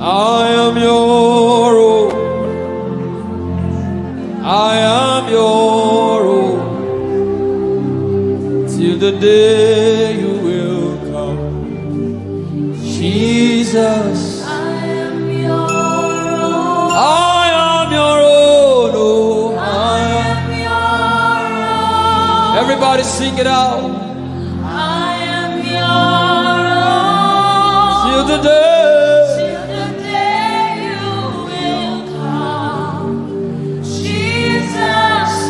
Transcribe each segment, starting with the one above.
I am your own. I am your own. Till the day you will come. Jesus. I am your own. I am your own. Oh, I am your own. everybody sing it out. I am your own. Till the day. Till the day you will come. Jesus,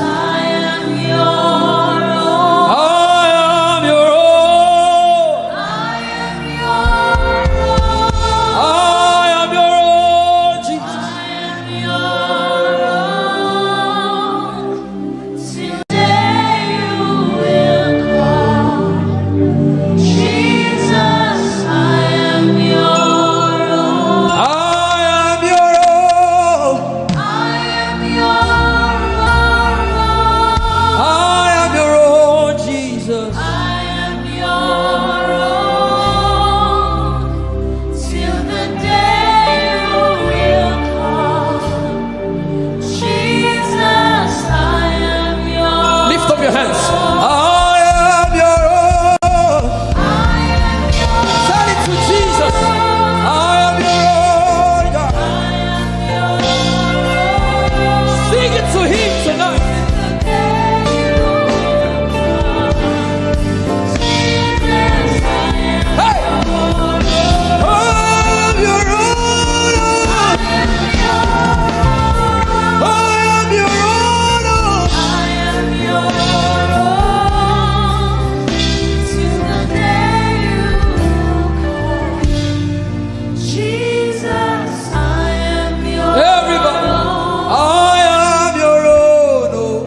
I am your own. I am your own. I am your own. I am your own, Jesus. I am your own. Till the day you will come. Jesus, I am your own. I am your own. I am your own. I am your own, Jesus. I am your own. Till the day you will come. Jesus, I am your Lift up your hands. I am your own. I am your Tell it to Jesus. I am your own, God. I am your own. Sing it to Him tonight. The day you will come. Jesus, I am Hey, your own. I am your own. I am your own. I am your own. I am your own. Till the day you will come. Jesus, I am your Everybody, own. I am your own. Oh.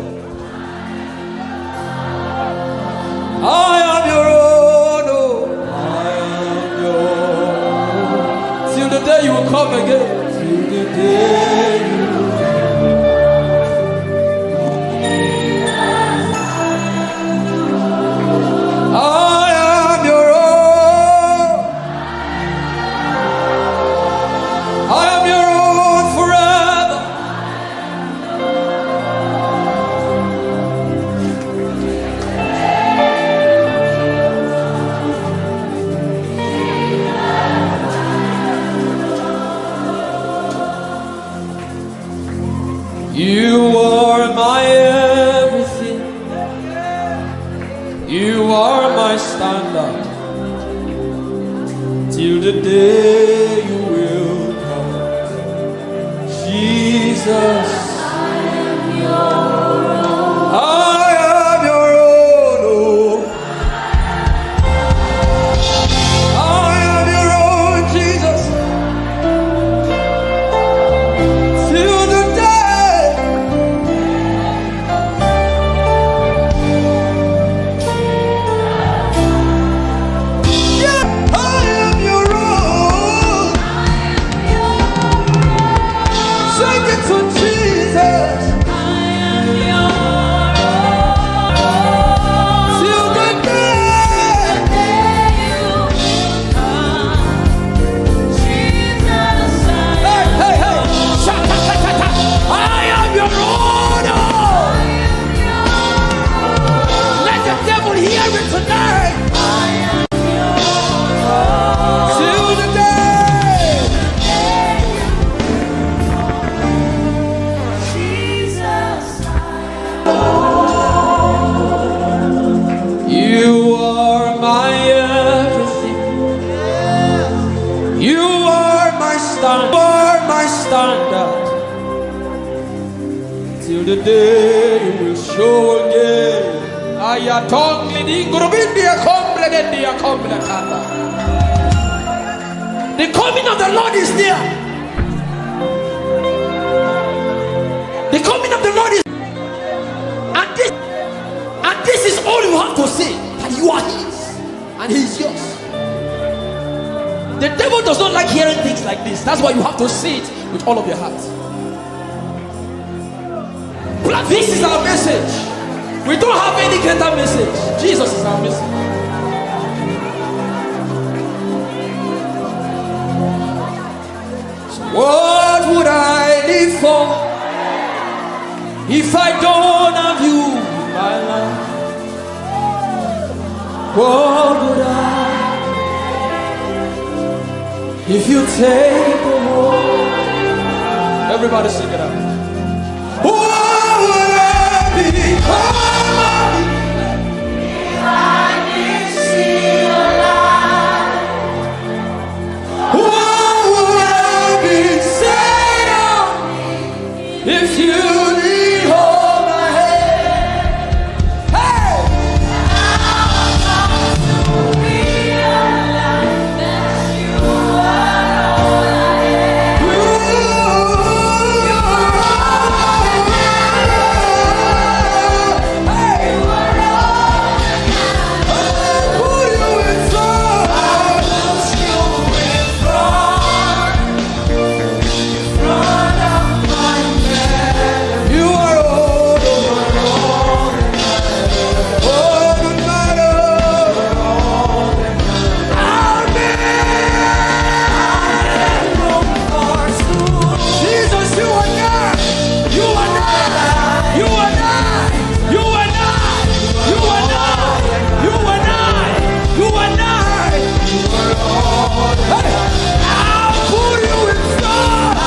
I am your own. Oh. I am your own. Till the day you will come again. Till the day you I am your own. I am your own forever. You are my everything. You are my standard. Till the day you will come. Jesus, I am your own. Oh. I am your own, Jesus. Till the day. Yeah, I am your own. Sing it to Jesus. I am your own. Till the day. Day you will come. Jesus, Hey, hey, hey. Shaka-ta-ta-ta. I am your own. Oh. Let the devil hear it tonight. Till the day. You are my everything. You are my standard. You are my standard. Till the day you will show again. Ayatongli di gurubindia komple dendia komple kanda. The coming of the Lord is near. The coming of the Lord is, and this is all you have to say, that you are His and He is yours. The devil does not like hearing things like this. That's why you have to say it with all of your heart. This is our message. We don't have any greater message. Jesus is our message. What would I live for if I don't have you in my life? What would I if you take the world? Everybody sing it out. What would I become If I didn't see your light? What would I be said of if you didn't hold my hand? Hey! I've come to realize that you are all I am. You are all that matters. Hey! You are all that matters. Who you in front? Put you in front of my bed. You are all that matters. Jesus, you are not. You are not. You are not. You are not. You are not. You are not. You are not. Hey, I'll put you in front.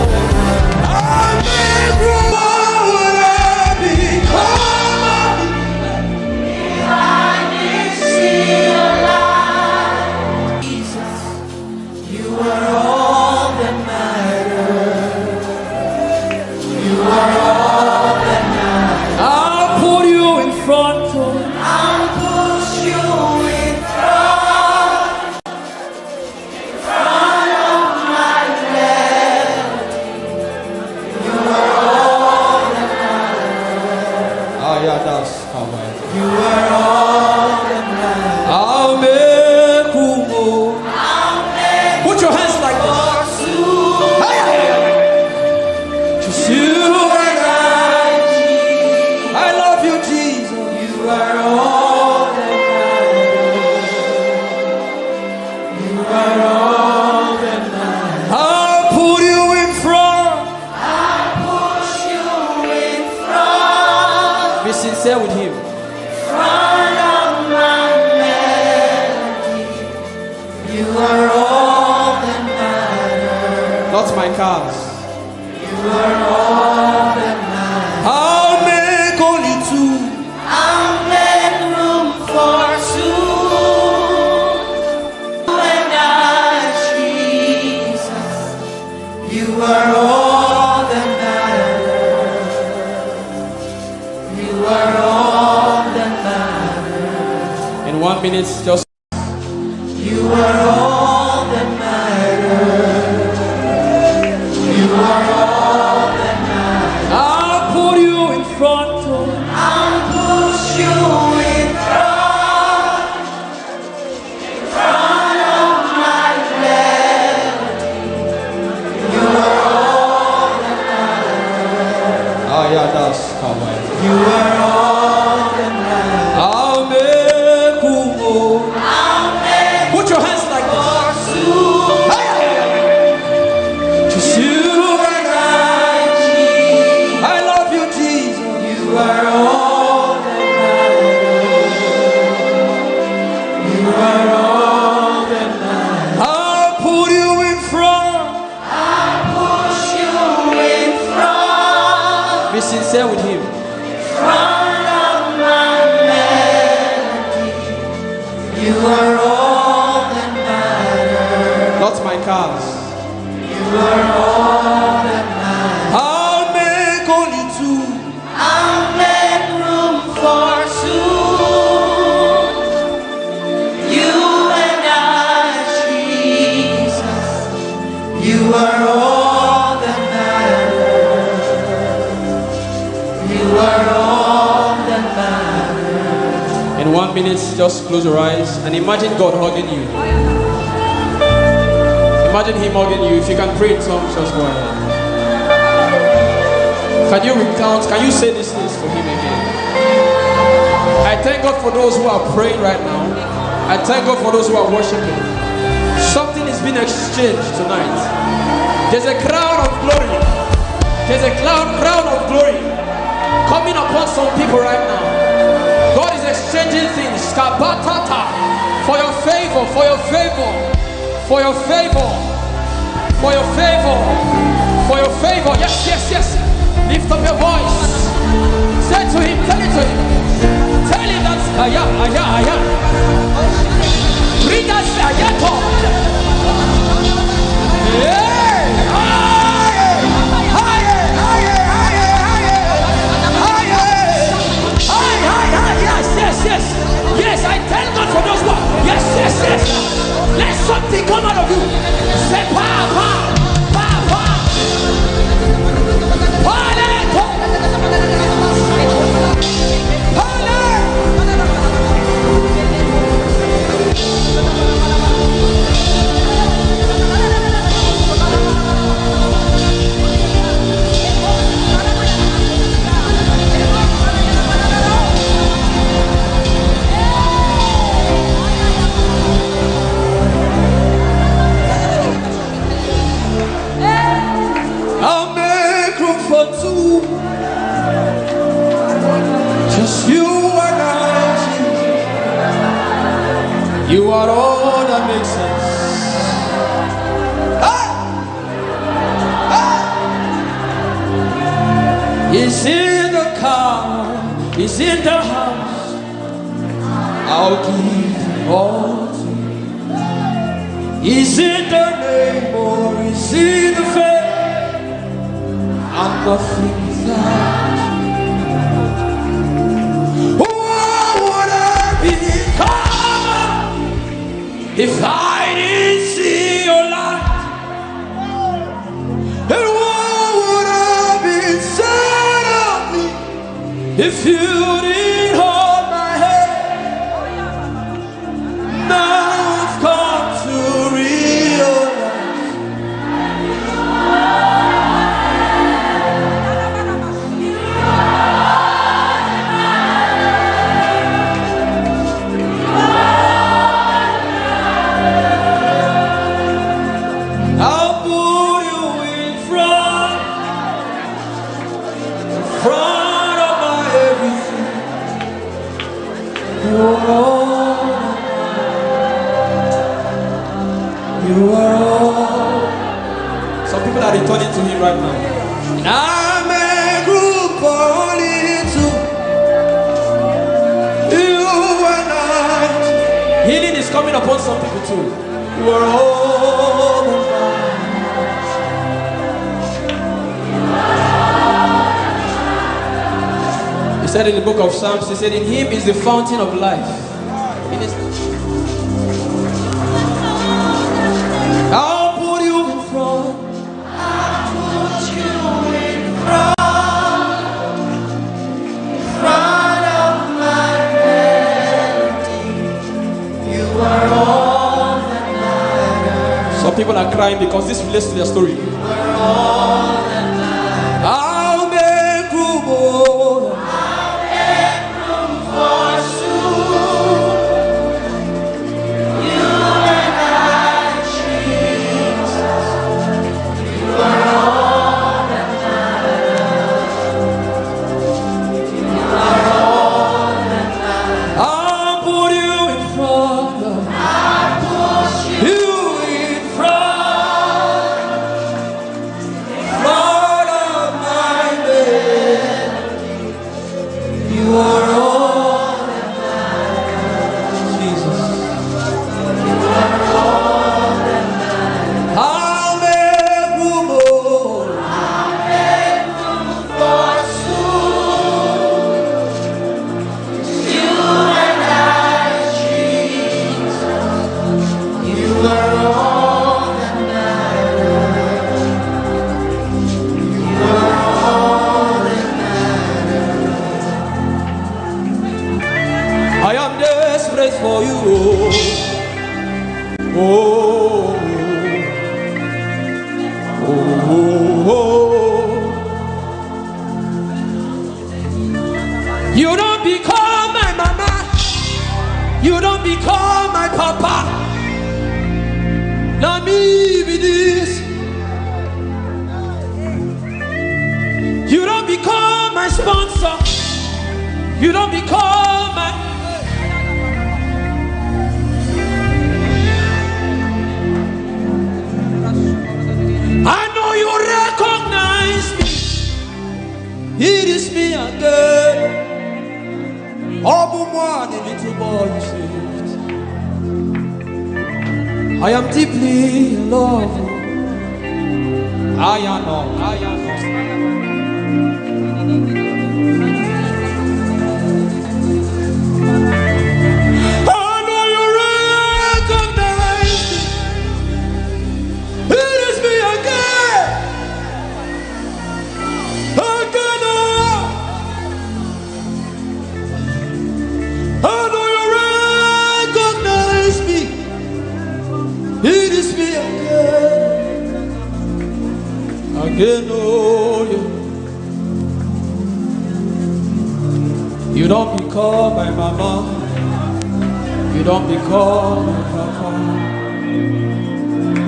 I'll make room. What would I become? If I didn't see your light, Jesus, you are all that matters. You are all that matters. I'll put you in front. I'll push you in front of my bed. You are all that matters. Ah, yeah, that's how I. You are all that matters. I'll make room. Put your hands like this. Just you and I love you, Jesus. You are all that matters. You are all that matters. I'll put you in front. I'll push you in front Be sincere with him. of my melody. You are all that matters. Not my cars. You are all that matters. I'll make only two. I'll make room for two. You and I, Jesus. You are all that matters. You are all that matters. In 1 minute, just You are all that matters. You are all that matters. I'll put you in front. I'll push you in front of my bed. You are all that matters. Ah, yeah, that's how I. You are all that matters. I'll make room. I'll make Put your hands like this. for two. Just you and Jesus. I love you, Jesus. You are all that matters. You are all that matters. I'll put you in front. I'll push you in front Be sincere with him. of my melody. You are all that matters. Not my cars. You are all that matters. I'll make only two. I'll make room for two. You and I, Jesus. You are all that matters. You are all that matters. In 1 minute, just close your eyes and imagine God hugging you. Imagine him hugging you. If you can pray in tongues, just go ahead. Can you recount? Can you say these things to him again? I thank God for those who are praying right now. I thank God for those who are worshiping. Something is being exchanged tonight. There's a crown of glory. There's a crown of glory coming upon some people right now. God is exchanging things. For your favor, for your favor, for your favor, for your favor, for your favor. Yes, yes, yes. Lift up your voice. Say to him, tell it to him. Tell him that aya. Read us ayato. Yes. Yes, I thank God for those words. Yes. Let something come out of you. Say pa. You are all that makes sense. He's in the car, he's in the house. I'll give all to you. He's in the name or he's in the faith. I'm nothing without you. What would I become if I didn't see your light? And what would have been said of me if you didn't hold my hand? Now I've come to realize you are all. Some people are returning to him right now. I'm a group only to you and I. Healing is coming upon some people too. You are all He said in the book of Psalms, he said in him is the fountain of life. I'll put you in front. I'll put you in front of my melody. You are all that matters. Some people are crying because this relates to their story. You are all that matters. I'll make room for soon. You and I, Jesus. You are all that matters. You are all that matters. I'll put you in front of. I'll put you in front. become my sponsor. You don't become my. I know you recognize me. It is me again. Obumwa, the little boy you saved. I am deeply in love. I am not. You don't become my mama. You don't become my papa.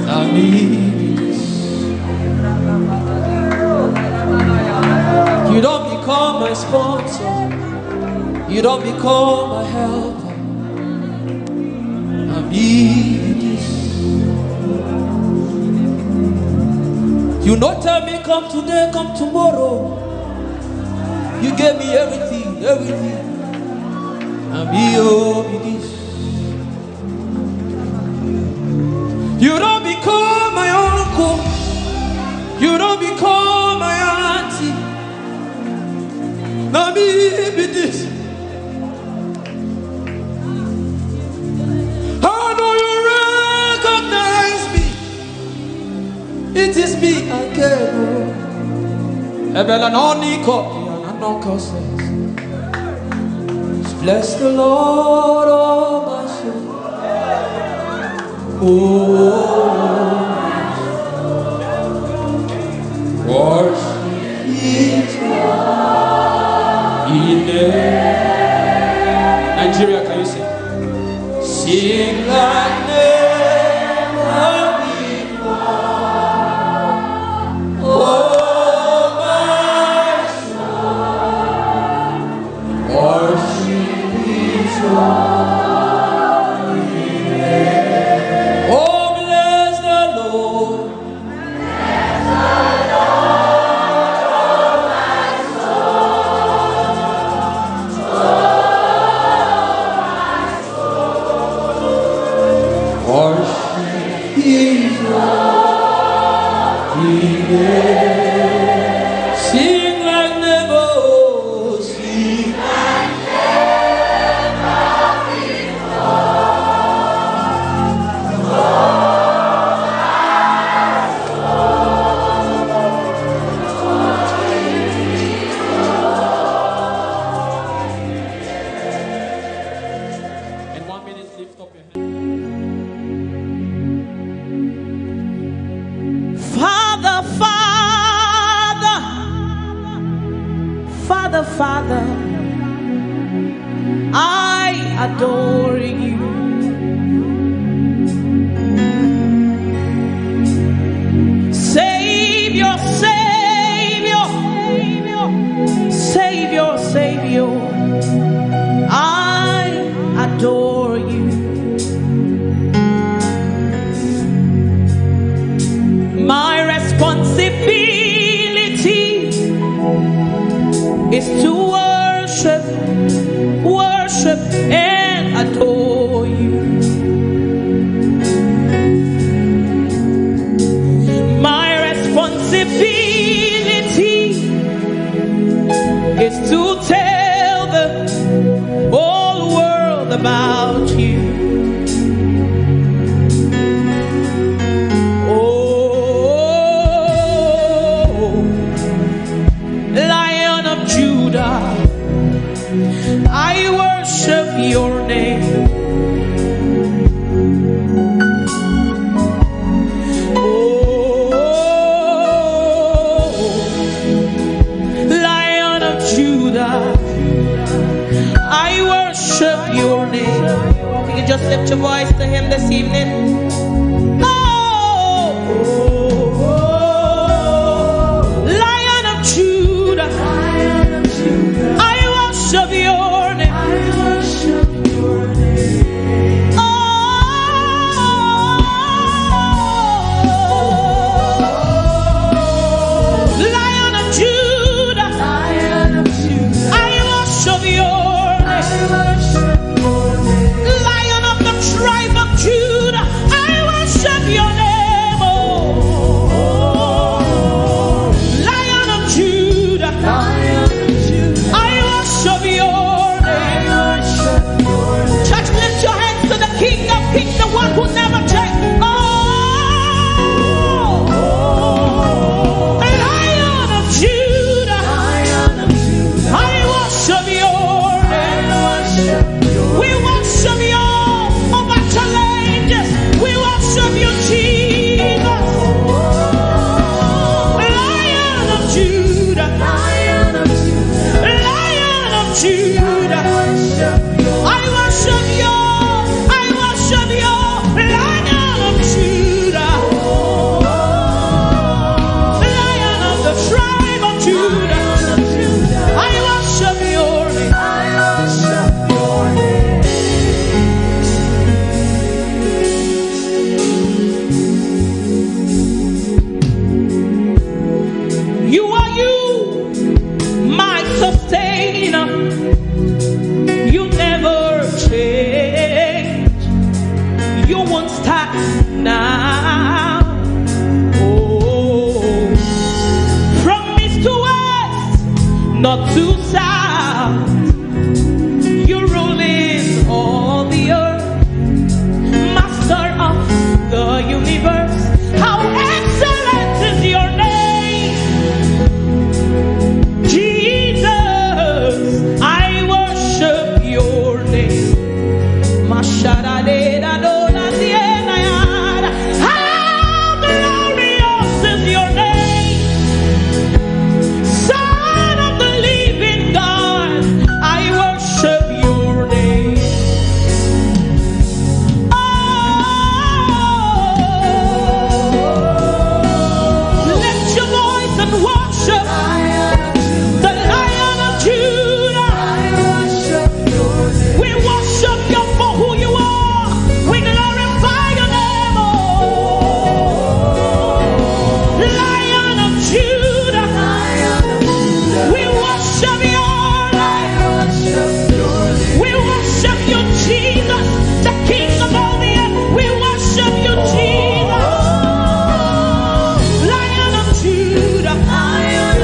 I need this. You don't become my sponsor. You don't become my helper. I need this. You don't tell me come today, come tomorrow. You gave me everything, everything. And be this. You don't become my uncle. You don't become my auntie. Now be this. How do you recognize me? It is me again. Eben and Onka says, bless the Lord, oh my soul. Worship His name. Nigeria, can you sing? Sing like never before. Oh, my soul. Worship His holy name. Oh, bless the Lord. Bless the Lord, oh my soul. Oh, my soul. Worship His holy name. Sing like never, sing like in 1 minute, lift up your hand. Father, Father, Father, Father, I adore you. Savior, Savior, Savior, Savior, I adore you. My responsibility is to worship, worship and adore you. My responsibility is to tell the whole world about you. Lion of Judah, I worship your name. Oh, Lion of Judah, I worship your name. You can just lift your voice to him this evening. Lion of Judah, not to south. You're ruling all the earth, master of the universe. How excellent is your name, Jesus. I worship your name. How glorious is your name, Son of the living God. I worship your name. Oh, lift your voice and worship the Lion of Judah. We worship you for who you are. We glorify your name, oh Lion of Judah. We worship your name. We worship you, Jesus, the King of all the earth. We worship you, Jesus, Lion of Judah. Lion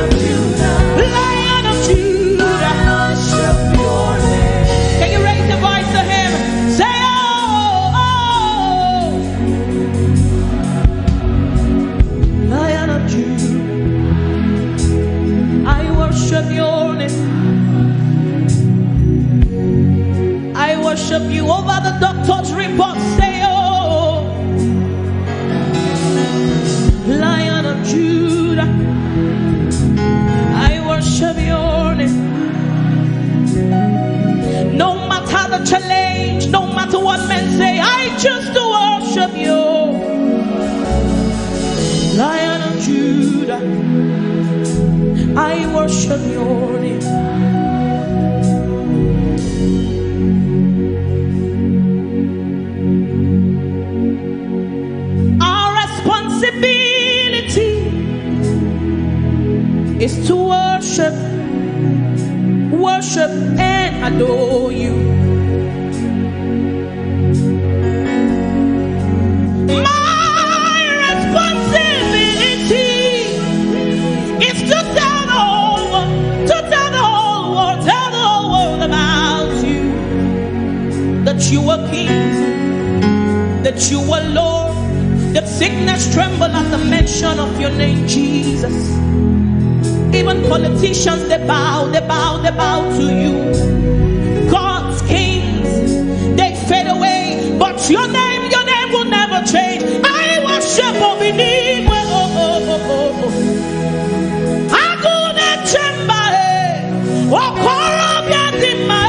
of Judah. Can you raise your voice to him? Say, oh, Lion of Judah. I worship your name. I worship you over the doctor's report. Say, oh, Lion of Judah. I worship your name. No matter the challenge, no matter what men say, I choose to worship you, Lion of Judah. I worship your name. Our responsibility is to worship and adore you. My responsibility is to tell the whole world, tell the whole world about you. That you are King, that you are Lord, that sickness tremble at the mention of your name, Jesus. Even politicians, they bow to you. God's kings, they fade away, but your name will never change. I worship Obinigwe. Agune Chemba, Okorobia Dima.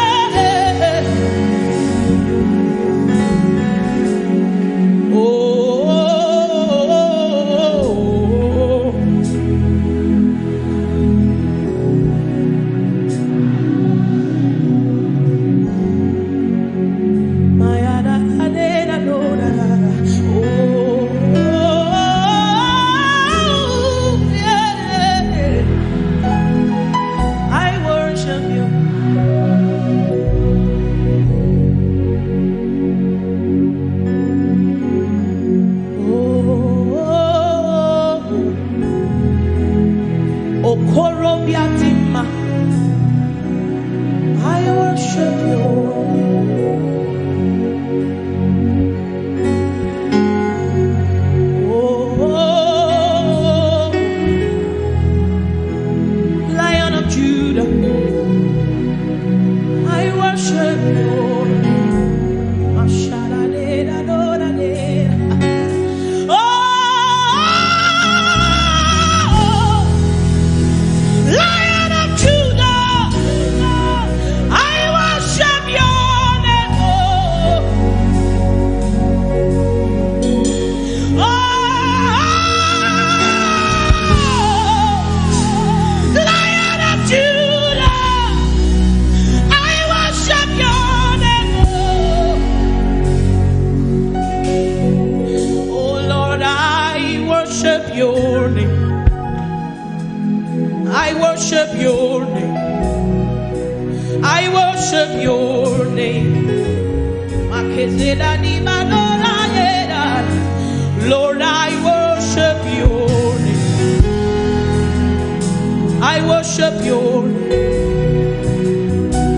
I I worship you.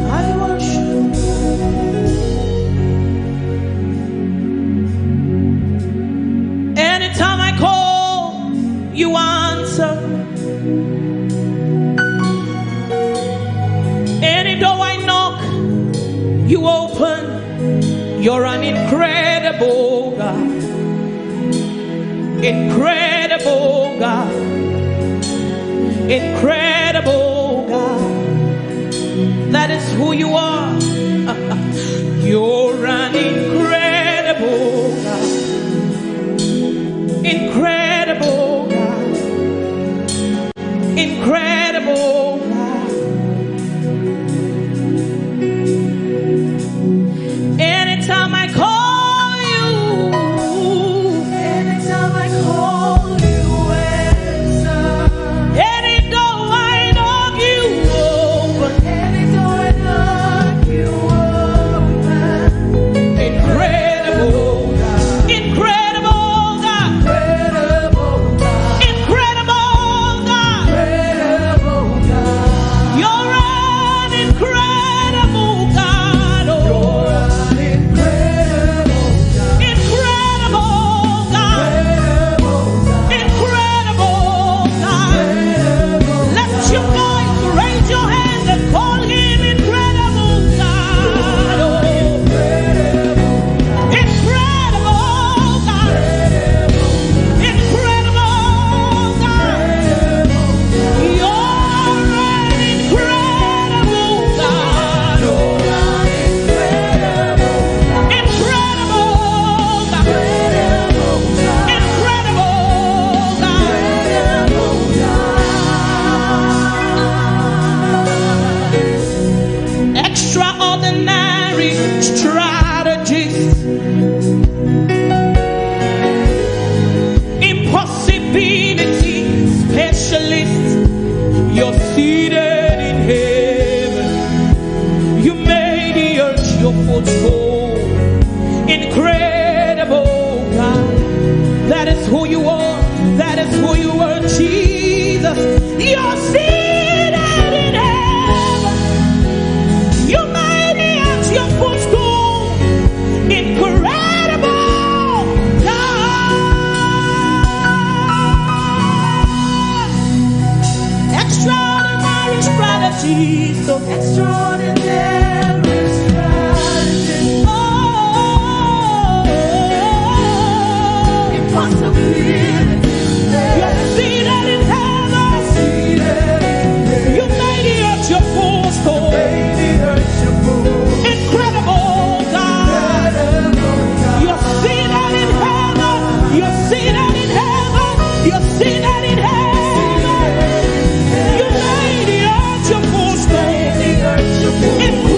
I worship you. Anytime I call, you answer. Any door I knock, you open. You're an incredible God. Incredible God. Incredible God. That is who you are. You're an incredible God. Incredible God. Incredible God. Anytime I call you, anytime I call you, answer. Any door I knock, you open. Any door I knock, you open. Incredible God. Incredible God. Incredible God. Incredible God. You're an incredible God. Oh. Extraordinary strategies, impossibility specialists. You're seated in heaven. You made the earth your footstool. Incredible God. That is who you are. That is who you are, Jesus. You're seated in heaven. You made the earth your footstool. Incredible God. Extraordinary strategies. So extraordinary strategies. Oh, impossibility. You're seated in heaven. You made the earth your footstool. Incredible God. You're seated in heaven. You're seated in heaven. You're seated in heaven. You made the earth your footstool. Incredible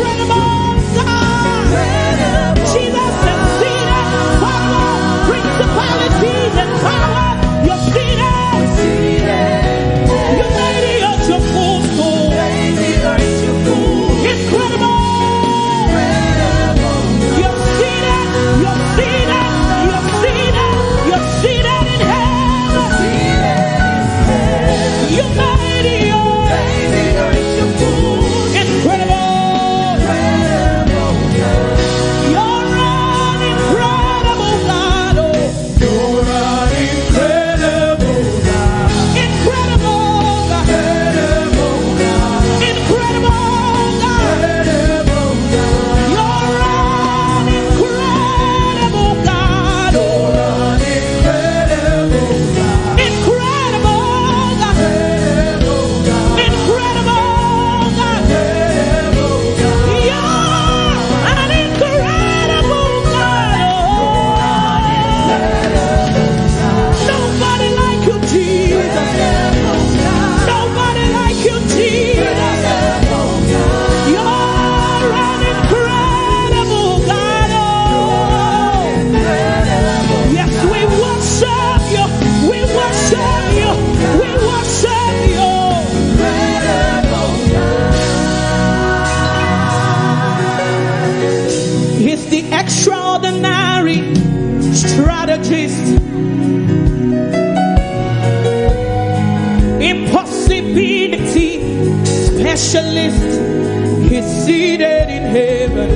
specialist. He's seated in heaven.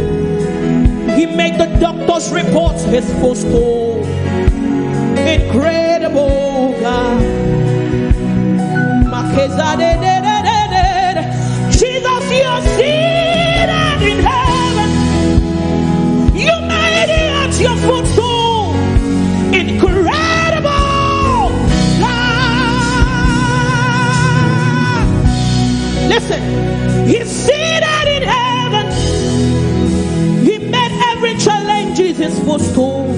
He made the doctor's reports his footstool. Incredible God. Jesus, you're seated in heaven. You made it your footstool. Incredible God. Listen, he's seated in heaven. He made every challenge his footstool.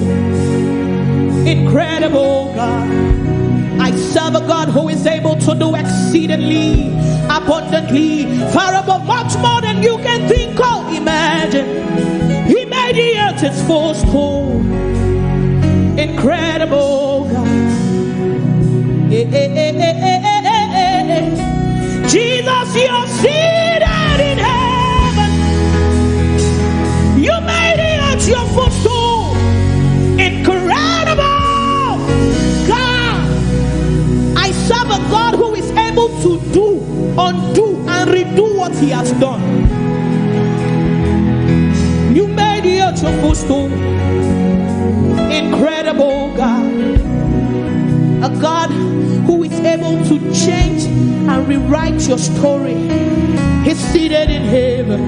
Incredible God. I serve a God who is able to do exceedingly, abundantly, far above, much more than you can think or imagine. He made the earth his footstool. Incredible God. Jesus, you're seated in heaven. You made the earth your footstool. Incredible God. I serve a God who is able to do, undo, and redo what he has done. You made the earth your footstool. Incredible God. A God who is able to change and rewrite your story. He's seated in heaven.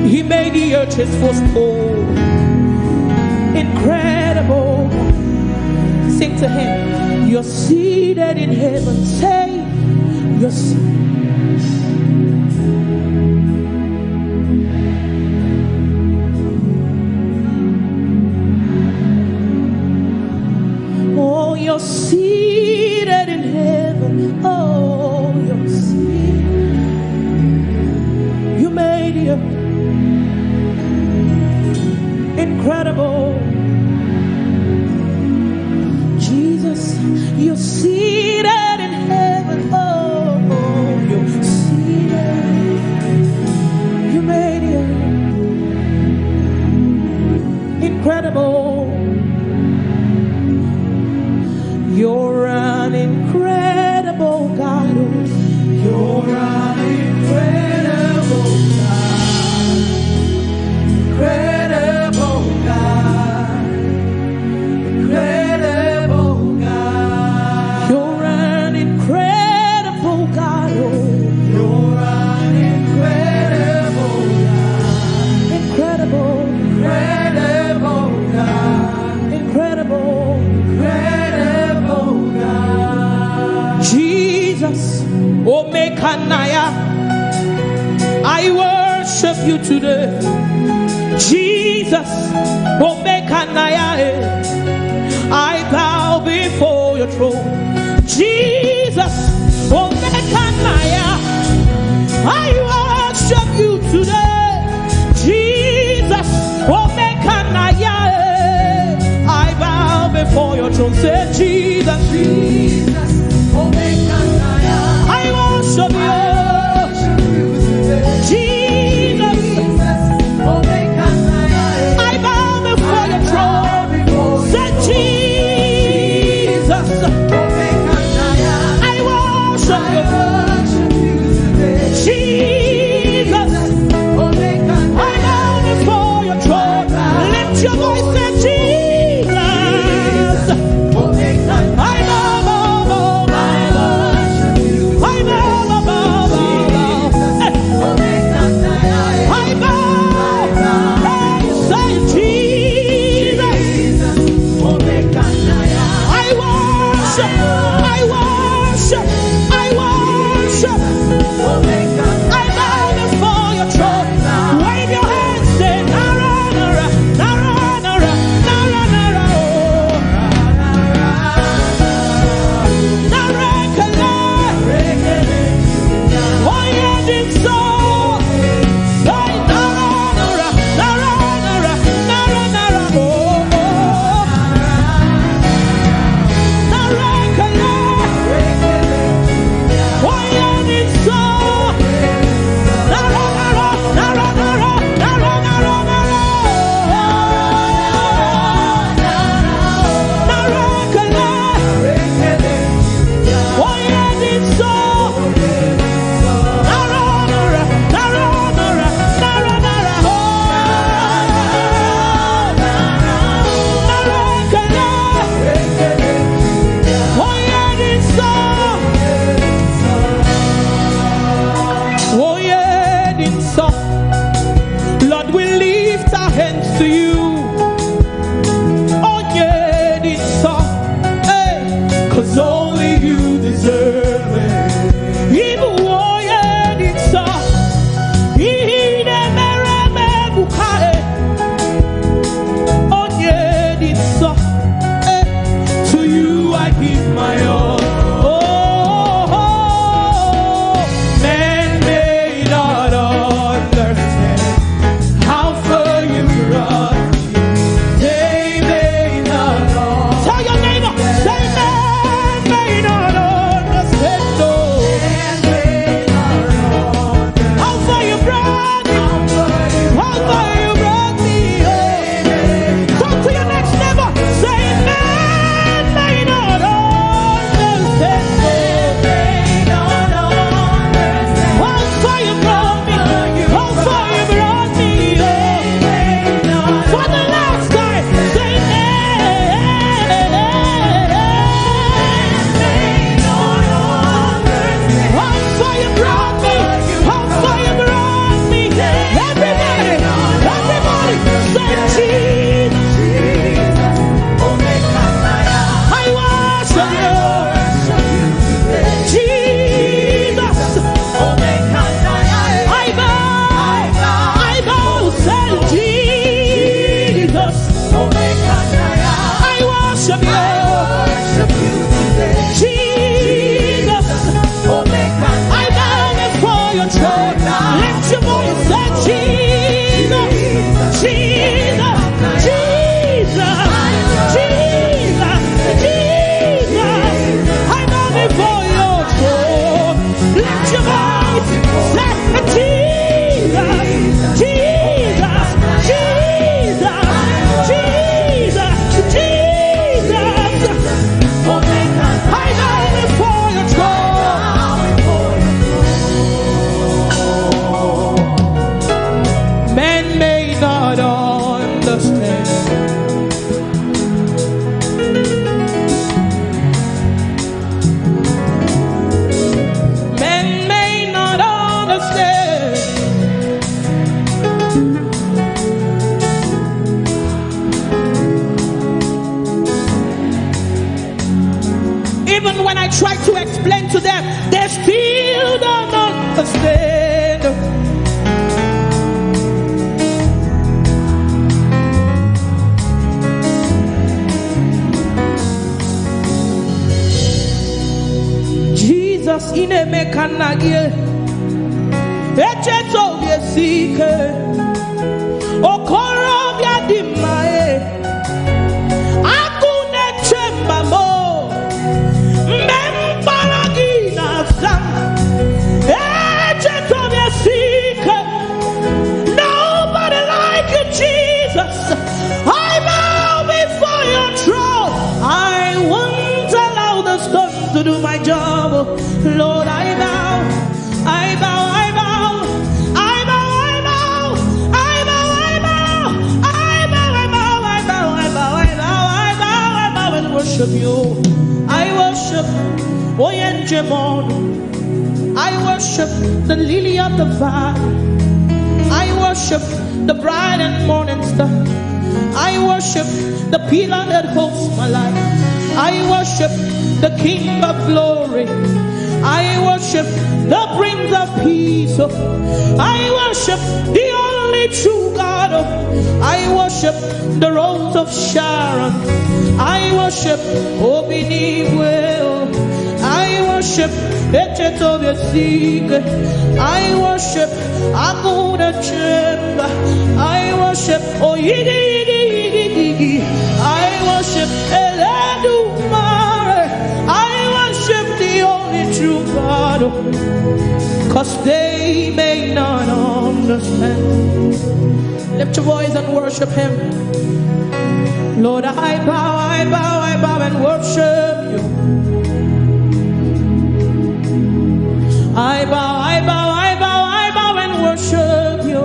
He made the earth his footstool. Incredible. Sing to him. You're seated in heaven. Say, you're seated. Oh, you're seated in heaven. Oh, you're seated. You made it. Incredible. Jesus, you're seated in heaven. Oh, you're seated. You made it. Incredible. You're an incredible God. You're an incredible God. Incredible God. Incredible God. You're an incredible God. You're an incredible God. Incredible. Incredible God. Incredible. Jesus, Omekanaya, I worship you today. Jesus, Omekanaya, I bow before your throne. Jesus, Omekanaya, I worship you today. Jesus, Omekanaya, I bow before your throne. Say Jesus, Jesus. I worship you, Jesus. I bow before your throne. Say can stand. Jesus in a mechanagie, echeto yesike, okoro biadimae, akune chemba mo, memparagina sam, echeto yesike. Nobody like you, Jesus. I bow before your throne. I won't allow the storm to do my job. Lord, I bow, I bow, I bow, I bow, I bow, I bow, I bow, I bow, I bow, I bow, I bow, I bow, I bow, I bow and worship you. I worship Oyelade. I worship the lily of the valley. I worship the bright and morning star. I worship the pillar that holds my life. I worship the King of glory. I worship the Prince of peace. I worship the only true God. I worship the Rose of Sharon. I worship Obiniwe. I worship Echetobe Sige. I worship Aguda Chemba. I worship Oyidi. I worship Eledumare. I worship the only true God, 'cause they may not understand. Lift your voice and worship him. Lord, I bow, I bow, I bow and worship you. I bow, I bow, I bow, I bow and worship you.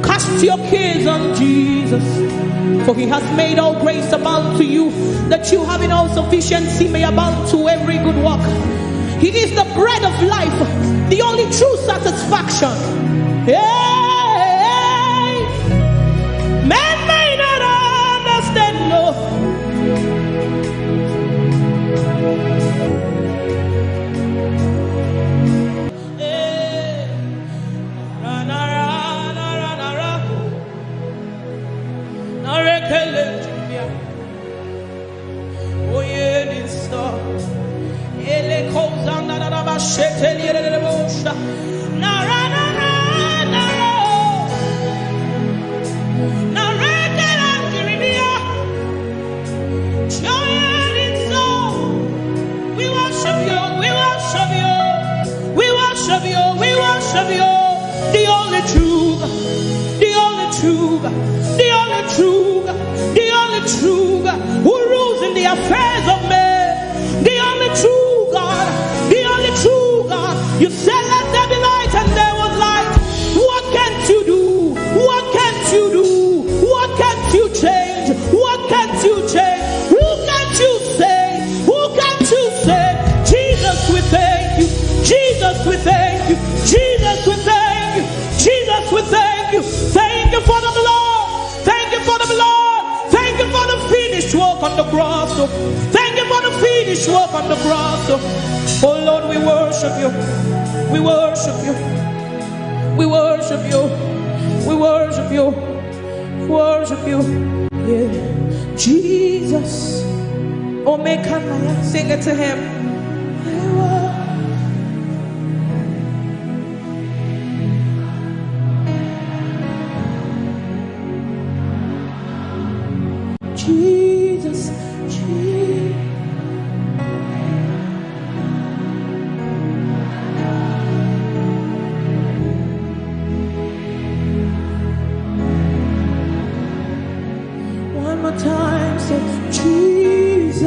Cast your cares on Jesus, for he has made all grace abound to you, that you having all sufficiency may abound to every good work. He is the bread of life, the only true satisfaction. Hey, man may not understand, no. Oh Lord, we worship you. We worship you. We worship you. We worship you. Worship you. Yeah. Jesus. Oh, make him sing it to him. Jesus. Time, say Jesus.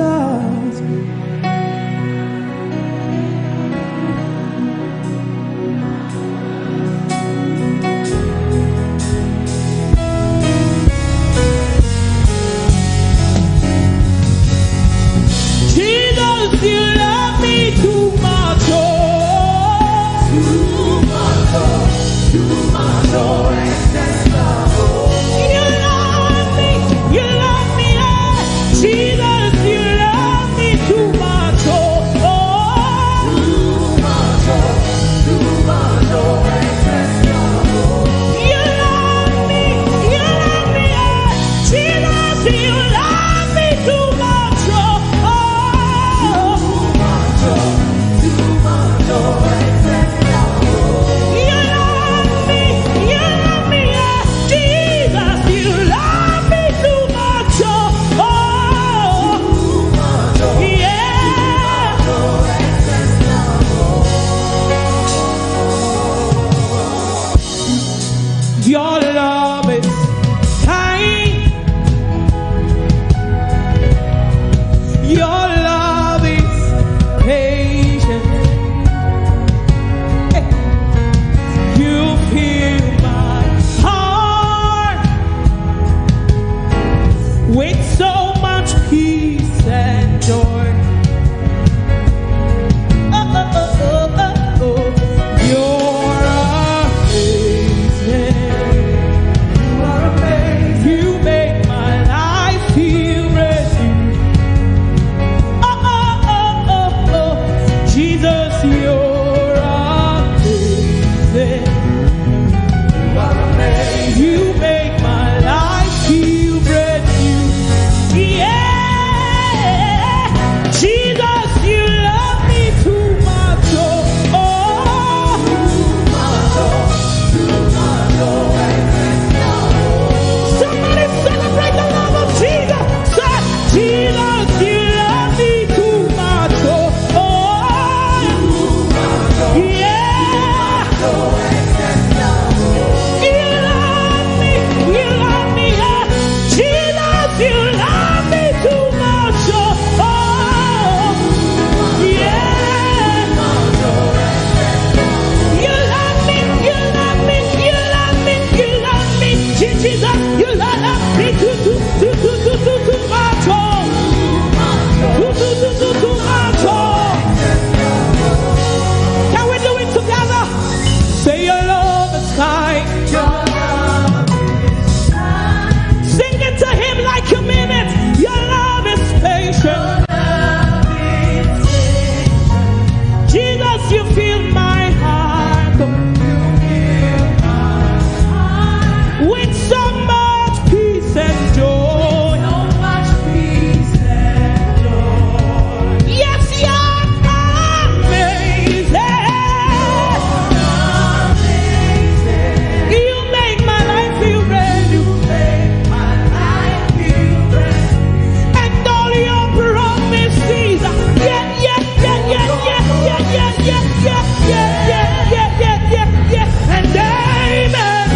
And amen.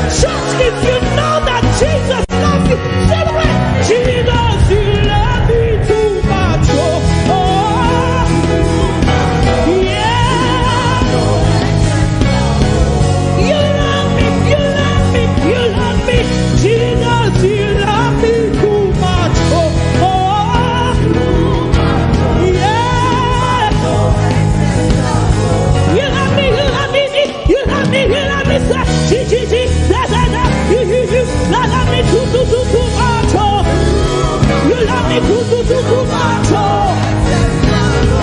Church, if you know that Jesus loves you, celebrate. Jesus, you love me too much. Oh, yeah. You love me. Jesus, you love me too much. Oh, yeah. You love me, sir. You love me too much.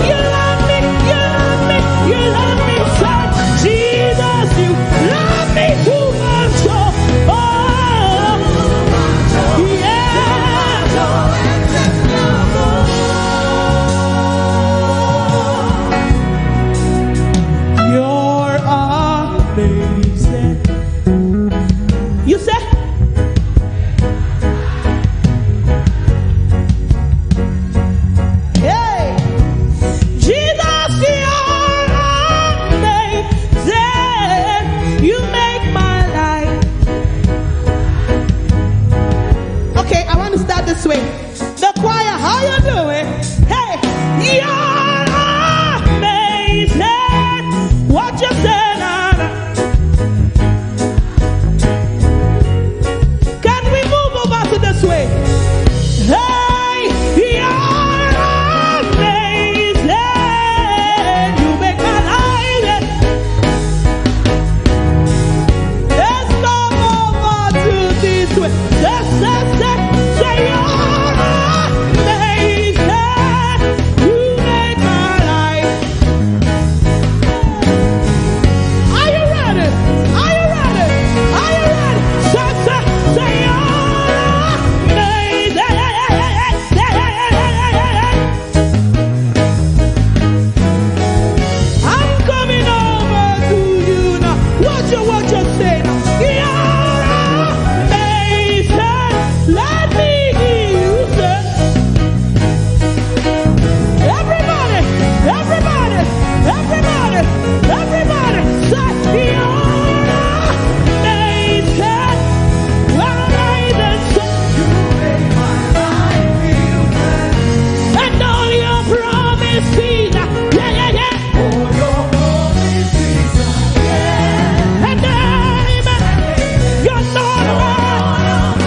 You love me too much. You love me, sir. Jesus, you love me too much. Oh, yeah. You're amazing. You say? Hey, Jesus, you're amazing. You make my life. Okay, I want to start this way. The choir, how you doing? Hey, you're amazing. What you say? Can we move over to this way? Hey, you're amazing. You make my life. Let's go over to this way. Say you're amazing. You make my life. Are you ready? Are you ready? Are you ready? Say you're amazing. I'm coming over to you now. What you say now? You're amazing. Let me hear you say. Everybody. Say you're amazing. And all your promises, yeah. And amen. You're not wrong.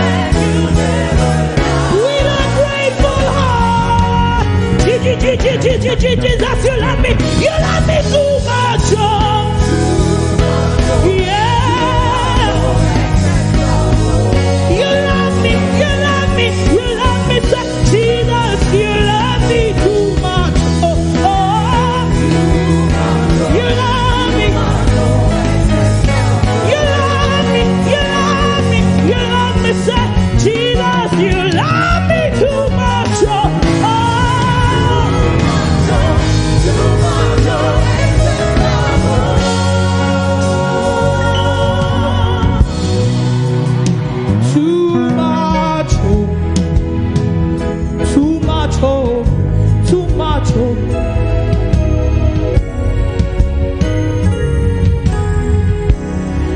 With a grateful heart. Jesus, you love me. You love me too much. Oh. Yeah. You love me, sir. Jesus, you love me too much. Oh, you love me. You love me, sir. Jesus, you love me too much. Too much.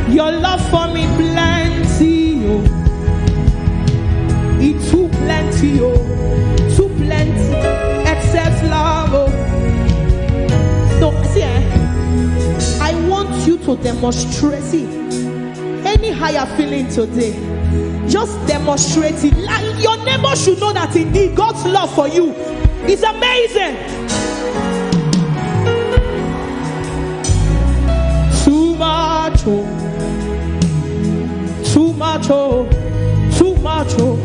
Your love for me plenty, oh. It's too plenty, oh. Too plenty. Excess love, oh. So, see, I want you to demonstrate it. Any higher feeling today, just demonstrate it. Like your neighbor should know that indeed God's love for you is amazing. Too much, oh. Too much, oh. Too much, oh.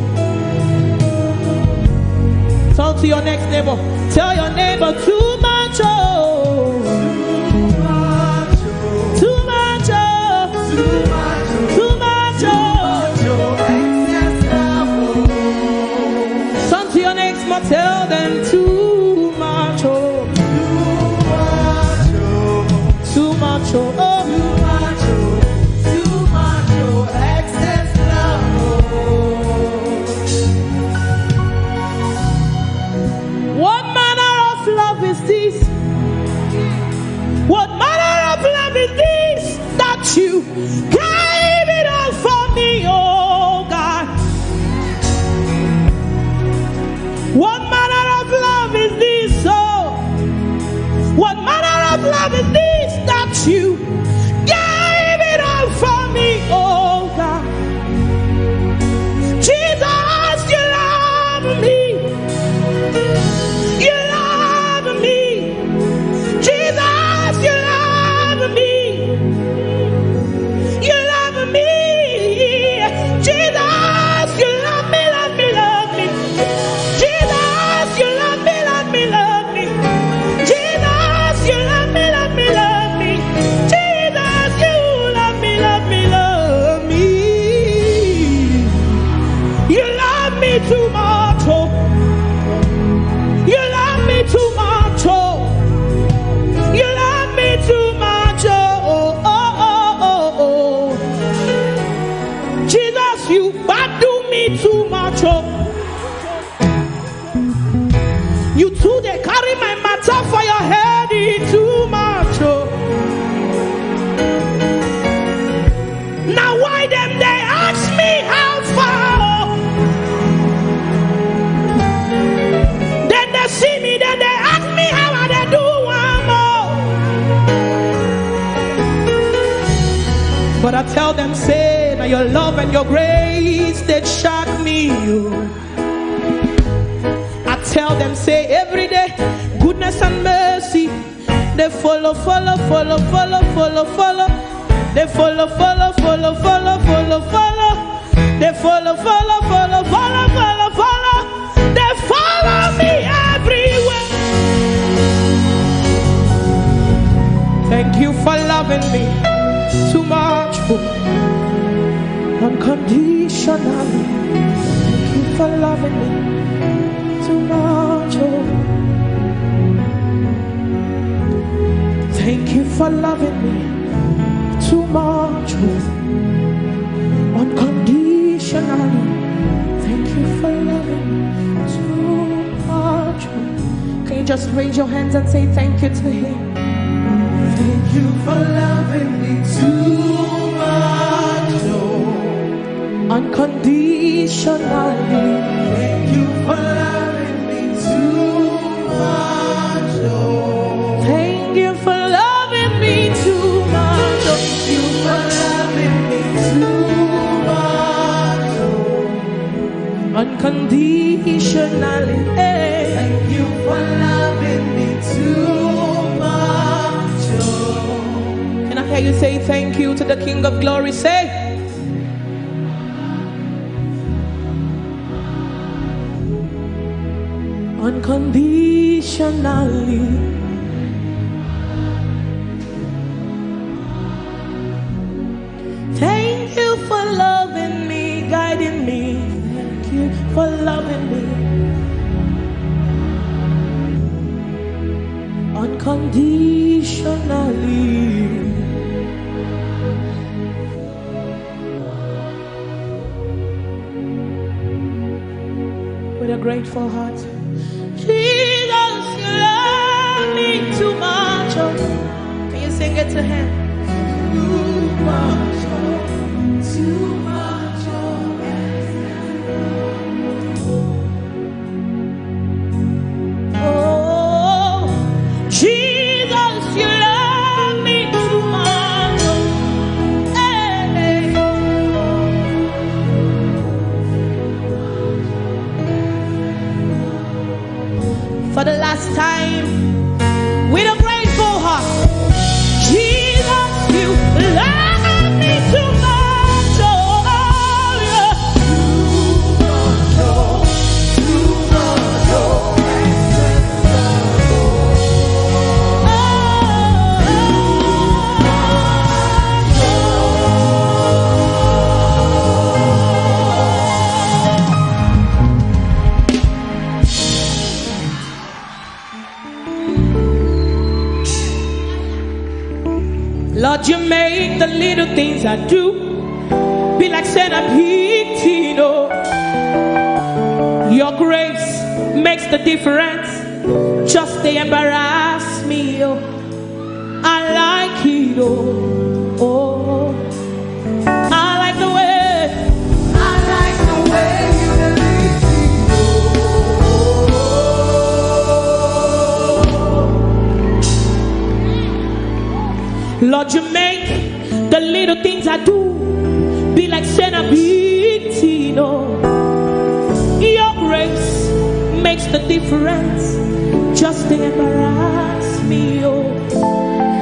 Turn to your next neighbor. Tell your neighbor, too much, oh. Too much, oh. Too much, oh. Turn to your next one. Tell them too much, oh. Too much, oh. What manner of love is this? gave it all for me, oh God. What manner of love is this, oh? What manner of love is this that you gave it all for me, oh God? Jesus, you love me. You love me. Jesus, you love me. You love me. Jesus, you love me, love me, love me. Jesus, you love me, love me, love me. Jesus, you love me, love me, love me. Jesus, you love me, love me, love me. You love me too much, oh. You love me too much, oh. You love me too much, oh, oh, oh, oh, oh. Jesus, you badu me too much, oh. You too, they carry my matter for your head, too much, oh. Now why them they ask me how far, oh? Then they see me, then they ask me how I they do one more. But I tell them, say, now your love and your grace, they shock me, oh. I tell them, say, every day, goodness and mercy, they follow, follow, follow, follow, follow, follow. They follow, follow, follow, follow, follow, follow. They follow, follow, follow, follow, follow, follow. They follow me everywhere. Thank you for loving me too much, unconditionally. Thank you for loving me too much, oh. Thank you for loving me too much, oh. Unconditionally. Thank you for loving me too much, oh. Can you just raise your hands and say thank you to him? Thank you for loving me too much, oh. Unconditionally. Thank you for loving me too much, oh. Thank you for loving me too much, oh. Thank you for loving me too much, oh. Unconditionally. Thank you for loving me too much, oh. Can I hear you say thank you to the King of Glory? Say. Unconditionally. Thank you for loving me, guiding me. Thank you for loving me. Unconditionally. With a grateful heart. Jesus, you love me too much, oh. Can you sing it to him? Too much, oh. Too much, oh. Oh, Jesus, you love me too much, oh. Hey. For the last time, with a grateful heart, Jesus, you love me too much, oh, yeah. Too much, oh, Lord, you make the little things I do be like said I'm hitting, oh. Your grace makes the difference. Just they embarrass me, oh. I like it, oh. Oh, Lord, you make the little things I do be like Senabitino. Your grace makes the difference. Just to embarrass me, oh,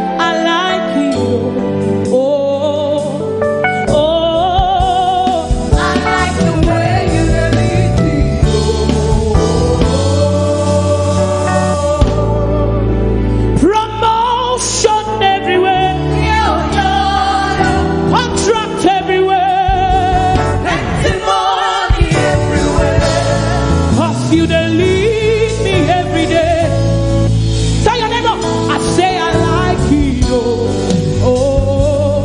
I like you, oh, oh, I like the way you lead me, oh. Promotion everywhere, contract everywhere, testimony everywhere, 'cause you the lead me every day. I say I like you, oh,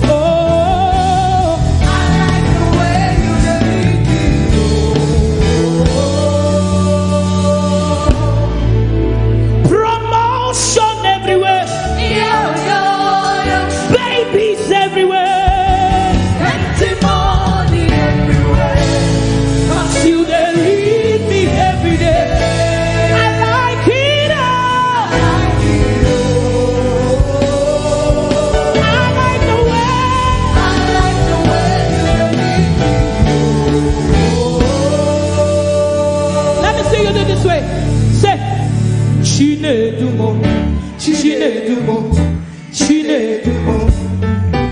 oh, I like the way you lead me, oh. Promotion everywhere, babies everywhere, testimony everywhere, 'cause you they lead me every day. This way, say, Chinedumo, Chinedumo, Chinedumo,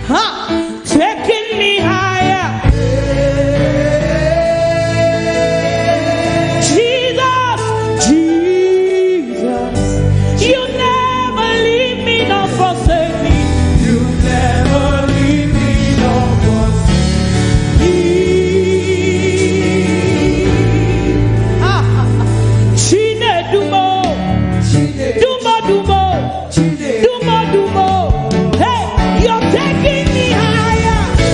ha, taking me higher. Jesus, Jesus, you never leave me nor forsake me. You never leave me nor forsake me. Hey, you're taking me higher.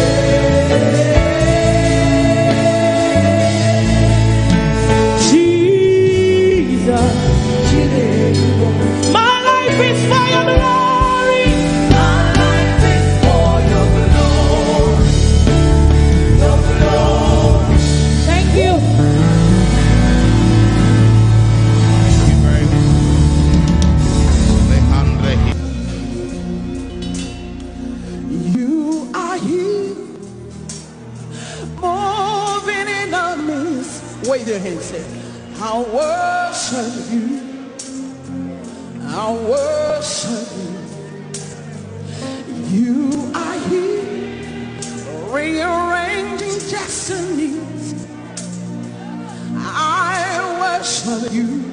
Jesus, my life is for your glory. My life is for your glory. Your glory. Thank you. Wave your hands, say, I worship you. I worship you. You are here, rearranging destinies. I worship you.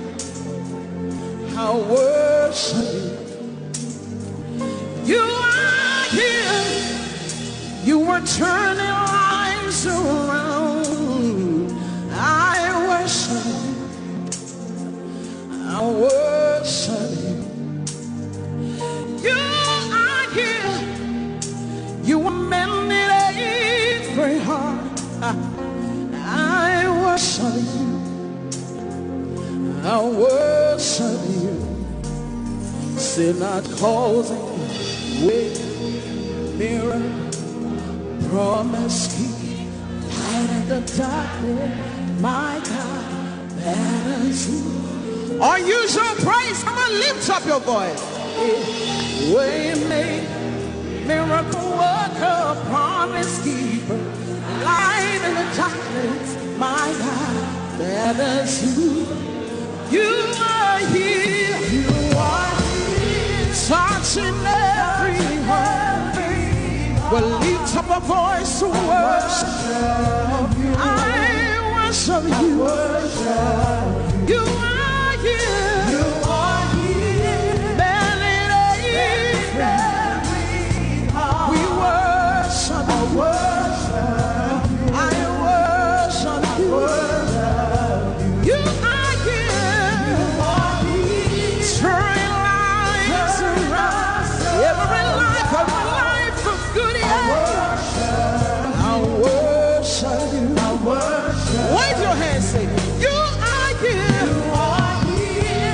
I worship you. You are here. You were turning lives around. I worship you. You are here. You were mending every heart. I worship you. I worship you. Sinach causing with mirror, promise keep, light in the darkness, my God, that is you. Or use your praise. Come on, lift up your voice. Way made, miracle worker, promise keeper, light in the darkness, my God, that is you. You are here. You are here. Touching every heart. We'll lift up a voice to worship you. I worship you. You are here. You are here. We worship you. I worship you. You are here. You are here. Turning lives around. Every life of good. I worship you. I worship. Wave your hands, say, you are here. You are here.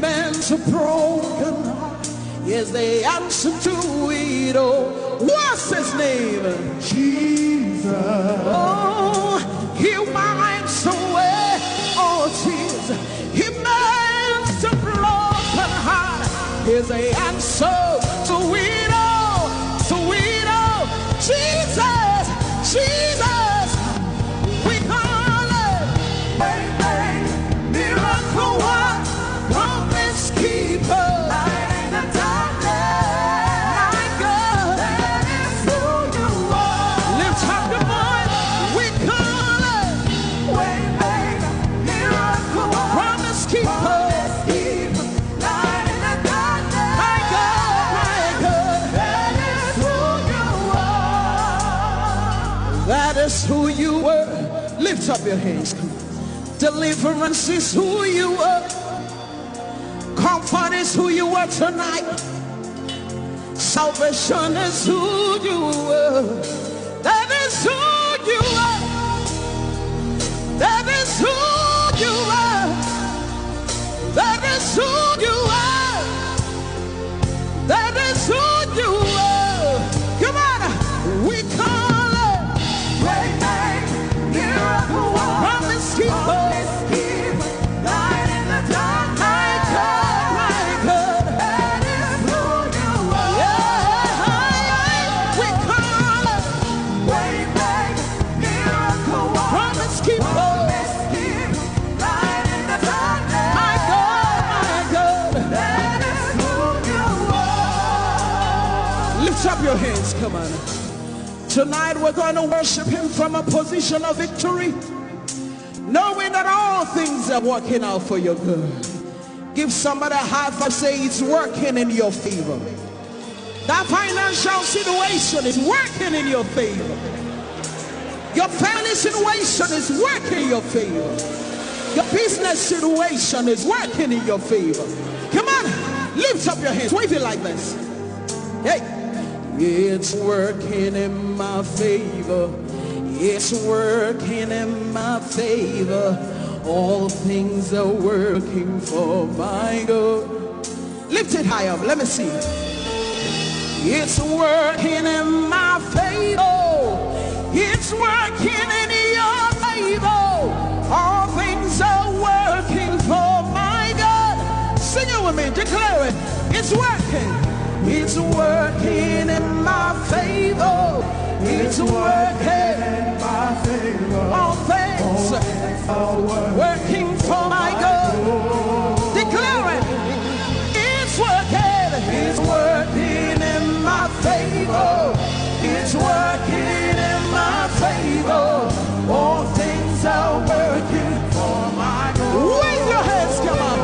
mends a broken heart. Is the answer to it all. What's his name? Jesus. Oh, he wipes away all tears. He mends a broken heart. Is the answer to it all. To it all. Jesus, Jesus, we call it. Miracle one, promise keeper. That's who you were. Lift up your hands. Deliverance is who you were. Comfort is who you were tonight. Salvation is who you were. That is who you are. That is who you are. That is who you are. That is who you are. Come on, we call it. Promise keeper. Light in the dark. My God, that is who you are. Yeah, we call it. Miracle one. Promise keeper. Light in the dark. My God, that is who you are. Lift up your hands, come on. Tonight we're going to worship him from a position of victory, knowing that all things are working out for your good. Give somebody a high five, say it's working in your favor. That financial situation is working in your favor. Your family situation is working in your favor. Your business situation is working in your favor. Come on, lift up your hands, wave it like this. Hey. It's working in my favor. It's working in my favor. All things are working for my good. Lift it high up, let me see. It's working in my favor. It's working in your favor. All things are working for my good. Sing it with me, declare it. It's working. It's working in my favor. It's working in my favor. All things are working for my good. Declare it. It's working. It's working in my favor. It's working in my favor. All things are working for my good. Wave your hands, come on.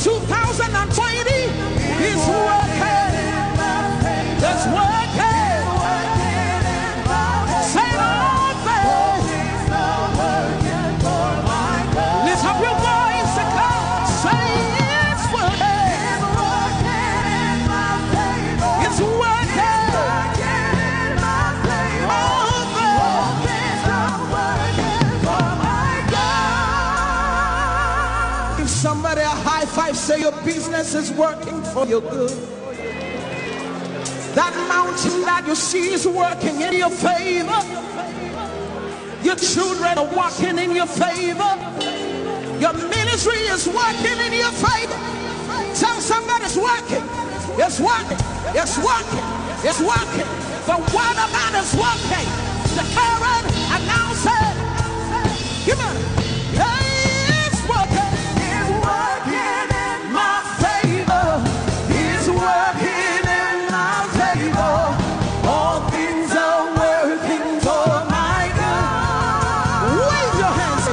2020 is working. That's working. Say all things are working for my good. Lift up your voice and come. Say it's working. It's working in my favor. It's working. In my favor. All things are working for my God. Give somebody a high five. Say your business is working for your good. That mountain that you see is working in your favor. Your children are walking in your favor. Your ministry is working in your favor. Tell somebody it's working. It's working. It's working. It's working. The word of God is working. Declare it, announce it. Come on. Hey, it's working. It's working in my favor. It's working. All things are working for my good. Wave your hands.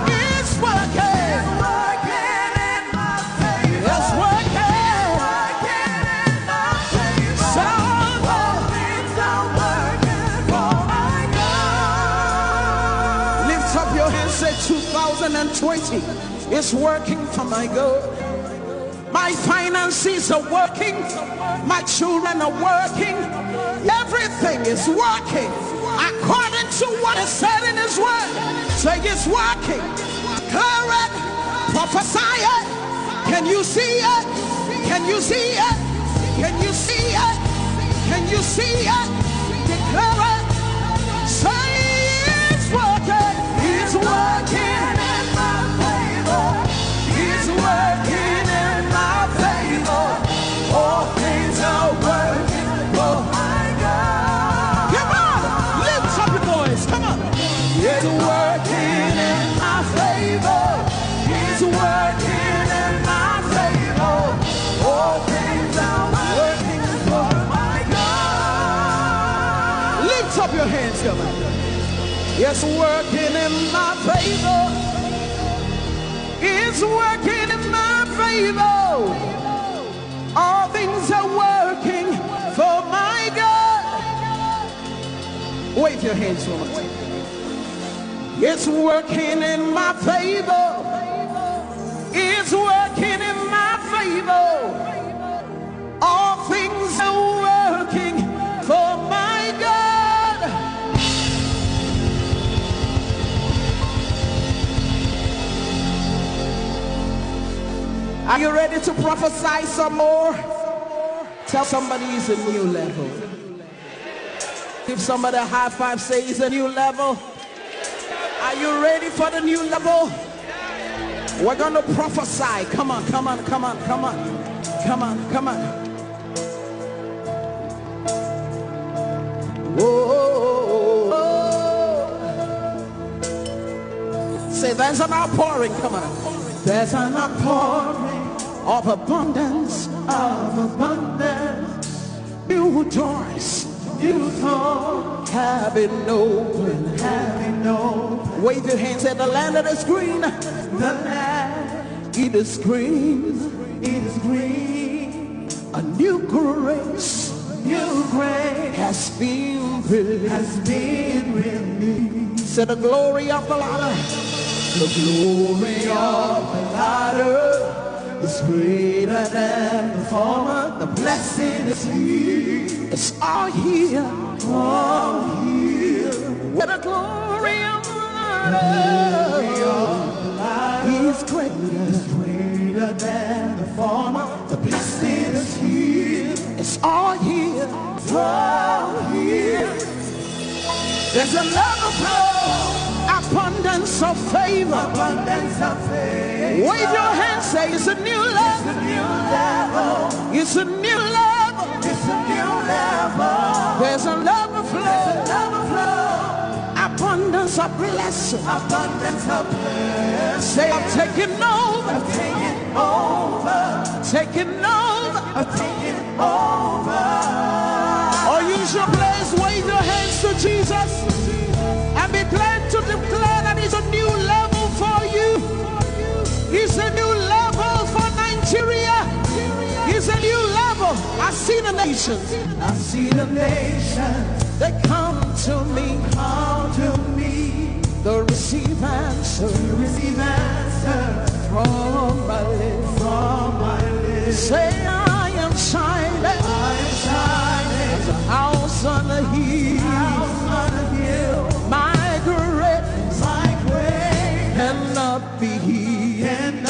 It's working. It's working in my favor. It's working. Working in my favor. So all things are working for my good. Lift up your hands. Say 2020 is working for my good. My finances are working. My children are working. Everything is working according to what is said in his word. Say it's working. Declare it. Prophesy it. Can you see it? Can you see it? Can you see it? Can you see it? Declare it. Say it's working. It's working in my favor. It's working in my favor. All things are working for my God. Come on, lift up your voice. Come on. It's working in my favor. It's working in my favor. All things are working for my God. Lift up your hands, come on. It's working in my favor. It's working in my favor. All things are working for my God. Wave your hands for me. It's working in my favor. It's working in my favor. All things are working for my God. Are you ready to prophesy some more? Tell somebody it's a new level. Give somebody a high five, say it's a new level. Are you ready for the new level? We're going to prophesy. Come on, come on, come on, come on. Come on, come on. Whoa. Say there's an outpouring. Come on. There's an outpouring of abundance, of abundance. New doors, new doors have been opened, have been opened. Wave your hands at the land that is green. The land, it is green, it is green. A new grace has been released, Say the glory of the Lord. The glory of the latter is greater than the former. The blessing is here. It's all here. All here. Where the glory of the latter is greater than the former. The blessing is here. It's all here. All here. There's another flow. Abundance of favor. Abundance of favor. Wave your hands, say it's a new level. It's a new level. It's a new level. It's a new level. There's an overflow. There's an overflow. Abundance of blessing. Abundance of blessing. Say I'm taking over. I'm taking over. Taking over. I'm taking over. Or use your place. Wave your hands to Jesus. And be glad to declare that it's a new level for you. It's a new level for Nigeria. It's a new level. I see the nations. I see the nations. They come to me. Come to me. They receive answer. Receive answer from my lips. From my lips. Say I am shining. I am shining. As a house on a hill. House on a hill. My greatness cannot be hid.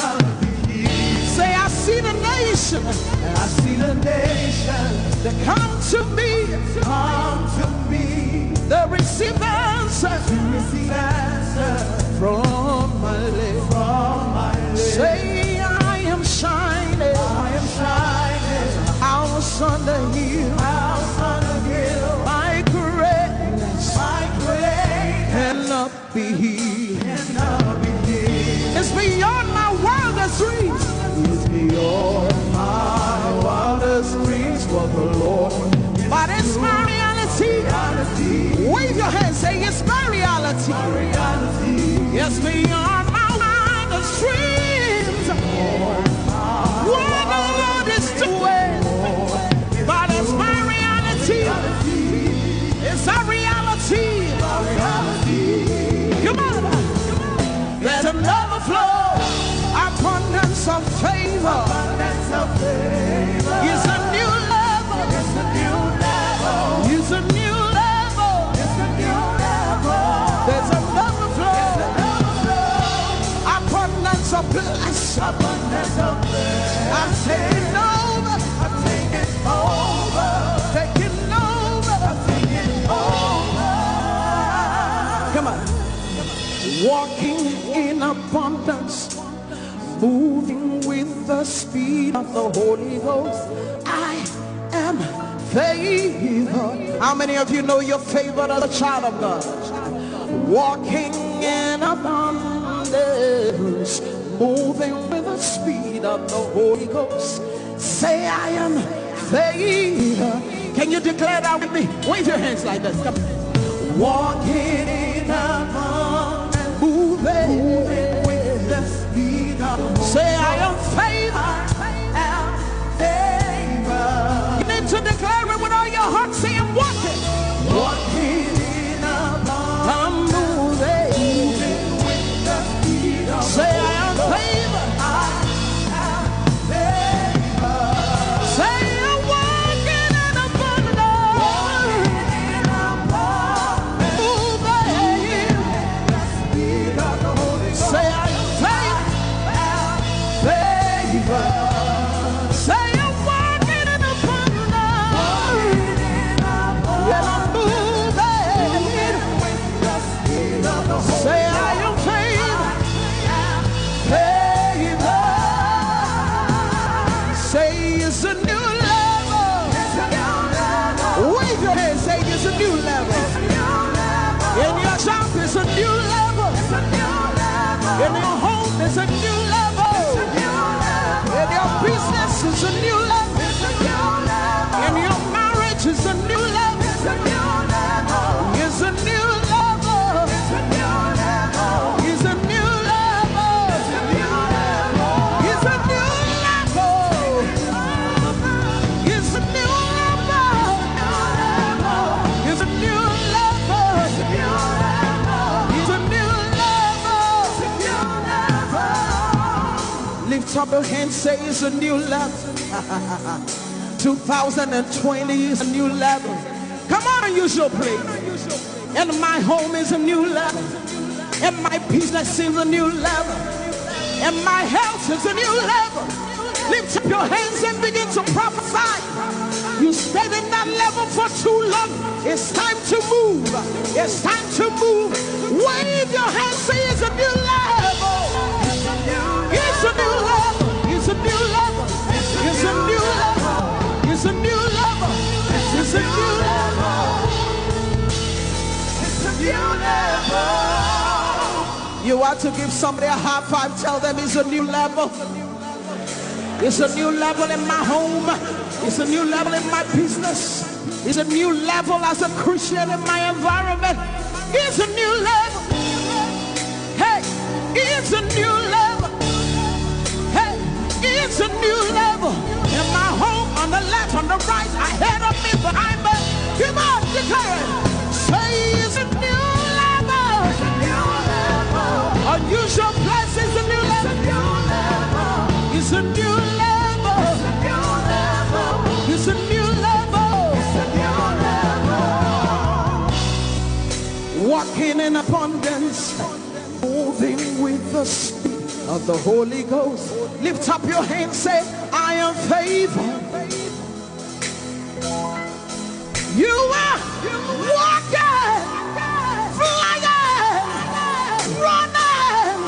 Say I see the nation. I see the nation. They come to me. Come to me. They receive answer. Receive answer from my lips. From my lips. Say I am shining. I am shining. House on the hill. House on the hill. My greatness. My greatness cannot be hid. Cannot be hid. It's beyond my wildest dreams. It's beyond my wildest dreams for the Lord. But it's my reality. Wave your hands, say it's my reality. It's beyond my wildest dreams. What the Lord is doing. But it's my reality. It's our reality. Come on. There's another flow. Abundance of favor. Abundance of favor. It's a new level. It's a new level. It's a new level. It's a new level. There's another flow. There's another flow. Abundance of blessing. Abundance of blessing. moving with the speed of the Holy Ghost. I am favored. How many of you know you're favored as a child of God? Walking in abundance, moving with the speed of the Holy Ghost. Say, I am favored. Can you declare that with me? Wave your hands like this. Come on. Walking in abundance, moving with the speed of the Holy Ghost. Say, I am favored. You need to declare it with all your heart. Say, I'm walking. Walking in abundance, I'm moving with the speed of the Holy Ghost. Say, I am favored. Say, I'm walking in abundance, moving with the speed of the Holy Ghost. Say, I am favored. Say, I'm walking in abundance, and I'm moving with the speed of the Holy Ghost. Say, I am favored. Say, it's a new level. Wave your hand, say it's a new level. In your job, it's a new level. In your home, it's a new level. In your business, it's a new level. In your marriage, it's a new level. It's a new level. It's a new level. It's a new level. It's a new level. It's a new level. It's a new level. It's a new level. Lift up your hands, say it's a new level. 2020 is a new level. Come on, use your praise. And my home is a new level. And my business is a new level. And my health is a new level. Lift up your hands and begin to prophesy. You stayed in that level for too long. It's time to move. It's time to move. Wave your hands, say it's a new level. It's a new level. It's a new level. It's a new level. It's a new level. It's a new level. It's a new level. You want to give somebody a high five, tell them it's a new level. It's a new level in my home. It's a new level in my business. It's a new level as a Christian in my environment. It's a new level. Hey, it's a new level. Hey, it's a new level. In my home, on the left, on the right, ahead of me, behind me. Come on, declare it. Say it's a new level. It's a new level. Unusual place is a new level. It's a new level. It's a new level. It's a new level. Walking in abundance, moving with the speed of the Holy Ghost. Lift up your hands, say, I am favored. You are walking, flying, running,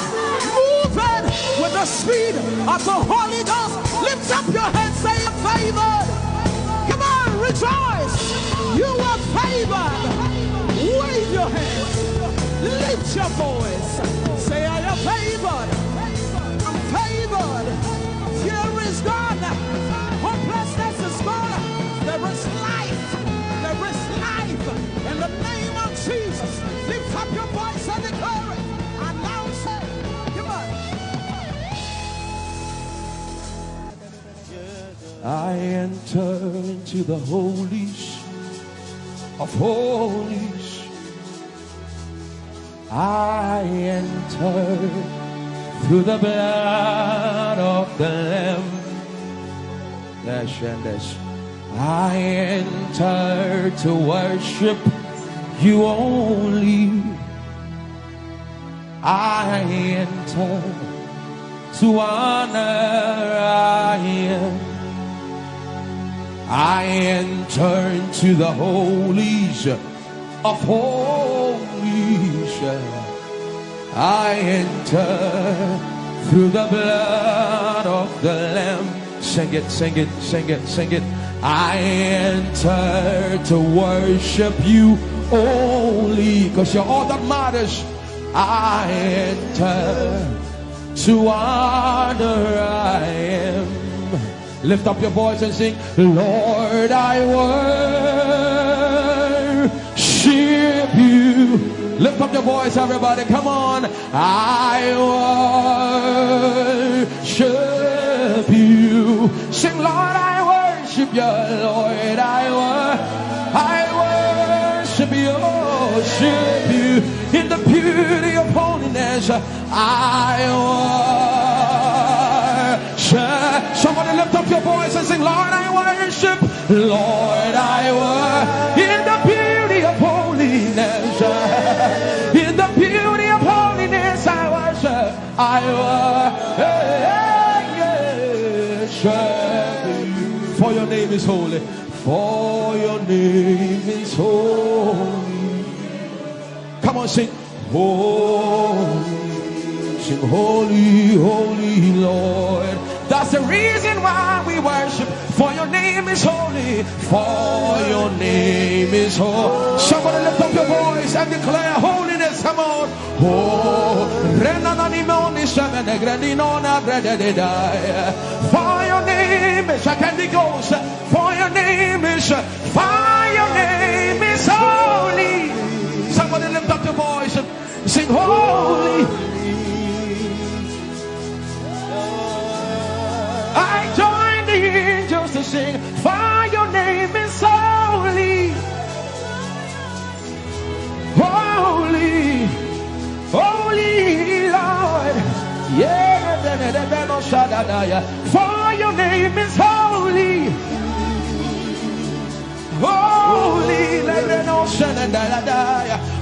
moving with the speed of the Holy Ghost. Lift up your hands, say, I'm favored. Come on, rejoice. You are favored. Wave your hands. Lift your voice. Say, I am favored. I'm favored. Fear is gone. Hopelessness is gone. There is life. There is life. In the name of Jesus, lift up your voice and declare it. Announce it. Come on. I enter into the holies of holies. I enter through the blood of the Lamb. I enter to worship you only. I enter to honor I am. I enter into the holies of holies. I enter through the blood of the Lamb. Sing it, sing it, sing it, sing it. I enter to worship you only, because you're all that matters. I enter to honor I am. Lift up your voice and sing, Lord, I worship you. Lift up your voice, everybody, come on. I worship you. Sing, Lord, I worship you. Lord, I worship you. Worship you in the beauty of holiness. I worship. Somebody lift up your voice and sing, Lord, I worship. Lord, I worship in the beauty of holiness. In the beauty of holiness, I worship. I worship you. For your name is holy. For your name is holy. Come on, sing. Holy. Sing, holy, holy Lord. That's the reason why we worship. For your name is holy. For your name is holy. Somebody lift up your voice and declare holiness. Come on. Oh, for your name is, I can't goes. For your name is, for your name is holy. Somebody lift up your voice and sing holy. I join the angels to sing, for your name is holy. Holy, holy Lord. Yeah, for your name is holy. Holy,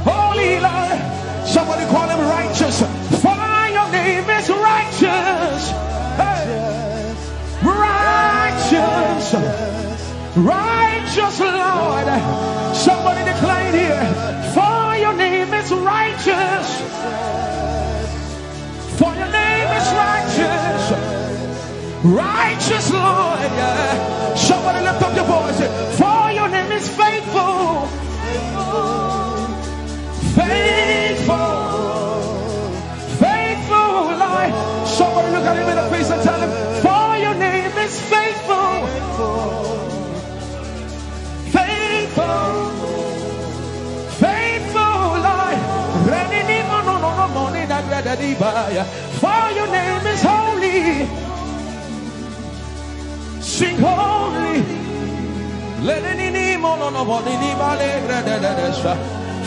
holy Lord. Somebody call him righteous. For your name is righteous. Hey. Righteous, righteous Lord. Somebody declare here, for your name is righteous. For your name is righteous. Righteous Lord. Yeah. Somebody lift up your voice. For your name is faithful. Faithful. Faithful Lord. Somebody look at him in the face and tell him, for your name is faithful. Faithful. Faithful Lord. For your name is holy. Sing holy.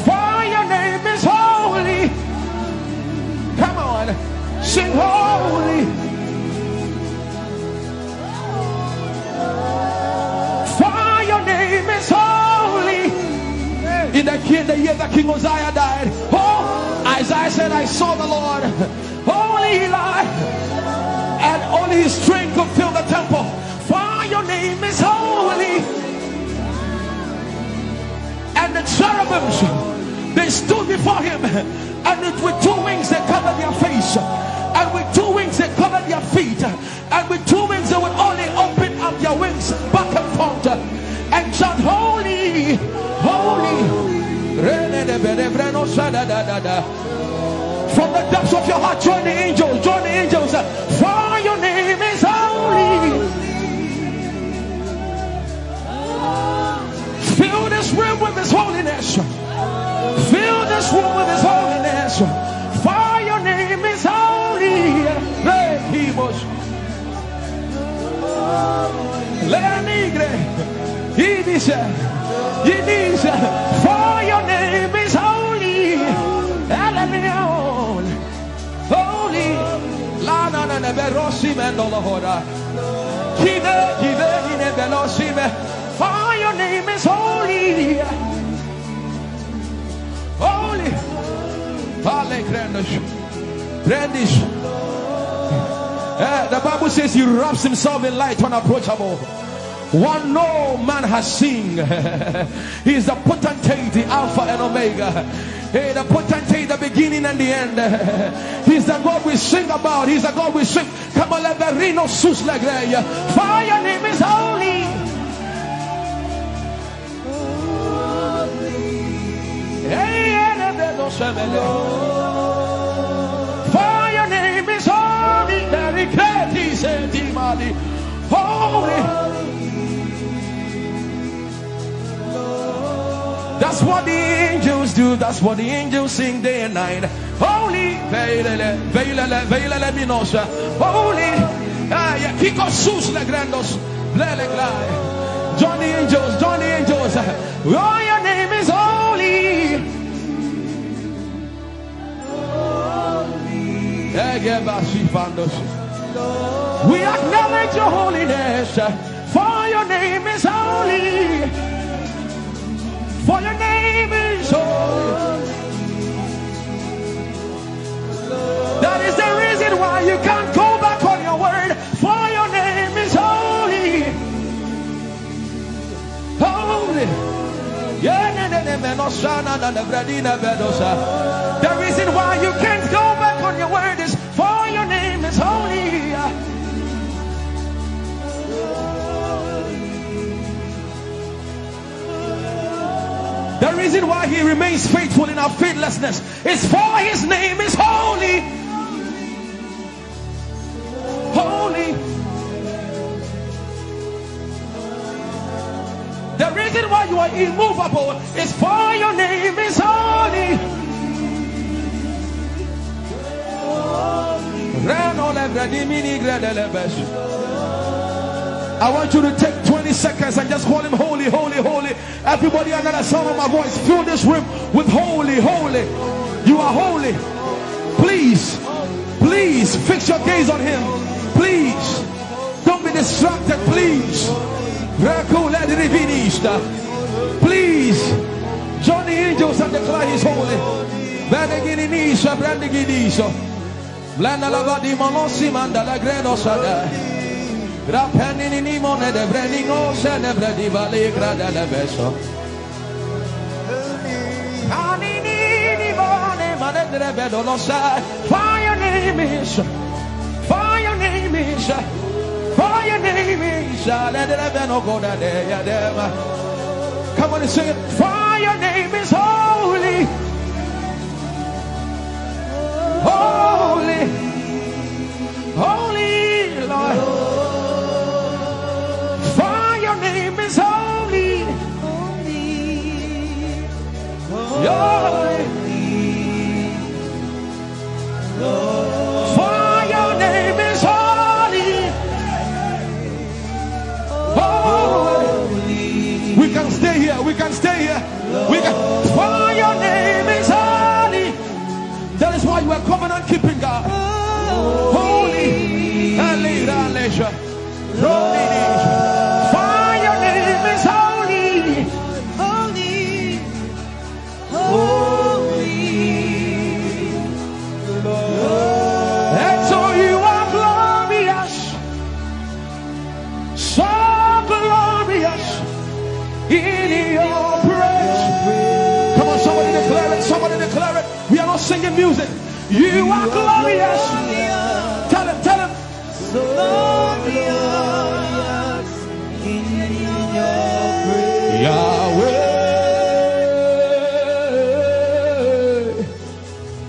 For your name is holy. Come on. Sing holy. For your name is holy. In the year that King Uzziah died, oh, Isaiah said, I saw the Lord, holy Lord, and only his strength could fill the temple. For your name is holy. And the cherubims, they stood before him, and with two wings they covered their face, and with two wings they covered their feet, and with two wings they would only open up their wings back and forth and chant holy, holy. From the depths of your heart, join the angels, join the angels. For your name is holy. Fill this room with his holiness. Fill this room with his holiness. For your name is holy. Ehi Moses. He dice, for your name is holy. Holy. La na na na berosi mendola hora. Kive ine belosime. For your name is holy. Holy. Hale Grandish. The Bible says he wraps himself in light unapproachable. one no man has seen. He's the potentate, the Alpha and Omega. Hey, the potentate, the beginning and the end. He's the God we sing about. He's the God we sing. Come on, let the reno sus like that. For your name is holy. For your name is holy. Very great, he said, holy. That's what the angels do. That's what the angels sing day and night. Holy, holy. Kiko sus le grandos, join the angels, join the angels. Oh, your name is holy. We acknowledge your holiness. For your name is holy. For your name is holy. That is the reason why you can't go back on your word. For your name is holy. Holy. The reason why you can't go back on your word is for your name is holy. The reason why he remains faithful in our faithlessness is for his name is holy. Holy. The reason why you are immovable is for your name is holy. I want you to take 20 seconds and just call him holy, holy, holy. Everybody under the sound of my voice, fill this room with holy, holy. You are holy. Please, please fix your gaze on him. Please, don't be distracted, please. Please, join the angels and declare he's holy. For your name is, for your name is, for your name is. Come on and sing it. For your name is holy, holy, holy Lord. For your name is holy, holy. For your name is holy, holy. We can stay here. We can stay here. We can. For your name is holy. That is why you are covenant keeping God. Holy. For your name is holy, holy, holy. And so you are glorious, so glorious in your praise. Come on, somebody declare it, somebody declare it. We are not singing music. You are glorious. Tell him, tell him. So glorious in your praise. Yahweh.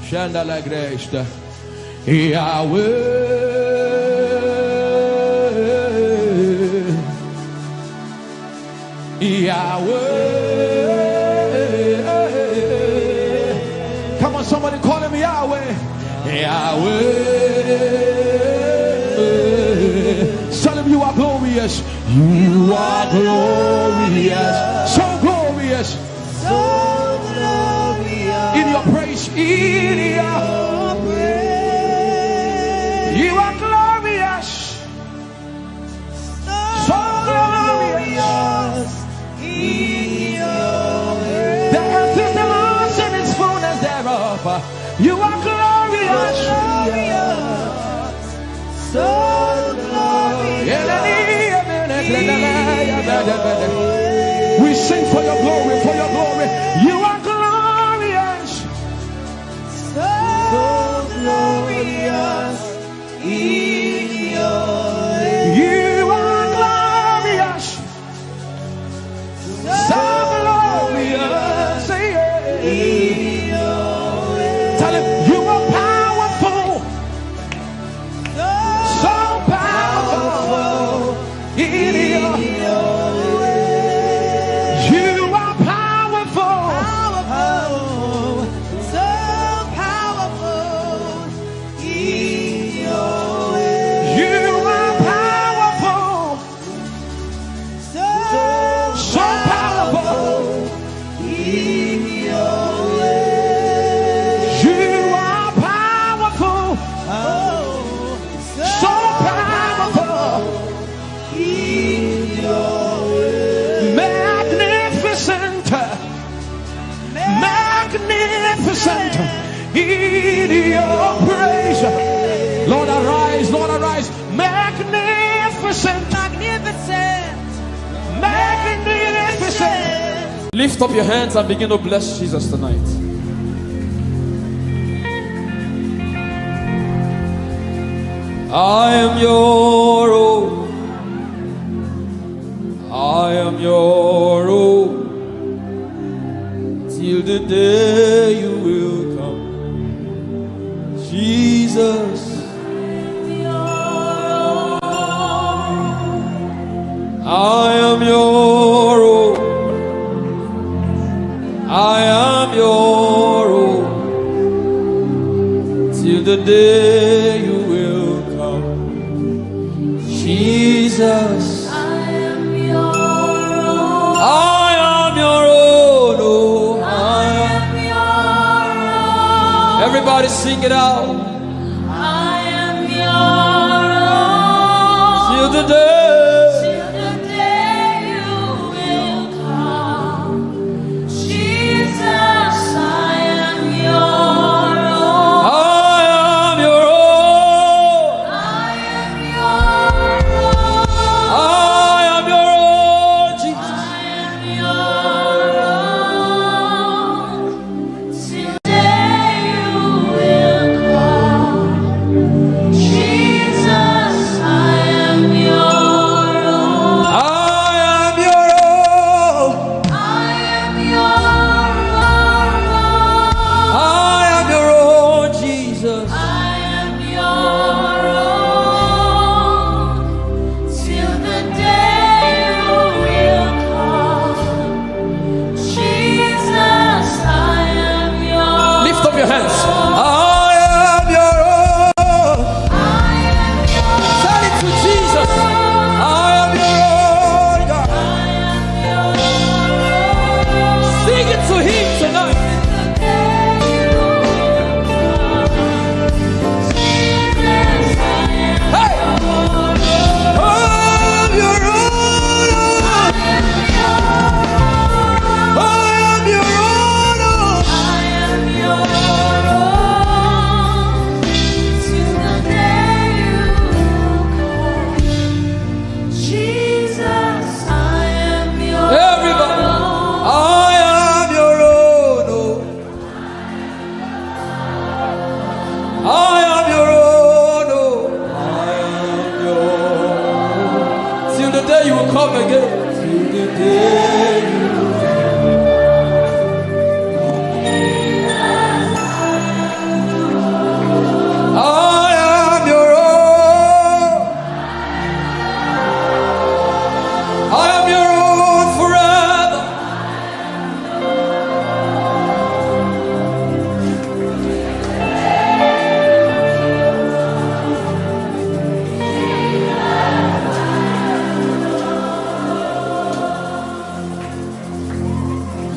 Shandala Grace. Yahweh. Yahweh. Come on, somebody call him Yahweh. Yahweh. Tell him you are glorious. You are glorious. So glorious. So glorious. In your praise. In your praise. You are glorious. So glorious. In your praise. The earth is the Lord's and its fullness thereof. You are glorious. So glorious. We sing for your glory, for your glory. You are glorious. So glorious in your way. You are glorious. So glorious in your way. Tell him you are powerful. So powerful in your way. You are powerful. So powerful in your way. You are powerful. So powerful in your way. You are powerful. So powerful In your way. magnificent, magnificent in your praise. Lord arise, Lord arise. Magnificent, Magnificent. magnificent. Lift up your hands and begin to bless Jesus tonight. I am your own. I am your own. Till the day you will come. Jesus. I am your own. I am your own. Till the day you will come. Jesus. I am your own. I am your own. Oh, I am your own. Everybody sing it out. I am your own. Till the day.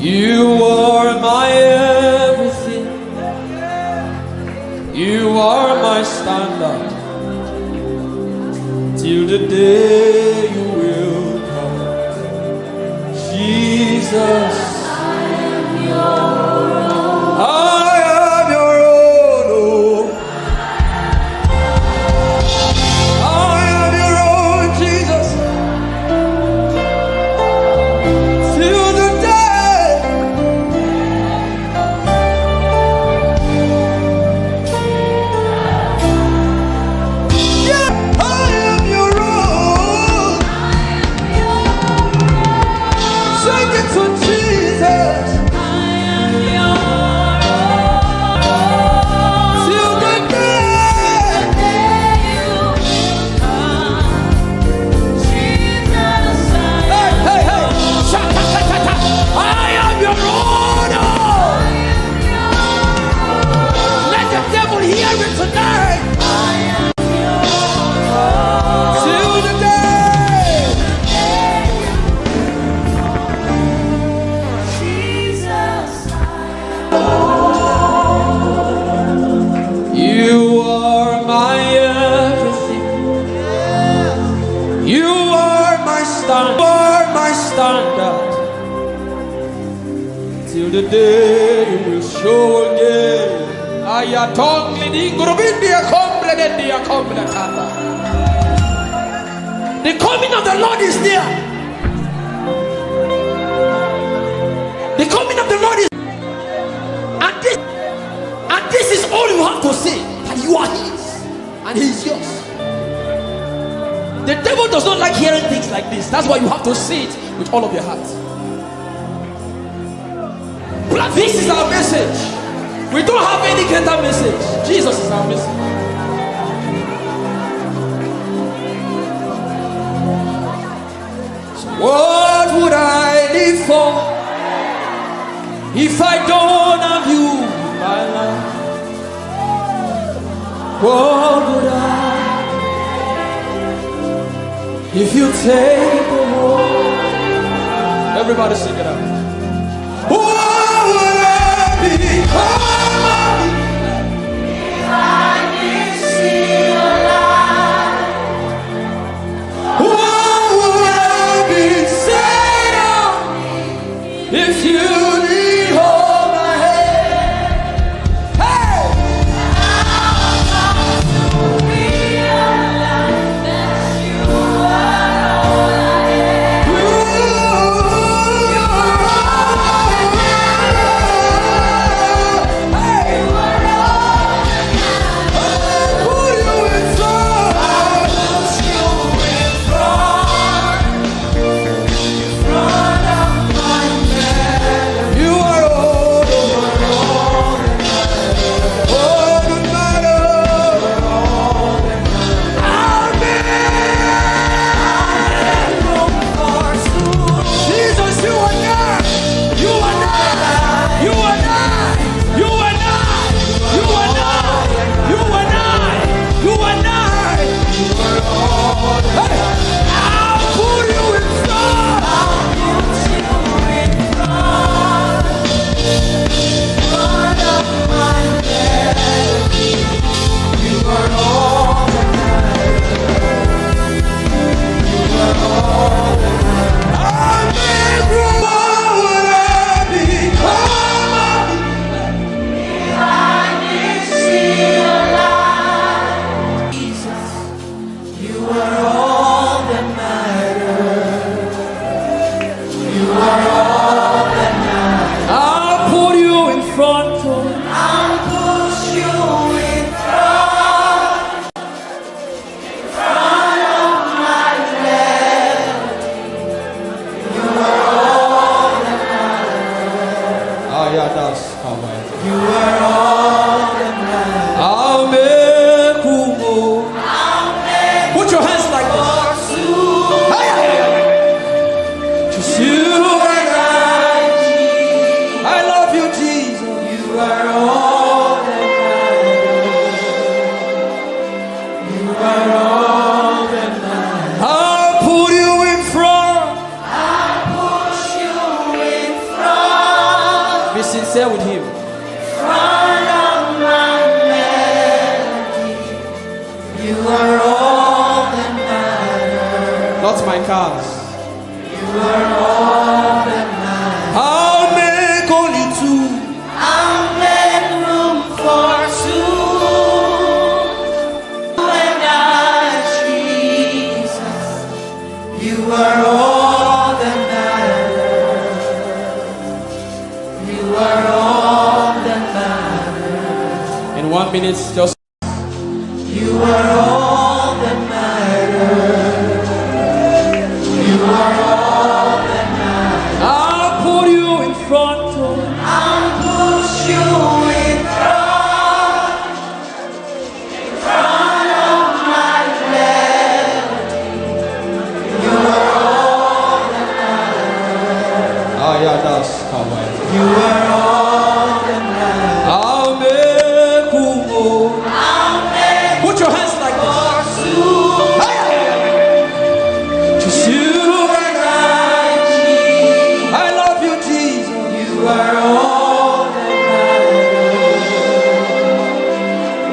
You are my everything. You are my standard. Till the day you will come. Jesus, I am your own. I am your own. Oh. I am your own, Jesus. till the day you will show again. Ayatongli di Gurubindia Complementia Completata. The coming of the Lord is near. The coming of the Lord is, and this is all you have to say, that you are His and He is yours. The devil does not like hearing things like this. That's why you have to say it with all of your heart. But this is our message. We don't have any greater message. Jesus is our message. So what would I live for if I don't have you in my life? What would I, if you take the world? Everybody sing it out. What would I become If I didn't see your light? What would I be said of if you didn't hold my hand? Hey! Realize that you are all I am. Sincere with Him. Front of my melody, you are all that matters. Not my cars. You are all that matters. I'll make only two. I'll make room for two. And I, Jesus, you are all that matters. You are all that matters. In 1 minute, just. You are all that matters. You are all that matters. I'll put you in front. I'll push you in front of my melody. You are all that matters. Ah, yeah, that's how I. You are all that matters. I'll make Umoh. Put your hands like this. Just you and I love you, Jesus. You are all that matters.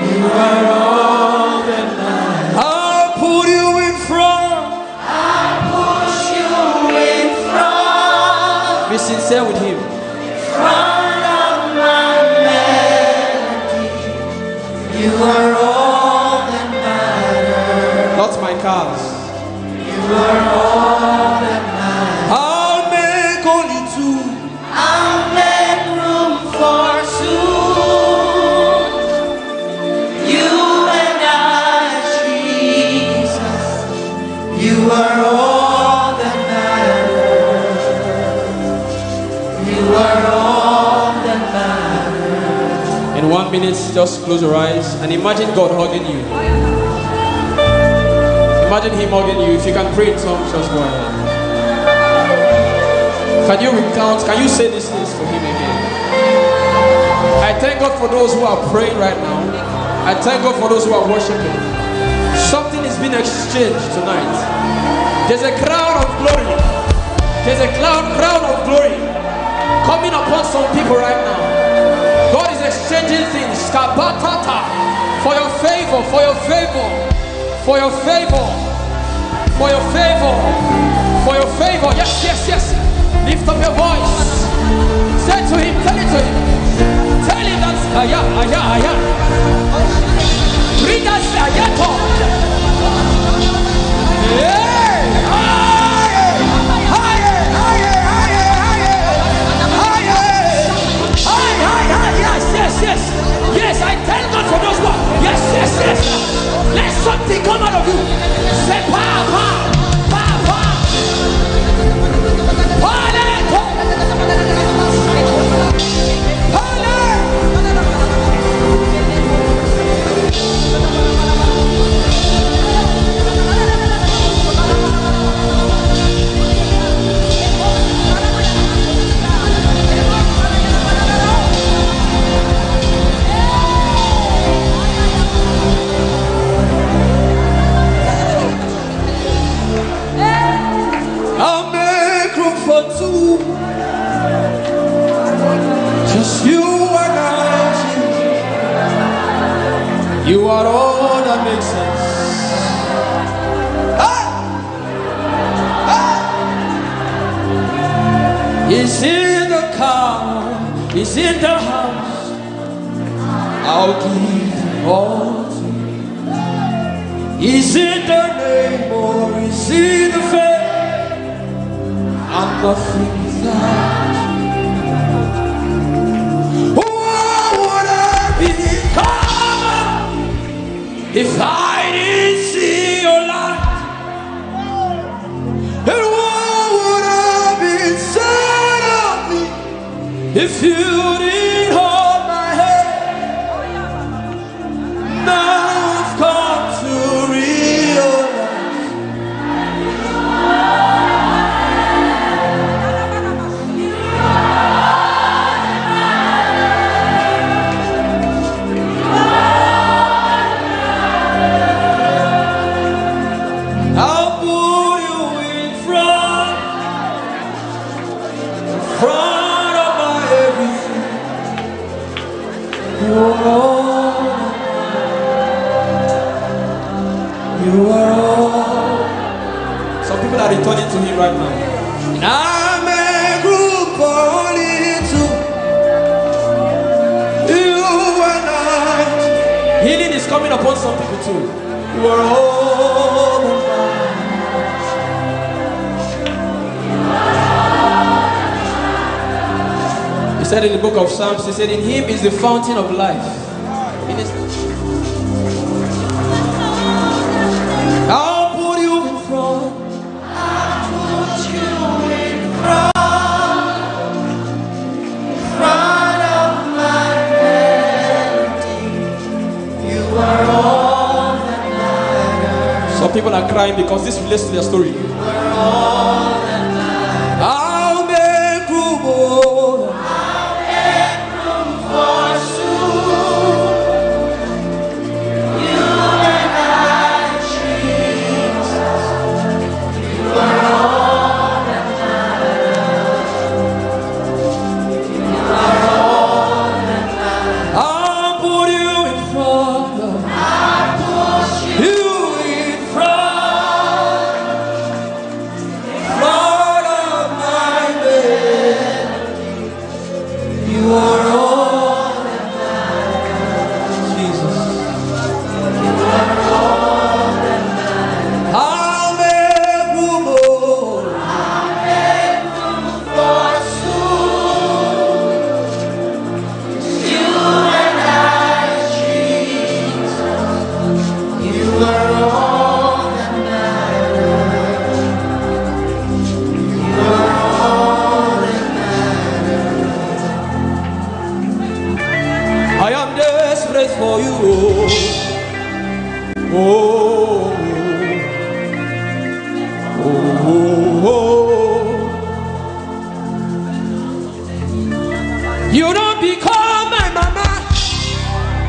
You are all that matters. I'll put you in front. I'll push you in front. Be sincere with Him. Front front of my melody. You are all that matters. Not my cars. You are all that matters. I'll make only two. I'll make room for two. You and I, Jesus. You are all that matters. You are all that matters. In 1 minute, just close your eyes and imagine God hugging you. Imagine Him hugging you. If you can pray in tongues, just go ahead. Can you recount? Can you say these things for Him again? I thank God for those who are praying right now. I thank God for those who are worshiping. Something is being exchanged tonight. There's a crown of glory. There's a crown of glory coming upon some people right now. God is exchanging things. Kabatata. For your favor, for your favor, for your favor, for your favor, for your favor. Yes, yes, yes. Lift up your voice. Say to Him, tell it to Him. Tell Him that aya. Read us ayato. Yes, I thank God for those ones. Yes. Let something come out of you. Say pa. Just you and I. You are all that makes sense. He's in the car, He's in the house. I'll give all to you. He's in the name or He's in the faith. I'm nothing without. If I didn't see your light, and what would have been said of me if you didn't hold my hand? Now I've come to realize returning to Him right now. And I'm a group only to you and I. Healing is coming upon some people too. You are all He said in the book of Psalms, He said, in Him is the fountain of life. In His I'll put you in front. Some people are crying because this relates to their story. I'll make room, I'll make room for two. You and I, Jesus. You are all that matters. You are all that matters. I'll put you in front of. I'll put you in front. You don't become my mama.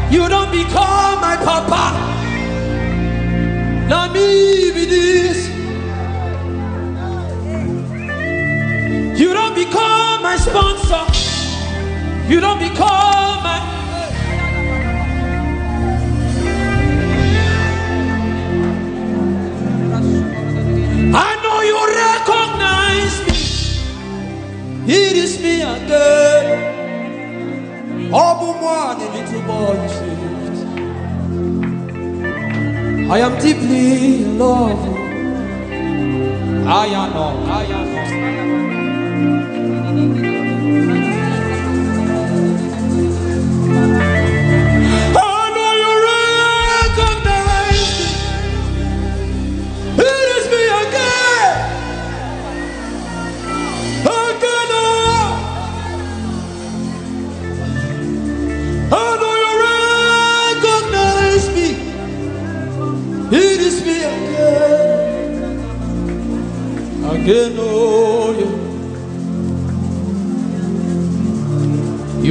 You don't become my papa. Let me be this. You don't become my sponsor. You don't become my. I know you recognize me. It is me again. One, the little boy you saved. I am deeply in love. I am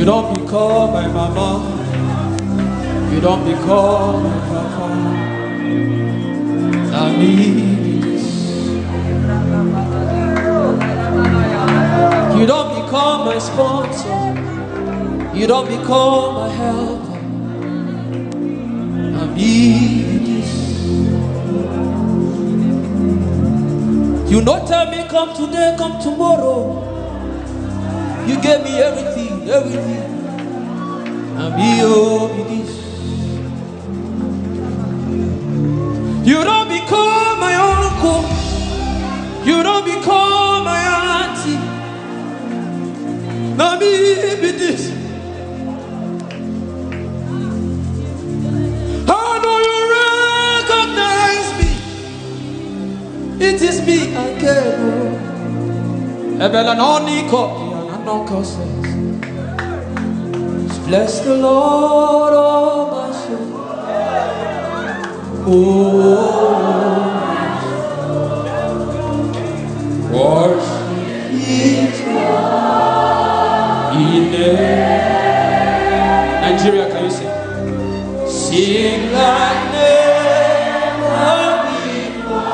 you don't become my mama. You don't become my papa. I need this. You don't become my sponsor. You don't become my helper. I need this. You don't tell me come today, come tomorrow. You gave me everything, everything. And be this. You don't become my uncle. You don't become my auntie. Let me be this. I know you recognize me. It is me again. Eben and Oniko. Says, bless the Lord, oh my soul. Oh, worship His name. Nigeria, can you sing? Sing like never before.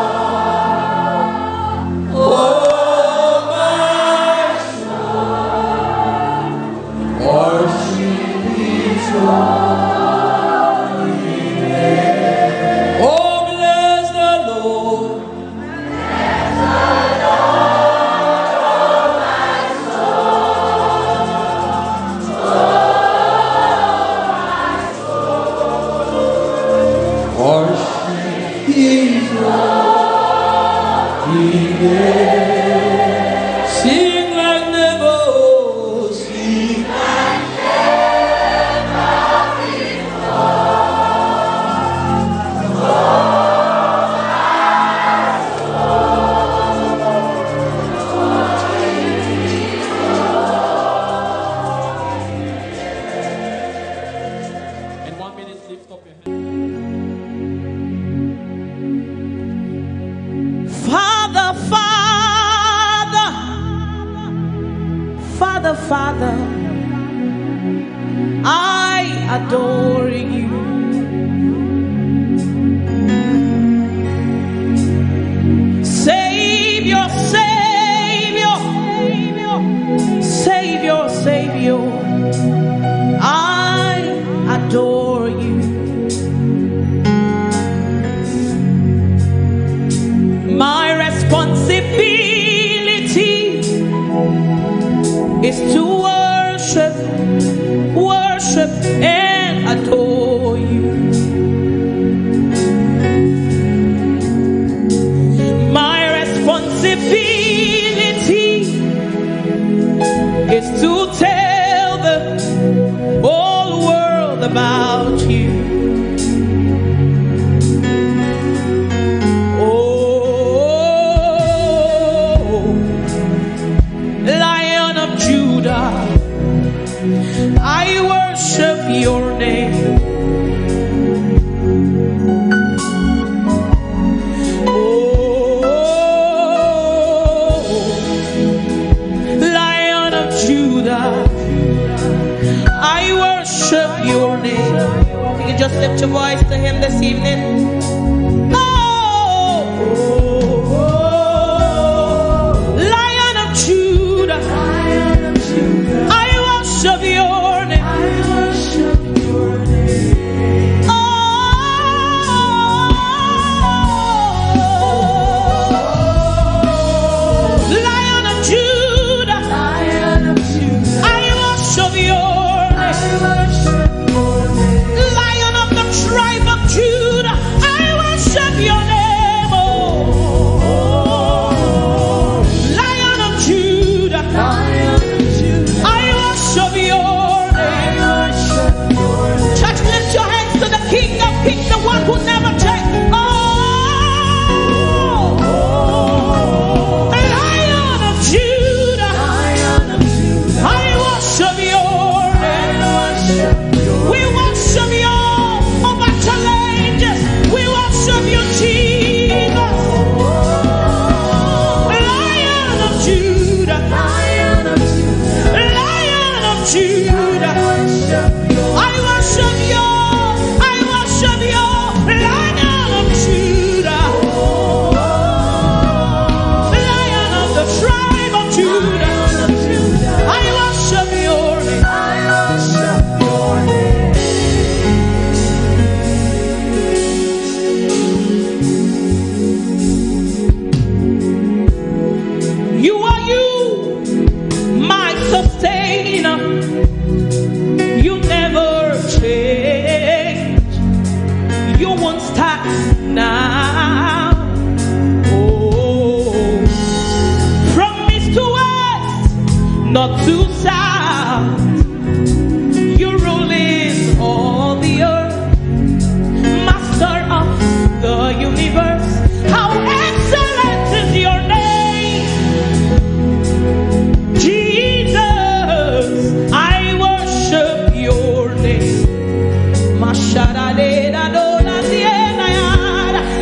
Oh, Father, I adore you. Savior, Savior, Savior, Savior, I adore you. My responsibility is to worship and adore you. My responsibility is to tell the whole world about you. I worship your name. Oh, Lion of Judah. Judah, I worship your name. You can just lift your voice to him this evening. Lion of Judah, I worship your name. Lion of Judah, I worship your name. Lion of the tribe of Judah, I worship your name. Lion of Judah, I worship your name. Church, lift your hands to the King of Kings, the one who never changes. Lion of Judah, I worship your name. We worship you over challenges. We worship you, Jesus. Lion of Judah, Lion of Judah, I worship you. I worship you, Lion of Judah, Lion of the tribe of Judah. I worship your name. You are you, my sustainer. You never change. You won't stop now. Oh, from east to west, not to south, you're ruling all the earth, master of the universe. How excellent is your name, Jesus. I worship your name.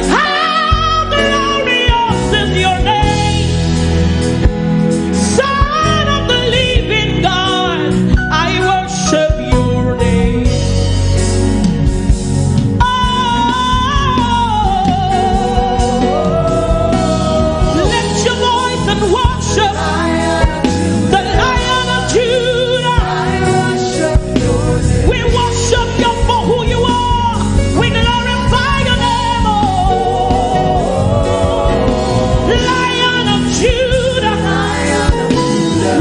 How glorious is your name, Son of the living God. I worship your name. Oh, lift your voice and worship the Lion of Judah. We worship you for who you are. We glorify your name, oh Lion of Judah.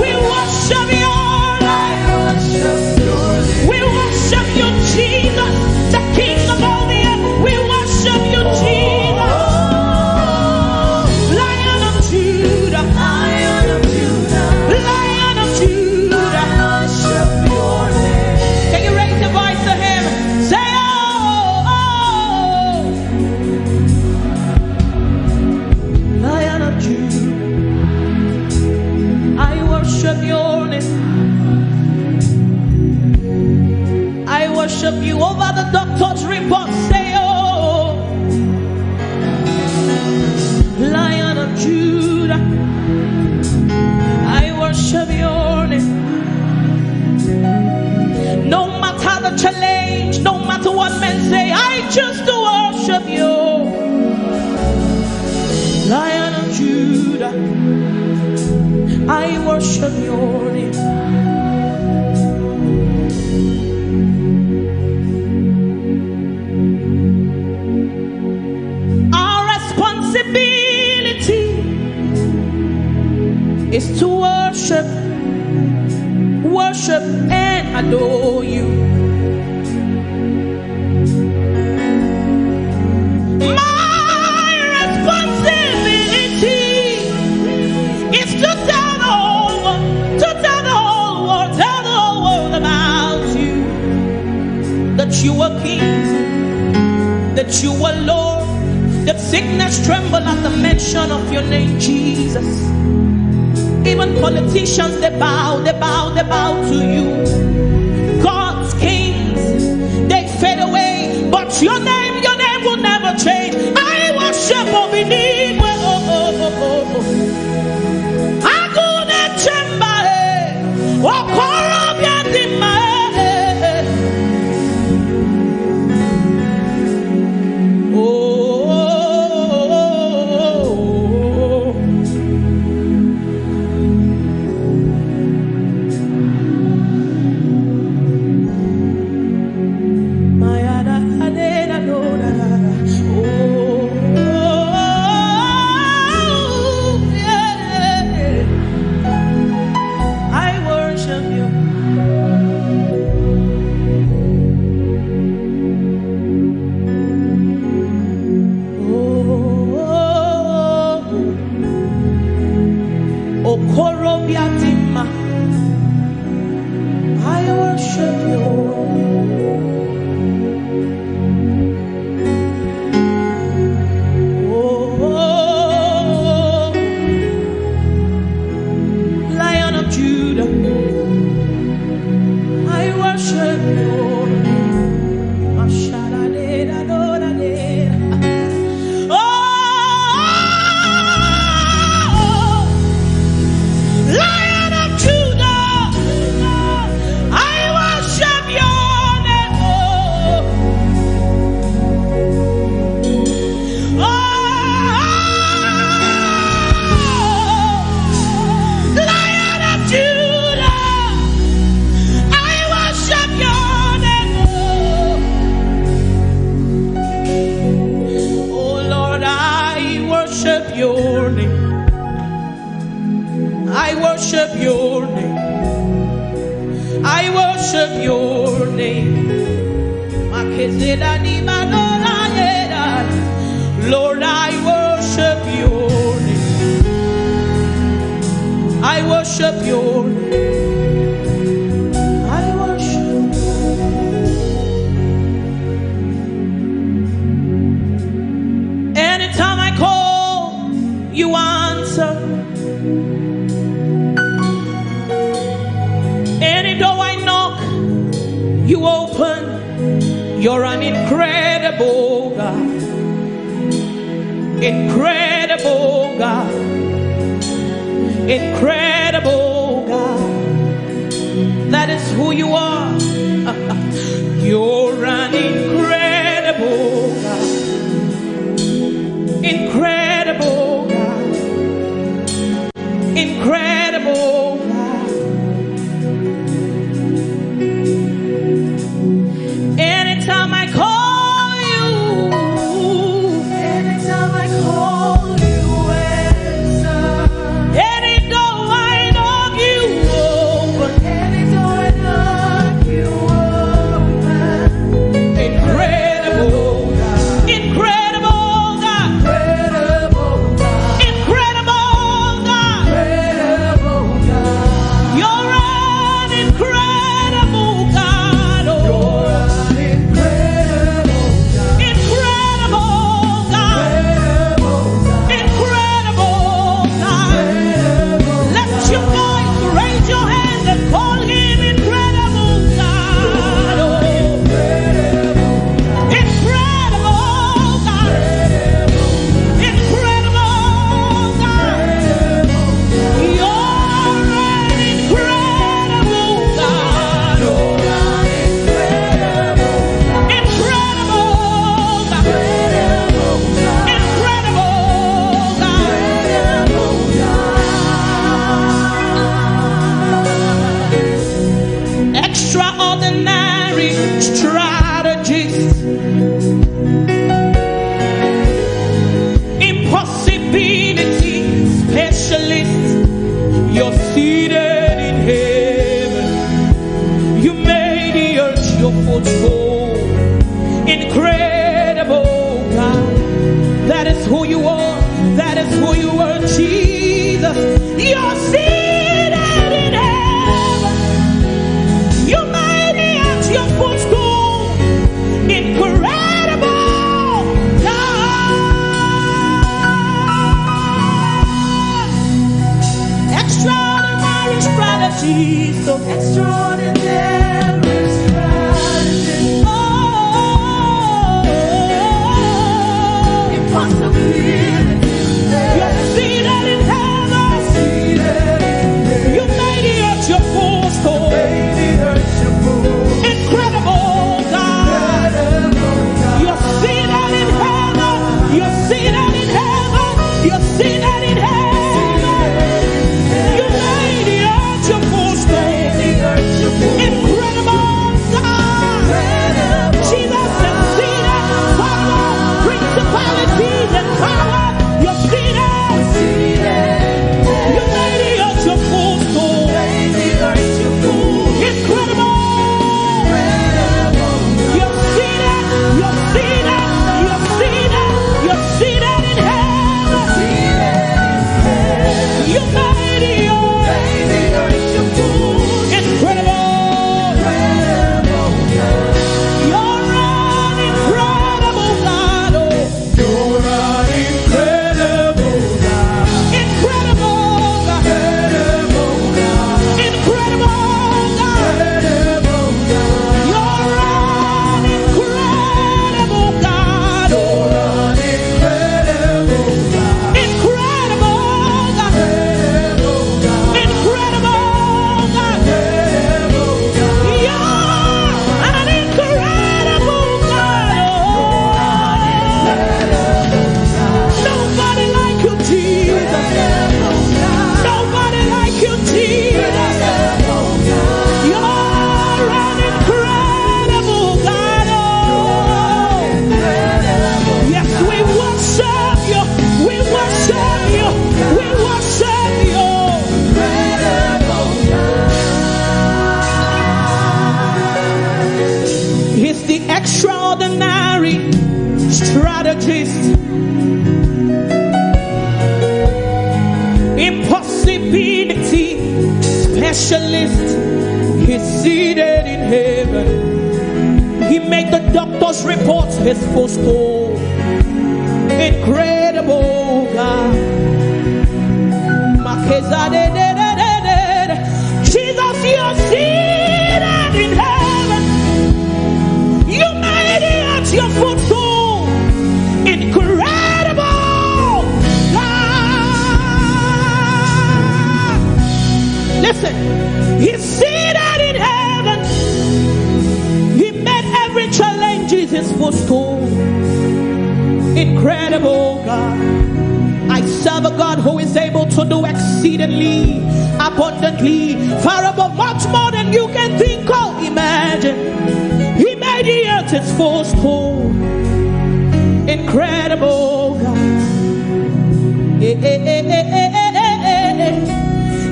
We worship you, we worship you, Jesus, the King of all the earth. We worship you, Jesus. Lion of Judah, Lion of Judah. Can you raise your voice to him? Say, oh, Lion of Judah, I worship your name. I worship you over the doctor's report. Say, oh, Lion of Judah, I worship your name. No matter the challenge, no matter what men say, I choose to worship you. Lion of Judah, I worship your name. Our responsibility is to worship and adore you. My responsibility is to tell the whole world, tell the whole world about you. That you are King, that you are Lord, that sickness tremble at the mention of your name, Jesus. Even politicians, they bow to you. God's kings, they fade away, but your name will never change. I worship Obinigwe. Agune chembare, oh name. Lord, I worship your name. I worship your name. I worship. Anytime I call, you answer. Any door I knock, you open. You're an incredible God. Incredible God. Incredible God. That is who you are. You're an incredible God. Incredible God. Incredible God. Anytime I call you, anytime I call you, answer. Any door I knock, you open. Any door I knock, you open. Incredible God. Incredible God. Incredible God. Incredible God. You're an incredible God. Oh. Extraordinary strategist, impossibility specialist. You're seated in heaven. You made the earth your footstool. Incredible God. That is who you are. That is who you are, Jesus. You're seated in heaven. You made the earth your footstool. Incredible God. Extraordinary strategy. So extraordinary strategy. Oh, impossibility. You're seated in heaven. You made the earth your footstool. Incredible God. You're seated in heaven. You're seated in heaven. You're seated in heaven. You made the earth your footstool. Incredible He's seated in heaven. He made the doctor's reports his footstool. Incredible God. Jesus, you're seated in heaven. You made it your footstool. Incredible God. Listen, he's seated in heaven. He made every challenge his footstool. Incredible God. I serve a God who is able to do exceedingly, abundantly, far above, much more than you can think or imagine. He made the earth his footstool. Incredible God.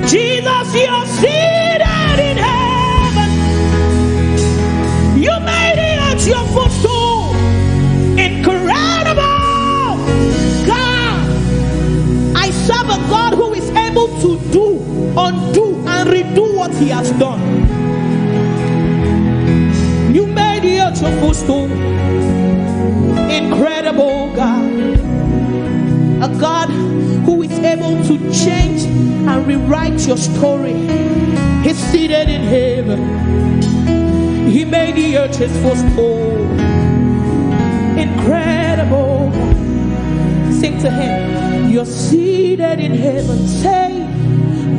Jesus, you're seated in heaven. You made the earth your footstool. Incredible God. I serve a God who is able to do, undo, and redo what he has done. You made the earth your footstool. Incredible God. A God who is able to change and rewrite your story. He's seated in heaven. He made the earth his footstool. Incredible God. Sing to him. You're seated in heaven. Say,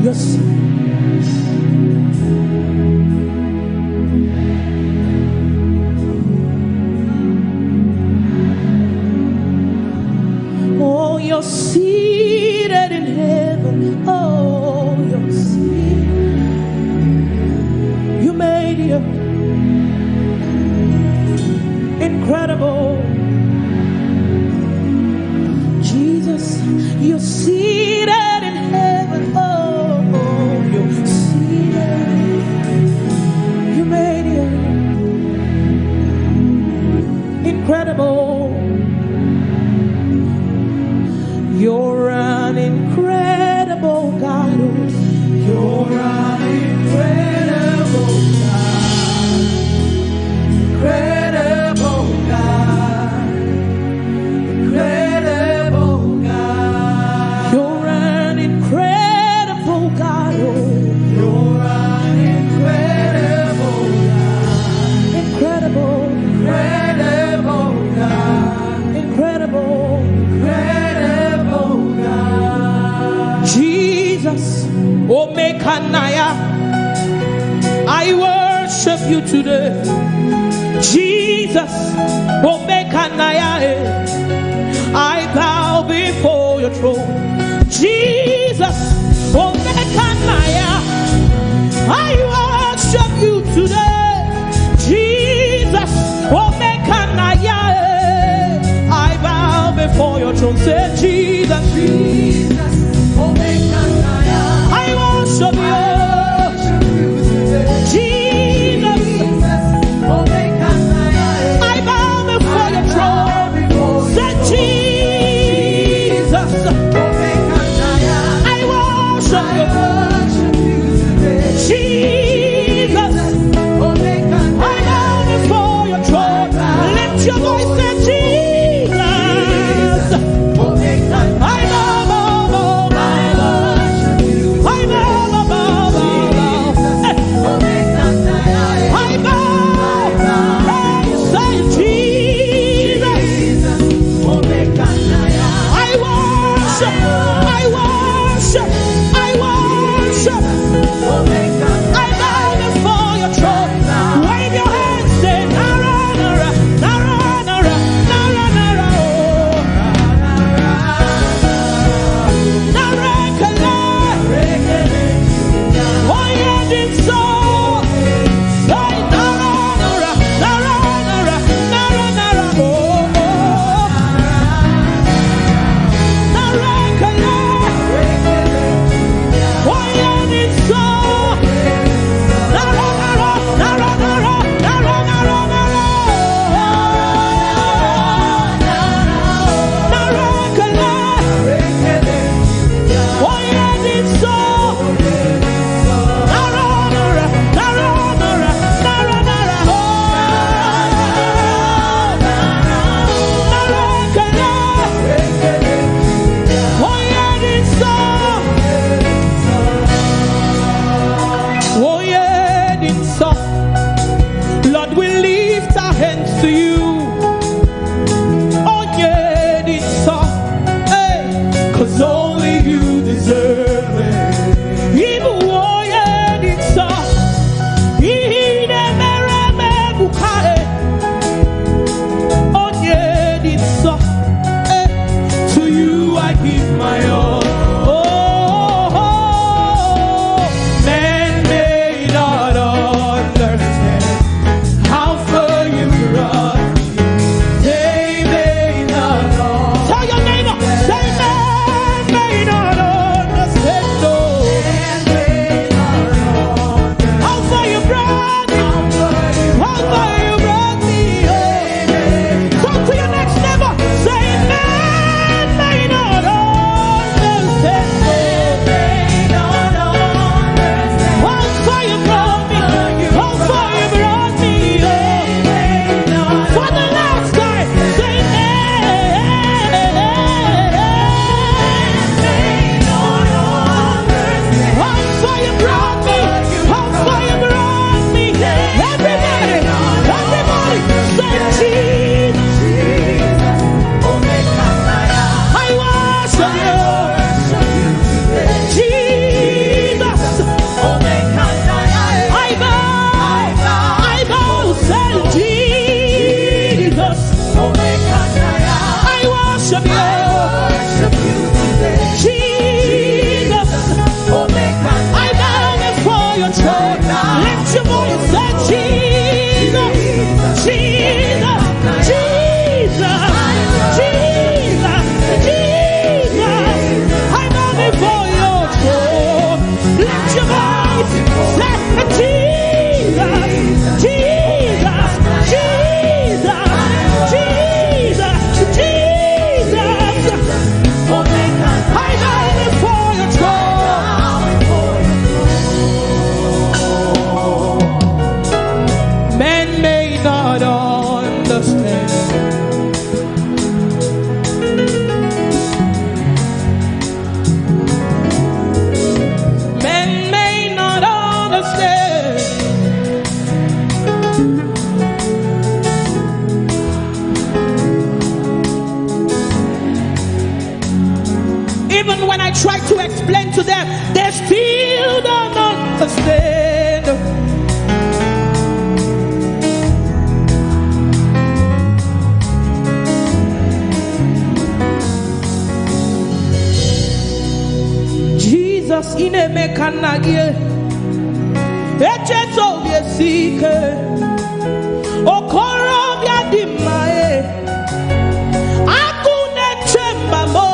you're seated. Oh, you're seated in heaven. Oh, you're seated. You made it. Incredible. Jesus, you're seated in heaven. Oh, you're seated. You made it. Incredible. You're an incredible God. You're an incredible God. Incredible God. Incredible God. You're an incredible God. You're an incredible God. Incredible. Incredible God. Incredible. Jesus, Omekanaya, I worship you today. Jesus, Omekanaya, I bow before your throne. Jesus, Omekanaya, I worship you today. Jesus, Omekanaya, I bow before your throne. Say Jesus, Jesus. I worship you, Jesus. I bow before your throne. Say Jesus. I worship you, Jesus. I bow before your throne. Lift your voice, say Jesus. your voice. Say Jesus, Jesus, Jesus, Jesus, Jesus. I bow before your throne. Lift your voice. Say Jesus, Jesus, Jesus, Jesus, Jesus. I bow before your throne. Men may not understand. Men may not understand. Even when I try to explain to them, they still don't understand. Jesus in a mechanagie, echeto biesike, okoro biadimae, akune chembamo,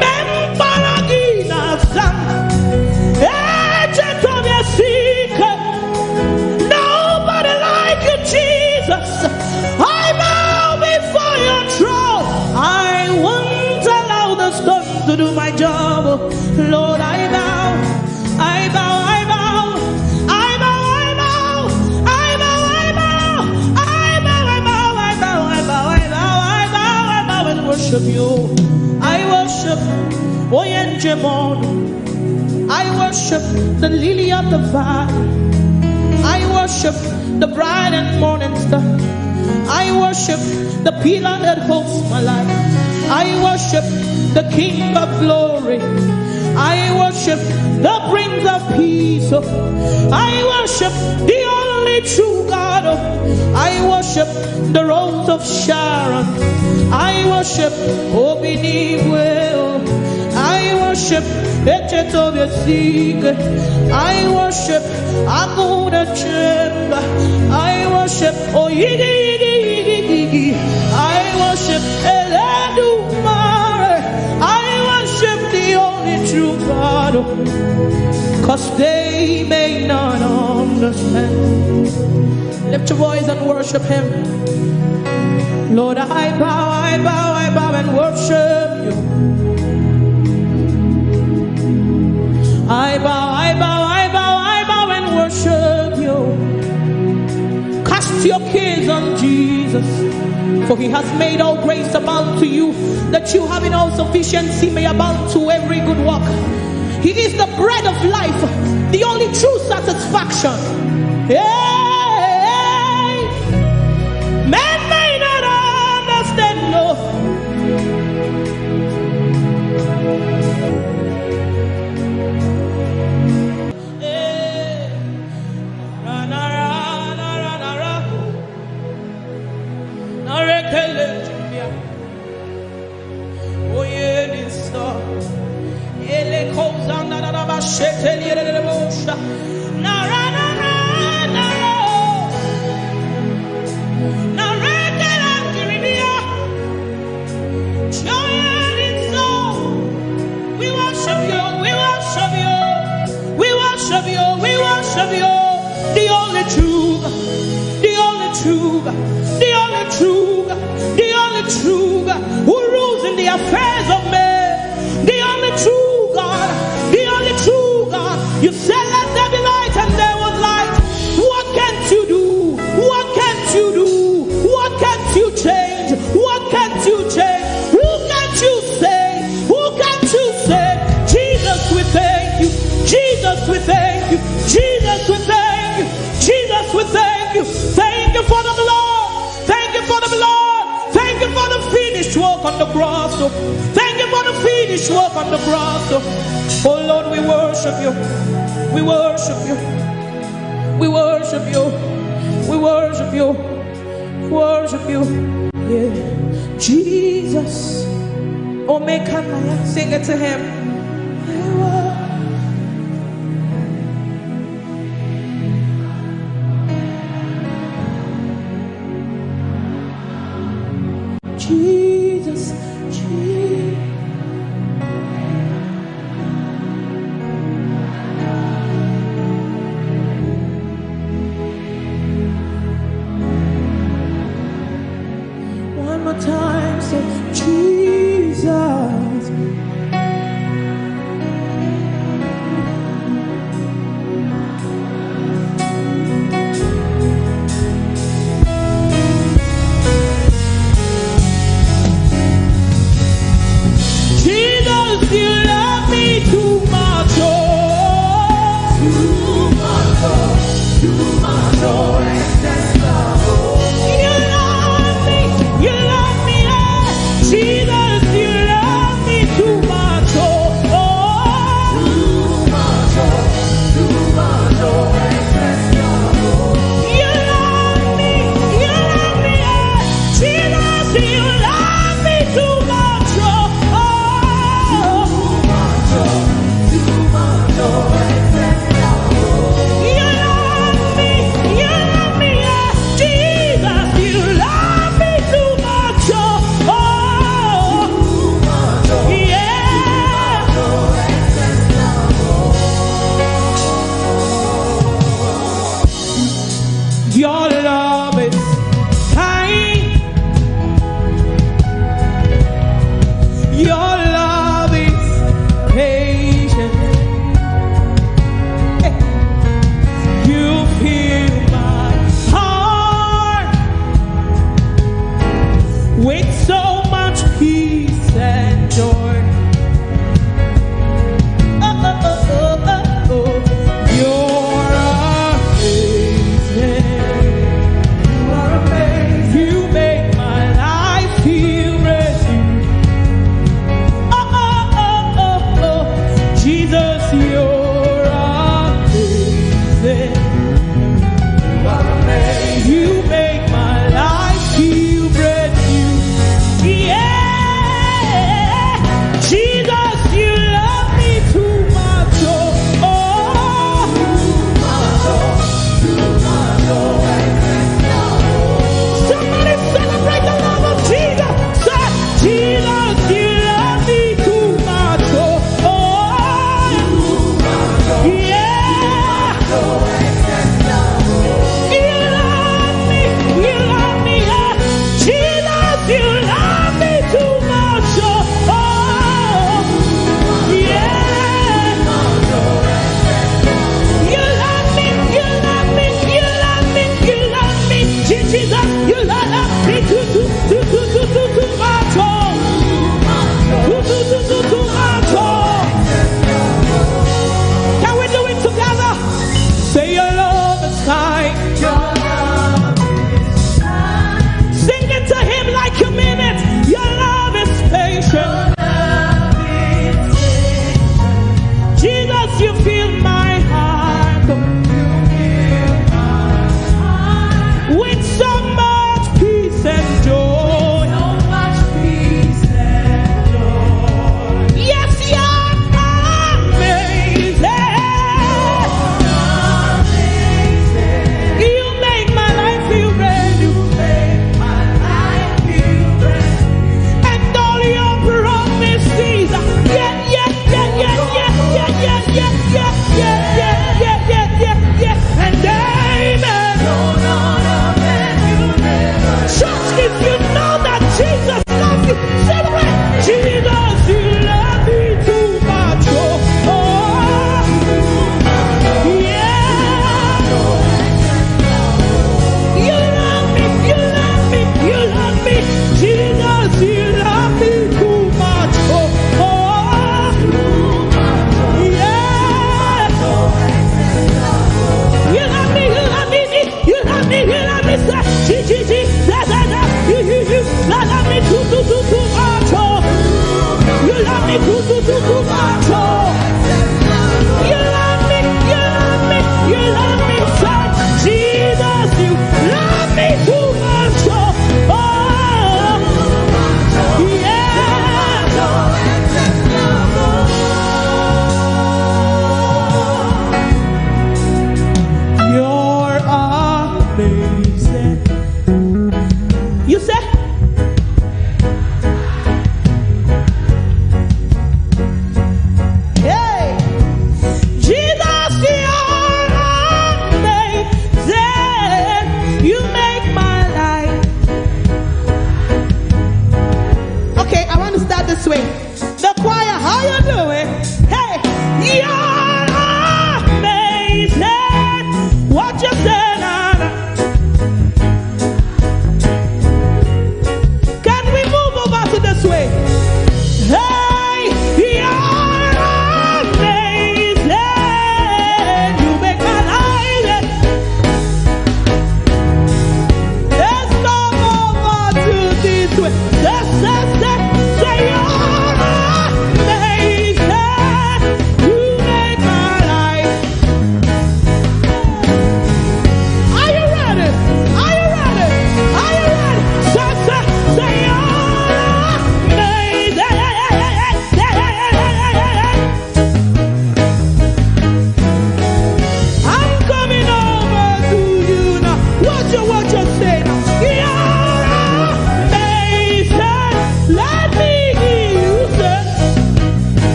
memparagina sam, echeto biesike. Nobody like you, Jesus. I bow before your throne. I won't allow the stones to do my job. Lord, I bow, I bow, I bow, I bow, I bow, I bow, I bow, I bow, I bow, I bow, I bow, I bow, I bow, I bow and worship you. I worship Oyenjemon. I worship the lily of the valley. I worship the bright and morning star. I worship the pillar that holds my life. I worship the King of glory. I worship the Prince of peace. I worship the only true God. I worship the Rose of Sharon. I worship Obinibuel. I worship Echetobiasig. I worship Aguna Chemba. I worship Oyigi. I worship Eledumare. I worship the only true God, 'cause they may not understand. Lift your voice and worship him. Lord, I bow, I bow, I bow and worship you. I bow, I bow, I bow, I bow and worship you. Cast your cares on Jesus, for he has made all grace abound to you, that you having all sufficiency may abound to every good work. He is the bread of life, the only true satisfaction. Hey, men may not understand, no. Hey, rana, rana, rana, rana. Narekele jumia, oyeni star, ele kozanda da ba sheteli ele bosha, nara nara nara, narekele jumia, oyeni star. We worship you, we worship you, we worship you, we worship you, the only true, the only true, the only true, the only true who rules in the affairs of men, the only true God, the only true God. You said let there be light and there was light. What can't you do? What can't you do? What can't you change? What can't you change? Who can't you save? Who can't you save? Jesus, we thank you. Jesus, we thank you. Jesus, we thank you. Jesus, we thank you. Thank you for the blood. Thank you for the blood. Thank you for the finished work on the cross. Thank you for the finished work on the cross. Oh Lord, we worship you. We worship you. We worship you. We worship you. Worship you. Yeah. Jesus. Oh, make him. Sing it to him.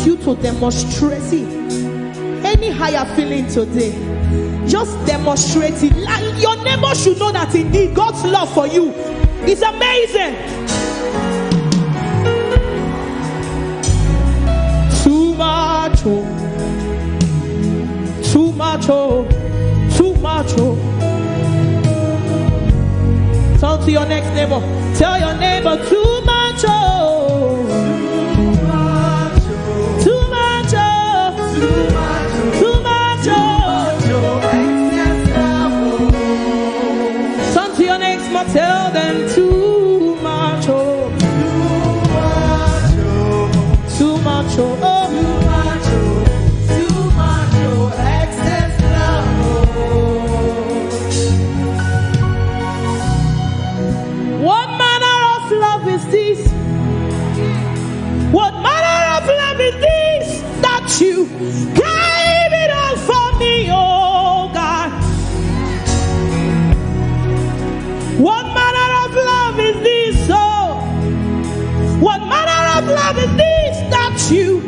you to demonstrate. See, any higher feeling today, just demonstrate it. Like your neighbor should know that indeed God's love for you is amazing. Too much, oh. Too much, oh. Too much, oh. Talk to your next neighbor. Tell your neighbor, too much, oh. Too much, oh. Too much, oh. Too much, oh. Turn to your next one. Tell them, too much, oh. Too much, oh. Too much, oh. What manner of love is this? What manner of love is this that you gave it all for me, oh God? What manner of love is this, oh? What manner of love is this that you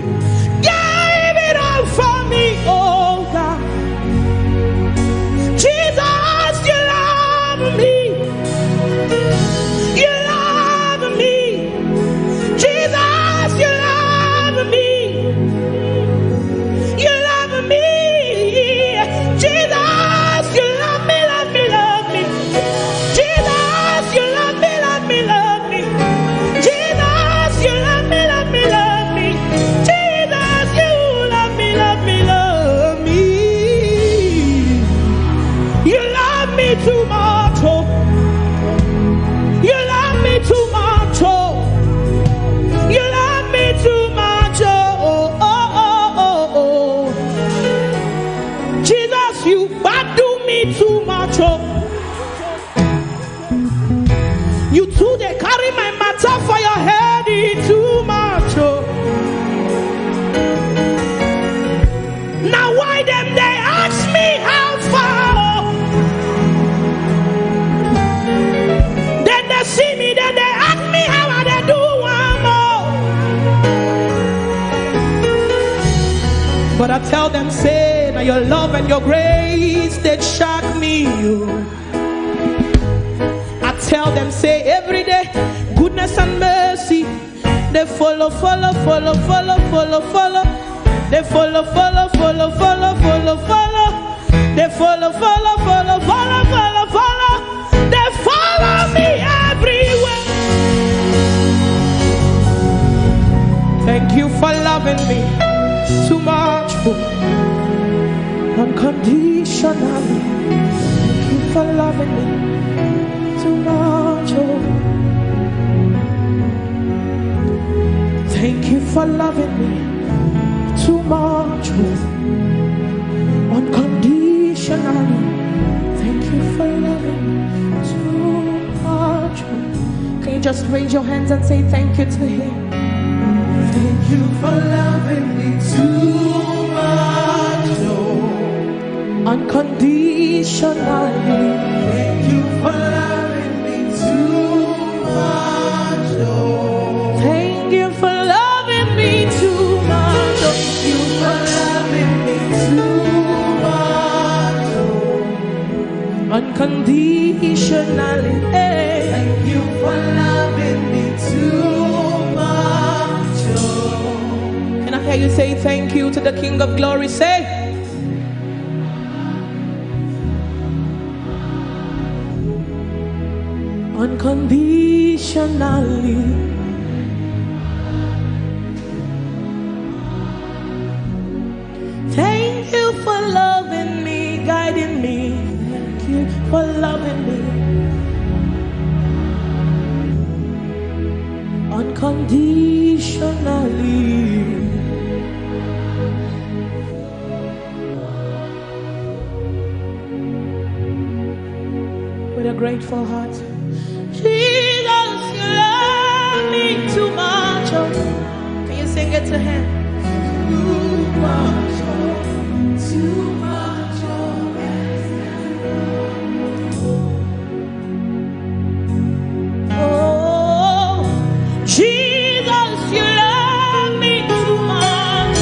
gave it all for me, oh God? Jesus, you love me. You love me. Jesus, you love me. You love me. Jesus, you love me, love me, love me. Jesus, you love me, love me, love me. Jesus, you love me, love me, love me. Jesus, you love me, love me, love me. You love me too much, oh. You love me too much, oh. You love me too much, oh, oh, oh, oh, oh. Jesus, you badu me too much, oh. You too, they carry my matter for your head, too much, oh. Now why them they ask me how far, oh. Then they see me, then they ask me how I they do one more. But I tell them, say, now your love and your grace, they shock me, oh. I tell them, say, every day, goodness and mercy, they follow, follow, follow, follow, follow, follow. They follow, follow, follow, follow, follow, follow. They follow, follow, follow, follow, follow, follow. They follow me everywhere. Thank you for loving me too much, unconditionally. Thank you for loving me too much, oh. Thank you for loving me too much, oh. Unconditionally. Thank you for loving me too much, oh. Can you just raise your hands and say thank you to him? Thank you for loving me too much, oh. Unconditionally. Thank you for loving me too much, oh. Thank you for loving me too much, oh. Thank you for loving me too much, oh. Unconditionally. Thank you for loving me too much, oh. Can I hear you say thank you to the King of Glory? Say, unconditionally. Thank you for loving me, guiding me. Thank you for loving me unconditionally. With a grateful heart. Jesus, you love me too much. Oh. Can you sing it to him? Too much, oh. Too much, oh. Oh, Jesus, you love me too much.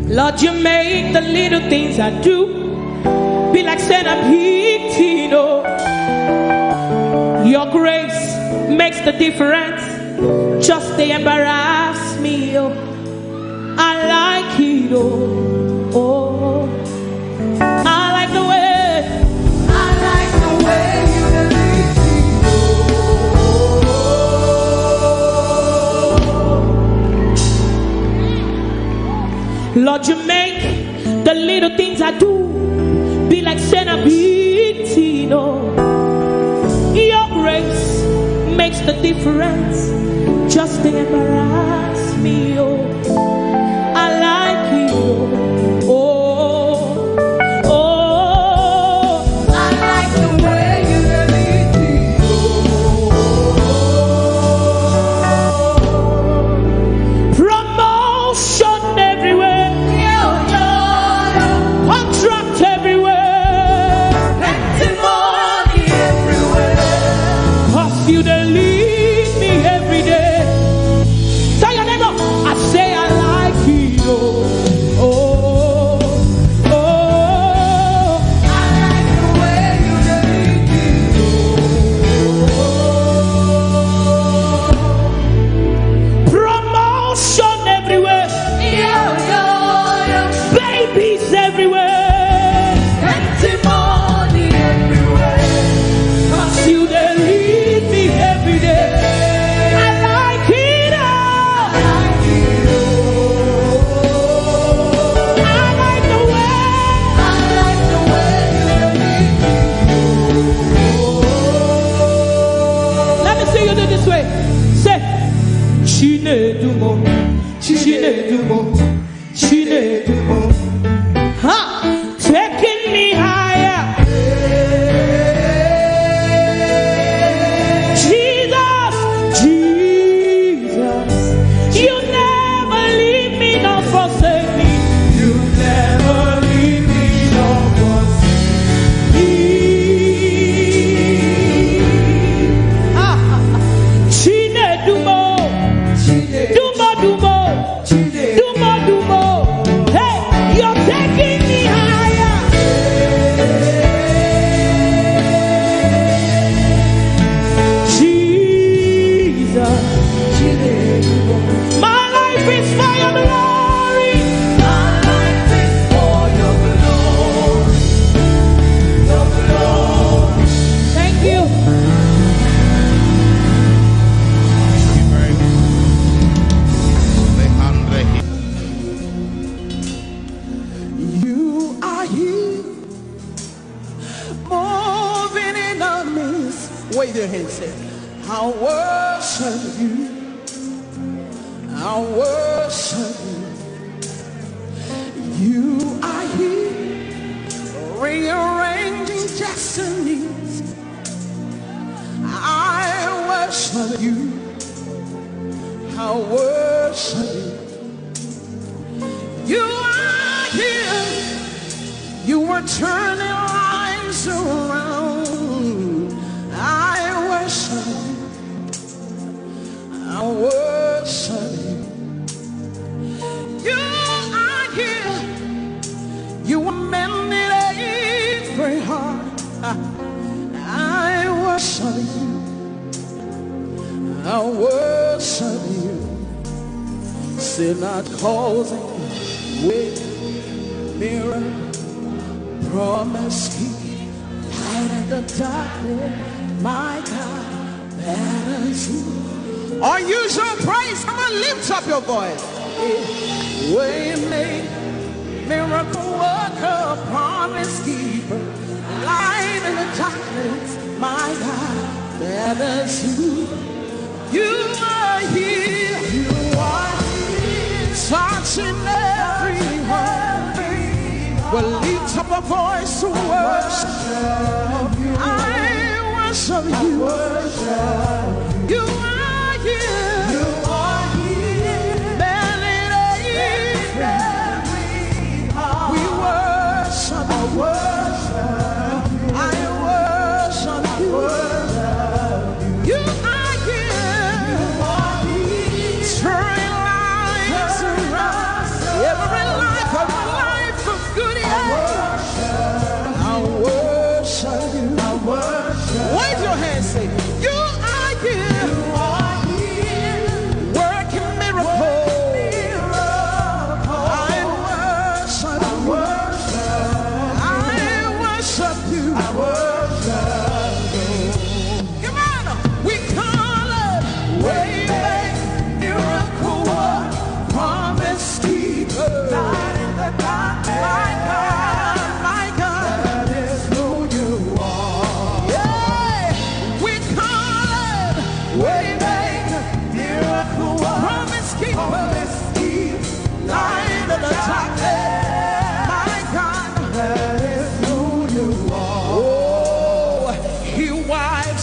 Lord, you make the little things I do be like centipede, oh. Your grace makes the difference. Just they embarrass me, oh. I like it, oh. Oh. I like the way. I like the way you lead me, oh. Lord, you make the little things I do be like centipede, oh. Your grace makes the difference. Just to embarrass me, oh. I like it, oh. Oh, I like the way you lead me, oh. Promotion everywhere, contract everywhere, plenty money everywhere. Cause you the lead me every day. Tell your neighbor, I say I like it, oh. Oh, oh, I like the way you lead me, oh. Promotion everywhere, babies everywhere, plenty money everywhere. Cause you they lead me every day. I like it, oh. I like the way. I like the way you lead me. Let me see you do this way. Say, Chinedumo, Chinedumo, Chinedumo. Ha! Taking me higher. Jesus, Jesus, you never leave me nor forsake me. You never leave me nor forsake me. Chinedumo, Dumo, Dumo, Dumo, Dumo. Hey, you're taking me higher. Jesus, my life is for your glory. My life is for your glory. Your glory. Thank you. You are here, moving in our midst. Wave your hands, say, I worship you. I worship you. You are here, rearranging destinies. I worship you. I worship you. You are here. You were turning lives around. I worship you. I worship you. You are here. You were mending every heart. I worship you. I worship you. Still not causing with mirror, promise keep light in the darkness, my God, that is you. Or use your praise, come on, lift up your voice. Way make, miracle worker, promise keeper, light in the darkness, my God, that is you. You are here, you are here, touching every heart. Well, lift up a voice to worship you. I worship you. You are here. You are here. We worship you. I worship you. You are here. Turning lives around. Every life of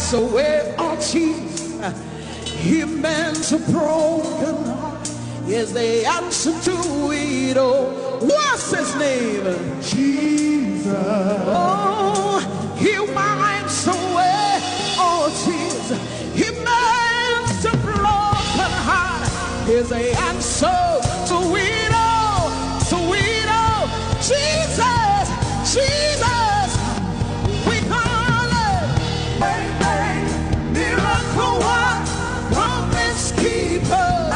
wipes away all tears. He mends a broken heart. Is the answer to it all. What's his name? Jesus. Oh, he wipes away all tears. He mends a broken heart. Is the answer to it all. To it all. Jesus, Jesus, we call it. Miracle one, promise keeper.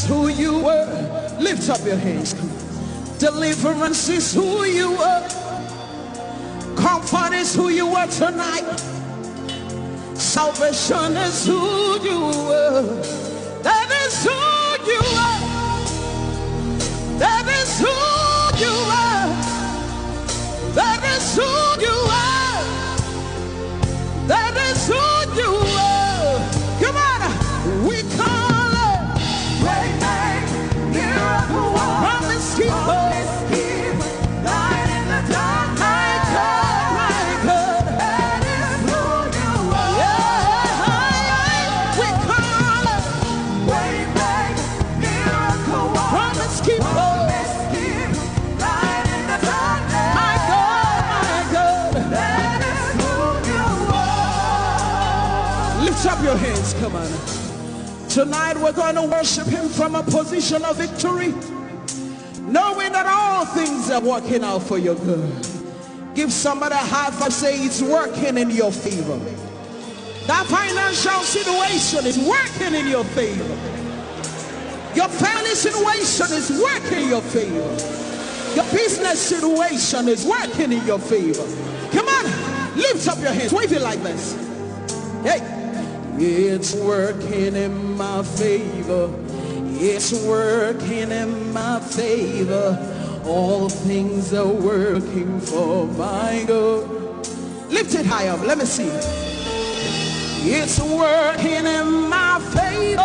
Who you were. Lift up your hands. Deliverance is who you were. Comfort is who you were tonight. Salvation is who you were. That is who you are. That is who you are. That is who you are. That is who you are. Come on, we call. Promise keeper, light in the dark. My God, that is who you are. Yeah, we call it. Way back, miracle one. Promise keeper, light in the dark. My God, that is who you are. Lift up your hands, come on. Tonight we're going to worship him from a position of victory, knowing that all things are working out for your good. Give somebody a high five, say it's working in your favor. That financial situation is working in your favor. Your family situation is working in your favor. Your business situation is working in your favor. Come on, lift up your hands, wave it like this. Hey. It's working in my favor. It's working in my favor. All things are working for my good. Lift it high up, let me see. It's working in my favor.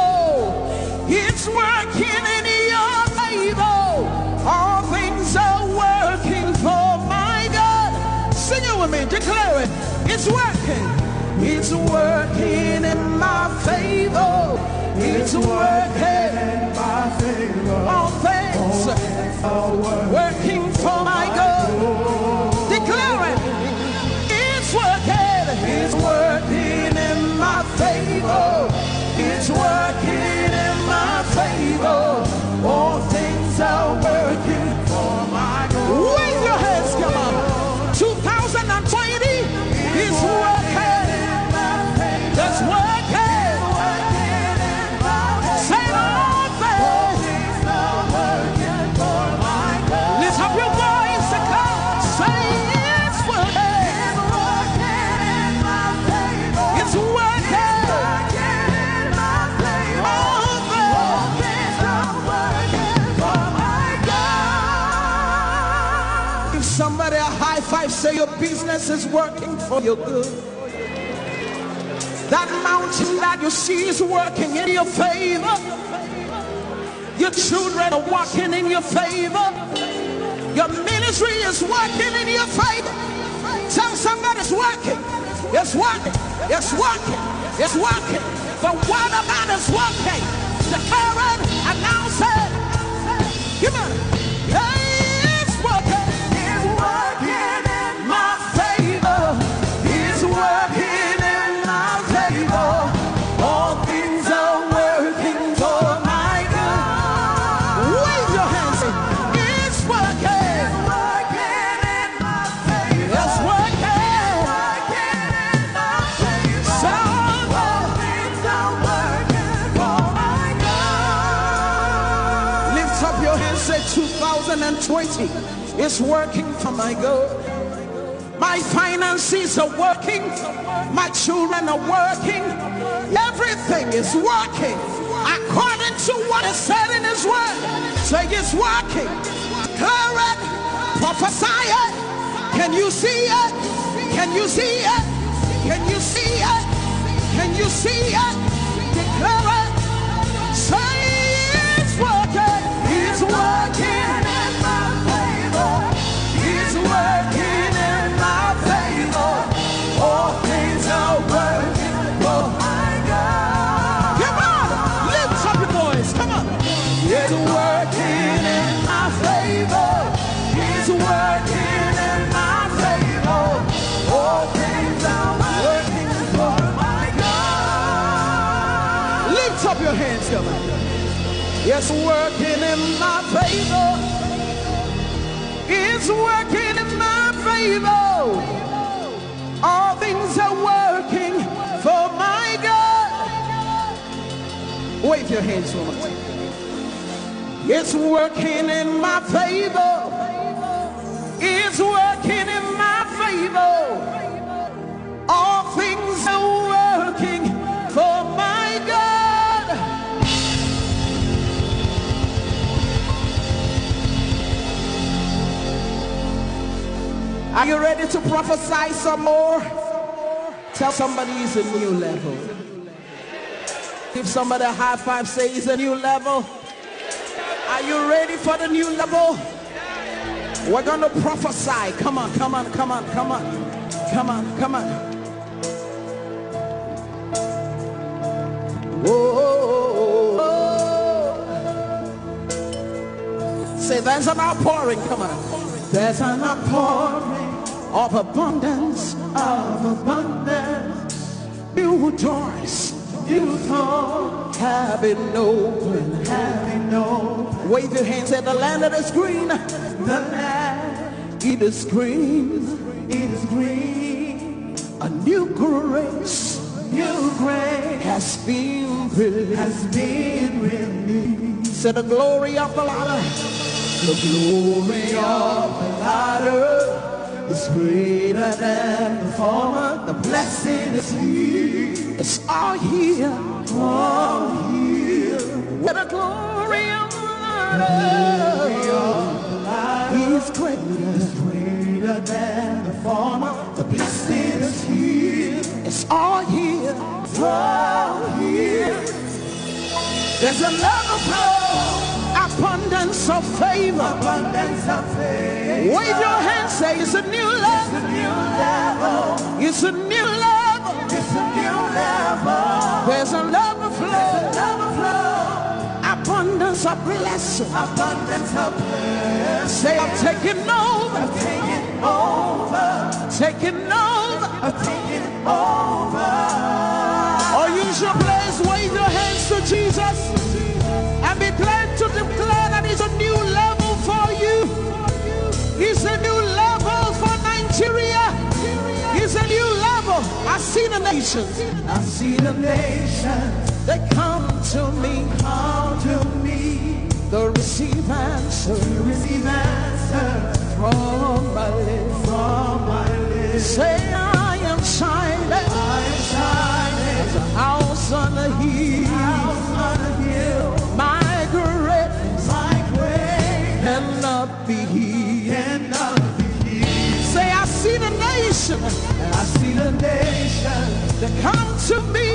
It's working in your favor. All things are working for my good. Sing it with me, declare it. It's working. It's working in my favor. It's working in my favor. All things are working for my good. Declare it. It's working. It's working in my favor. It's working in my favor. All things are working for my good. Wave your hands, come on. 2020 is working. That's working. Say all things are working for my good. Lift up your voice and come. Say it's working. It's working in my favor. It's working. It's working in my favor. All things are working for my God. Give somebody a high five. Say your business is working for your good. That mountain that you see is working in your favor. Your children are walking in your favor. Your ministry is working in your favor. Tell somebody it's working. It's working. It's working. It's working. The word of God is working. Declare it, announce it. Come on. It's working. It's working in my favor. It's working. All things are working for my good. Wave your hands. It's working. It's working in my favor. It's working. It's working in my favor. So all things are working for my good. Lift up your hands. Say 2020 is working for my good. My finances are working. My children are working. Everything is working according to what is said in his word. Say it's working. declare it, prophesy it. Can you see it? Can you see it? Can you see it? Can you see it? Declare it. Say it's working. It's working in my favor. It's working in my favor. All things are working for my God. Come on, lift up your voice. Come on. It's working in my favor. It's working in my favor. All things are working for my God. Lift up your hands, come on. It's working in my favor. It's working in my favor. All things are working for my God. Wave your hands for me. It's working in my favor. It's working in my favor. All things are working for my God. Are you ready to prophesy some more? Tell somebody it's a new level. Give somebody a high five, say it's a new level. Are you ready for the new level? We're going to prophesy. Come on, come on, come on, come on. Come on, come on. Whoa. Say there's an outpouring. Come on. There's an outpouring of abundance, of abundance. New doors, have been open, have been open. Wave your hands at the land that is green. The land, it is green, it is green. A new grace has been released, Say the glory of the Lord. The glory of the latter is greater than the former. The blessing is here. It's all here. All here. Where the glory of the latter is greater than the former. The blessing is here. It's all here. It's all here. There's another flow. Abundance of favor. Abundance of favor. Wave your hands, say it's a new level. It's a new level. It's a new level. It's a new level. There's another flow. There's another flow. Abundance of blessing. Abundance of blessing. Say I'm taking over. I'm taking over. Taking over. I'm taking over. Or use your place. Wave your hands to Jesus. And be glad to declare that it's a new level for you. It's a new level for Nigeria. It's a new level. I see the nations. I see the nations. They come to me. Come to me. They receive answer. Receive answer from my lips. From my lips. Say I am shining. I am shining. As a house on a hill. House on a hill. My greatness cannot be hid. Say I see the nation. I see the nation. They come to me.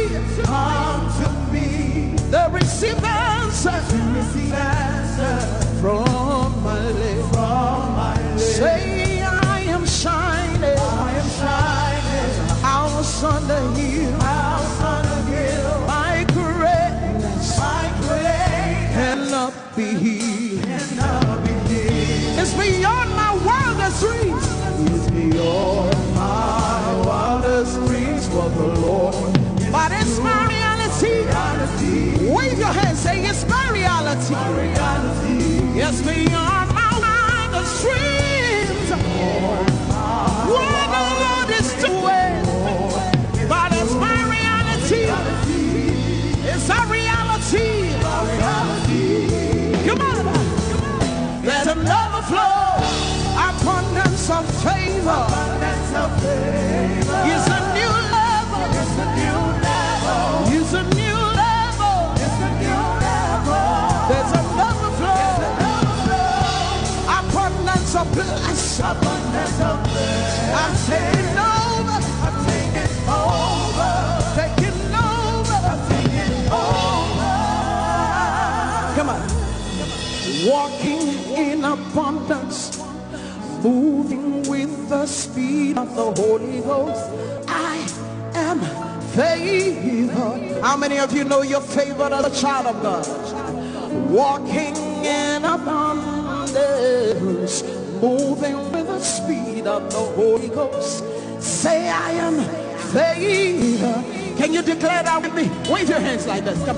Come to me. They receive answer. Receive answer from my lips. From my lips. Say I am shining. I am shining. House on the hill. House on the hill. My greatness. My greatness cannot be hid. Cannot be hid. It's beyond my wildest dreams. It's beyond my wildest dreams for the Lord. But it's my reality. Wave your hands, say it's my reality. It's beyond my wildest dreams. What the Lord is doing. But it's my reality. It's a reality. Come on. There's another flow. Abundance of favor. Abundance of favor. It's a new level. It's a new level. It's a new level. It's a new level. There's another flow. There's another flow. walking in abundance, moving with the speed of the Holy Ghost. I am favored. How many of you know you're favored as a child of God? Walking in abundance, moving with the speed of the Holy Ghost. Say, I am favored. Can you declare that with me? Wave your hands like this. Come.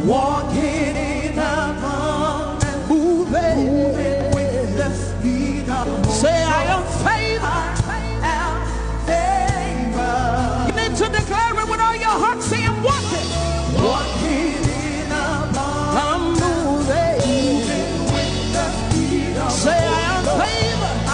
Walking in abundance, moving with the speed of the Holy Ghost. Say, I am favored. You need to declare it with all your heart. Say, I'm walking. Walking in abundance, I'm moving with the speed of the Holy Ghost. Say, I am favored. I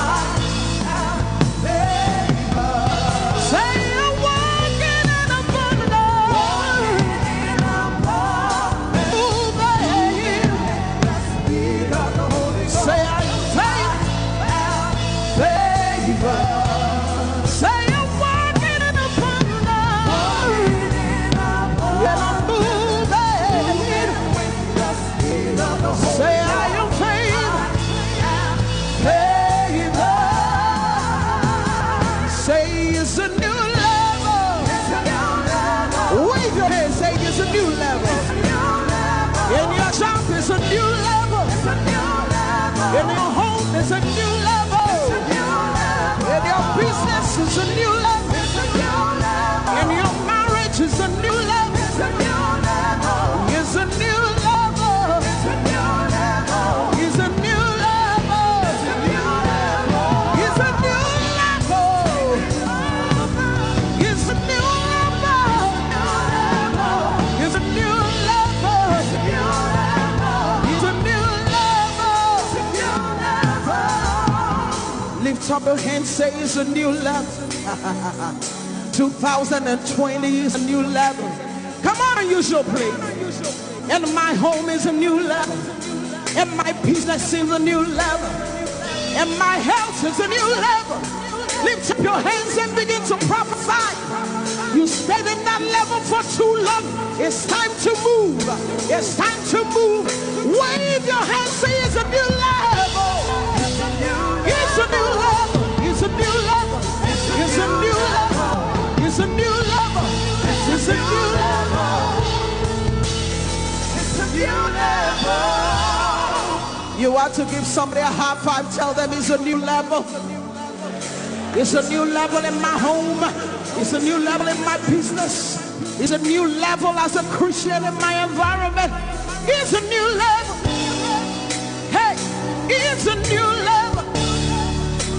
am favored. Say, I'm walking in abundance. Walking in abundance, moving with the speed of the Holy Ghost. Say, I am favored. Say, I'm walking in abundance. And I'm moving with the speed of the Holy Ghost. Say, I am favored. Say, it's a new level. Wave your hand, say it's a new level. In your job, it's a new level. In your home, it's a new level. In your business, it's a new level. In your marriage, it's a new level. It's a new level. It's a new level. It's a new level. It's a new level. It's a new level. It's a new level. It's a new level. It's a new level. Lift up your hand, say it's a new level. 2020 is a new level. Come on and use your praise. And my home is a new level. And my business is a new level. And my health is a new level. Lift up your hands and begin to prophesy. You stayed in that level for too long. It's time to move. It's time to move. Wave your hands, say it's a new level. It's a new level. It's a new level. It's a new level. It's a new level. It's a new level. It's a new level. You want to give somebody a high five, tell them it's a new level. It's a new level in my home. It's a new level in my business. It's a new level as a Christian in my environment. It's a new level. Hey, it's a new level.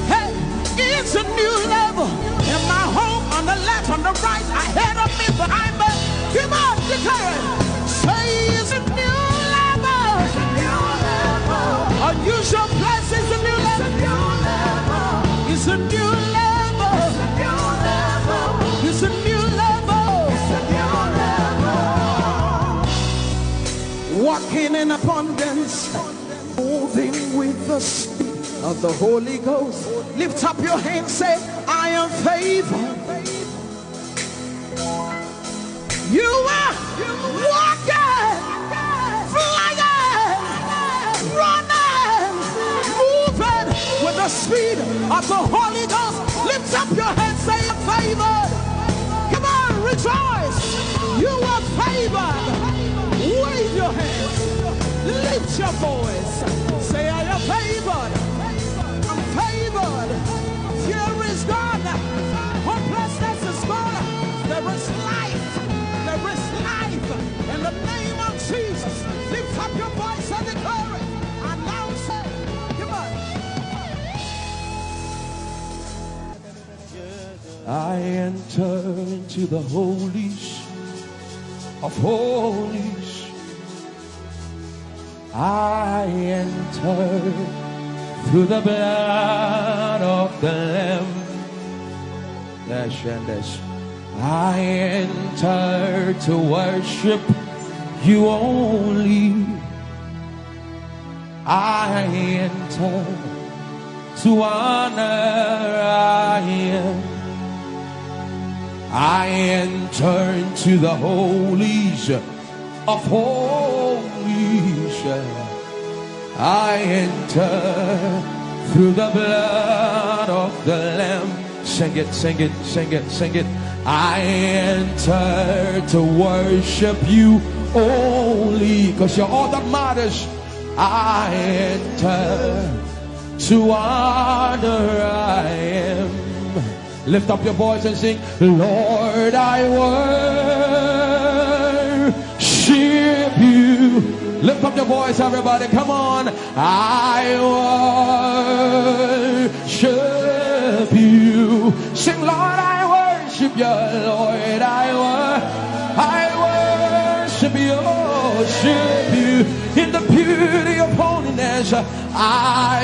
Hey, it's a new level. In my home, on the left, on the right, ahead of me, behind me. Come on, declare it. Say it's a new level. It's a new level. Unusual place is a new level. It's a new level. It's a new level. It's a new level. It's a new level. Walking in abundance, moving with the speed of the Holy Ghost. Lift up your hands, say, I am favored. You are walking, flying, running, moving with the speed of the Holy Ghost. Lift up your hands, say, I'm favored. Come on, rejoice. You are favored. Wave your hands. Lift your voice. Say, I am favored. I'm favored. Fear is gone. Hopelessness is gone. There is life. There is life. In the name of Jesus. Lift up your voice and declare it. Announce it. Come on. I enter into the holies of holies. I enter through the blood of the Lamb. I enter to worship you only. I enter to honor I am. I enter into the holies of holies. I enter through the blood of the Lamb. Sing it, sing it, sing it, sing it. I enter to worship you only, because you're all that matters. I enter to honor I am. Lift up your voice and sing, Lord, I worship you. Lift up your voice, everybody, come on. I worship you. Sing, Lord, I worship you. Lord, I worship you. Worship you in the beauty of holiness. I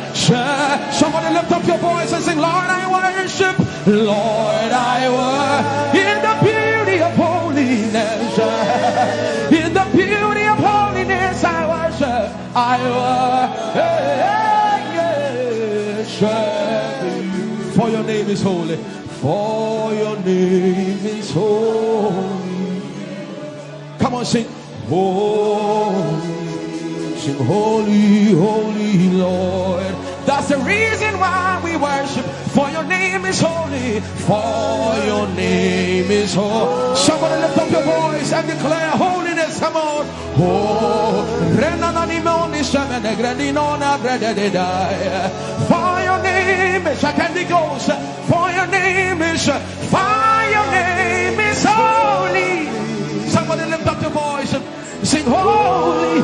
worship. Somebody lift up your voice and sing, Lord, I worship. Lord, I worship in the beauty of holiness. In the beauty of holiness, I worship. I worship you. For your name is holy. For your name is holy. Come on, sing. Holy. Sing, holy, holy Lord. That's the reason why we worship. For your name is holy. For your name is holy. Somebody lift up your voice and declare holiness. Come on. Oh, for your name is, I can't go. For your name is, for your name is holy. Somebody lift up your voice and sing holy.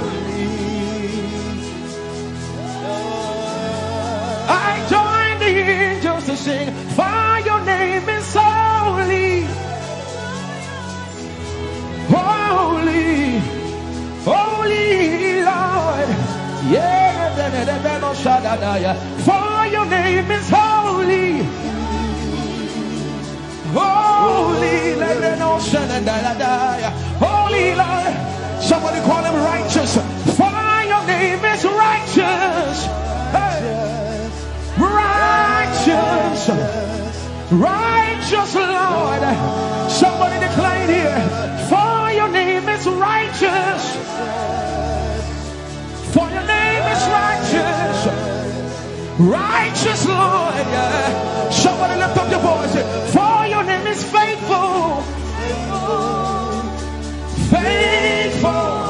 I join the angels to sing, for your name is holy. Holy, holy Lord. Yeah, for your name is holy. Holy, holy Lord. Somebody call him righteous. For your name is righteous. Hey. Righteous, righteous Lord. Somebody declare it here. For your name is righteous. For your name is righteous. Righteous Lord. Yeah. Somebody lift up your voice. For your name is faithful. Faithful.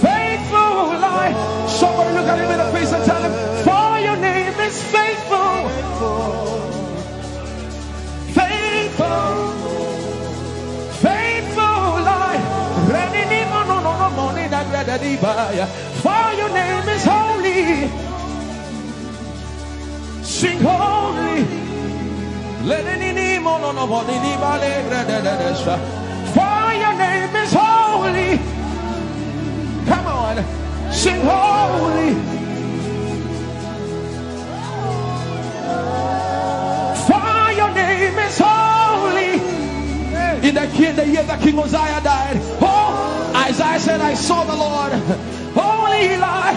Faithful Lord. Somebody look at him in the face and tell him, for your name is faithful. Faithful. Faithful Lord. For your name is holy. Sing holy. For your name is holy. Come on. Sing holy. For your name is holy. In the year that King Uzziah died, Isaiah said, I saw the Lord, holy Lord,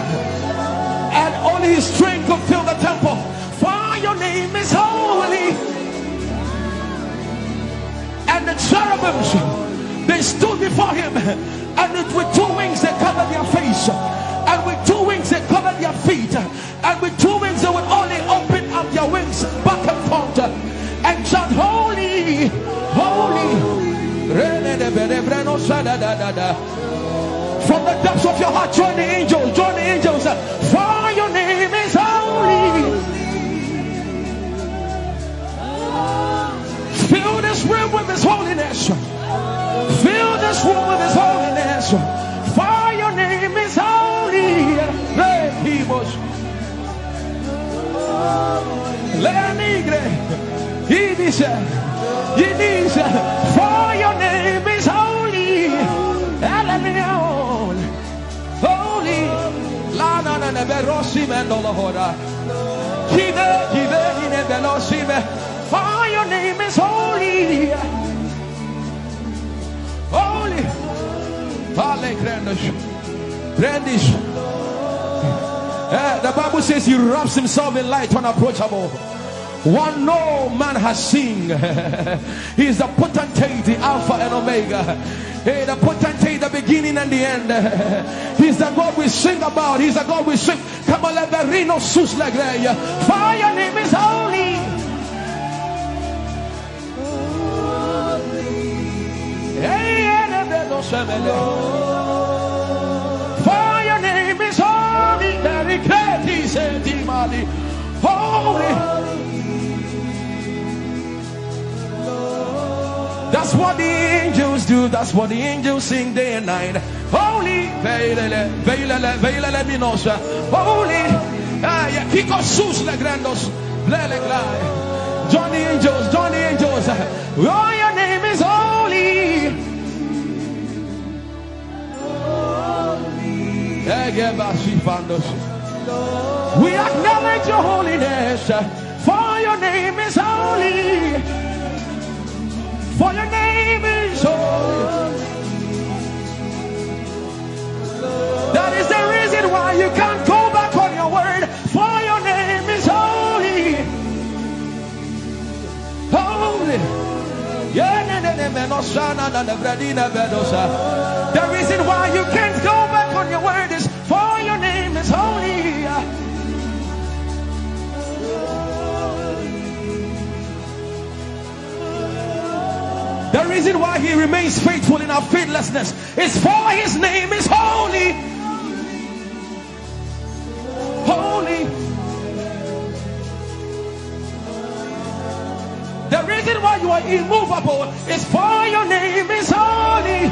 and only his strength could fill the temple. For your name is holy. And the cherubims, they stood before him, and with two wings they covered their face, and with two wings they covered their feet, and with two wings they would only open up their wings back and forth and chant holy, holy. From the depths of your heart, join the angels, join the angels. For your name is holy. Fill this room with his holiness. Fill this room with his holiness. For your name is holy. Ehi Moses. He dice, for your name is holy. Holy. La na na na berosi mendola hora. For your name is holy. Holy. Grandish. The Bible says he wraps himself in light unapproachable. One no man has seen. He is the potentate, the Alpha and Omega. Hey, the potentate, the beginning and the end. He's the God we sing about. He's the God we sing. Come on, let the Reno sus like that. For your name is holy. For your name is holy. Very great, he said, holy. That's what the angels do. That's what the angels sing day and night. Holy, holy. Kiko sus le grandos, join the angels, join the angels. Oh, your name is holy. We acknowledge your holiness. For your name is holy. For your name is holy. That is the reason why you can't go back on your word. For your name is holy. Holy. The reason why you can't go back on your word is for your name is holy. The reason why he remains faithful in our faithlessness is for his name is holy. Holy. The reason why you are immovable is for your name is holy.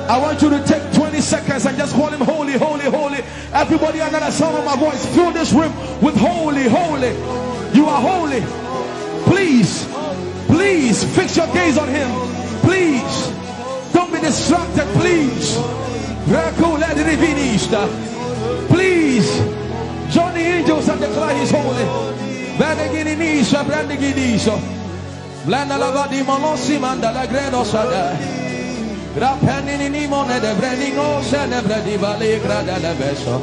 I want you to take 20 seconds and just call him holy, holy, holy. Everybody under the sound of my voice, fill this room with holy, holy. You are holy. Please, please fix your gaze on him. Please, don't be distracted, please. Please, join the angels and declare he's holy. Blanda la va di monossi manda la grenosada. Grapenini ni mone de brenino se ne bredi vale grada le beso.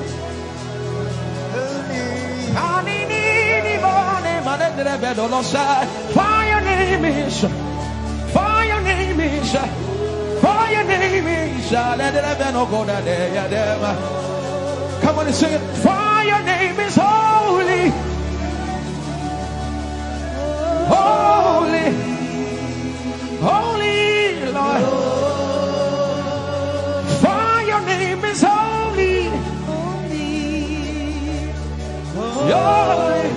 Anini ni mone mane de bedo no sa. For your name is, for your name is, for your name is. Let the beno go da de ya dem. Come on and sing it. For your name is holy. Holy, holy Lord. For your name is holy. Holy.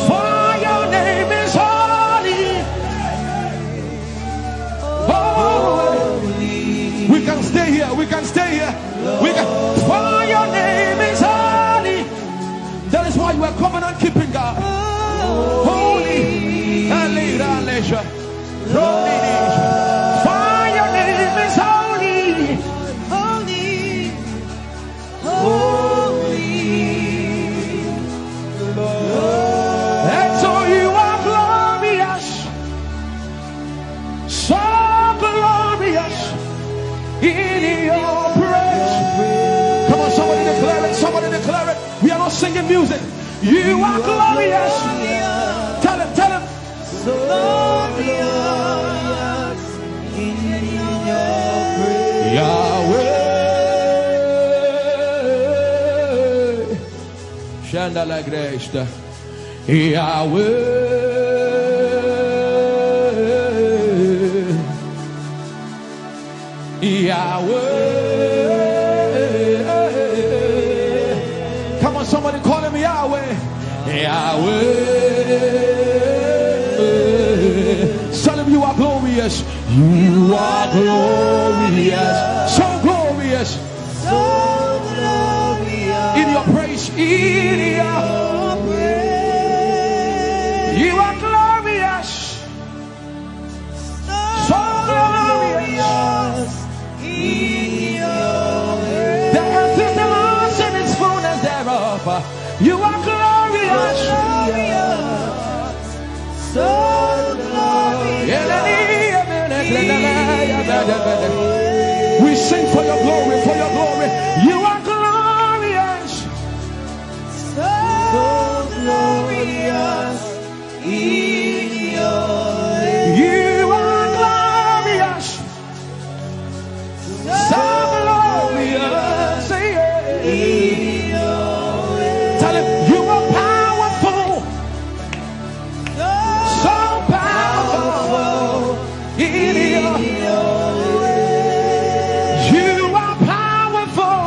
For your name is holy. Holy. We can stay here. We can stay here. We can. For your name is holy. That is why you are covenant keeping God. Holy. For your name is holy. Holy. Holy. And so you are glorious. So glorious in your praise. Come on, somebody declare it. Somebody declare it. We are not singing music. You are glorious. Tell him, tell him. So glorious in your praise. Yahweh. Shandala Grace. Yahweh. Yahweh. Come on, somebody call him Yahweh. Yahweh. Tell him you are glorious. You are glorious. So glorious. So glorious. In your praise. In your praise. You are glorious. So glorious. In your praise. The earth is the Lord's and its fullness thereof. You are glorious. So glorious. We sing for your glory, for your glory. You are glorious. Tell him you are powerful. So powerful. In your way. You are powerful.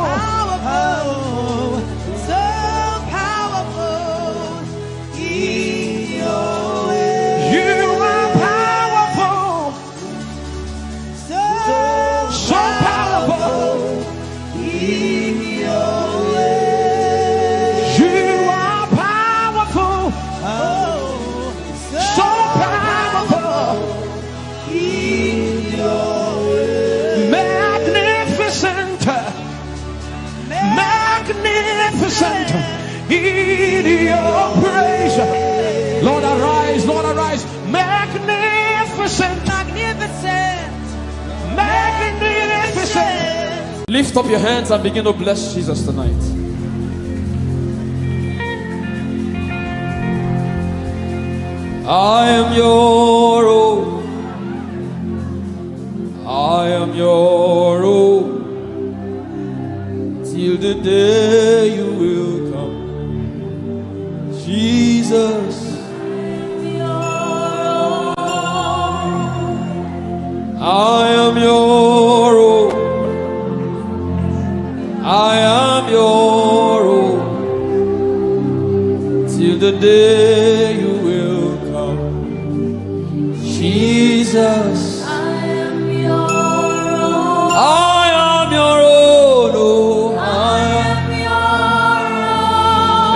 So powerful in your way. You are powerful. So powerful. in your way. You are powerful. So powerful. In your way. Magnificent. Magnificent. In your praise. Lord arise. Lord arise. Magnificent. Magnificent. Magnificent. Lift up your hands and begin to bless Jesus tonight. I am your own. I am your own. Till the day you will come. Jesus. I am your own. I am your own. Till the day you will come. Jesus. I am your own. I am your own. Oh, I am your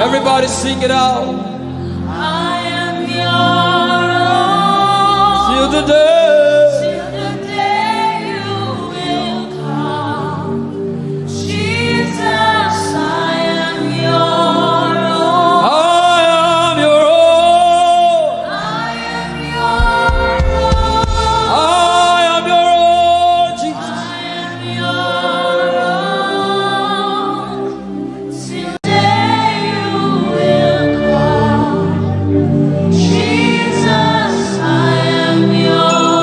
own. Everybody sing it out. I am your own. Till the day. Jesus, I am yours.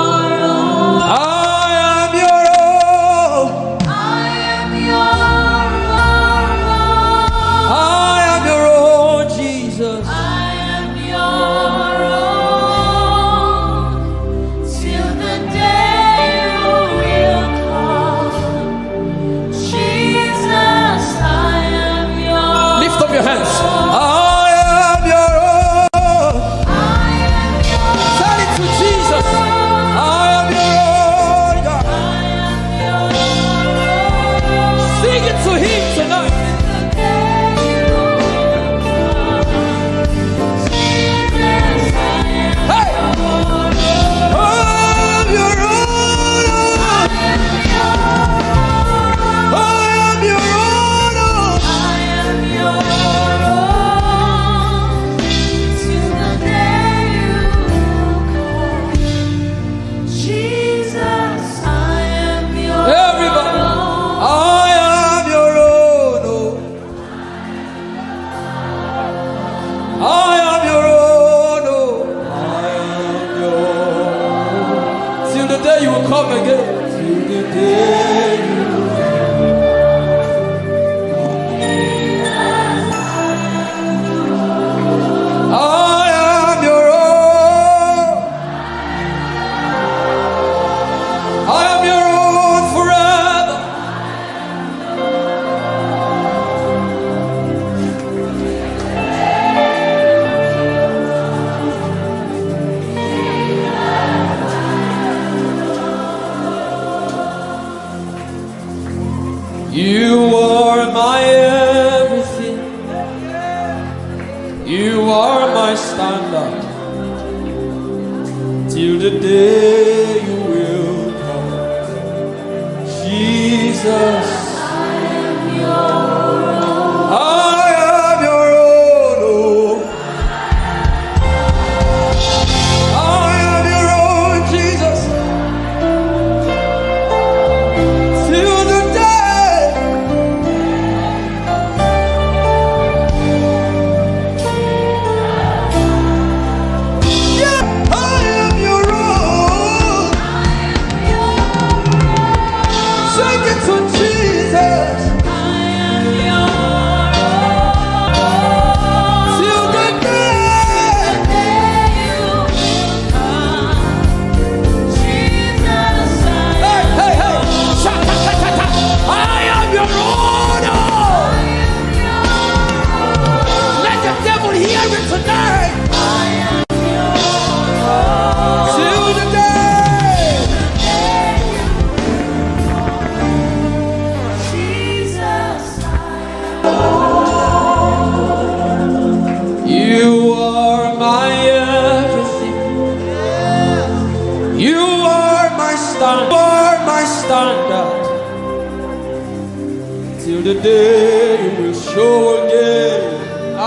the day you will show again.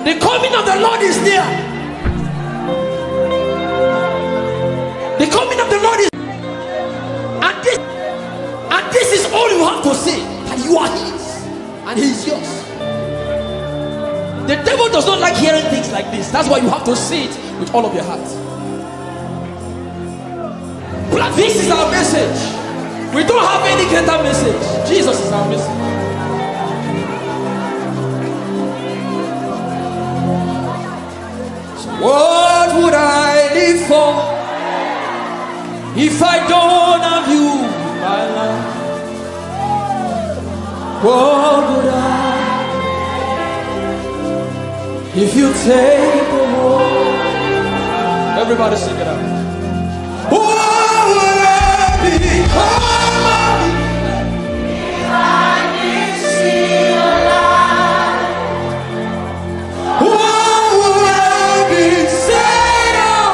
The coming of the Lord is near. The coming of the Lord is, and this is all you have to say, that you are His and He is yours. The devil does not like hearing things like this. That's why you have to say it with all of your heart. This is our message. We don't have any greater message. Jesus is our message. So what would I live for if I don't have you in my life? What would I if you take the world? Everybody sing it out. What would I become If I didn't see your light? What would I be said of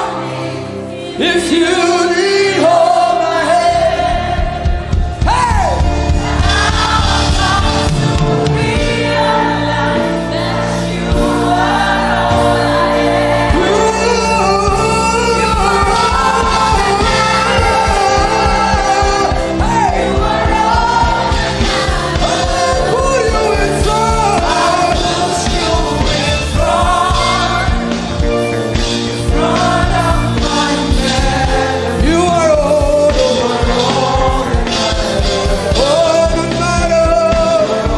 if you didn't hold my hand? Hey! I've come to realize that you are all I am. You are all that matters. Hey! You are all that matters. Who you in front? I'll put you in front of my melody. You are all that matters.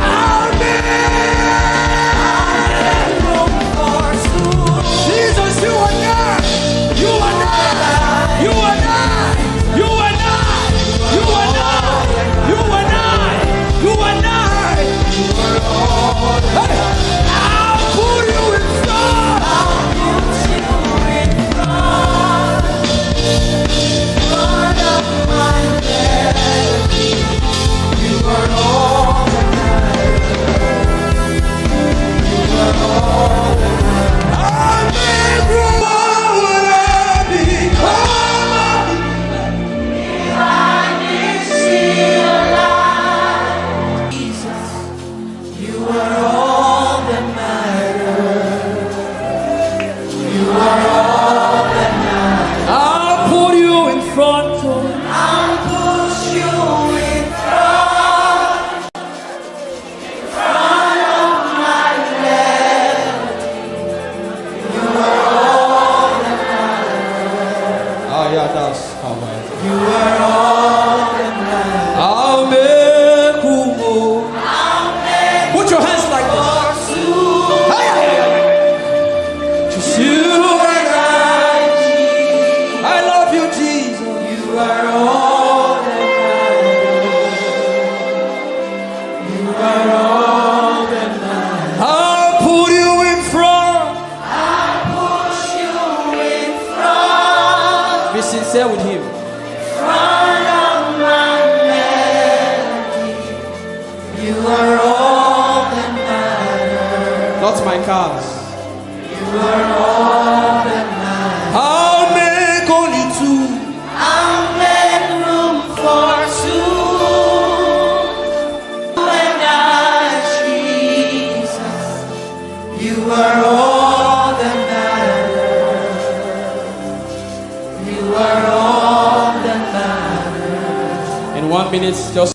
I'll make room for two. Jesus, you are not. You are not. You are not. You are not. You are not. You are not. You are not. Hey, I'll put you in front. I'll make room. What would I become? If I didn't see your light, Jesus, you are all that matters. You are all that matters. I'll put you in front. I'll push you in front of my melody. You are all that matters. Ah, yeah, that's how I. You are all that matters. I'll make room. I'll make Put your hands like this. for two. Just you and I love you, Jesus. You are all that matters. You are all that matters. I'll put you in front. I'll push you in front Be sincere with Him. of my melody. You are all that matters. Not my cars. You are all that matters. I'll make only two. I'll make room for two. You and I, Jesus. You are all that matters. You are all that matters. In 1 minute, just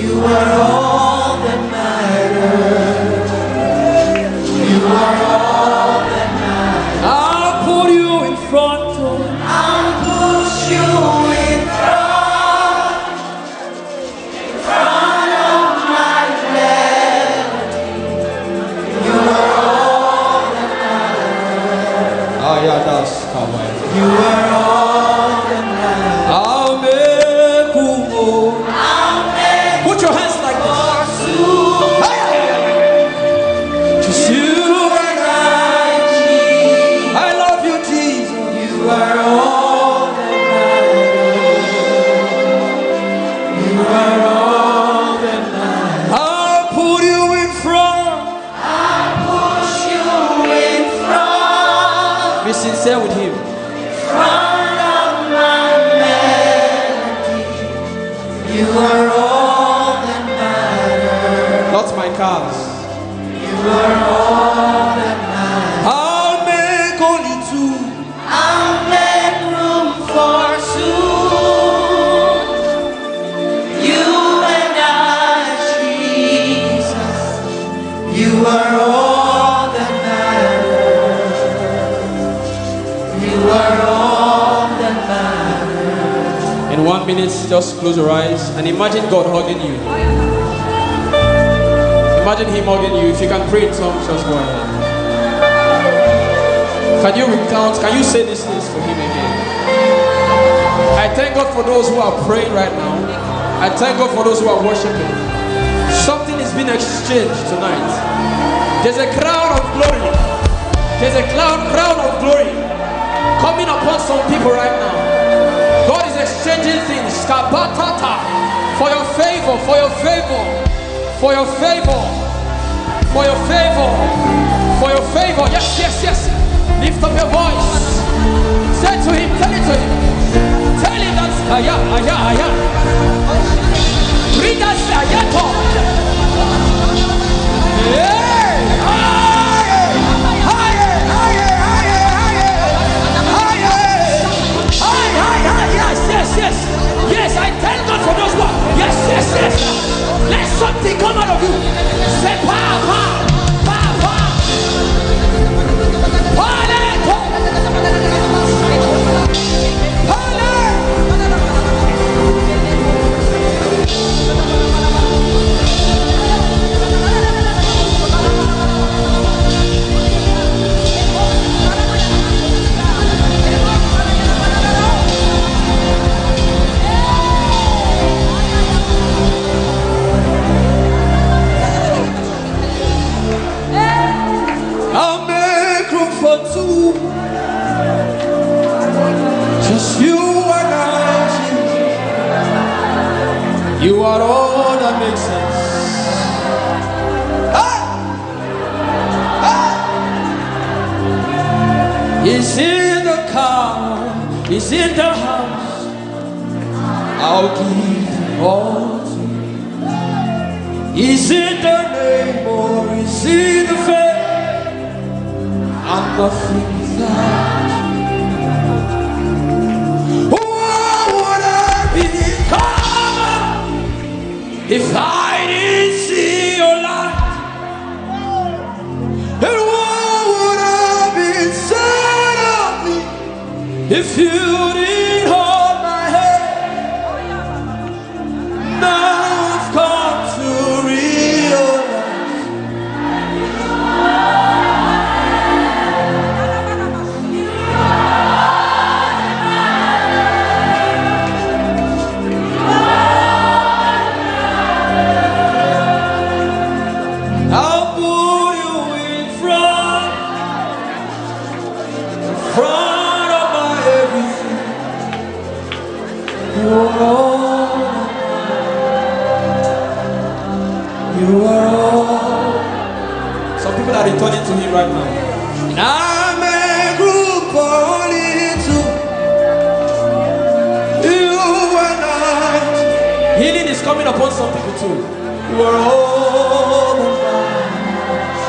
You are all that matters. You are all that matters. I'll put you in front. I'll push you in front of my melody. You are all that matters. Ah, yeah, that's how I. You are all that matters. I'll make room. I'll make Put your hands like this. for two. Just you and I love you, Jesus. You are all that matters. You are all that matters. I'll put you in front. I'll push you in front Be sincere with Him. of cars. You are all that matters. I'll make only two. I'll make room for two. You and I, Jesus. You are all that matters. You are all that matters. In 1 minute, just close your eyes and imagine God hugging you. Imagine Him hugging you. If you can pray in tongues, just go ahead. Can you recount? Can you say these things for Him again? I thank God for those who are praying right now. I thank God for those who are worshiping. Something is being exchanged tonight. There's a crown of glory. There's a crown of glory coming upon some people right now. God is exchanging things. For your favor, for your favor, for your favor, for your favor, for your favor. Yes, yes, yes. Lift up your voice. Say to Him, tell it to Him. Tell Him that's Aya, Aya, Aya. Read us Aya talk. Yes, yes, I thank God for those ones. Yes, yes, yes. Let something come out of you. Say, pa, pa, pa, pa. I'll make room for two. Just you and I. You are all that makes sense. He's in the car, He's in the house. I'll give all to you. He's in the name or He's in the face. I'm nothing without you. What would I become if I didn't see your light? And what would have been said of me if you didn't hold my hand? Now I've come to realize I'll put you in front of my everything. You are all. You are all. Some people are returning to Him right now. And I'm a group only two. You and I. Healing is coming upon some people too. You are all that matters.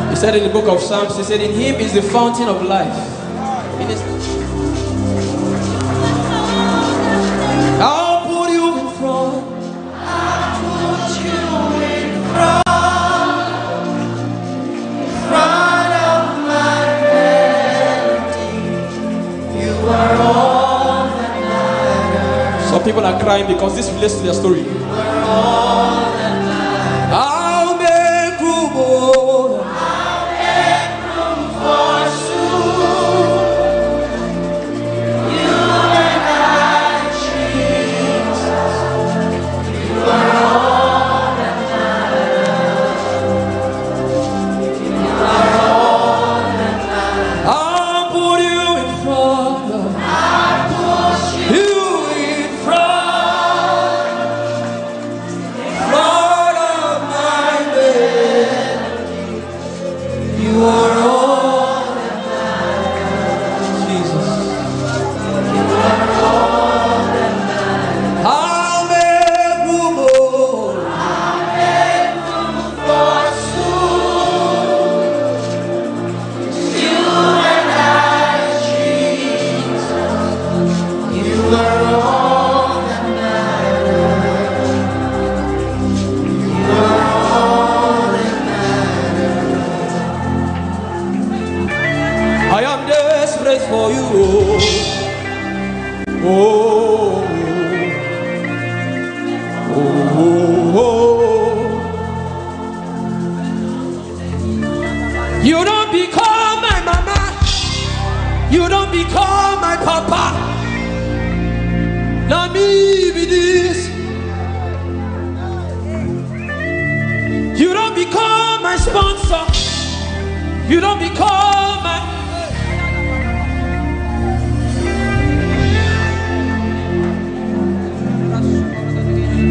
He said in the book of Psalms, He said, in Him is the fountain of life. I'll put you in front. I'll put you in front of my melody. You are all that matters. Some people are crying because this relates to their story. You are all that matters. I'll make room, oh. I'll make room for two. You and I, Jesus. You are all that matters. You are all that matters. I'll put you in front of I'll put you you in front. praise for you. Oh, oh, oh, oh. You don't become my mama. You don't become my papa. Now me be this. You don't become my sponsor. You don't become my.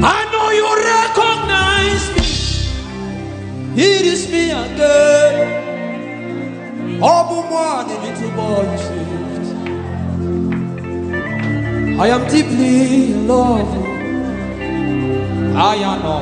I know you recognize me. It is me again. All one, the little boy you saved. I am deeply in love. I know.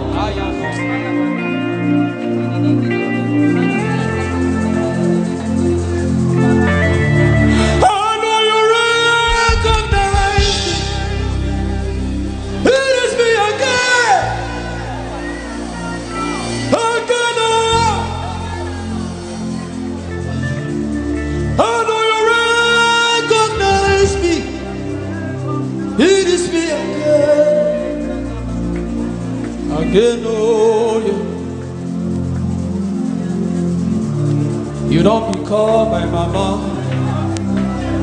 You don't become my mama.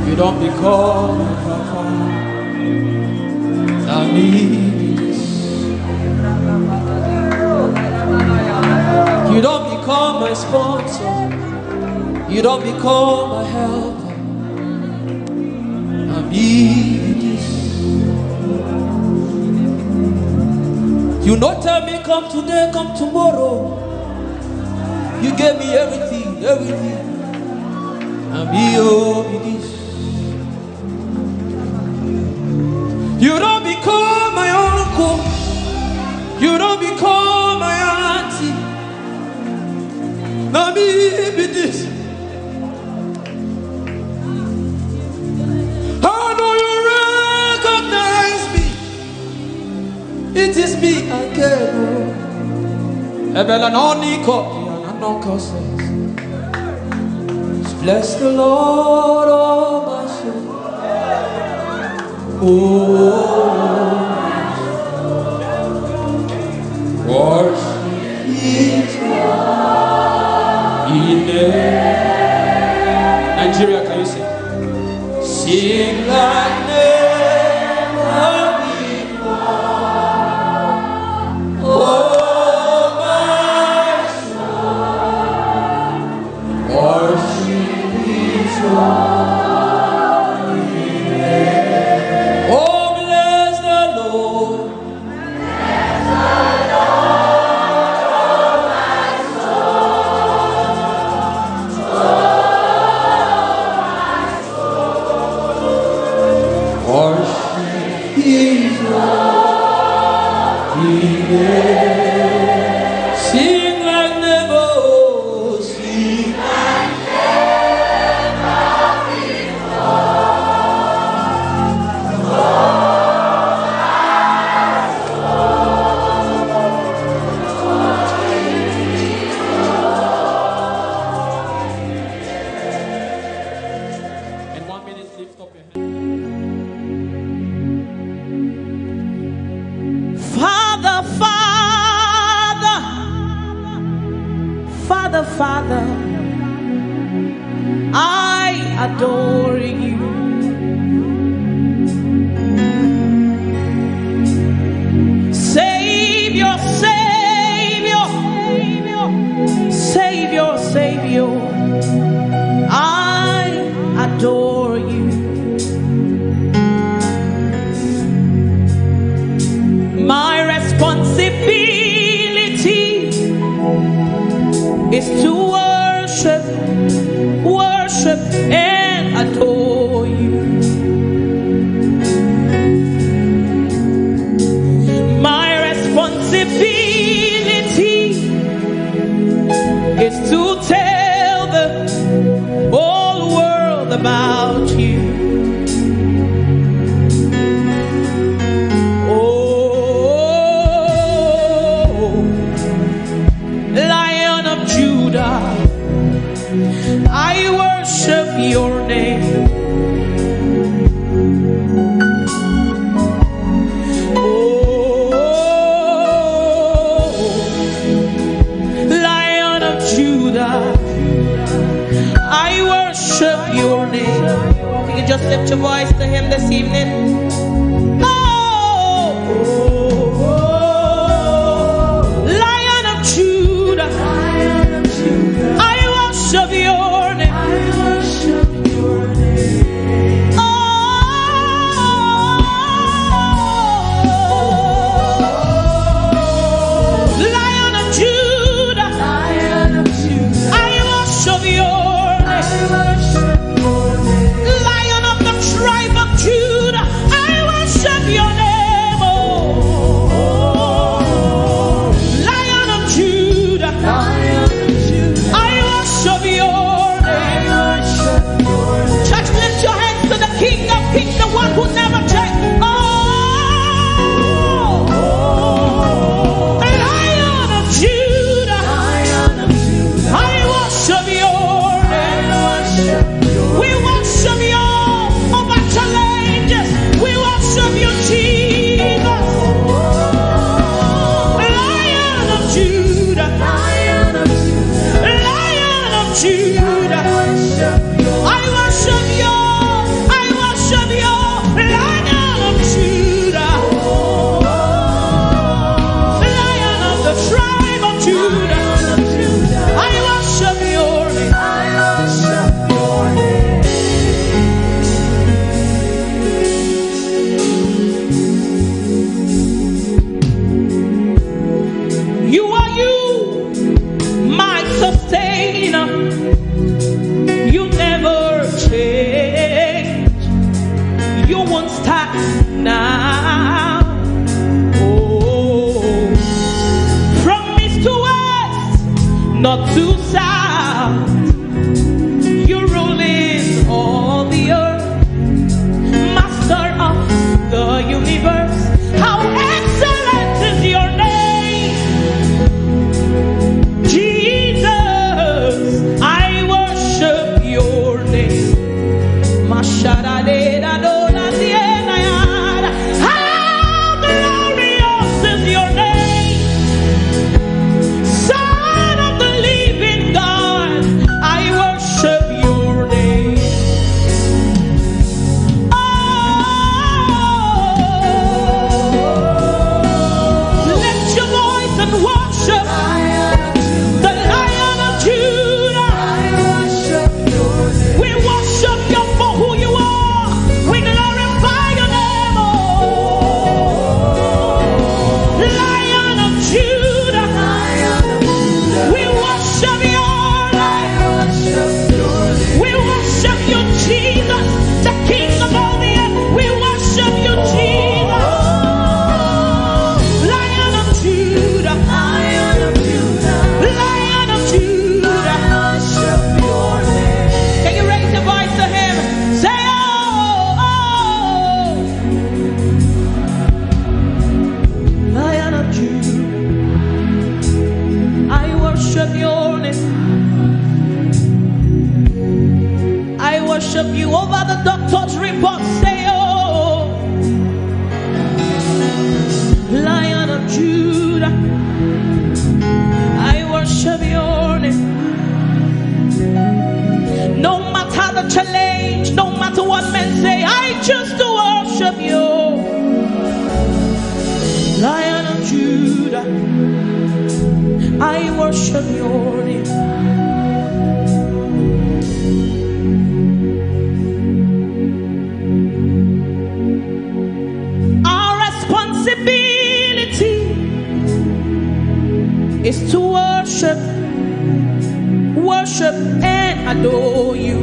You don't become my papa. I need this. You don't become my sponsor. You don't become my helper. I need this. You not tell me come today, come tomorrow. You gave me everything, everything. And be this. You don't become my uncle. You don't become my auntie. Now me be this. I know you recognize me. It is me again. Eben says, bless the Lord, oh my soul. Oh, worship His name. Nigeria, can you sing? Sing like never before. Oh, Father, I adore you. Savior, Savior, Savior, Savior, I adore you. My responsibility is to worship and adore you. My responsibility is to tell the whole world about you. I worship your name. your name. Can you just lift your voice to him this evening? Lion of Judah, I worship your name. Lion of Judah, I worship your name. Lion of the tribe of Judah, I worship your name. Lion of Judah, I worship your name. Church, lift your hands to the King of Kings, the one who never changed. Lion of Judah, I worship your name. We worship you over challenges. We worship you, Jesus. Lion of Judah, Lion of Judah, I worship you. I worship you, Lion of Judah, Lion of the tribe of Judah. I worship your name. You are you, my sustainer. You never change. You won't stop now. Oh, from east to west, not to south, you're ruling all the earth, master of the universe. How excellent is your name, Jesus. I worship your name. How glorious is your name, Son of the living God. I worship your name. Oh, lift your voice and worship the Lion of Judah. We worship you for who you are. We glorify your name, oh Lion of Judah. We worship your name. We worship you, Jesus, the King of all the earth. We worship you, Jesus. Lion of Judah, Lion of Judah. Can you raise your voice to him? Say, oh, Lion of Judah, I worship your name. I worship you over the doctor's report. Say, oh, Lion of Judah, I worship your name. No matter the challenge, no matter what men say, I choose to worship you. Lion of Judah, I worship your name. Our responsibility is to worship and adore you.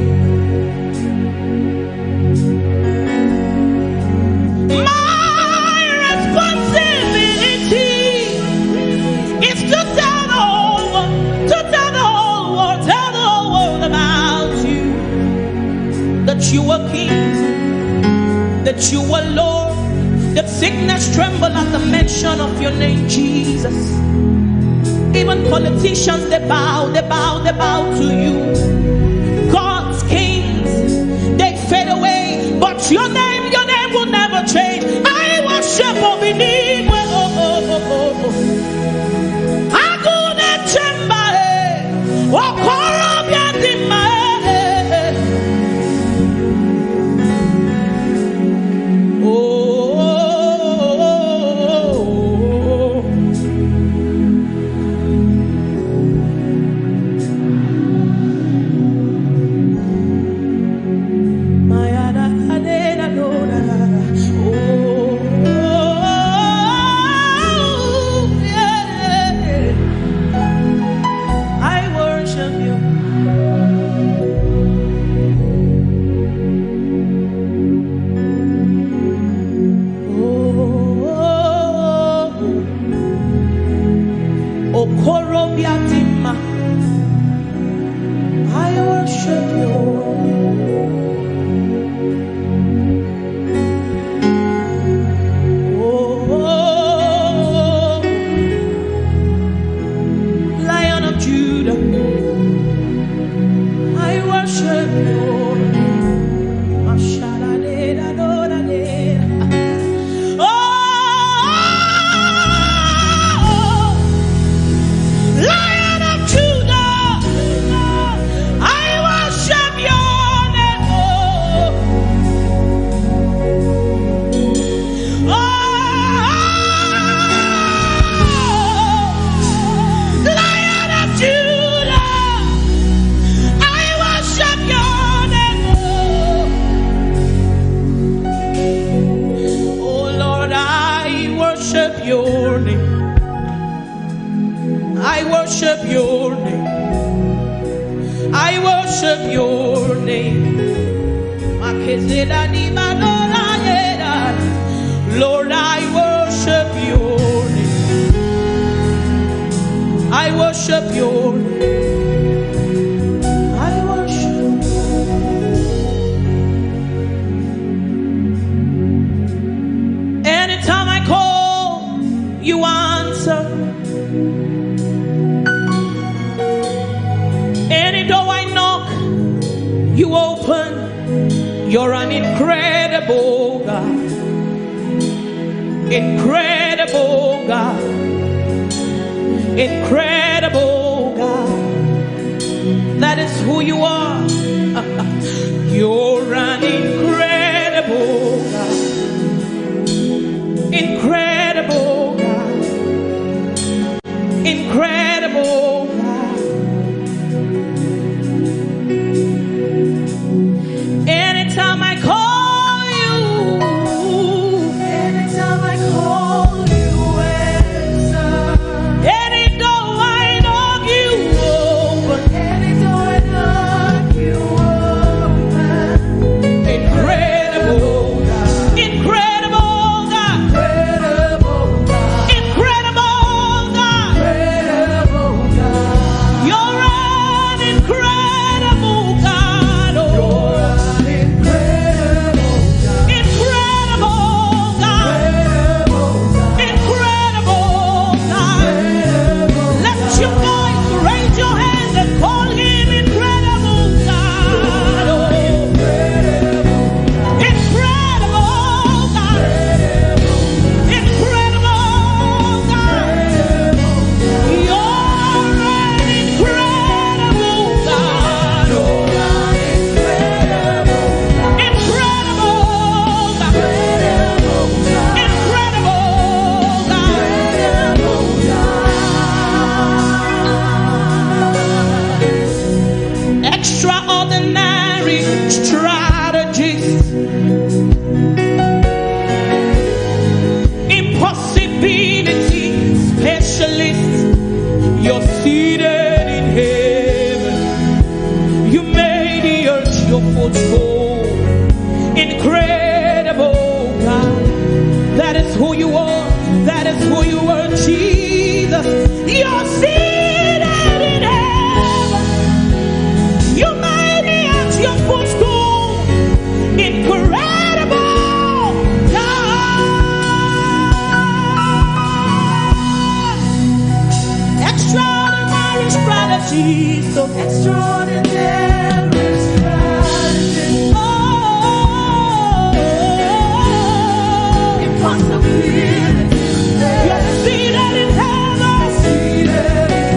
My responsibility is to tell the whole world, tell the whole world about you. That you are King, that you are Lord, that sickness tremble at the mention of your name, Jesus. Even politicians, they bow to you. God's kings, they fade away, but your name will never change. I worship Obinigwe. Agune chembare, okorobia dimae. worship your name. Lord, I worship your name. I worship your name. I worship. Anytime I call, you answer. Any door I knock, you open. You're an incredible God. Incredible God. Incredible God. That is who you are. You're an incredible God. Incredible God. Incredible God. Anytime I call you, anytime I call you, answer. Any door I knock, you open. Any door I knock, you open. Incredible God. Incredible God. Incredible God. Incredible God. You're an incredible God. Oh. Extraordinary strategies, impossibility specialists. You're seated in heaven. You made the earth your footstool. Incredible God. That is who you are. That is who you are, Jesus. You're seated in heaven. You made the earth your footstool. Incredible God. Extraordinary strategies. So extraordinary strategies. Oh, impossibility. You're seated in heaven. Seated in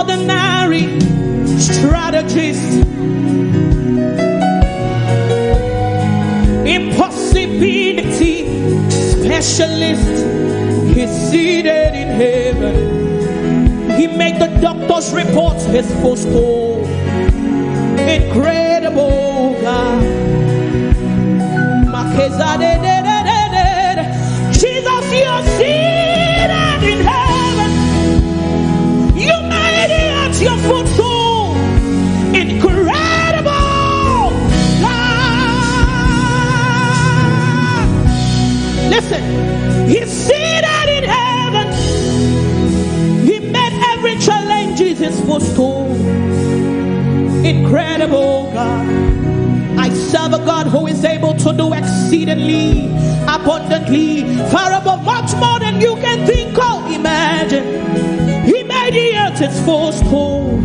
extraordinary strategist, impossibility specialist. He's seated in heaven. He made the doctor's reports his footstool. Incredible God. Jesus, you're seated in heaven. You made it your footstool. Incredible God. Listen, he's seated in heaven. He made every challenge his footstool. Incredible God. I serve a God who is able to do exceedingly, abundantly, far above, much more than you can think or imagine. He made the earth his footstool.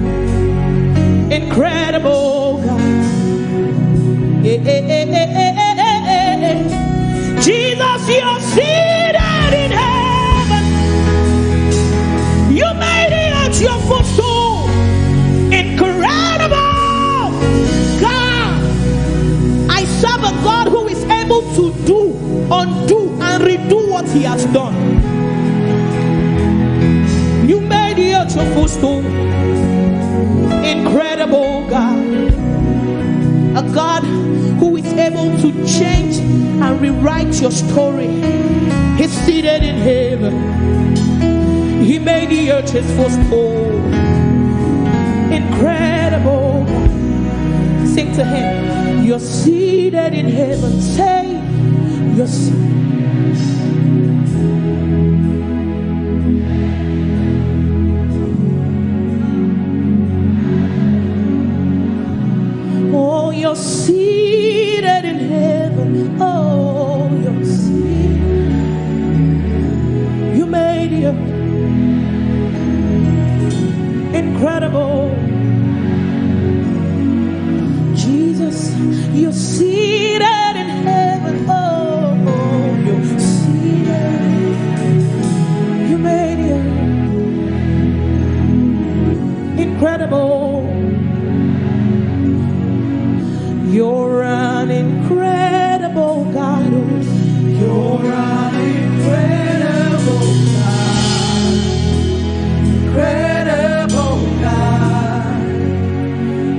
Incredible God. Jesus, you're seated in heaven. You made the earth your footstool. Incredible God. I serve a God who is able to do, undo, and redo what he has done. You made the earth your footstool. Incredible God. A God who is able to change and rewrite your story. He's seated in heaven. He made the earth his footstool. Incredible. Sing to him. You're seated in heaven. Say, you're seated. Oh, you're seated in heaven. Oh, you're seated. You made it. Incredible. Jesus, you're seated in heaven. Oh, you're seated. You made it. Incredible. You're an incredible God. You're an incredible God. Incredible God.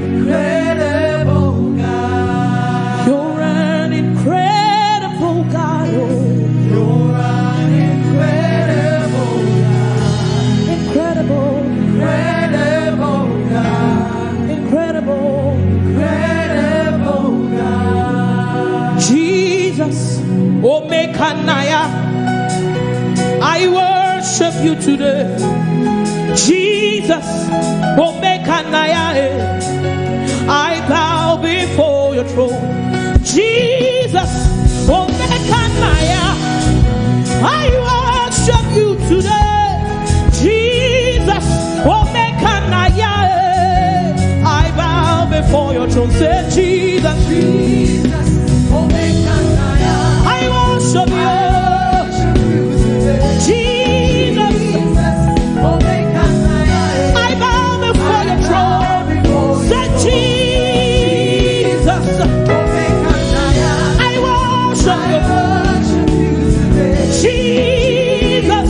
Incredible God. You're an incredible God. You're an incredible God. Incredible. Incredible God. Incredible. Incredible God. Jesus, Omekanaya, I worship you today. Jesus, Omekanaya, I bow before your throne. Jesus, Omekanaya, I worship you today. Jesus, Omekanaya, I bow before your throne. Say Jesus, Jesus, Omekanaya, I worship you. Jesus, Omekanaya, I bow before your throne. Say Jesus, Omekanaya, I worship you. Jesus,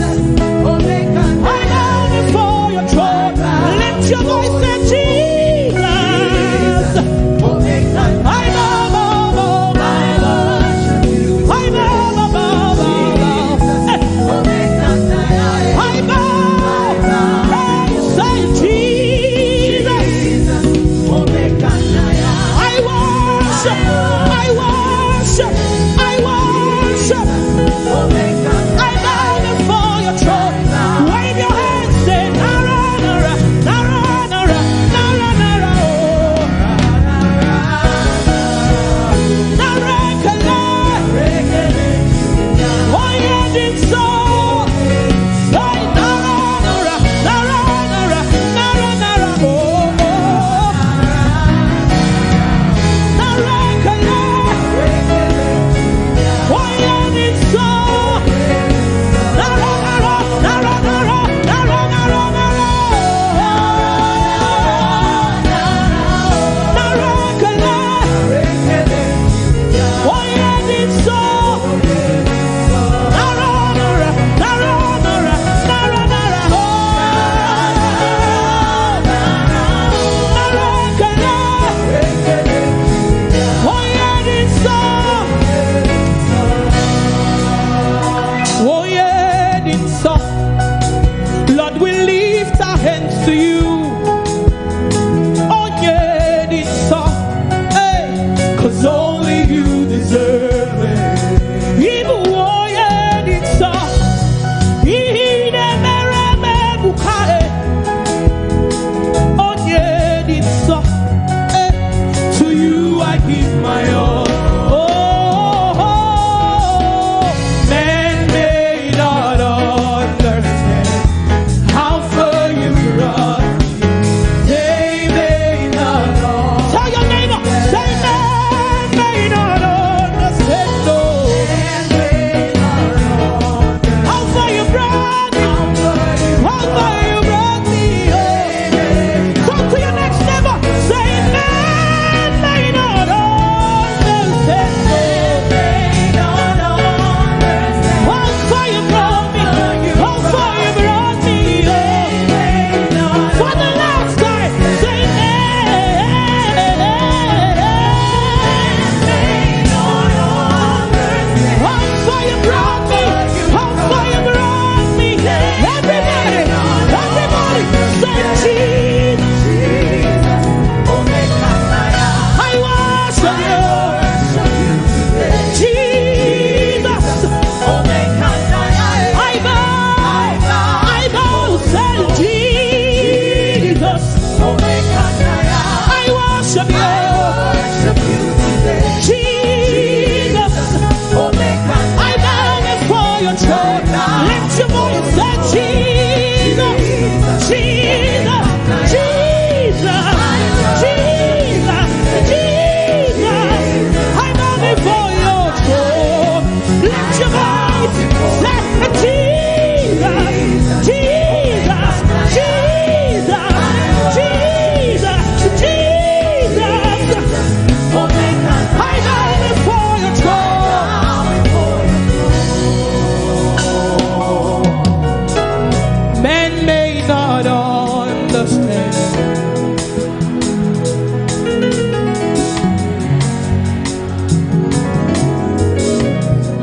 understand.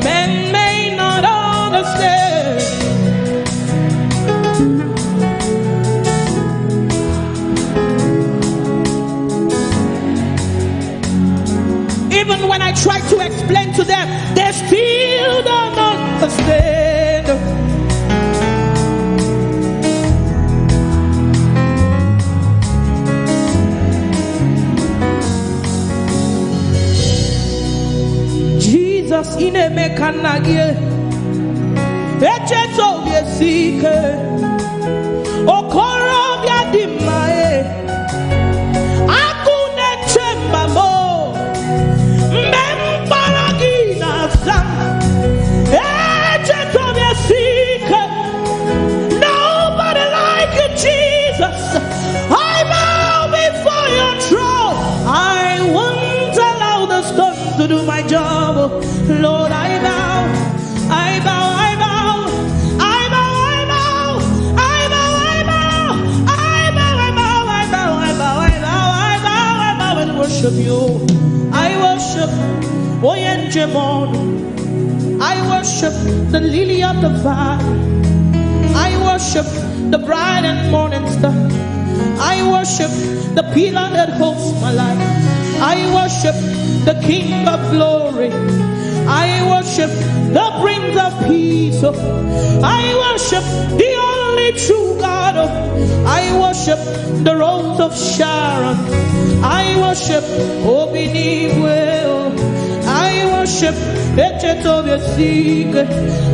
Men may not understand. Even when I try to explain to them, they still don't understand. Jesus in a mechanagie, echeto yesike, okoro biadimae, akune chembamo, memparagina zam, echeto yesike. Nobody like you, Jesus. I bow before your throne. I won't allow the storm to do my job. Lord, I bow, I bow, I bow, I bow, I bow, I bow, I bow, I bow, I bow, I bow, I bow, I bow, I bow, I bow and worship you. I worship Oyenjemon. I worship the lily of the valley. I worship the bright and morning star. I worship the pillar that holds my life. I worship the King of glory. I worship the Prince of peace. I worship the only true God. I worship the Rose of Sharon. I worship Obinibuel. I worship Echetobesig.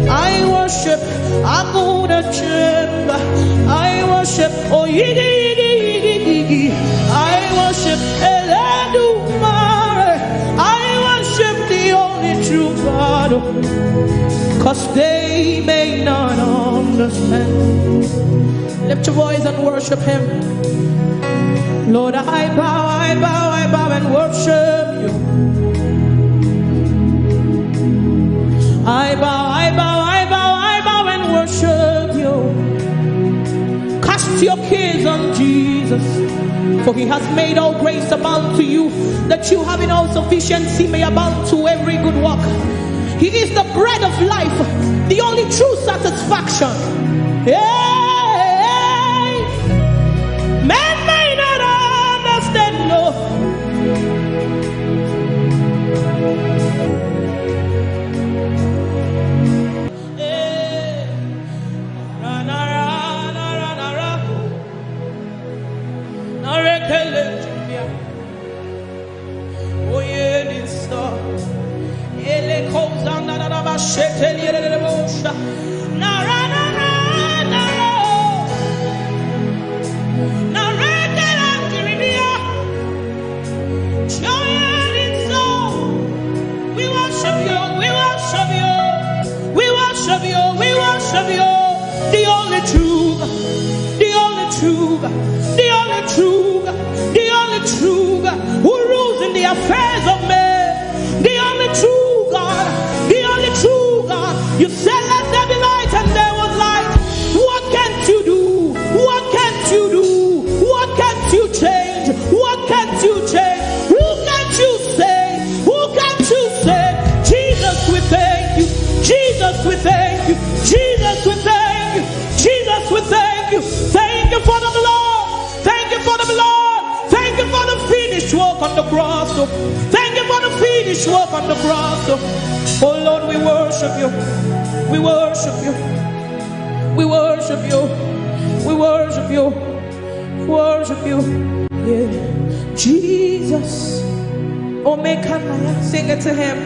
I worship Aguda Chemba. I worship Oyidi. I worship Eledumare. I worship the only true God, 'cause they may not understand. Lift your voice and worship Him. Lord, I bow, I bow, I bow and worship you. I bow, I bow, I bow, I bow and worship you. Cast your cares on Jesus, for He has made all grace abound to you, that you having all sufficiency may abound to every good work. He is the bread of life, the only true satisfaction. Hey, men may not understand, no. Oh Lord, we worship you. We worship you. We worship you. We worship you. Worship you. Yeah. Jesus. Oh, make Maya. Sing it to Him.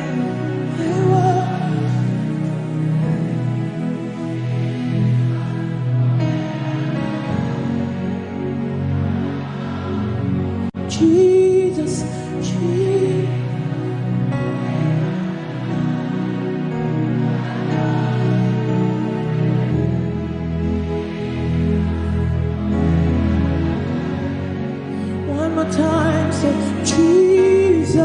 Jesus. Time, say Jesus.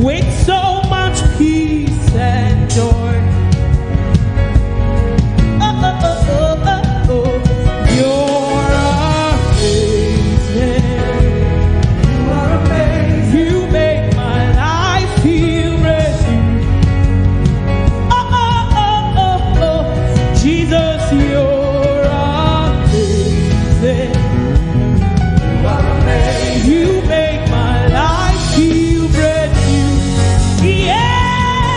with so much peace and joy. Oh, oh, oh, oh, oh, oh. You're amazing. You are amazing. You make my life feel rescued. Oh, oh, oh, oh, oh. Jesus, you're amazing. You are amazing. You make my life feel brand new. Yeah.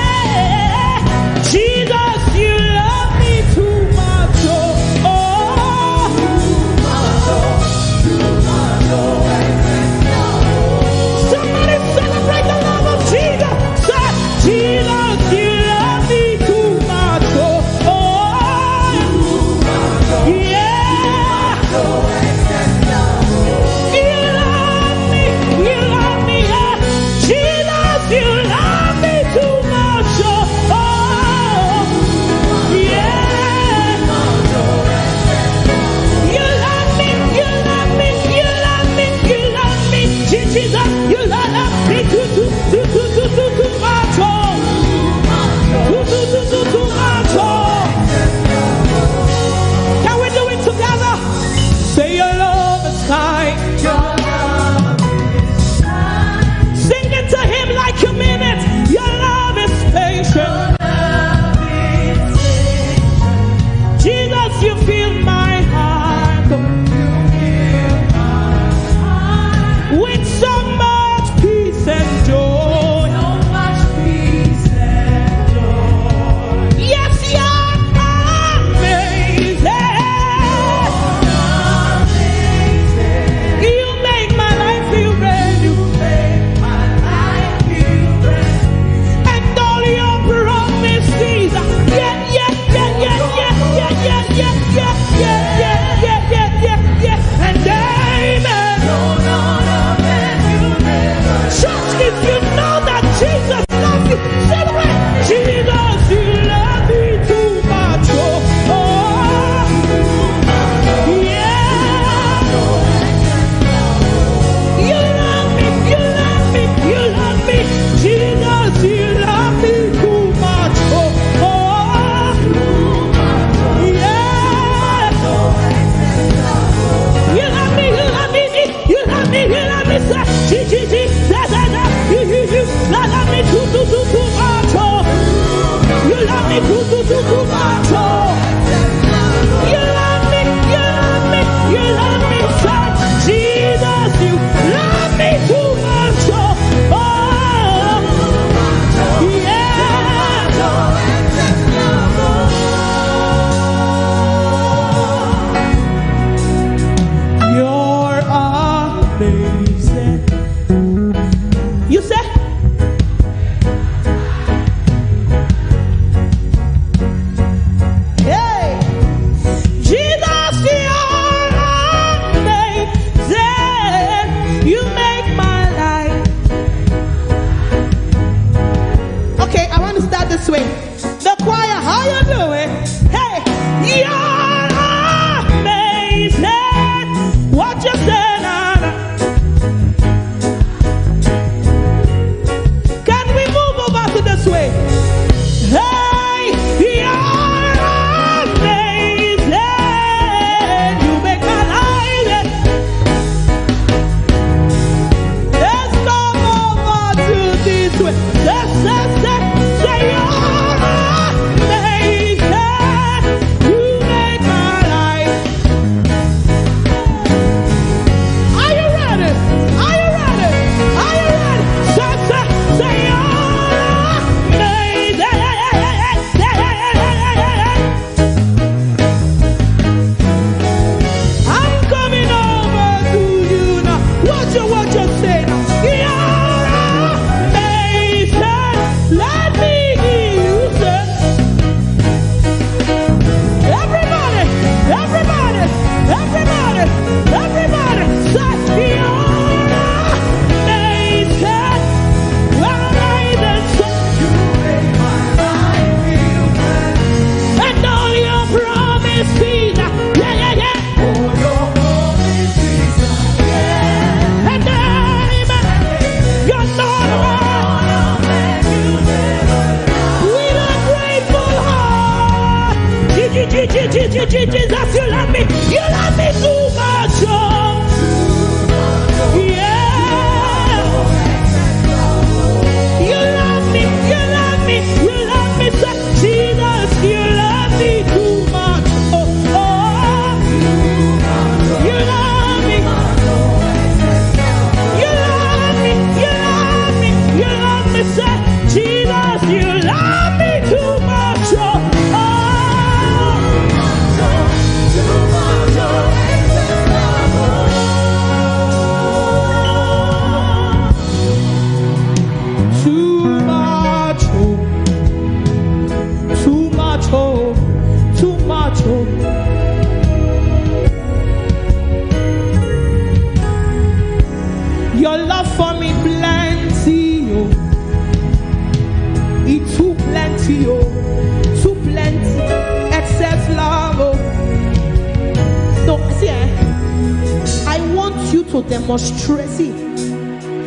demonstrate it.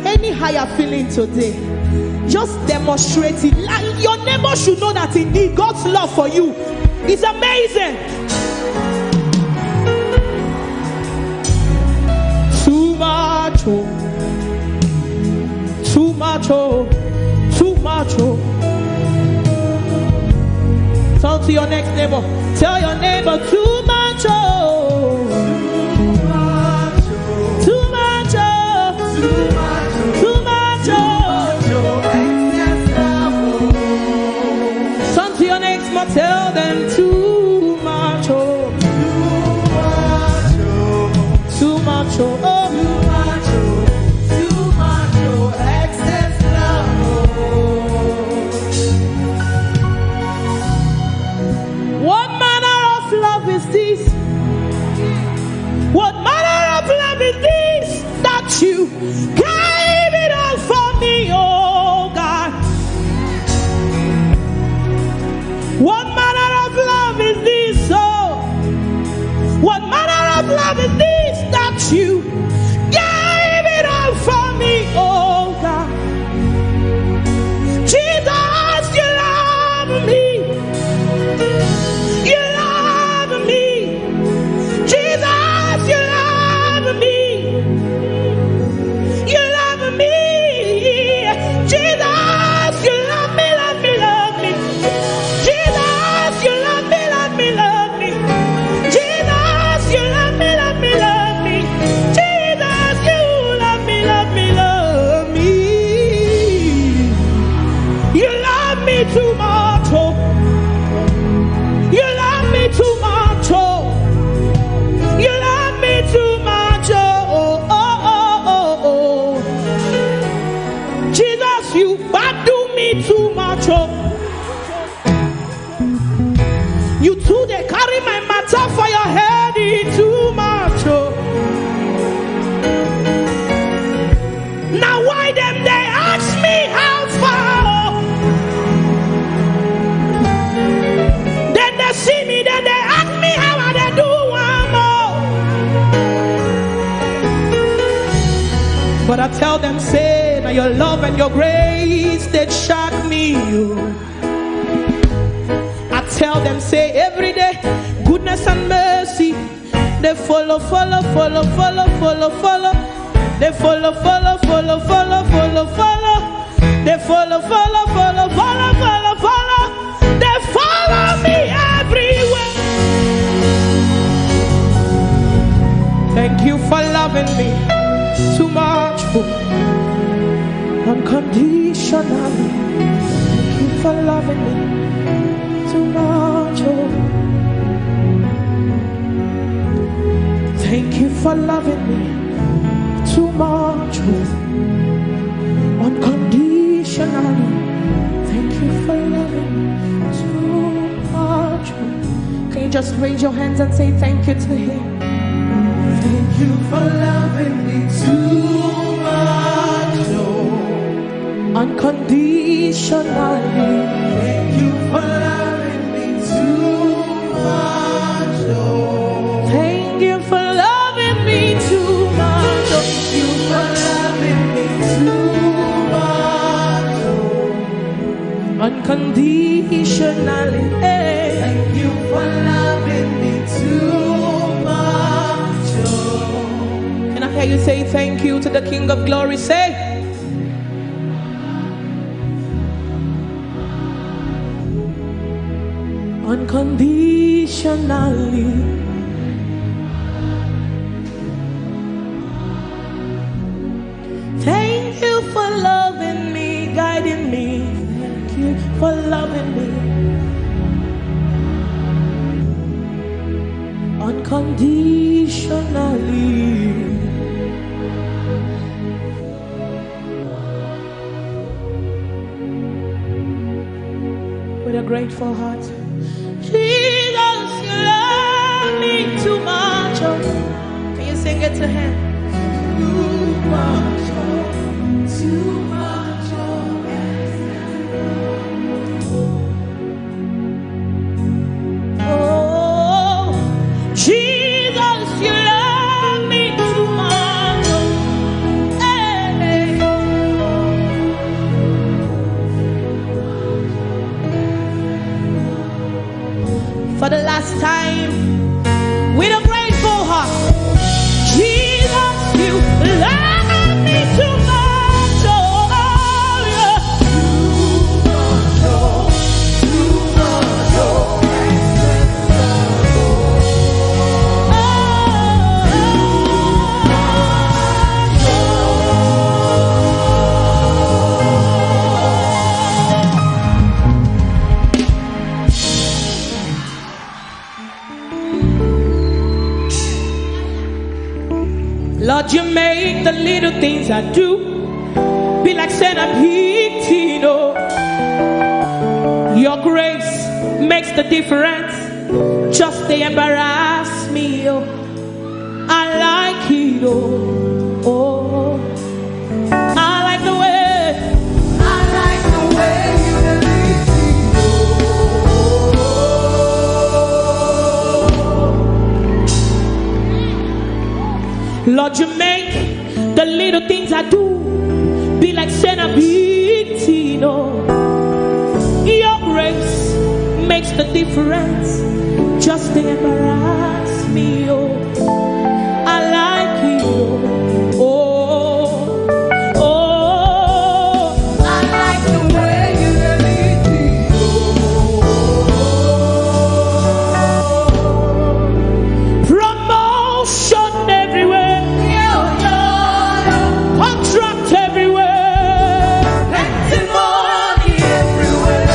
Any higher feeling today, just demonstrate it. Like your neighbor should know that indeed God's love for you is amazing. Too much, oh. Too much, oh. Too much, oh. Talk to your next neighbor. Tell your neighbor, too much, oh. Too much, oh. Too much, oh. Too much, oh. Turn to your next one. Tell them, too much, oh. Too much, oh. You gave it all for me, oh God. What manner of love is this, oh? What manner of love is this that you gave it all for me, oh God? Jesus, you love me. You love me. Jesus, you love me. Too much, oh. You love me too much, oh. You love me too much, oh. Oh. Jesus, you badu me too much, oh. You too, they carry my matter for your head, too much, oh. Now why them they ask me how far? See me, then they ask me how I they do one more. But I tell them, say, now your love and your grace, they shock me. I tell them, say, every day, goodness and mercy, they follow. They follow. They follow. They follow me everywhere. Thank you for loving me too much, unconditionally. Thank you for loving me too much, Thank you for loving me too much, unconditionally. Thank you for loving me too much. Can you just raise your hands and say thank you to him? Thank you for loving me too much, unconditionally. Thank you for loving me too much, Thank you for loving me too much. Thank you for loving me too much, unconditionally. Thank you for loving me too much. Can I hear you say thank you to the King of Glory? Say, unconditionally. Thank you for loving me, guiding me. Thank you for loving me unconditionally. With a grateful heart, Jesus, you love me too much. Can you sing it to him? Too much, too much, oh, Jesus, you love me too much. for the last time with a grateful heart. Jesus, you love me too much. Oh, yeah. Lord, you make the little things I do be like saying I'm eating. Oh, your grace makes the difference. Just they embarrass me. Oh, I like it. Oh, I like the way. I like the way you lead me. Lord, you make the little things I do be like centipede. Oh, your grace makes the difference. Just to embarrass me. Oh, I like it. Oh, I like the way you lead me. Promotion everywhere. Contract everywhere. Testimony everywhere.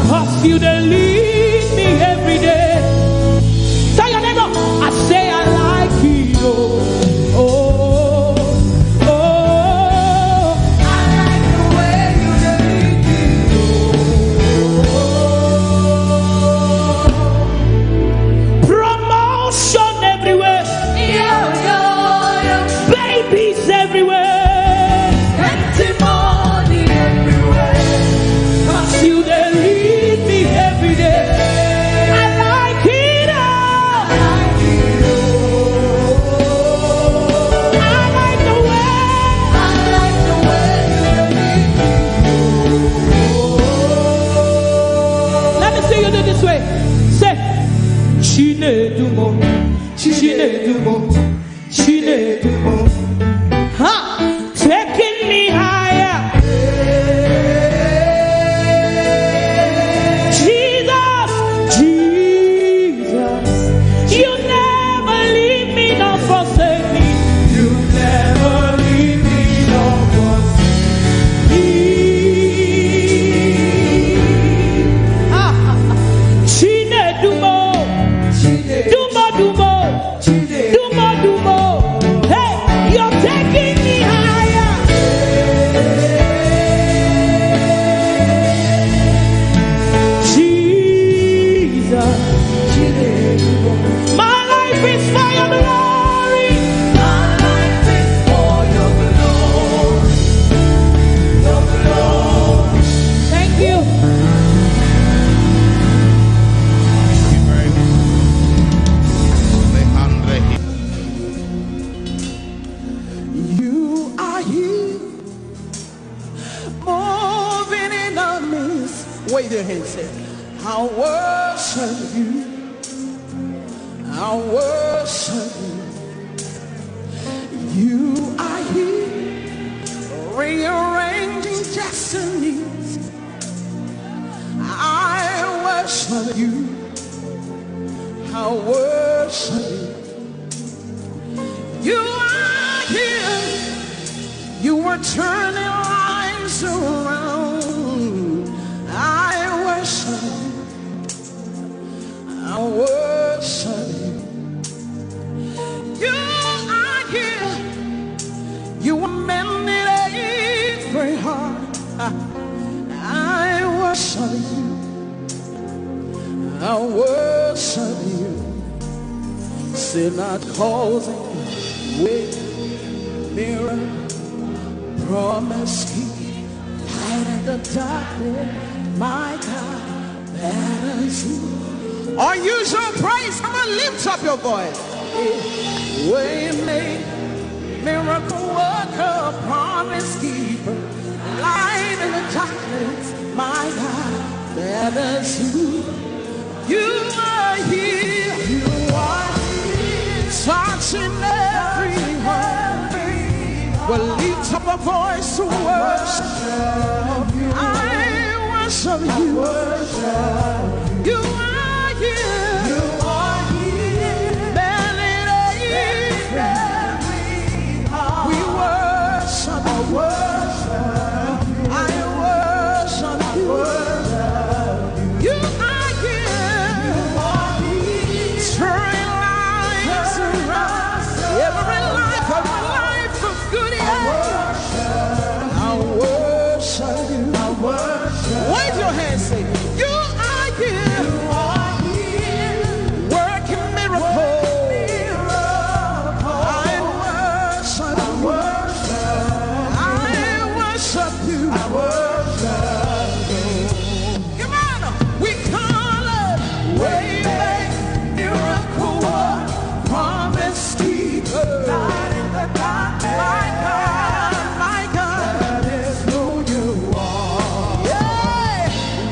Cause you they lead me every day. Tell your neighbor, I say I like it. Oh, oh, oh. I like the way you lead me. Promotion everywhere. Babies everywhere. Testimony everywhere. Cause you they lead me every day. I like it all. I like the way. I like the way you lead me. Let me see you do this way. Say, Chinedumo, Chinedumo, Chinedumo. Huh? Taking me higher. Jesus, Jesus, you never leave me nor forsake me. You never leave me nor forsake me. Chinedumo, Dumo, Dumo, Dumo, Dumo. Hey, you're taking me higher. Jesus, my life is for your glory. My life is for your glory. Your glory. Thank you. You are here, moving in our midst. Wave your hands, say, I worship you. I worship you. You are here, rearranging destinies. I worship you. I worship you. You are here. You were turning lives around. I worship you. I worship you. You are here. You were mending every heart. I worship you. I worship you. Sinach causing way, mirror, promise keep, light in the darkness, my God, that is you. Unusual praise, come on, lift up your voice. Way made, miracle worker, promise keeper, light in the darkness, my God, that is you. You are in every heart. We'll lift up a voice to worship. I worship you. You are here. You are here. Man in every heart. We worship. I worship. I worship you. You are here. You are here. Turning lives around. Every life of my life of good. I worship you. I worship. Wave your hands, say, you are here. You are here. Working miracles. I worship. I worship. I worship you. I worship you. Come on, we call it Waymaker, miracle worker, promise keeper, light in the darkness. My God, that is who you are. Yeah,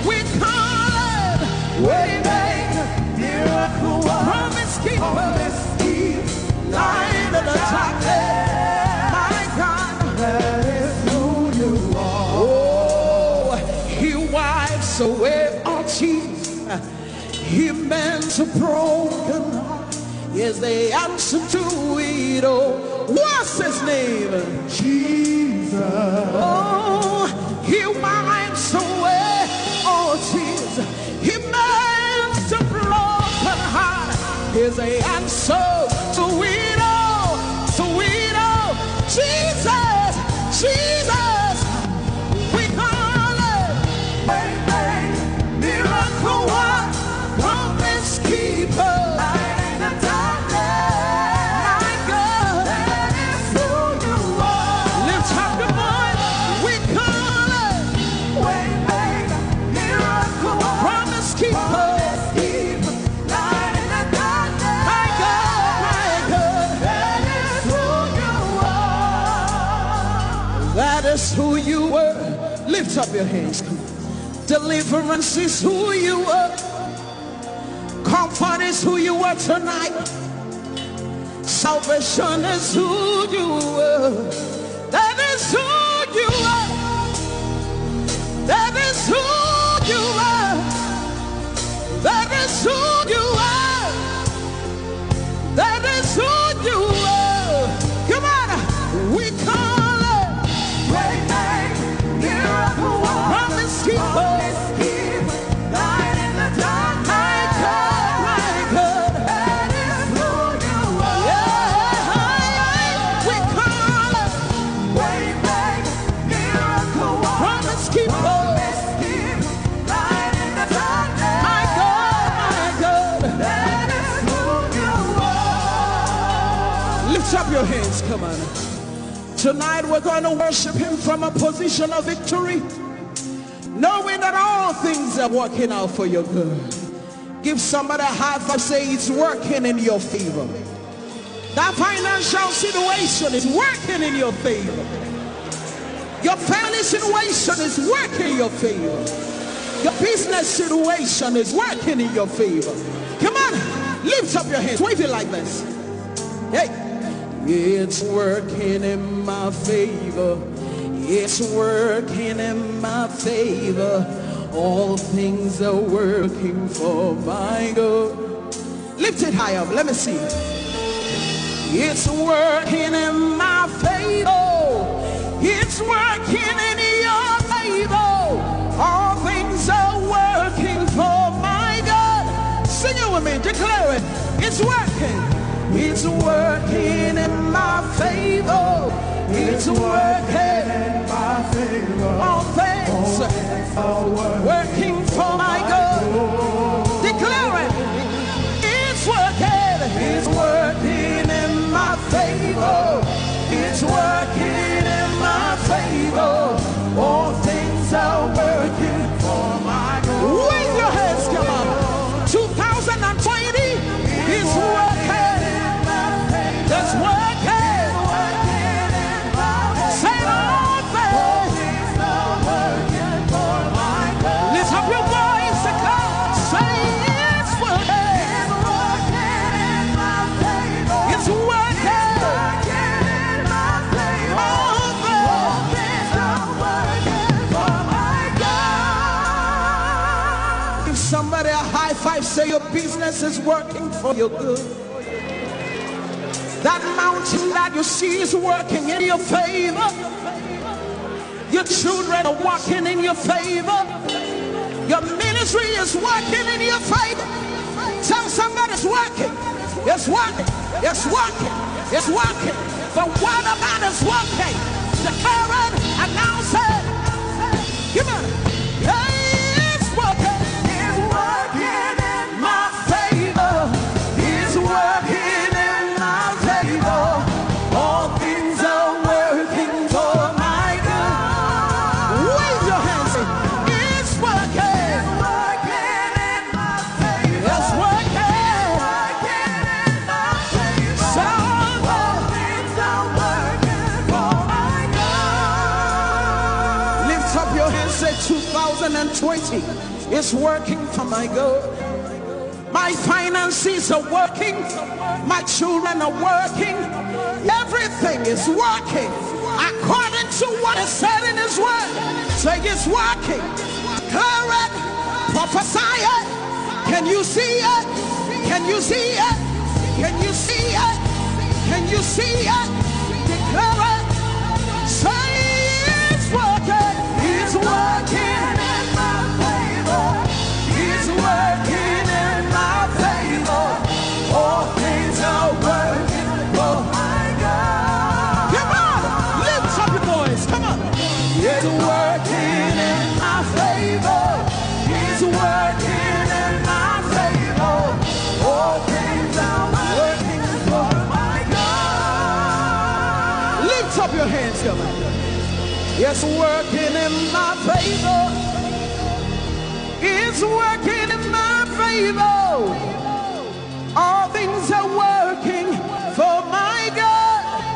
we call it Waymaker, miracle worker, promise keeper, light in the darkness. My God, that is who you are. Oh, he wipes away our tears. He mends a broken heart. Is the answer to it all. What's his name? Jesus. Oh, he wipes away all tears. He mends a broken heart. Is the answer to it all. To it all. Jesus, Jesus. We call it Waymaker, miracle worker, promise keeper, light in the darkness. My God, that is who you are. Lift up your voice. We call it Waymaker, miracle worker, promise keeper, light in the darkness. My God, that is who you are. That is who you were. Lift up your hands. Come on. Deliverance is who you are. Comfort is who you are tonight. Salvation is who you are. That is who you are. That is who you are. That is who you are. That is who you are. Come on, we call it Waymaker, miracle worker, promise keeper, light in the dark. My God, that is who you are. Yeah, we call it Waymaker, miracle worker, promise keeper, light in the dark. My God, that is who you are. Lift up your hands, come on. Tonight we're going to worship him from a position of victory, knowing that all things are working out for your good. Give somebody a high five, say it's working in your favor. That financial situation is working in your favor. Your family situation is working in your favor. Your business situation is working in your favor. Come on, lift up your hands, wave it like this. Hey, it's working in my favor. It's working in my favor. All things are working for my good. Lift it high up, let me see. It's working in my favor. It's working in your favor. All things are working for my good. Sing it with me, declare it. It's working. It's working in my favor. It's working in my favor. All things are working for my good. Declare it. It's working. It's working in my favor. It's working in my favor. All things are working for my good. Wave your hands, come on. 2020 is working. That's working. Say all things. 5, say your business is working for your good. That mountain that you see is working in your favor. Your children are walking in your favor. Your ministry is working in your favor. Tell somebody it's working. It's working. It's working. It's working. The word of God is working. Declare it, announce it. Come on. Hey, it's working. It's working in my favor. It's working in my favor. All things are working for my good. Wave your hands. It's working. It's working in my favor. It's working. It's working in my favor. So all things are working for my good. Lift up your hands. Say 2020 is working for my good. My finances are working. My children are working. Everything is working according to what is said in His word. Say it's working. Declare it. Prophesy it. Can you see it? Can you see it? Can you see it? Can you see it? Declare it. Say it's working. It's working in my favor. It's working in my favor. All things are working for my God. Come on, lift up your voice. Come on. It's working in my favor. It's working in my favor. All things are working for my God. Lift up your hands. Come on. It's working in my favor. It's working in my favor. All things are working for my God.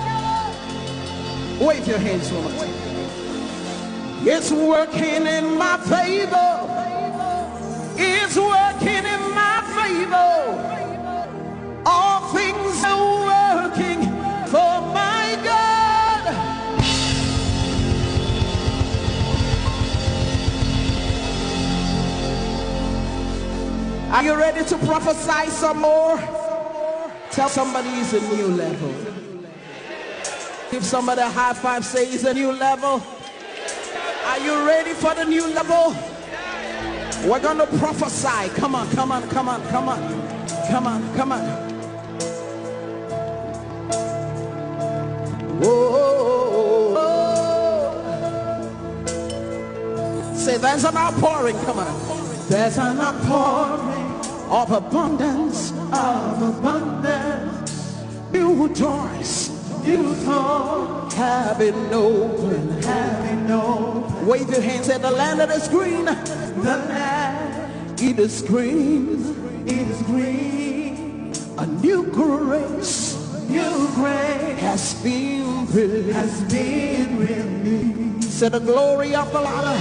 Wave your hands for me. It's working in my favor. It's working in my favor. All things are working for my God. Are you ready to prophesy some more? Tell somebody it's a new level. Give somebody a high five, say it's a new level. Are you ready for the new level? We're going to prophesy. Come on, come on, come on, come on. Come on, come on. Whoa. Say there's an outpouring. Come on. There's an outpouring of abundance, new doors, have been open. Wave your hands at the land that is green. The land, it is green. A new grace, has been released. Say the glory of the Lord.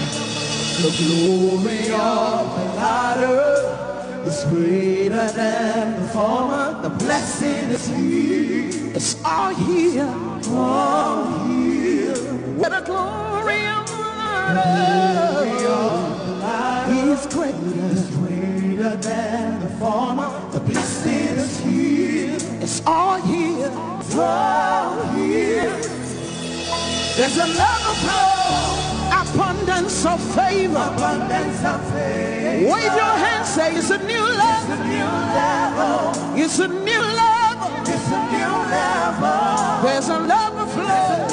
The glory of the latter is greater than the former. The blessing is here. It's all here. Where the glory of the latter is greater than the former. The blessing is here. It's all here. It's all here. There's a love of love. Abundance of favor. Wave your hands, say it's a new level. It's a new level. There's a love of flow.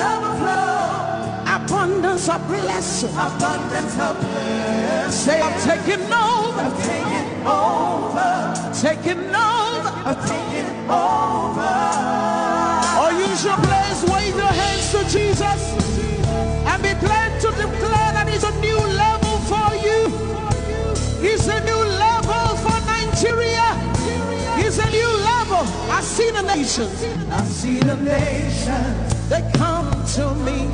Abundance of blessing. Say I'm taking over. Taking over. Or use your place, wave your hands to Jesus. And be glad to declare that it's a new level for you. It's a new level for Nigeria. It's a new level. I see the nations. They come to me.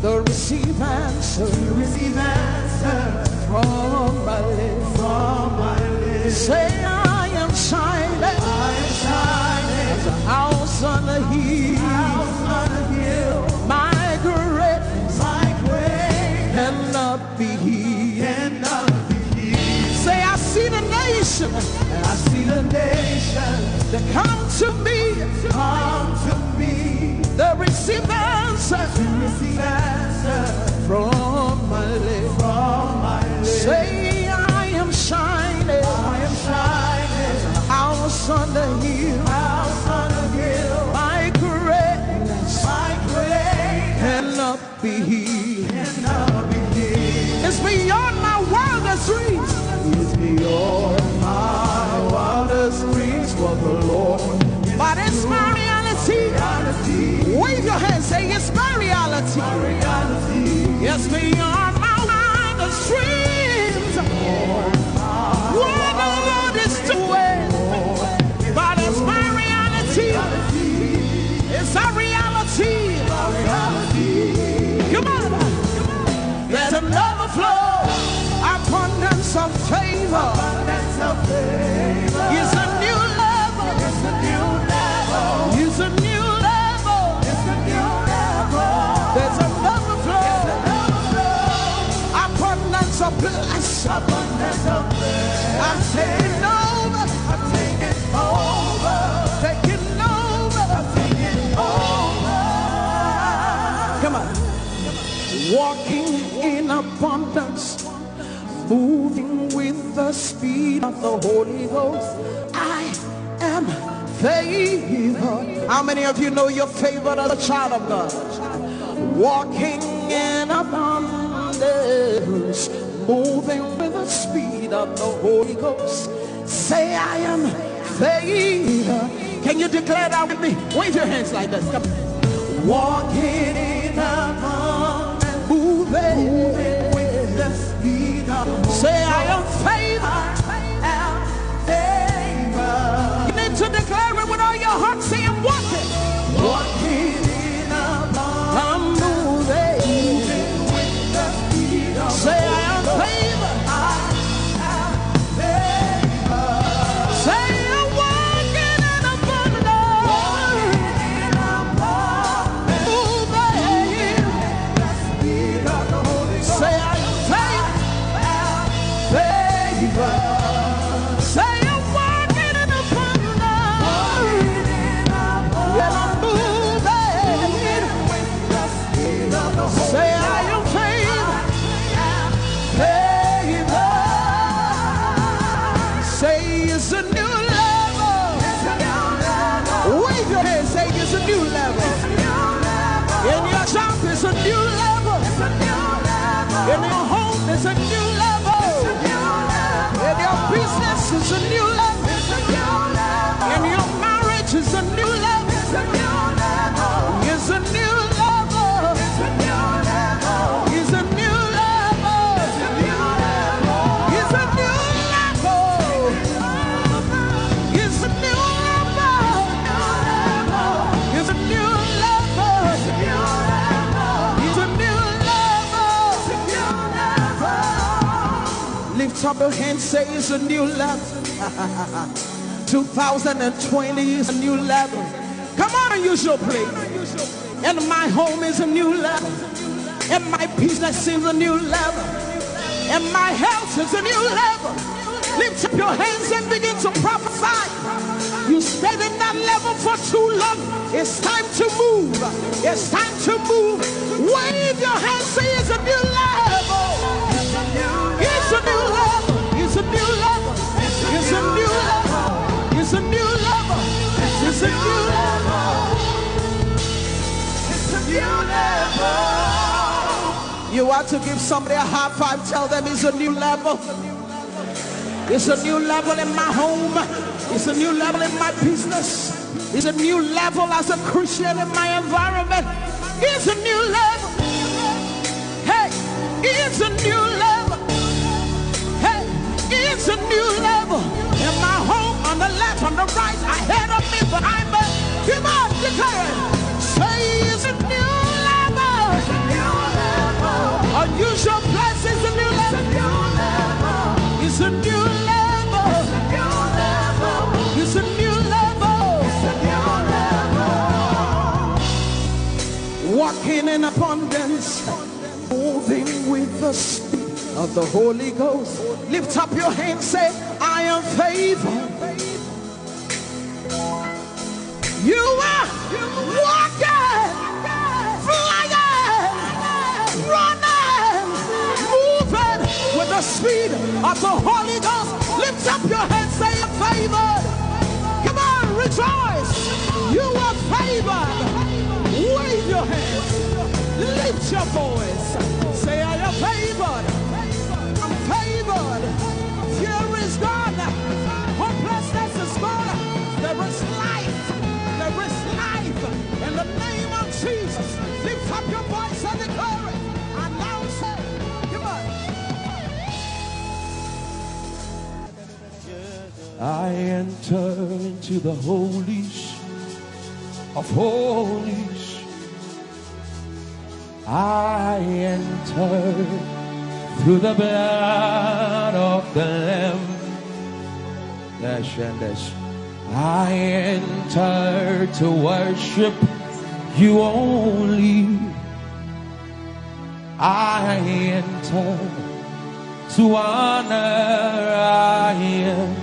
They receive answers. From my lips. Say I am shining. As a house on the hill. My greatness cannot be hid. Say I see They come to me, they receive answers from my lips. Say I am shining, house on the hill. My greatness cannot be hid. It's beyond my wildest dreams. It's beyond my wildest dreams for the Lord. But it's my reality. Wave your hands, say it's my reality. Yes, beyond my wildest dreams. What the Lord is doing. But it's my reality. It's our reality. Come on. There's an overflow, abundance of favor. It's a new level. It's a new level. There's an overflow, abundance of blessing. I'm taking over. Come on. Walking in abundance, moving with the speed of the Holy Ghost. I am favored. How many of you know you're favored as a child of God? Walking in abundance, moving with the speed of the Holy Ghost. Say I am favored. Can you declare that with me? Wave your hands like this. Come on. Walking in abundance, moving with the speed of the Holy Ghost. Say I am favored. You need to declare it with all your heart. Say I'm walking. Walking in abundance, I'm moving with the speed of the Holy Ghost. Say I am favored. Say I'm walking in abundance. Say I am favored. Say I'm walking in abundance. And I'm moving. Say I am favored. Say it's a new level. Wave your hand, say it's a new level. In your shop it's a new level. In your home it's a new level. In your business it's a new level. In your marriage it's a new level. It's a new level. It's a new level. It's a new level. It's a new level. It's a new level. It's a new level. It's a new level. It's a new level. Lift up your hands, say it's a new level. 2020 is a new level. Come on, use your plate. And my home is a new level. And my business is a new level. And my health is a new level. Lift up your hands and begin to prophesy. You stayed in that level for too long. It's time to move. It's time to move. Wave your hands, say it's a new level. It's a new level. It's a new level. It's a new level. It's a new level. It's a new level. It's a new level. You want to give somebody a high five, tell them it's a new level. It's a new level in my home. It's a new level in my business. It's a new level as a Christian in my environment. It's a new level. Hey, it's a new level. Hey, it's a new level. In my home, on the left, on the right, ahead of me, behind me. Come on, declare it. Say it's a new level. It's a new level. Unusual place is a new level. It's a new level. It's a new level. It's a new level. Walking in abundance, moving with the speed of the Holy Ghost. Lift up your hands, say, I am favored. You are walking, flying, running, moving with the speed of the Holy Ghost. Lift up your hands, say you're favored. Come on, rejoice. You are favored. Wave your hands. Lift your voice. Say, I am favored. I'm favored. Fear is gone. Hopelessness is gone. There is life. There is life. In the name of Jesus. Lift up your voice and declare it. Announce it. Come on. I enter into the holies of holies. I enter through the blood of the Lamb. I enter to worship you only. I enter to honor I am.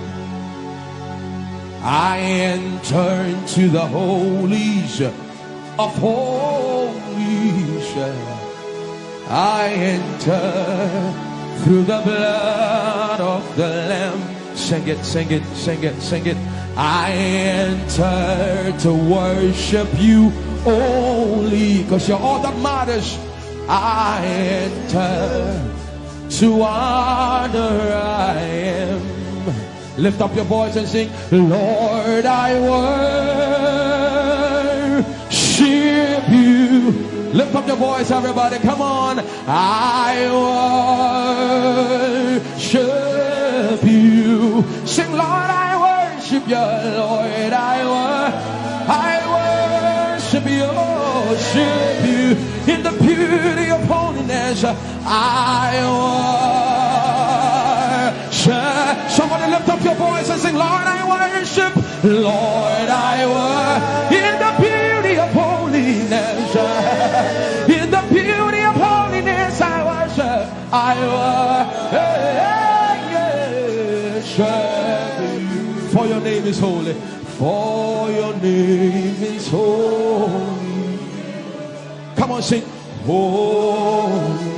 I enter into the holies of holies. I enter through the blood of the Lamb. Sing it, sing it, sing it, sing it. I enter to worship you only, because you're all that matters. I enter to honor I am. Lift up your voice and sing, Lord, I worship you. Lift up your voice, everybody, come on. I worship you. Sing, Lord, I worship you. Lord, I worship you. Worship you in the beauty of holiness. I worship. Somebody lift up your voice and sing, Lord, I worship. Lord, I worship in the beauty of holiness. In the beauty of holiness, I worship. I worship you. For your name is holy. For your name is holy. Come on, sing. Holy.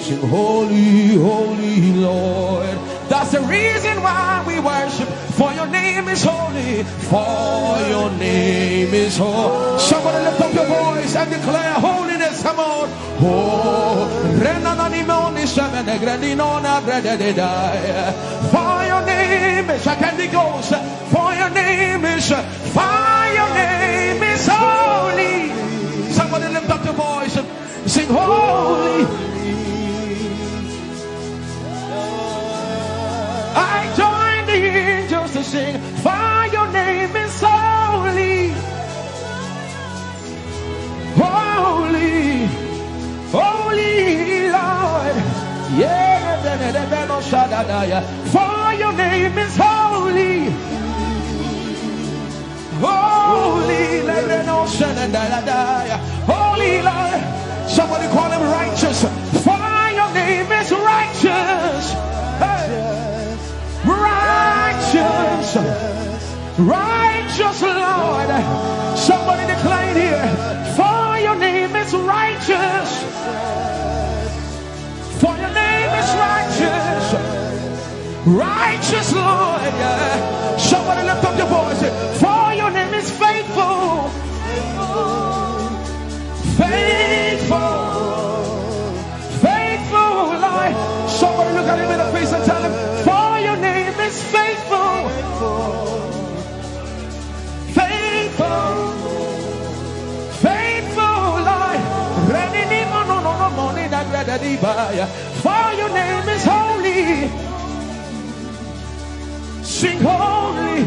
Sing, holy, holy Lord. That's the reason why we worship. For your name is holy. For your name is holy. Somebody lift up your voice and declare holiness. Come on. Oh, for your name is Candy Ghost. For your name is holy. Somebody lift up your voice and sing holy. I join the angels to sing, for your name is holy. Holy, holy Lord. Yeah, for your name is holy. Holy, holy Lord. Somebody call him righteous. For your name is righteous. Hey. Righteous, righteous Lord. Somebody declare here, for your name is righteous. For your name is righteous. Righteous Lord. Somebody lift up your voice. For your name is faithful. Faithful. Faithful Lord. Somebody look at him in the face and tell him, for your name is faithful. Faithful. Faithful Lord. For your name is holy. Sing holy.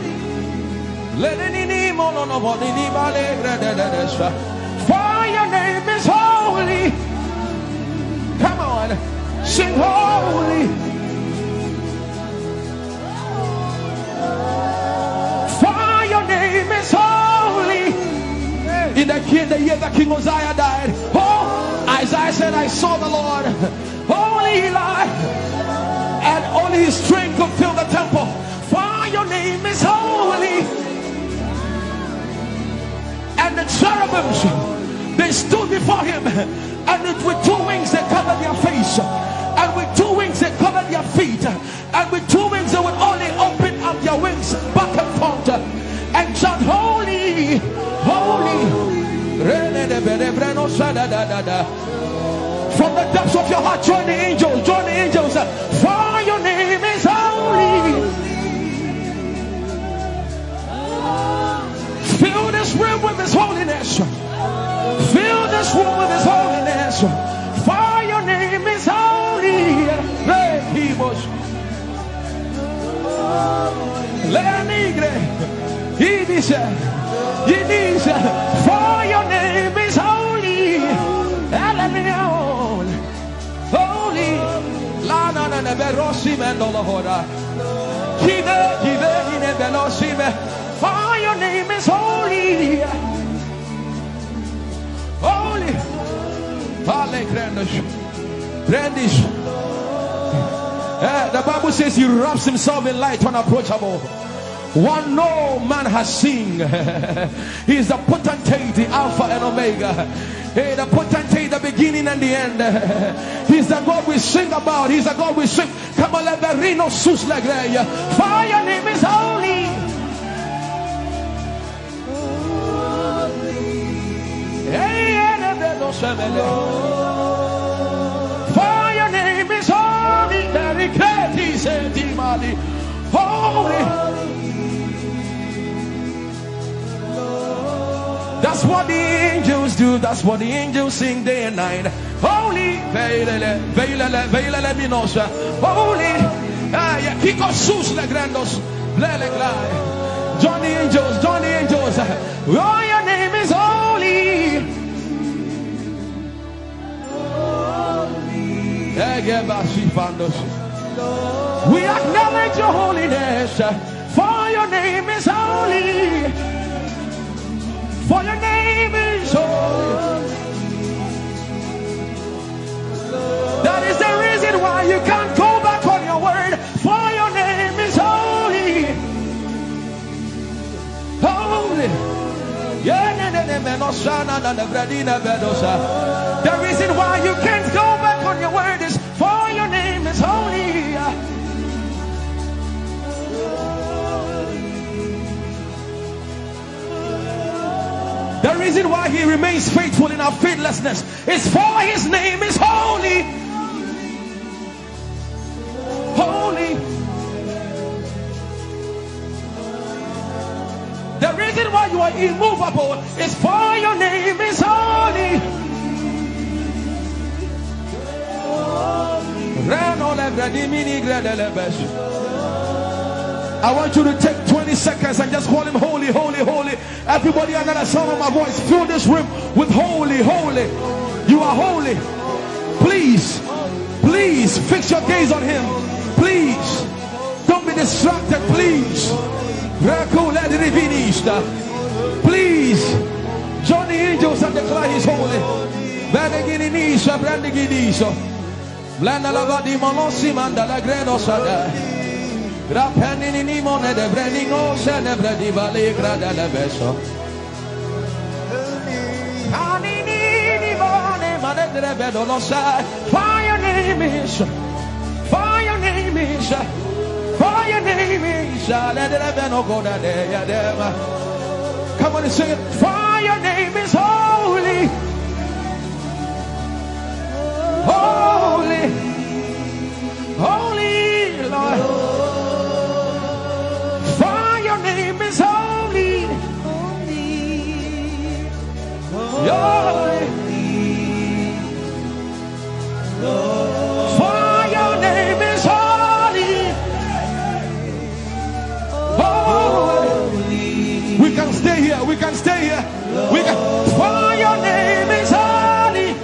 For your name is holy. Come on. Sing holy. For your name is holy. In the year that King Uzziah died, Isaiah said, I saw the Lord, holy Lord, and only his strength could fill the temple. For your name is holy. And cherubims, they stood before him, and with 2 wings they covered their face, and with 2 wings they covered their feet, and with 2 wings they would only open up their wings back and forth and chant, holy, holy. From the depths of your heart, join the angels, for your name is holy. Fill this room with his holiness. Fill this room with his holiness. For your name is holy. Ehi Moses. He said, for your name is holy. Holy. Lana neberosi mendolahora. For your name is holy. Holy. Brandish. The Bible says he wraps himself in light unapproachable. One no man has seen. He is the potentate, the Alpha and Omega. Hey, the potentate, the beginning and the end. He's the God we sing about. He's the God we sing. Come on, let the Reno sus legreya. For your name is holy. For your name is holy. Holy. That's what the angels do. That's what the angels sing day and night. Holy. Holy. Kiko sus le grandos. Join the angels. Join the angels. Oh, your name is holy. We acknowledge your holiness. For your name is holy. For your name is holy. That is the reason why you can't go back on your word. For your name is holy. Holy. The reason why you can't go back on your word is for your name is holy. The reason why he remains faithful in our faithlessness is for his name is holy. Holy. The reason why you are immovable is for your name is holy. I want you to take 20 seconds and just call him holy, holy, holy. Everybody under the sound of my voice, fill this room with holy, holy. You are holy. Please, please fix your gaze on him. Please, don't be distracted, please. Please, join the angels and declare he's holy. Blanda lavadi molosi mandala greno sada. Rapeni ni mone de brendingo se ne bredi vale grada la beso. Ani ni mone mane de bedo lo sa. For your name is. For your name is. For your name is. Let the beno go da de ya dema. Come on and sing it. For your name is holy. Holy, holy Lord. For your name is holy. Holy. For your name is holy. Holy. We can stay here. We can stay here. We can. For your name is holy.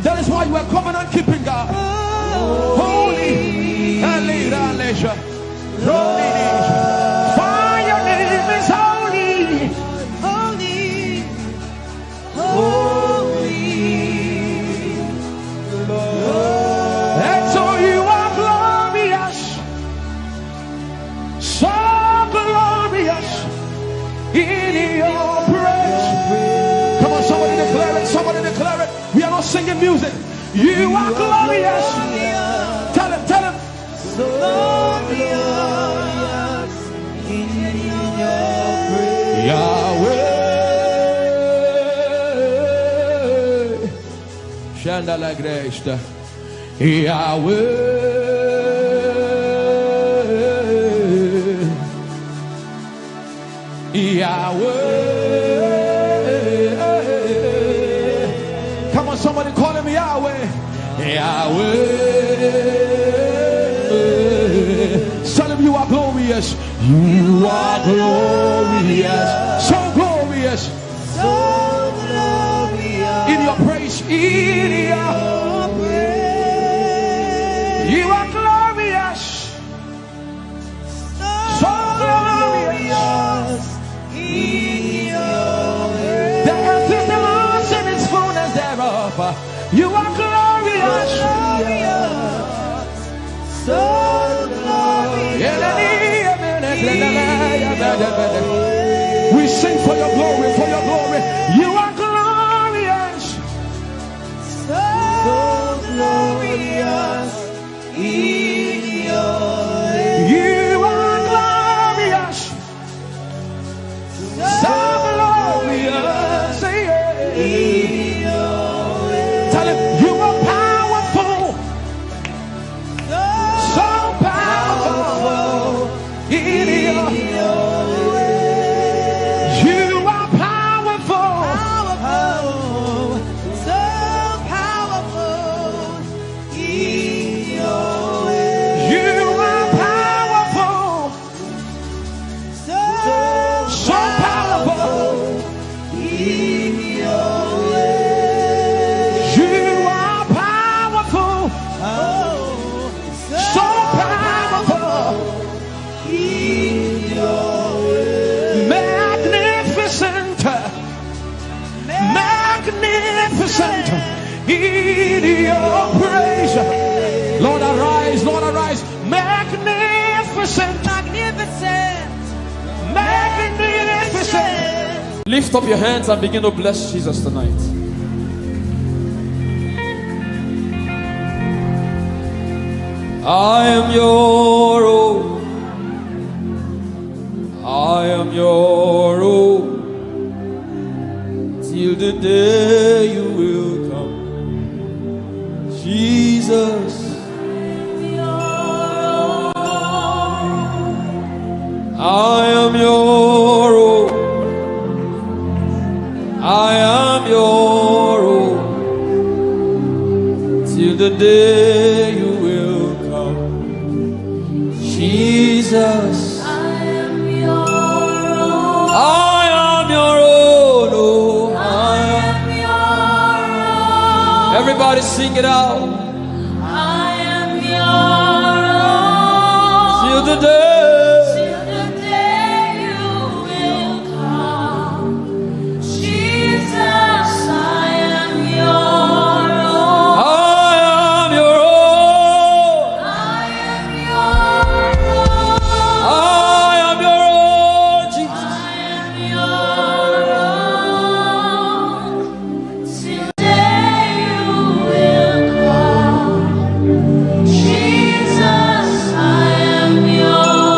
That is why you are covenant keeping God. Holy. For your name is holy. Holy. Holy. You are glorious. Tell him, tell him. So glorious in your praise. Yahweh. Lara George. Yahweh. Yahweh. Come on, somebody call him Yahweh. Yahweh. Tell him you are glorious. You are glorious. So glorious. So glorious In your praise. In your praise. You are glorious. So glorious. The earth is the Lord's and its fullness thereof. You are glorious. So glorious. We sing for your glory, for your glory. You are glorious. So glorious in your ways. You are glorious. So glorious in your ways. Tell him you are powerful. So powerful in your ways. You are powerful. So powerful in your ways. You are powerful. So powerful in your ways. You are powerful. So powerful in your ways. Magnificent. Magnificent in your praise. Lord arise, Lord arise. Magnificent. Magnificent. Magnificent. Lift up your hands and begin to bless Jesus tonight. I am your own. I am your own. Till the day you will come. Jesus. I am your own. I am your own. Till the day you will come. Jesus. I am your own. I am your own. Oh, I am your own. Everybody sing it out. I am your own. Till the day. Jesus, I am yours.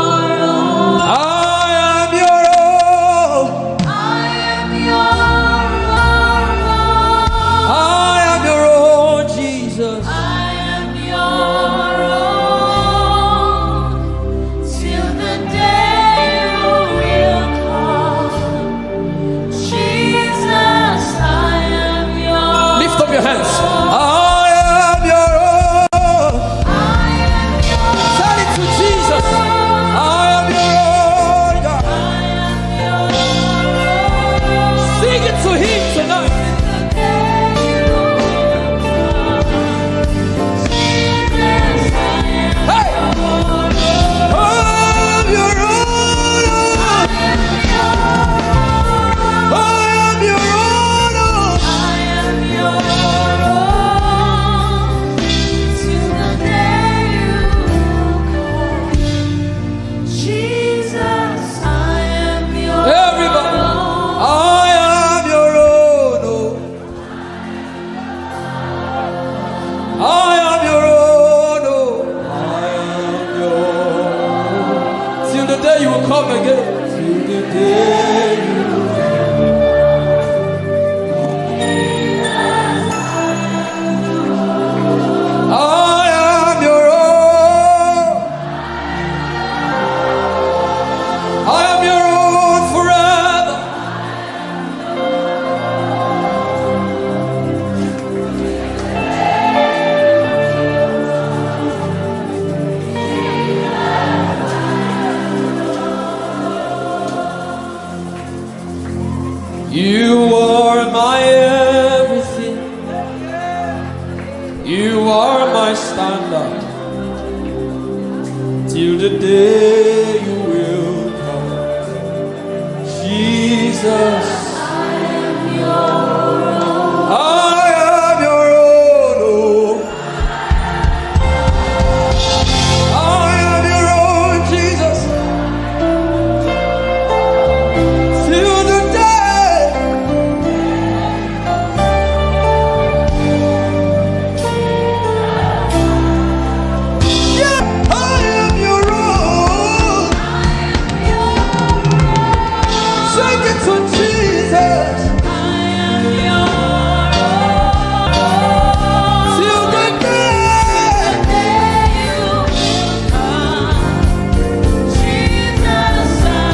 You are my standard till the day you will come. Jesus, I am your own. I am your own, Jesus. Till the day. Yeah, I am your own. Sing it to Jesus. I am your own. Till the day you will come. Jesus,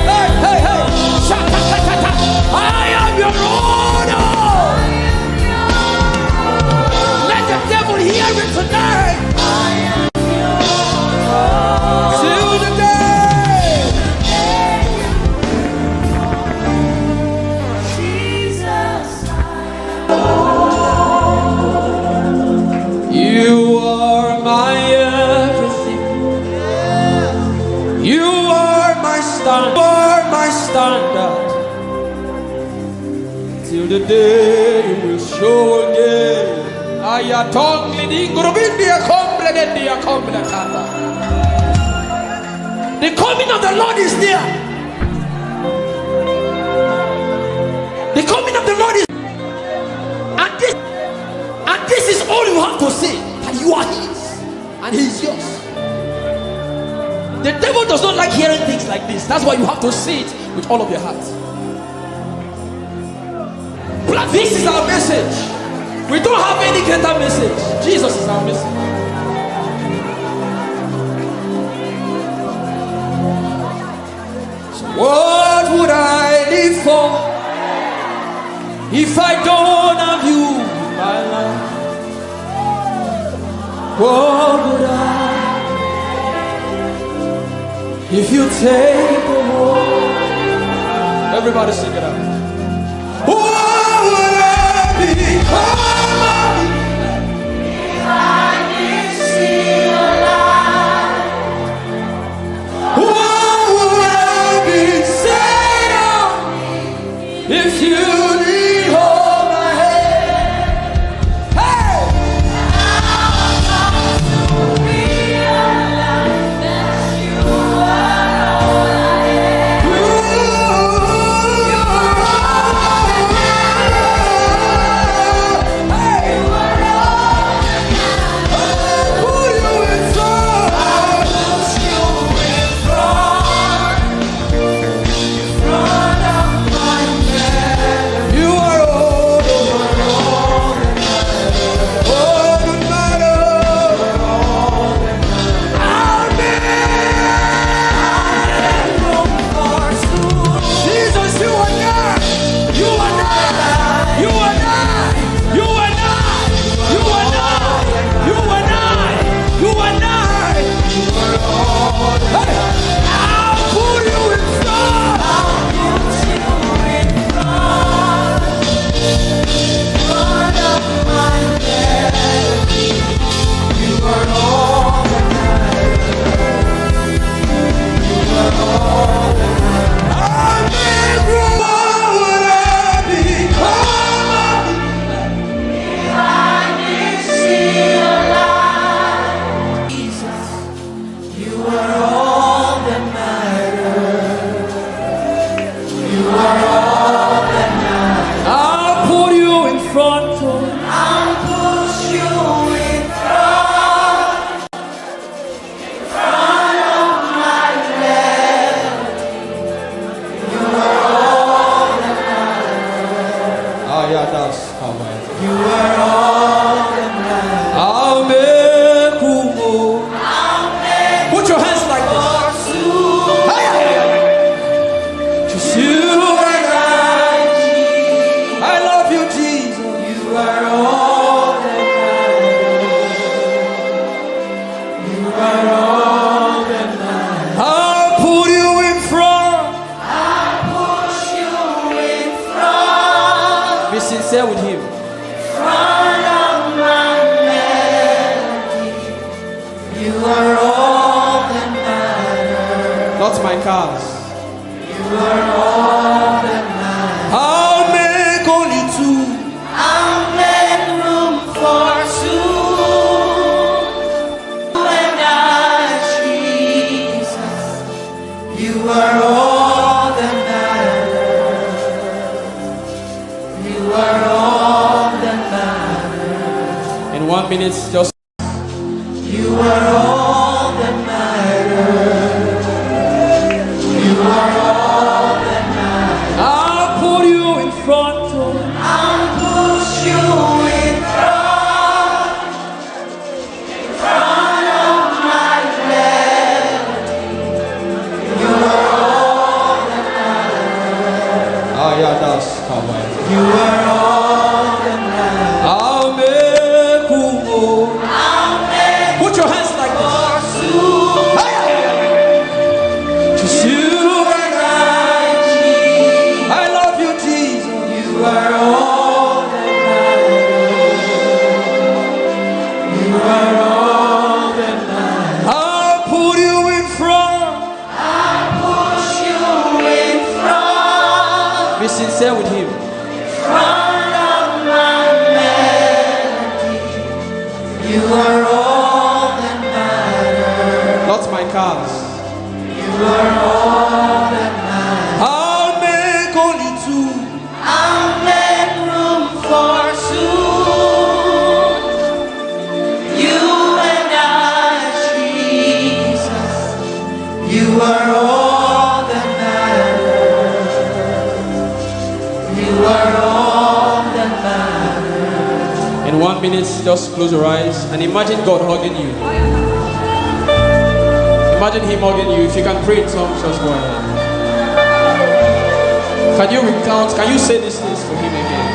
hey, hey, hey. Shaka-ta-ta-ta. I am your own. Let the devil hear it tonight. Till the day. You are my everything. You are my standard. You are my standard. Till the day you will show again. The coming of the Lord is near. The coming of the Lord is, and this is all you have to say, that you are His and He is yours. The devil does not like hearing things like this. That's why you have to say it with all of your heart. This is our message. We don't have any greater message. Jesus is our message. So what would I live for if I don't have you in my life? What would I if you take the world? Everybody sing it out. What would I become of me if I didn't see your light? What would I be said of me if you didn't hold my hand? Hey! I've come to realize that you are all I am. You are sincere with him. Front of my man. You are all that matters. Not my cars. You are all that matters. I'll make only two. I'll make room for two. You and I, Jesus. You are all that matters. You are all that matters. In 1 minute, just. You are all that matters. You are all that matters. I'll put you in front. I'll push you in front of my melody. You are all that matters. Ah, yeah, that's come on. You are all that matters. I'll make Umoh. Put your hands like this. Just you and I love you, Jesus. You are all that matters. You are all that matters. I'll put you in front. I'll push you in front. Be sincere with him. Front of my melody. You are all that matters. Not my cars. You are all that matters. I'll make only two. I'll make room for two. You and I, Jesus. You are all that matters. You are all that matters. In 1 minute, just close your eyes and imagine God hugging you. Imagine him hugging you. If you can pray in tongues, just go ahead. Can you recount? Can you say these things to him again?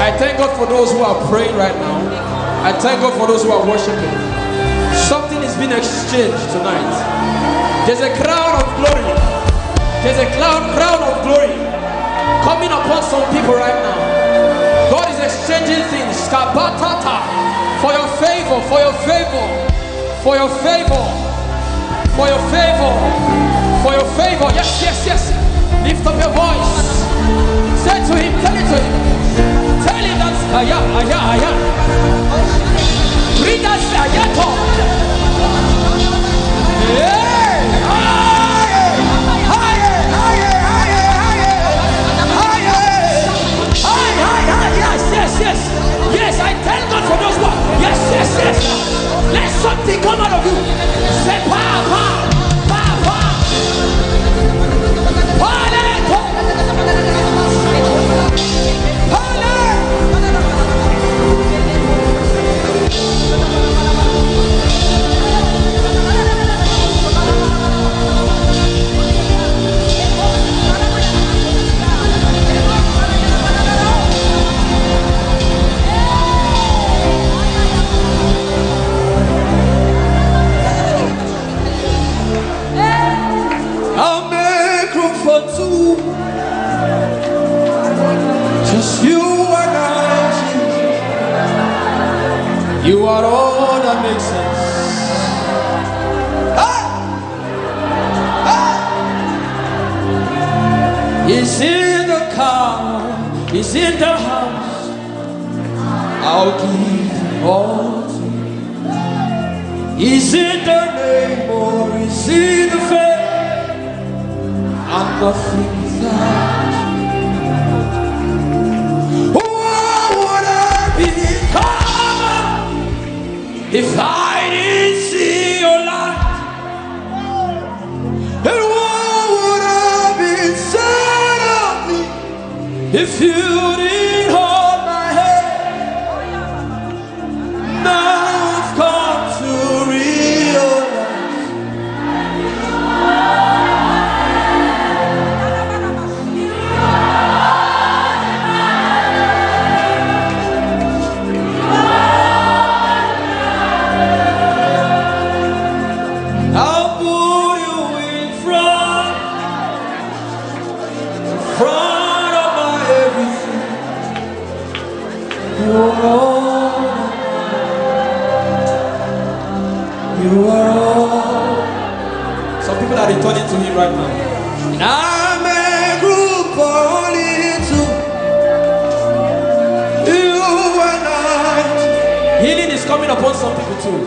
I thank God for those who are praying right now. I thank God for those who are worshiping. Something is being exchanged tonight. There's a crown of glory. There's a crown of glory coming upon some people right now. God is exchanging things. Kabatata. For your favor, for your favor, for your favor, for your favor, for your favor. Yes, yes, yes. Lift up your voice. Say to him, tell it to him. Tell him that aya, aya, aya. Read us ayato. Hey, higher, higher, higher, higher, higher, higher. Yes, yes, yes. Yes, I thank God for those ones. Yes, yes, yes. Let something come out of you. Say pa, pa, pa, pa. Paleto. I'll make room for two. Just you and I. You are all that makes sense. He's in the car, he's in the house. I'll give all to you. He's in the name or he's in the face. I'm nothing without you. What would I become if I didn't see your light? And what would I be inside of me if you didn't hold my hand? Now I've come to realize I'll put you in front of my everything. You are all. Some people are returning to him right now. I'm a group only to you and I. Healing is coming upon some people too.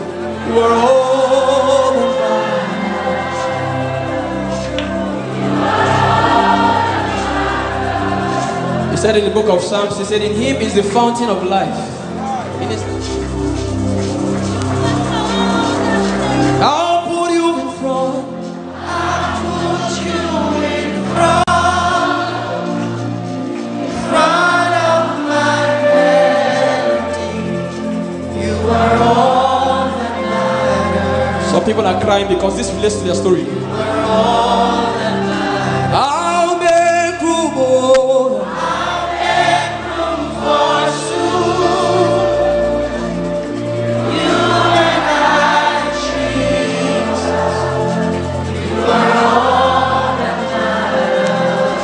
You are all. He said in the book of Psalms, he said, in him is the fountain of life. In his... I'll put you in front. I'll put you in front of my melody. You are all that matters. Some people are crying because this relates to their story. You are all that matters. I'll make room, oh. I'll make room for soon. You and I, Jesus. You are all that matters.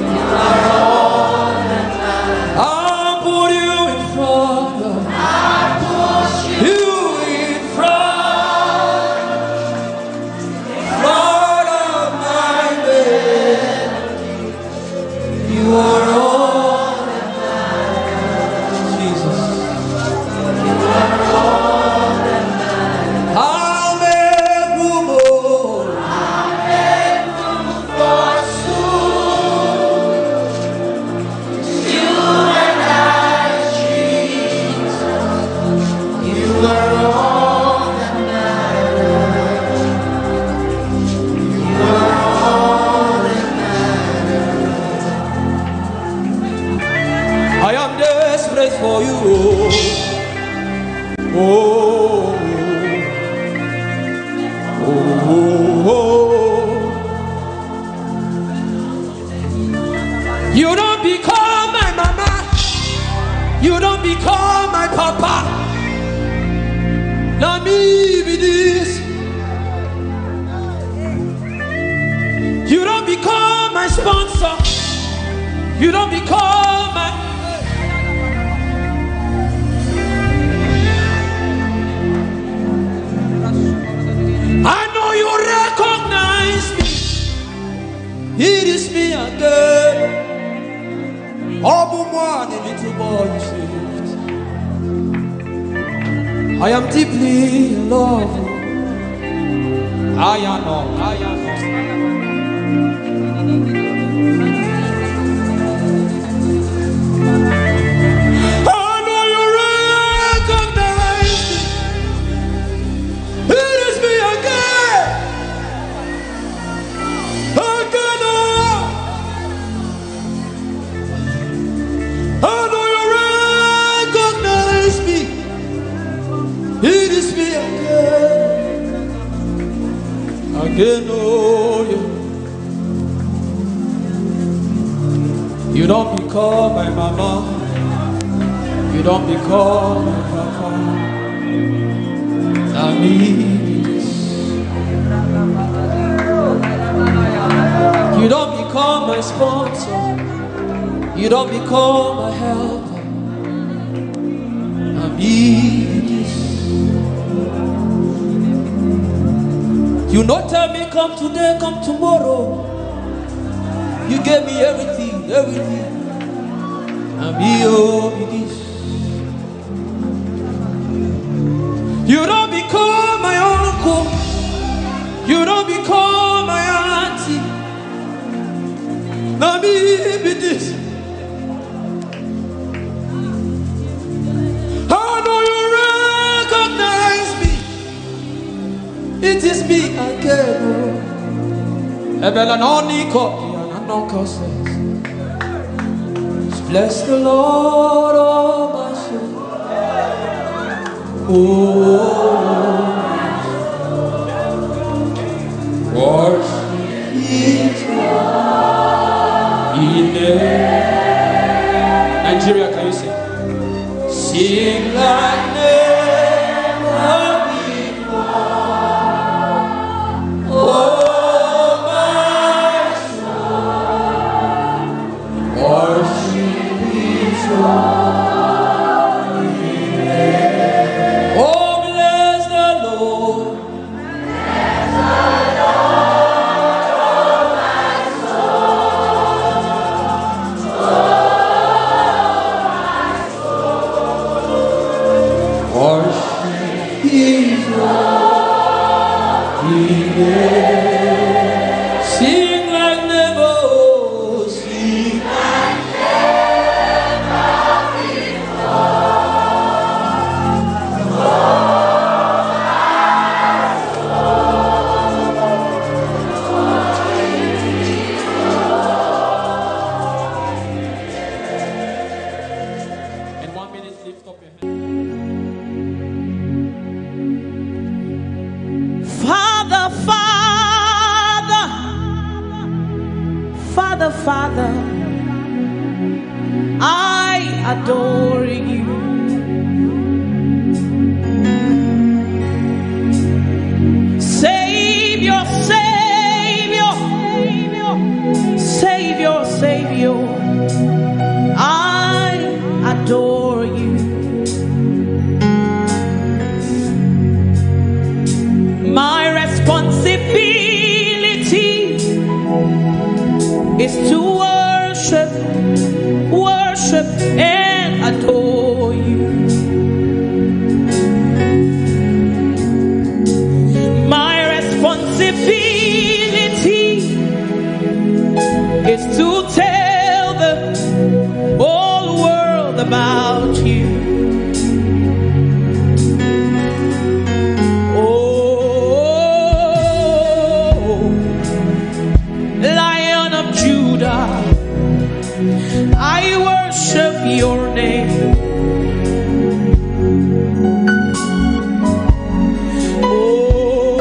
You are all that matters. I'll put you in front of. I'll put you in front of my bed. You are all that matters, Jesus. You are all that matters. I'll make room, oh. I'll make room for soon. You and I, Jesus. You are all that matters. You are all that matters. I am desperate for you. Oh, oh, oh, oh. You don't become my mama. You don't become my papa. Let me be this. You don't become my sponsor. You don't become my. I know you recognize me. It is me again. One, the little boy you saved. I am deeply in love. I am not. I know you recognize me. It is me again. I know you recognize me. It is me again. Again, oh, you don't become my mama. You don't become my papa. I mean, you don't become my sponsor. You don't become my helper. I mean, you not tell me come today, come tomorrow. You gave me everything, everything. I mean, this. You don't become my uncle. You don't become my auntie. Now me be this. I know you recognize me. It is me again. Eben and Oniko says, bless the Lord, oh my soul. Worship His name. Nigeria, can you sing? Sing like never before. Oh my soul, worship His holy name. Oh bless Worship is what we get. Sing like never, sing like never In 1 minute, lift up your hand. Father, Father, Father, I adore you. Savior, Savior, Savior, Savior, I adore you. My responsibility is to worship, worship and adore you. My responsibility is to tell the whole world about you. I worship your name. Oh,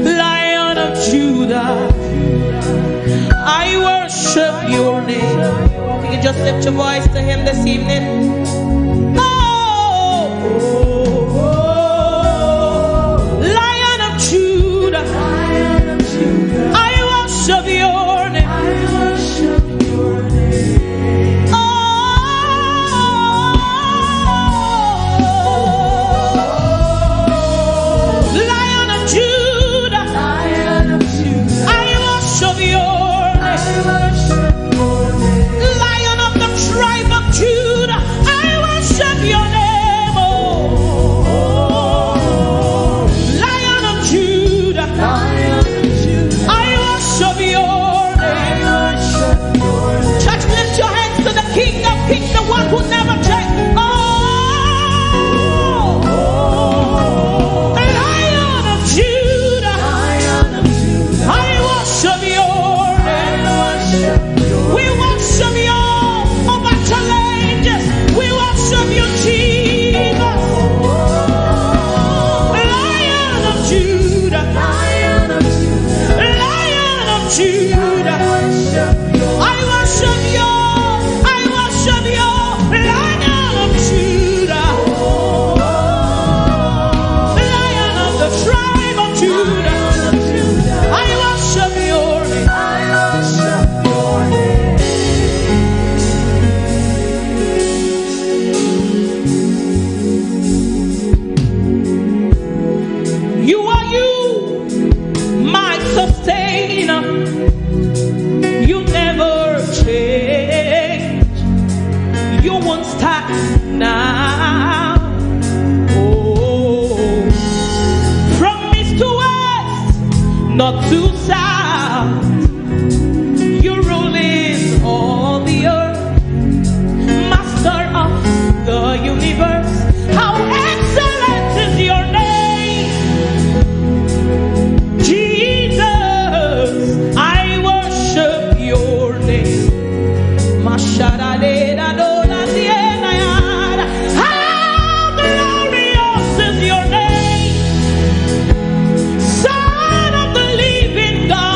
Lion of Judah, I worship your name. You can just lift your voice to him this evening. Lion of Judah, I worship your name. Oh, Lion of Judah, I worship your name. Lion of the tribe of Judah, I worship your name. Oh, Lion of Judah, I worship your name. Church, lift your hands to the King of Kings, the one who never changes. Oh, Lion of Judah, I worship your name. We worship you, over challenges. We worship you, Jesus. Lion of Judah, Lion of Judah, I worship you, Lion of Judah, Lion of the tribe of Judah, I worship your name. You are you, my sustainer. You never change. You won't stop now. Oh, from east to west, not to south, you're ruling all the earth, master of the universe. How excellent is your name, Jesus. I worship your name. How glorious is your name, Son of the living God.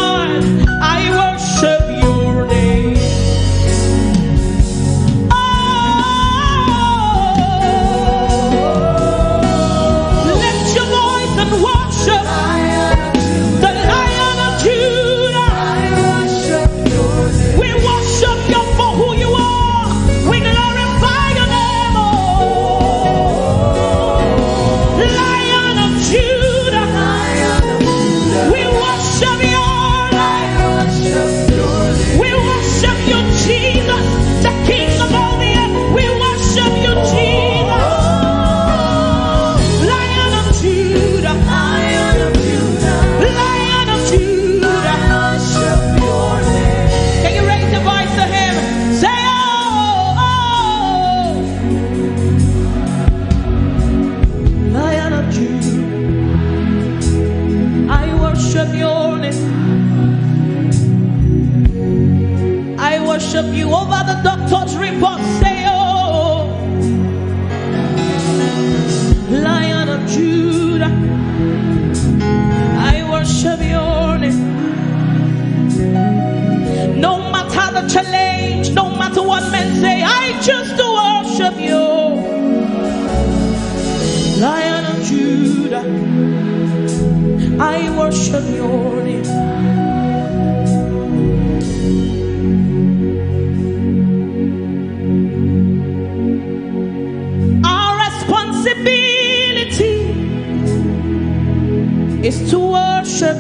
is to worship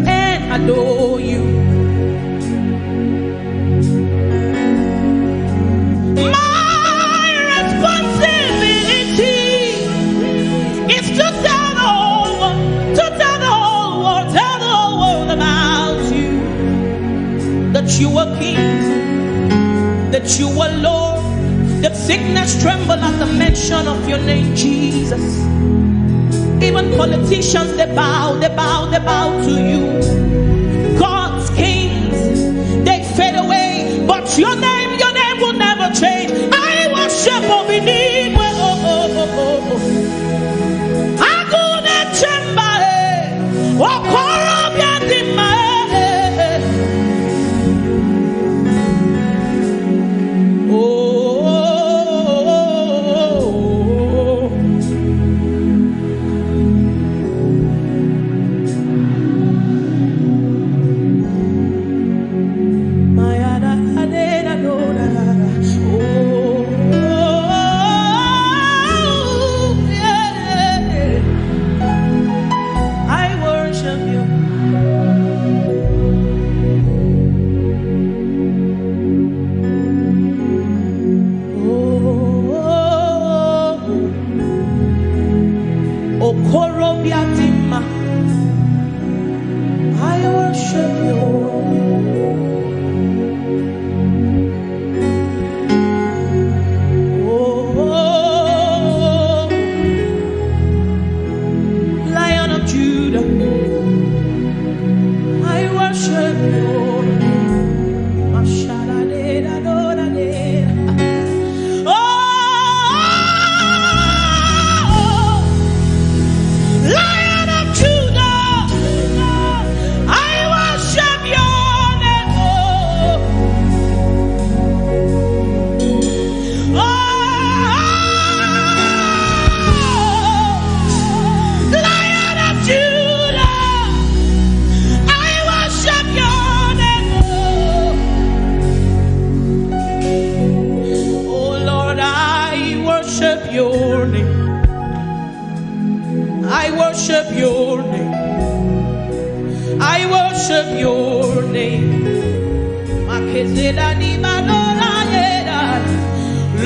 and adore you. My responsibility is to tell the whole world, tell the whole world about you. That you are King, that you are Lord, that sickness tremble at the mention of your name, Jesus. Even politicians, they bow to you. God's kings, they fade away, but your name will never change. I worship Obinigwe. Agune Chemba, Okorobia Dima.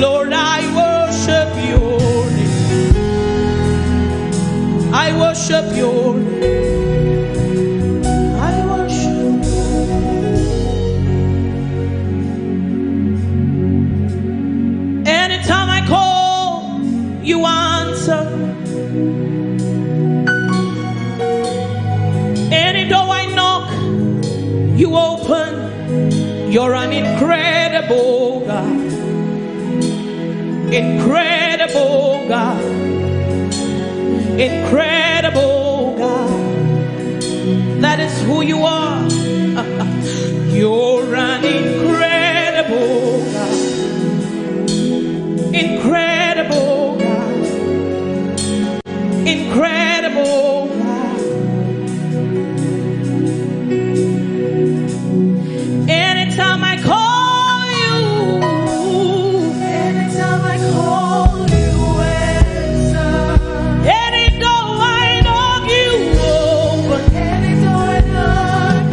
Lord, I worship your name. I worship your name. I worship. Anytime I call, you answer. Any door I knock, you open. You're an incredible God. Incredible God. Incredible God. That is who you are. You're an incredible God. Incredible God. Incredible God. Anytime I call you, anytime I call you, answer. Any door I knock, you open. Any door I knock,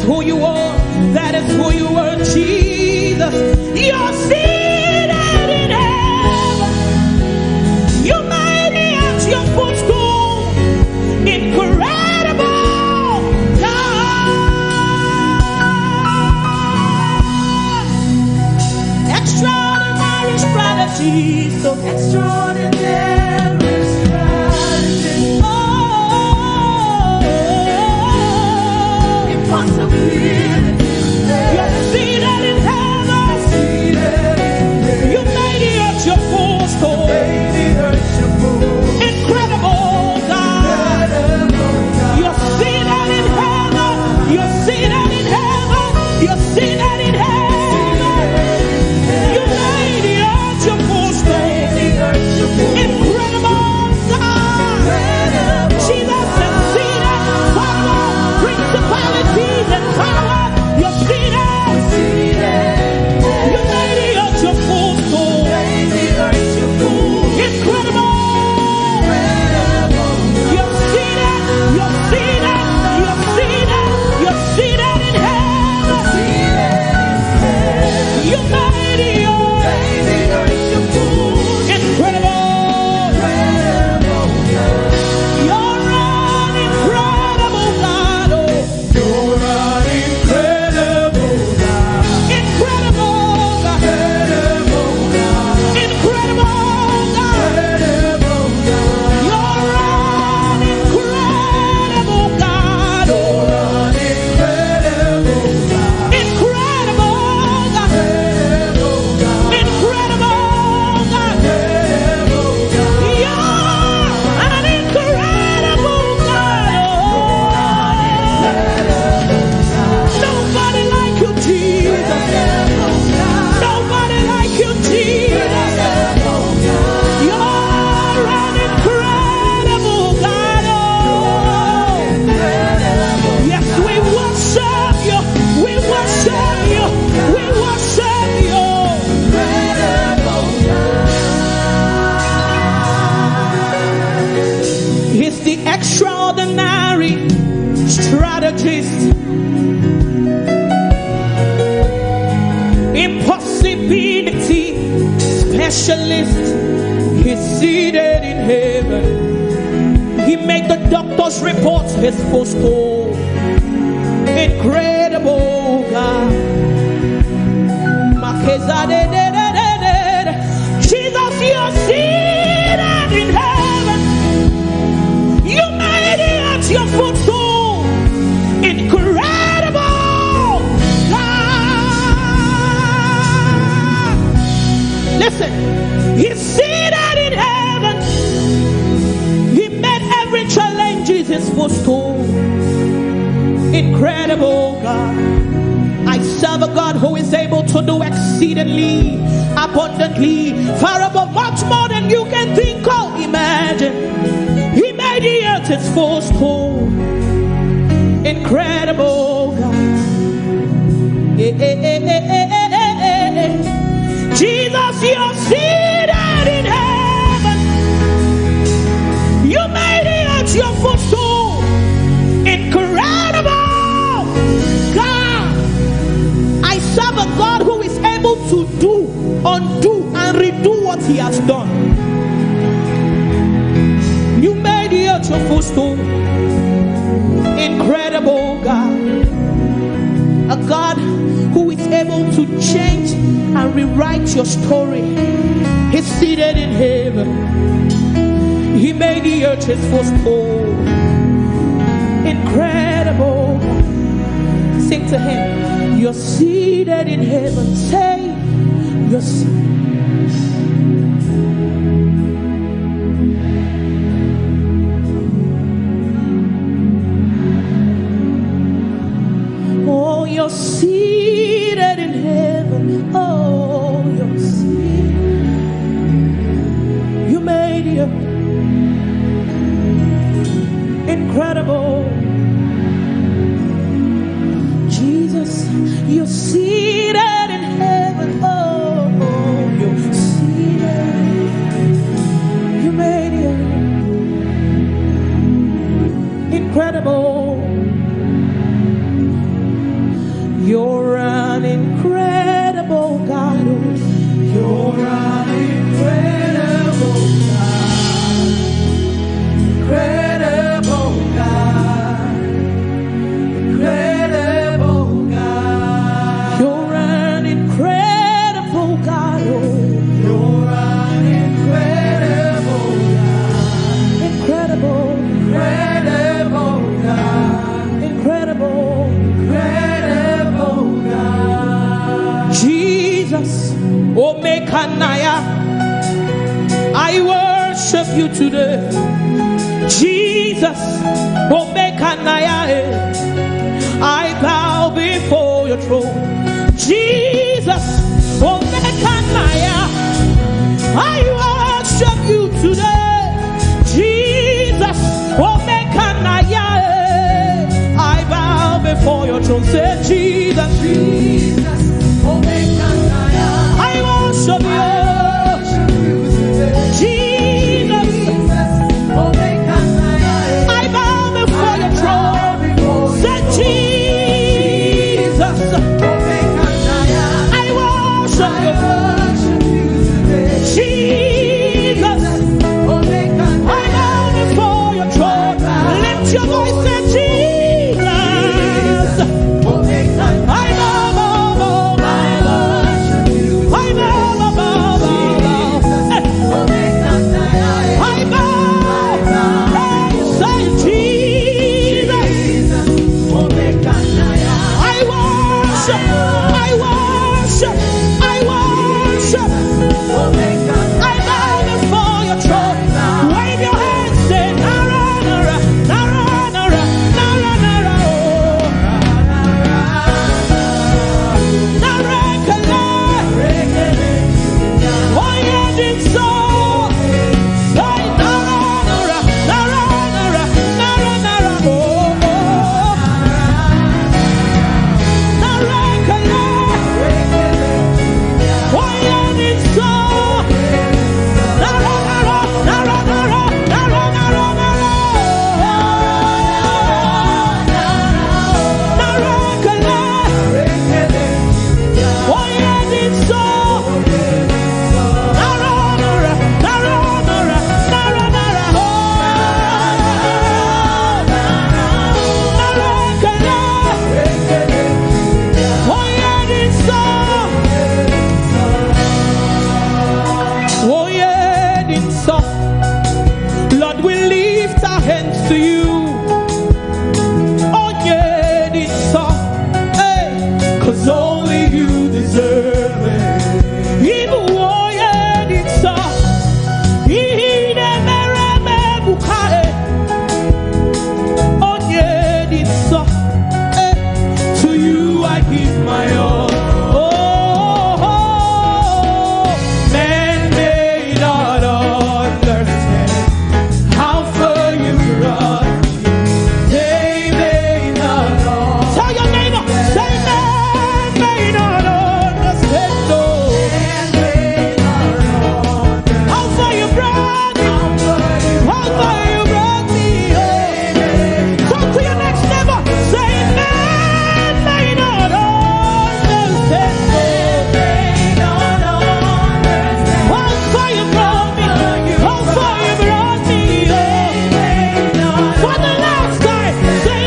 who you are. That is who you are, Jesus. You're seated in heaven. You made it your footstool. Incredible God. Extraordinary strategy. So Extraordinary strategy. Impossibility. You're seated in heaven. You made it your footstool. Incredible God. You're seated in heaven. You're seated in heaven. You're seated in heaven. You made it your footstool. Incredible God. Jesus is seated. Power, principalities and power. You're seated. You made it your footstool. Incredible. You're seated. You're seated. You're seated. You're seated in heaven. You made it incredible. You're an incredible God. Oh. You're an incredible God. Incredible God. Incredible God. You're an incredible God. Oh. Incredible God. Incredible God. Incredible God. You're an incredible God. Nobody like you, Jesus. Nobody like you, Jesus. You're an incredible God. Yes, we worship you. We worship you. We worship you. He's the extraordinary strategist. Impossibility specialist. He's seated in heaven. He made the doctor's reports his footstool. Incredible God. Jesus, you're seated in heaven. You made it your footstool. Incredible God. Listen, he's seated in heaven. He made every challenge his footstool. Incredible God. I serve a God who is able to do exceedingly, abundantly, far above, much more than you can think or imagine. He made the earth his footstool. Incredible God. Jesus, you're seated in heaven. You made the earth your footstool. Incredible God. I serve a God who is able to do, undo, and redo what he has done. You made the earth your footstool. Incredible God. A God who is able to change and rewrite your story. He's seated in heaven. He made the earth his footstool. Incredible. Sing to him. You're seated in heaven. Say, you're seated. Oh, you're seated in heaven. Oh, you're seated. You made it incredible. Jesus, you're seated in heaven. Oh, you're seated. You made it incredible. You're an incredible God. Incredible God. Incredible God. You're an incredible God. Oh. You're an incredible God. Incredible. Incredible God. Incredible. Incredible God. Jesus, Omekanaya, I worship you today. Jesus, Omekanaya, I bow before your throne. Jesus, Omekanaya, I worship you today. Jesus, Omekanaya, I bow before your throne. Say Jesus, Jesus, Omekanaya, I worship you. Jesus, Omekanaya, I bow before your throne. Say Jesus, Omekanaya, I worship you. Jesus, I bow before your throne. Lift your voice, say Jesus. I bow, bow, bow, bow. I bow, bow, bow, bow. I bow. Hey, say Jesus. I worship. I worship. I worship. I bow before your throne. Wave your hands, say Nara, Nara, Nara, Nara, Nara, Nara, oh. Nara, Kala. Oh, yeah, did so. Say Nara, Nara, Nara, Nara, Nara, Nara, oh, oh. Nara, Kala. Oh, yeah, did so. Nara, Nara, Nara, Nara, Nara, Nara, Nara. Nara, Kala. Oh, yeah, did so. Nara, Nara, Nara, Nara, Nara, Nara, oh. Nara, Kala. Oh, yeah, did so. Oh, yeah, did so. Lord, we lift our hands to you. Oh, yeah, did so. Hey, 'cause only you deserve it. Even oh, yeah, did so. Oh, yeah, did so. Hey, to you I give my all. Oh, man may not understand how far you run. They may not know. Tell your neighbor, say man may not understand. No. How far you brought me. How far you brought me. Oh. Talk to your next neighbor. Say man may not understand. How far you brought me. How far you brought me. Oh. For the last time, say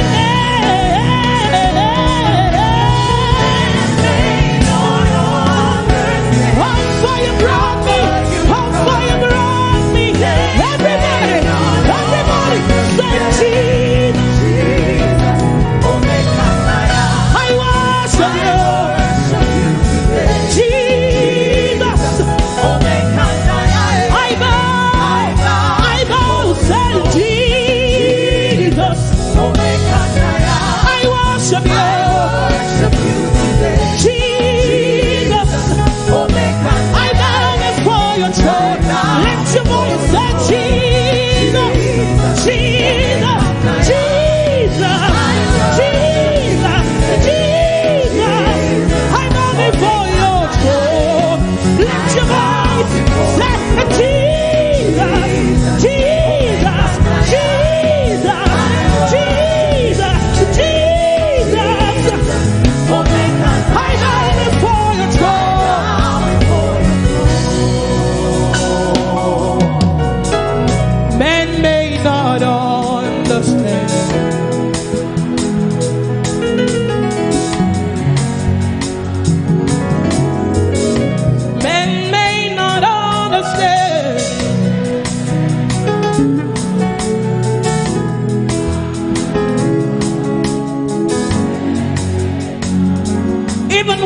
how far you brought me. How far you brought me. Everybody, everybody, say Jesus. I worship you. Jesus. I bow, say Jesus. I worship you. Jesus. I bow before your throne. Lift your voice, say Jesus. Jesus. Jesus. Jesus. Jesus. I bow before your throne. Lift your voice, say Jesus. Jesus. Jesus. Jesus. Jesus.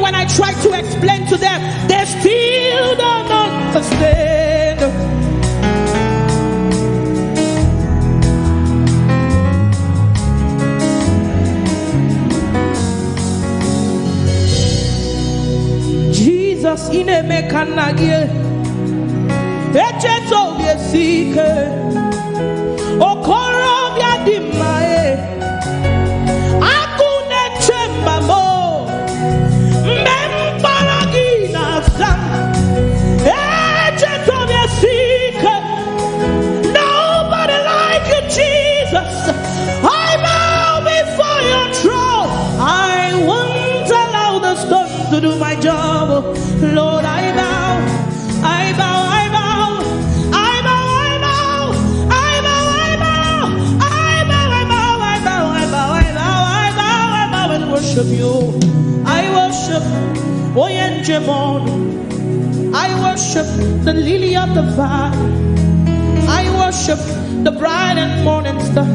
when I try to explain to them, they still don't understand. Jesus in a mechanagie, echeto biesike, okoro biadimae, akune chembamo, memparagina sam, echeto biesike. Nobody like you, Jesus. I bow before your throne. I won't allow the storm to do my job. Lord, I bow, I bow, I bow, I bow, I bow, I bow, I bow, I bow, I bow, I bow, I bow, I bow, I bow, I bow and worship you. I worship Oyenjemon. I worship the lily of the valley. I worship the bright and morning star.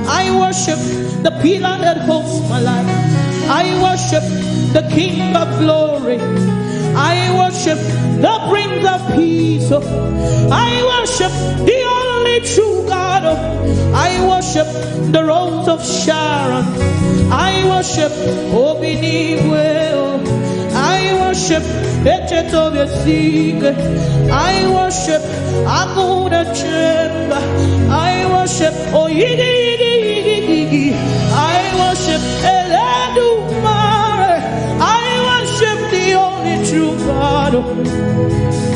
I worship the pillar that holds my life. I worship the King of glory. I worship the Prince of peace. I worship the only true God. I worship the Rose of Sharon. I worship Obinibuel. I worship Echetobiesig. I worship Aguda Chemba. I worship Oyidi. I worship Eledumare. I worship the only true God,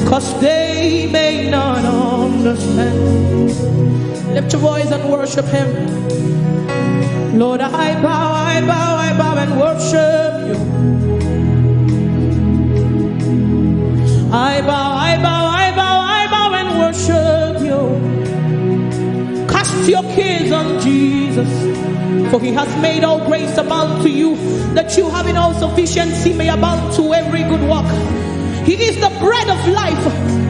'cause they may not understand. Lift your voice and worship Him. Lord, I bow, I bow, I bow and worship you. I bow, I bow, I bow, I bow and worship you. Cast your cares on Jesus, for He has made all grace abound to you, that you having all sufficiency may abound to every good work. He is the bread of life,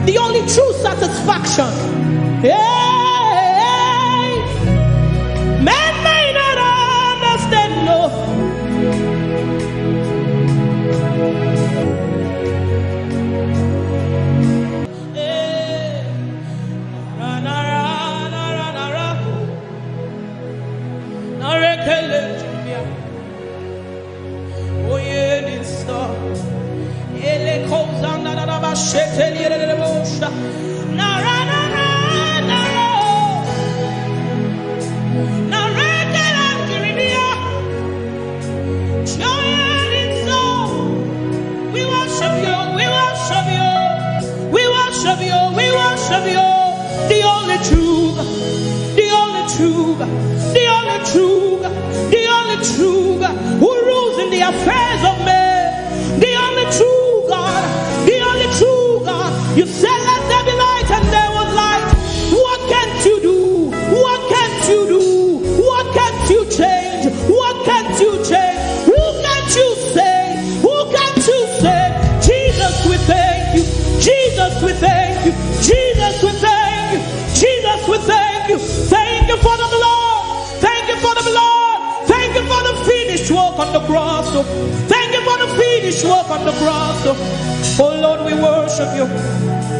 the only true satisfaction. Hey, man may not understand, no. Oh Lord, we worship you.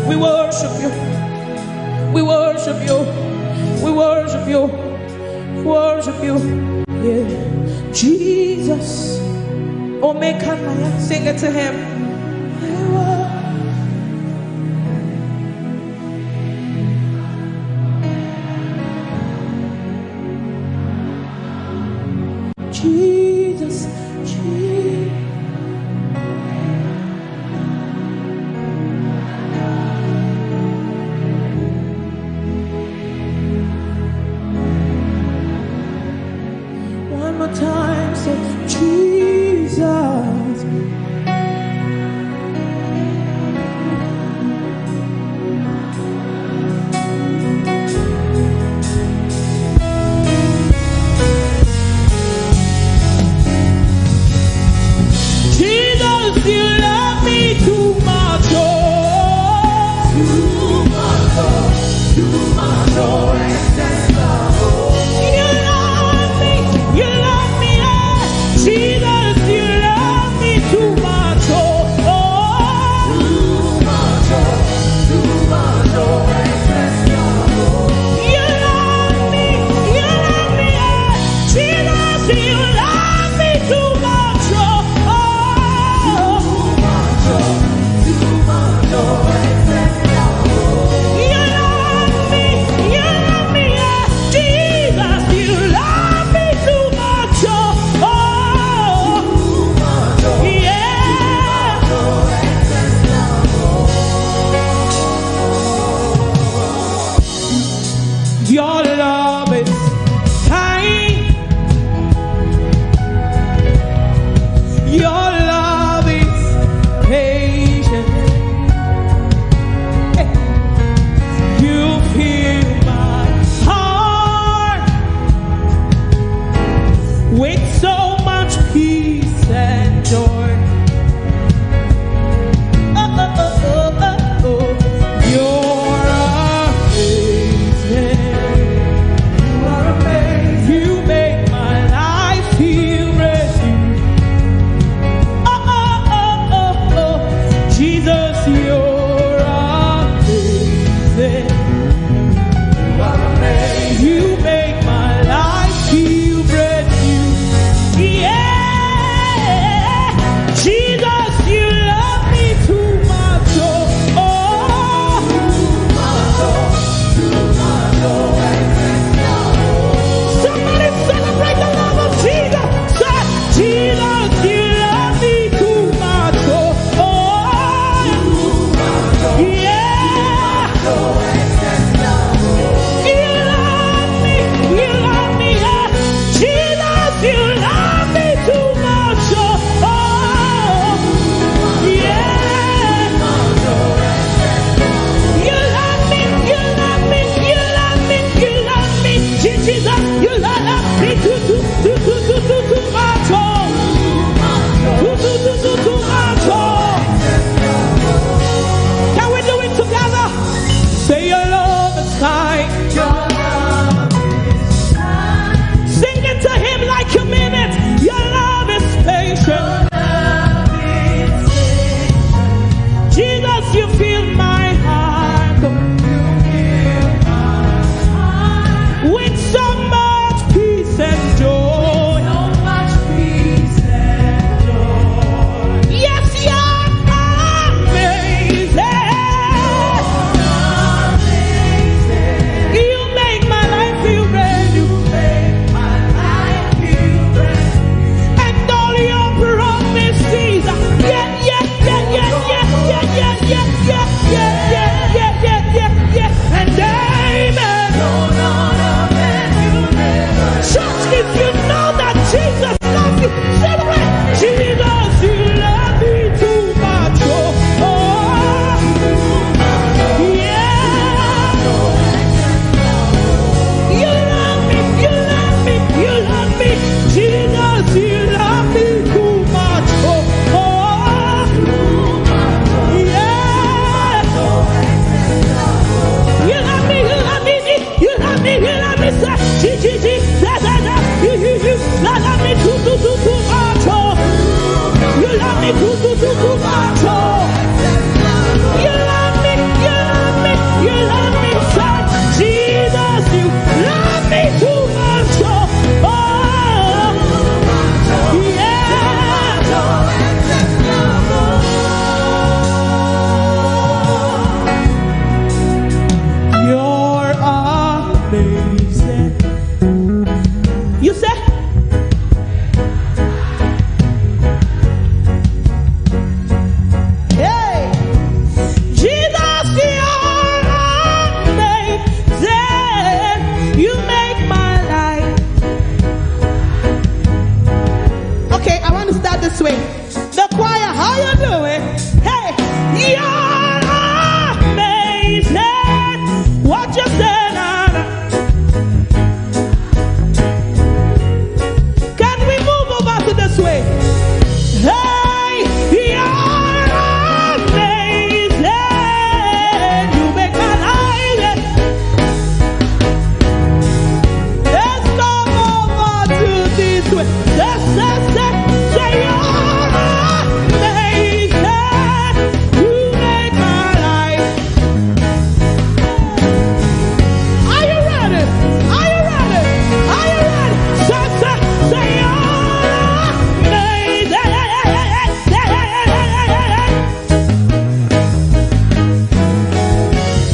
We worship you. We worship you. We worship you. Worship you. Yeah. Jesus. Oh, make Maya. Sing it to Him. Jesus. Time, say Jesus. this way. The choir, how you doing? Hey, you're amazing. What you say now? Can we move over to this way? Hey, you're amazing. You make my life. Let's come over to this way. Let's say you're amazing. You make my life. Are you ready? Are you ready? Are you ready? Say you're amazing.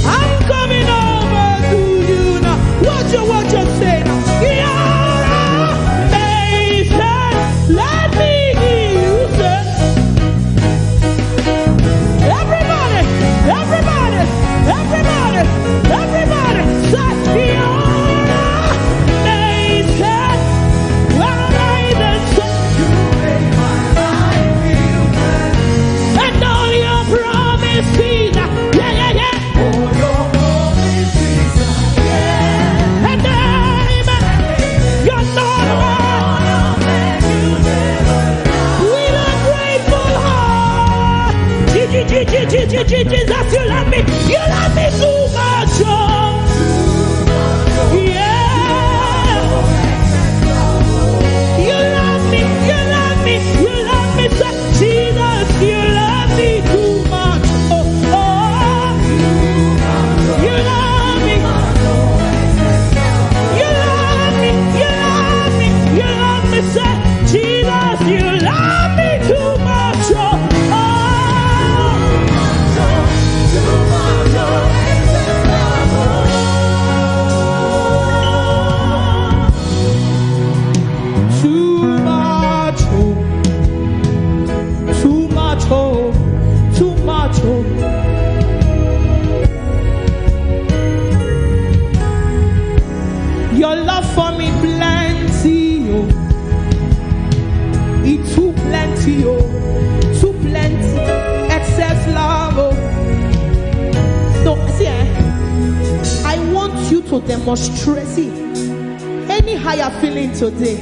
I'm coming over to you now. What you say now? You're amazing. Let me hear you say. Everybody, everybody, everybody, everybody, say you're amazing. We're amazing. You make my life feel good. And all your promises, yeah. All your promises, yeah. And amen. You're not wrong. With a grateful heart. Jesus, you love me. You love me too much. Oh. Yeah. You love me. You love me. You love me. So, Jesus, you love me too much. Oh. You love me. You love me. You love me. You love me. So, Jesus, you love me too much. Oh. Too much, oh. Too much, oh. Too much, oh. Your love for me plenty, oh. It's too plenty, oh. Too plenty. Excess love, oh. No, see, I want you to demonstrate. See, any higher feeling today,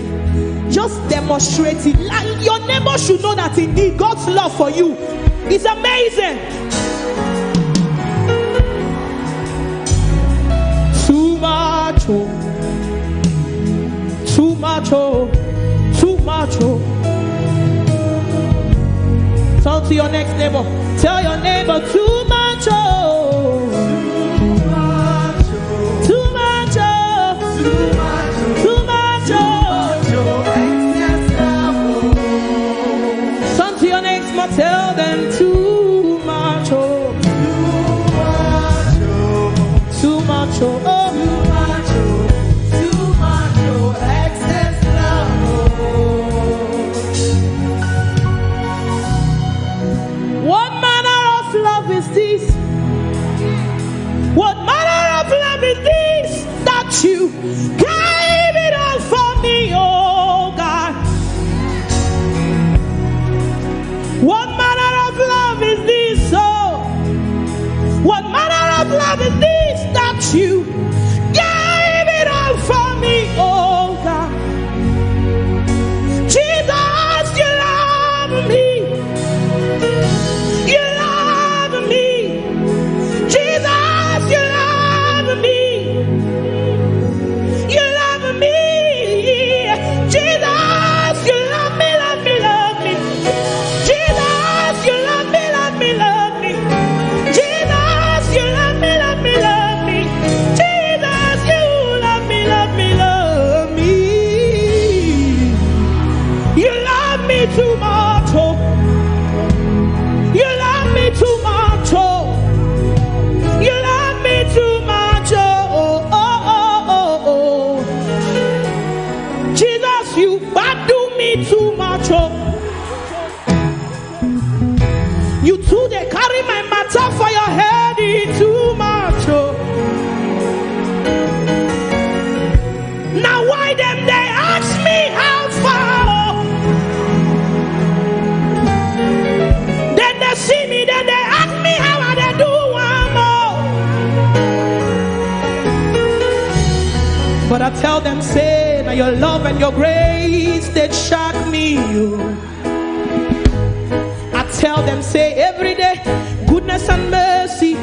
just demonstrate it. Like, your neighbor should know that indeed God's love for you is amazing. Too much, oh. Too much, oh. Too much, oh. Talk to your next neighbor. Tell your neighbor, too much, oh. Too much, oh. Too much, oh. Turn to your next man, tell them too much, oh. Too much, oh. What manner of love is this? What manner of love is this that you gave it all for me, oh God? What manner of love is this, oh? What manner of love is this that you gave it all for me, oh God? Jesus, you love me. You love me. Jesus, you love me. You love me. Jesus, you love me, love me, love me. Jesus, you love me, love me, love me. Jesus, you love me, love me, love me. Jesus, you love me, love me, love me. You love me too much, oh. You love me too much, oh. You love me too much, oh, oh, oh, oh, oh. Jesus, you badu me too much, oh. You too, they carry my matter for your head, too much, oh. Now why them they ask me how far, oh? tell them, say, now your love and your grace, they shock me. I tell them, say, every day, goodness and mercy,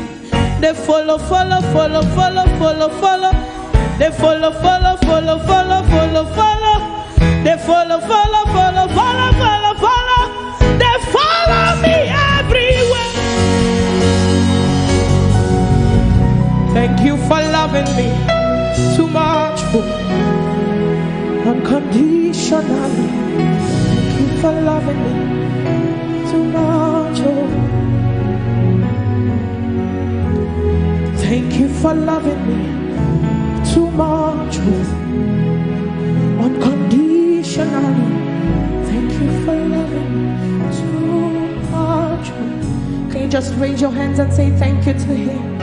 they follow. They follow. They follow. They follow me everywhere. Thank you for loving me too much, unconditionally. Thank you for loving me too much. Thank you for loving me too much, unconditionally. Thank you for loving me too much. Can you just raise your hands and say thank you to him?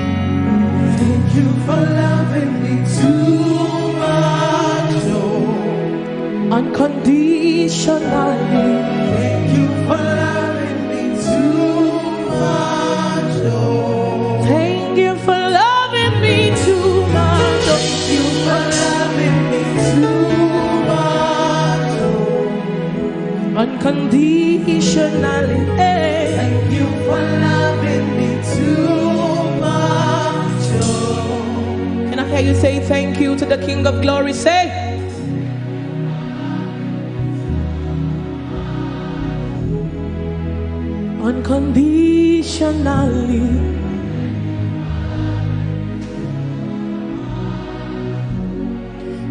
Thank you for loving me too much, unconditionally. Thank you for loving me too much. Thank you for loving me too much. Thank you for loving me too much, unconditionally. Thank you for loving me too much. Can I hear you say thank you to the King of Glory? Say. Unconditionally.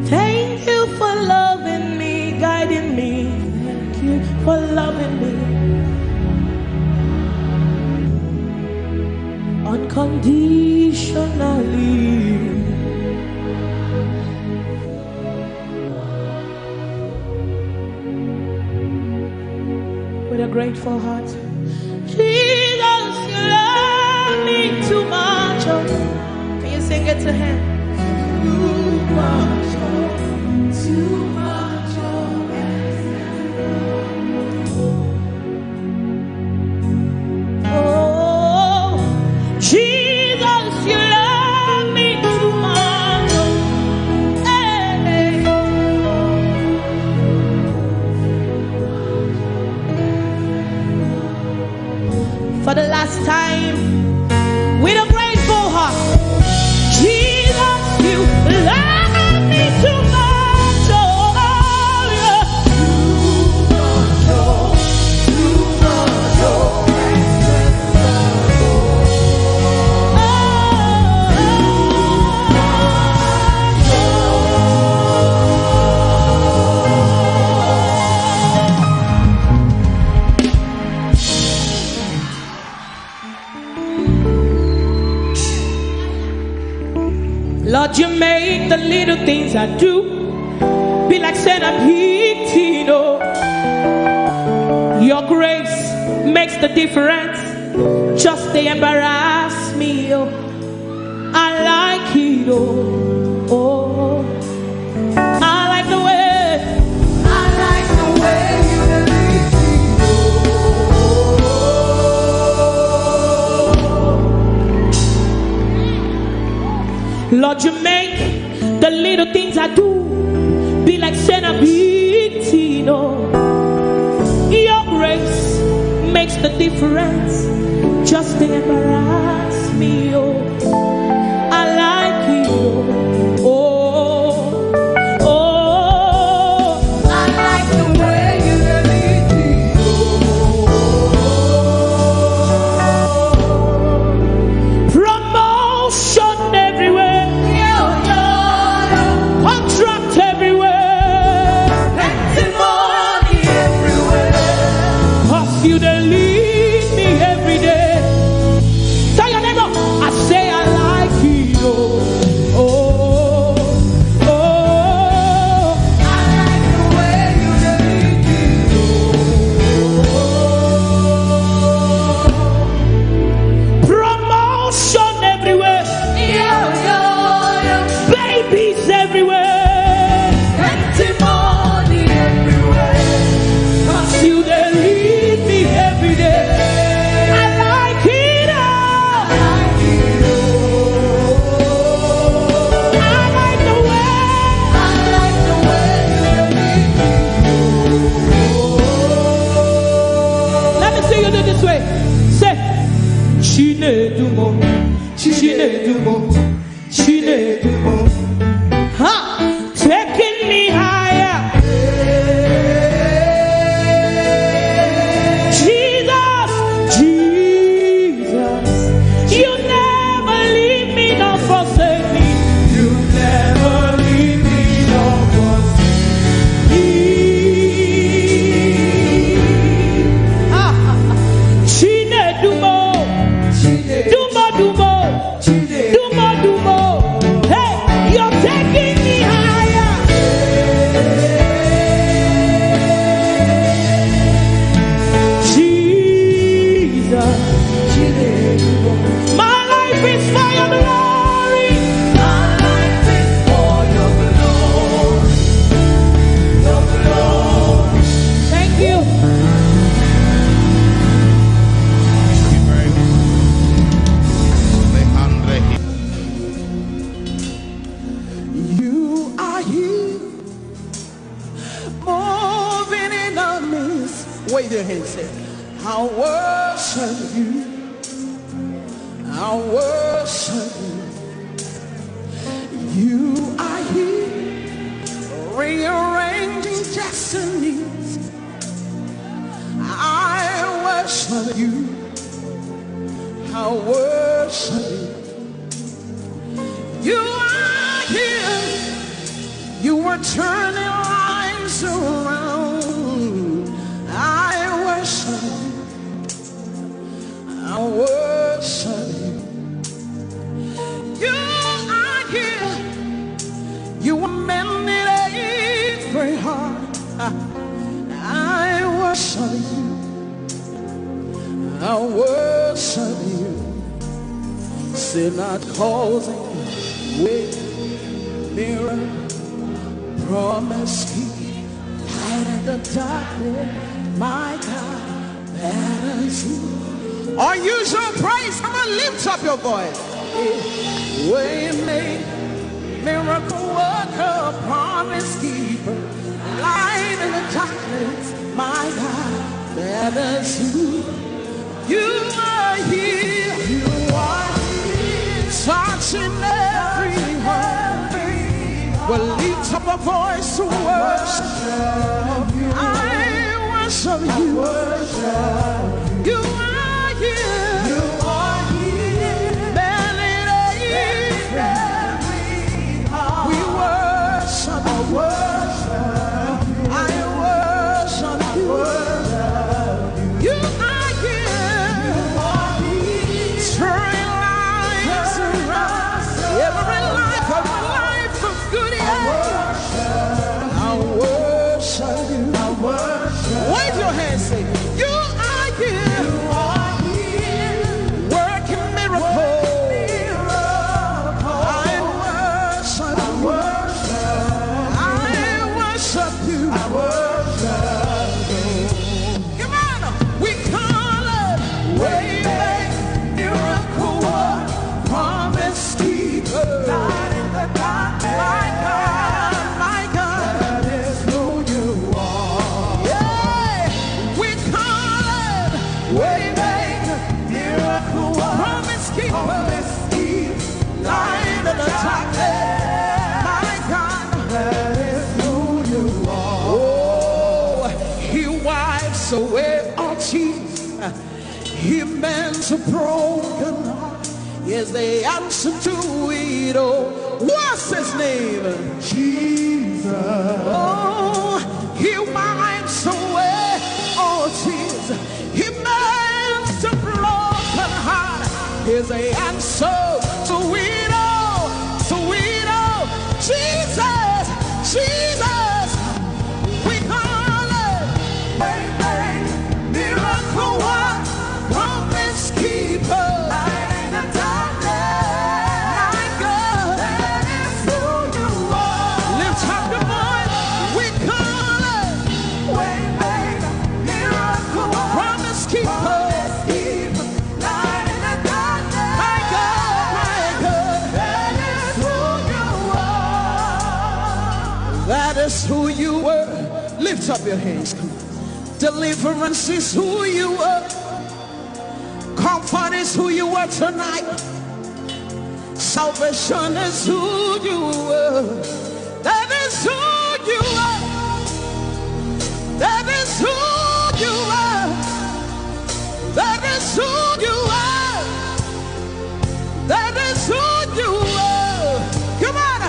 Thank you for loving me, guiding me. Thank you for loving me unconditionally. With a grateful heart. Jesus, you love me too much. Can you sing it to him? Too much, too much. Oh, Jesus, you love me too much. Hey. For the last time, with a grateful heart, Jesus, you love me too much. Oh, yeah. Too much, Lord, you make the little things I do be like centipede. Your grace makes the difference. Just they embarrass me. Oh, I like it. Oh, I like the way. I like the way you lead me. Lord, you make the little things I do be like centipede. Your grace makes the difference. Just to embarrass me. Oh, I like it. Oh, oh, I like the way you lead me. Promotion everywhere. Contract everywhere. Testimony everywhere. Cause you they lead me every day. Tell your neighbor, I say I Chinedumo, Chinedumo, Chinedumo. Ha! Taking me higher. Jesus, Jesus, you never leave me nor forsake me. You never leave me nor forsake me. Chinedumo, Dumo, Dumo, Dumo, Dumo. Hey, you're taking me higher. Jesus, my life is for your glory. My life is for your glory. Your glory. Thank you. You are here, moving in our midst. Wave your hands, say, I worship you. I worship you. You are here, rearranging destinies. I worship you. I worship you. You are here. You were turning lives around. I worship you. I worship you. You are here. You were mending every heart. I worship you. I worship you. Say not causing with mirror, promise keep light in the darkness, my God, that is you. Or use your praise. Come on, lift up your voice. Way made, miracle worker, promise keeper, light in the darkness, my God, that is you. You are here. You are here. Touching every heart. Well, lift up a voice to worship you. I worship you. You are here. You are here. Melody. We worship you. I worship you. You are here. You are here. Turning lives around. Every life of my life of good. I worship you. I worship. Wave your hands, say, you are here. You are here. Working miracles. I worship you. I worship you. I worship you. Come on, we call it way back, miracle work, promise keeper, light in the dark, my God, that is who you are. Yeah, we call it way back, miracle work, promise keeper, light in the dark, my God, that is who you are. Oh, he wipes away all tears. He mends a broken heart. Yes, the answer to it all. What's his name? Jesus. Oh, he wipes away all tears. He mends a broken heart. Here's the answer to it all. To it all. Jesus, Jesus. We call it miracle work, promise keeper. That's who you were. Lift up your hands. Come on. Deliverance is who you are. Comfort is who you are tonight. Salvation is who you are. That is who you are. That is who you are. That is who you are. That is who you are. Come on,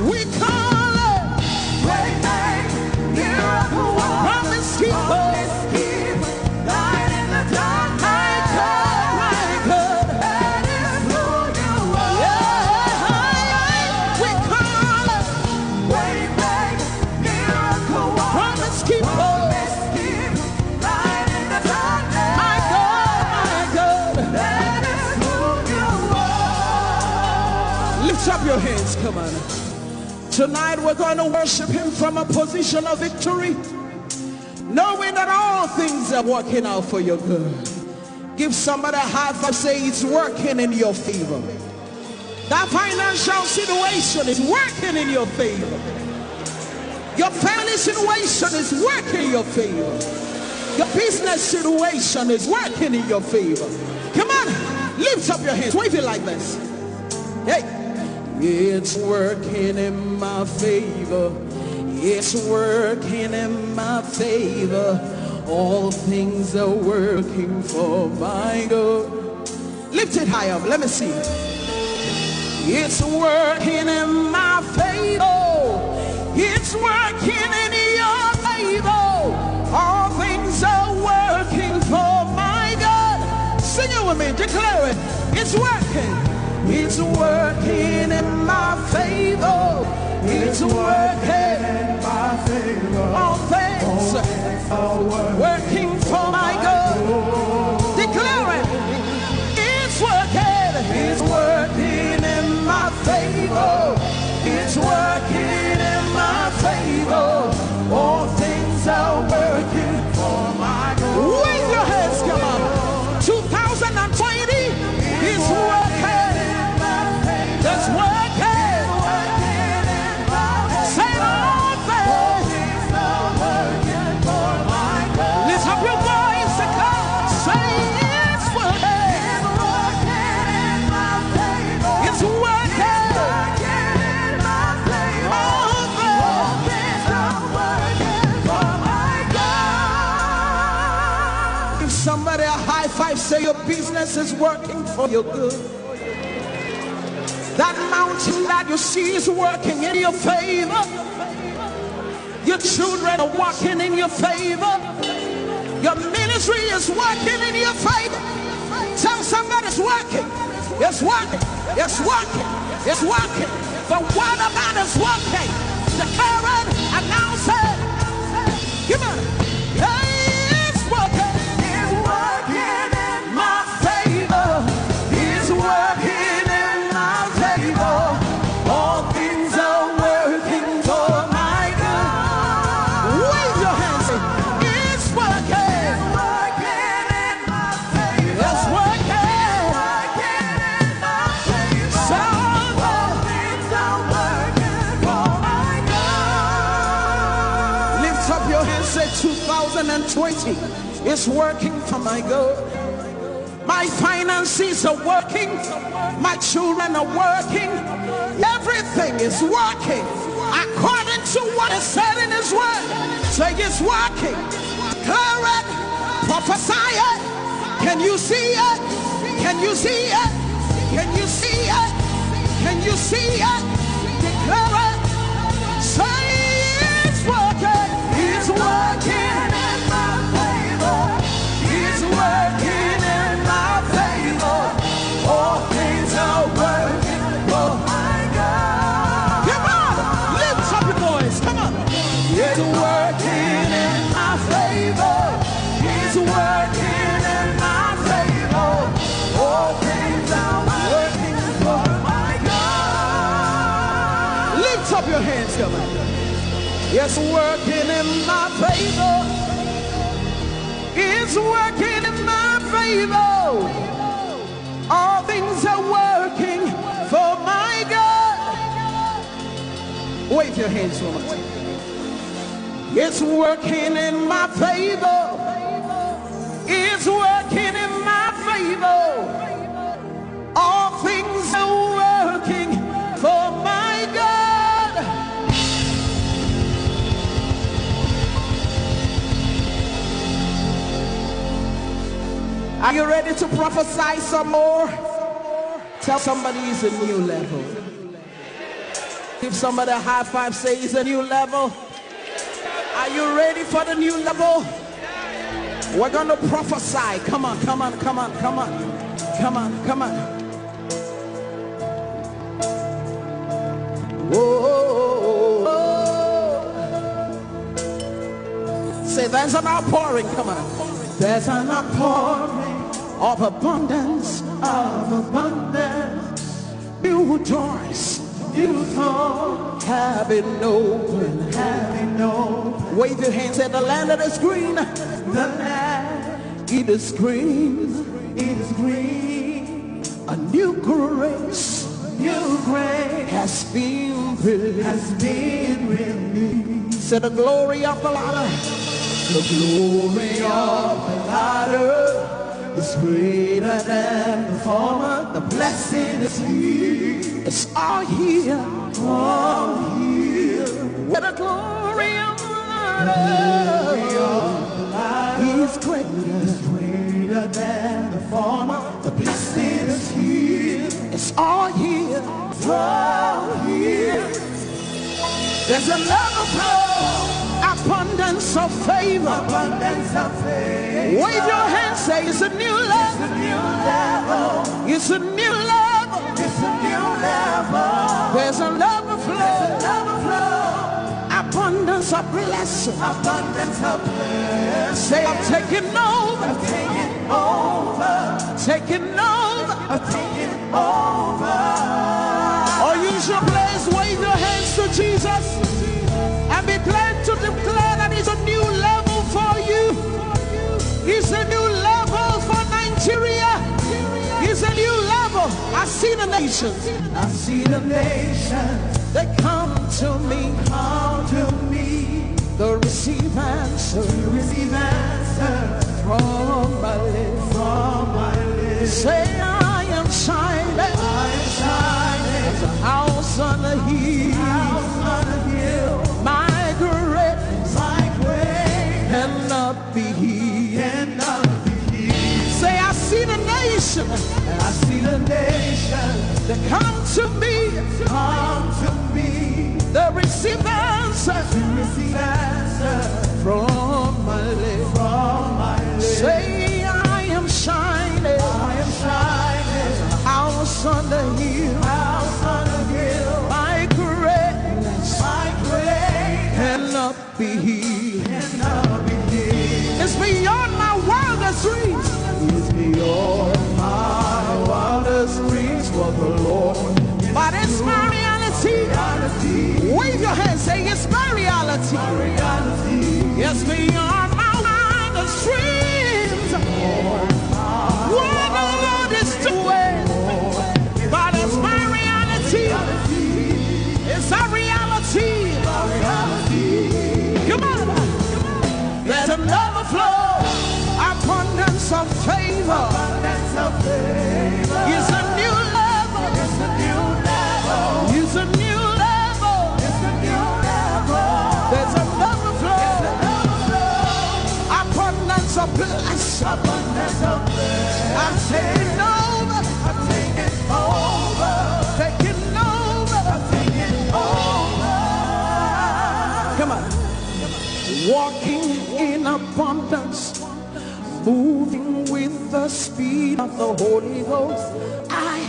we call it Waymaker, miracle worker, promise keeper, light in the dark. My God, that is who you are. Yeah, we call it Waymaker, miracle worker, promise keeper, light in the dark. My God, that is who you are. Lift up your hands, come on. Tonight we're going to worship him from a position of victory, knowing that all things are working out for your good. Give somebody a high five, say it's working in your favor. That financial situation is working in your favor. Your family situation is working in your favor. Your business situation is working in your favor. Come on, lift up your hands, wave it like this. Hey, it's working in my favor. It's working in my favor. All things are working for my good. Lift it high up, let me see. It's working in my favor. It's working in your favor. All things are working for my good. Sing it with me, declare it. It's working. It's working in my favor. It's working in my favor. All things are working for my good. Declare it. It's working. It's working in my favor. It's working in my favor. All things are working for my good. Wave your hands, come on. 2020 is working. That's working. Say all things are working for my good. Lift up your voice and come. Say it's working. It's working in my favor. It's working. In my favor. All things are working for my God. Give somebody a high five. Say your business is working for your good. That mountain that you see is working in your favor. Your children are walking in your favor. Your ministry is working in your favor. Tell somebody it's working. It's working. It's working. It's working. The word of God is working. Declare it, announce it. Come on. It's working. It's working in my favor. It's working in my favor. All things are working for my good. Wave your hands. It's working. It's working in my favor. It's working. Working in my favor. So all things are working for my good. Lift up your hands. Say 2020 is working for my good. My finances are working. My children are working. Everything is working according to what is said in his word. Say it's working. Declare it. Prophesy it. Can you see it? Can you see it? Can you see it? Can you see it? Declare it. Say it's working. It's working in my favor. It's working in my favor. All things are working for my God. Come on, lift up your voice. Come on. It's working in my favor. It's working in my favor. All things are working for my God. Lift up your hands, come on. It's working in my favor. It's working in my favor. All things are working for my God. Wave your hands for me. It's working in my favor. It's working in my favor. Are you ready to prophesy some more? Tell somebody it's a new level. Give somebody a high five, say it's a new level. Are you ready for the new level? We're going to prophesy. Come on, come on, come on, come on. Come on, come on. Whoa. Say there's an outpouring. Come on. There's an outpouring of abundance, of abundance. New doors, have been open, have been open. Wave your hands at the land that is green. The land, it is green, it is green. A new grace, has been released, Say the glory of the Lord. The glory of the latter is greater than the former. The blessing is here. It's all here. All here. Where the glory of the latter is greater than the former. The blessing is here. It's all here. All here. There's another flow. Abundance of favor. Abundance of favor. Wave your hands, say it's a new level. It's a new level. It's a new level. There's another flow. There's another flow. Abundance of blessing. Abundance of blessing. Say I'm taking over. I'm taking over. Taking over. I'm taking over. Or use your place. Wave your hands to Jesus. And be glad to declare that it's a new level for you. It's a new level for Nigeria. It's a new level. I see the nations. I see the nations. They come to me. Come to me. They receive answer. Receive answer from my lips. From my lips. Say I am shining. I am shining. As a house on a hill. House on a hill. My greatness cannot be hid. Say I see the nation. I see the nation. They come to me. Come to me. They receive answer. Receive answer from my lips. From my lips. Say I am shining. I am shining. House on the hill. House on the hill. My greatness. My greatness cannot be hid. Cannot be hid. It's beyond my wildest dreams. It's beyond my wildest dreams for the Lord. But it's my reality. Wave your hands, say it's my reality. It's beyond my wildest dreams. What the Lord is doing. But it's my reality. It's a reality. Come on. There's another flow. Abundance of favor. Abundance of favor. It's a new level. It's a new level. It's a new level. It's a new level. There's another flow. Abundance of blessing. Abundance of blessing. I'm taking over. I'm taking over. Taking over. I'm taking over. Come on. Walking in abundance, moving with the speed of the Holy Ghost. I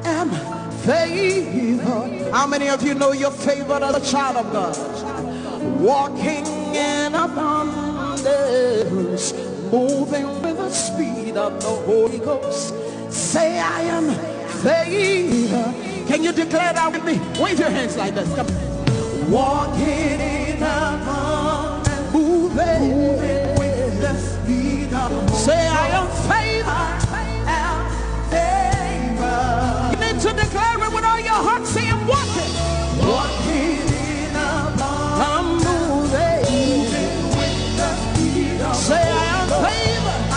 am favored. How many of you know you're favored as a child of God? Walking in abundance, moving with the speed of the Holy Ghost. Say I am favored. Can you declare that with me? Wave your hands like this. Come on. Walking in abundance, moving with the speed of the Holy Ghost. Say I am favored. I am favored. You need to declare it with all your heart. Say I'm walking. Walking in abundance, I'm moving with the speed of the Holy Ghost. Say I am favored. I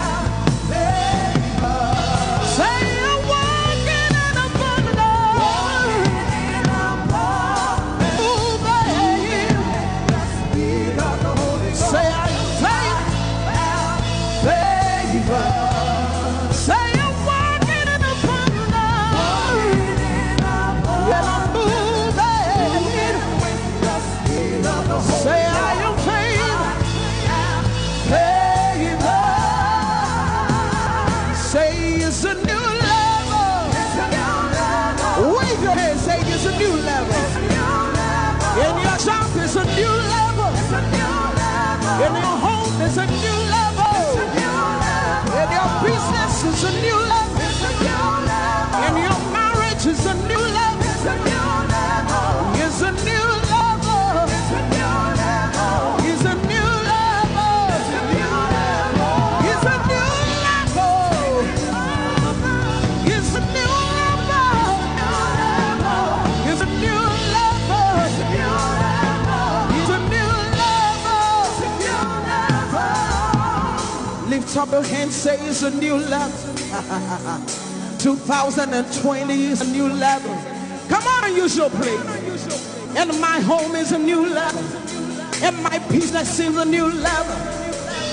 am favored. Say I'm walking in abundance. Walking in abundance, moving with the speed of the Holy Ghost. Say I am favored. lift up your hands, say it's a new level. 2020 is a new level. Come on, use your plate. And my home is a new level. And my business is a new level.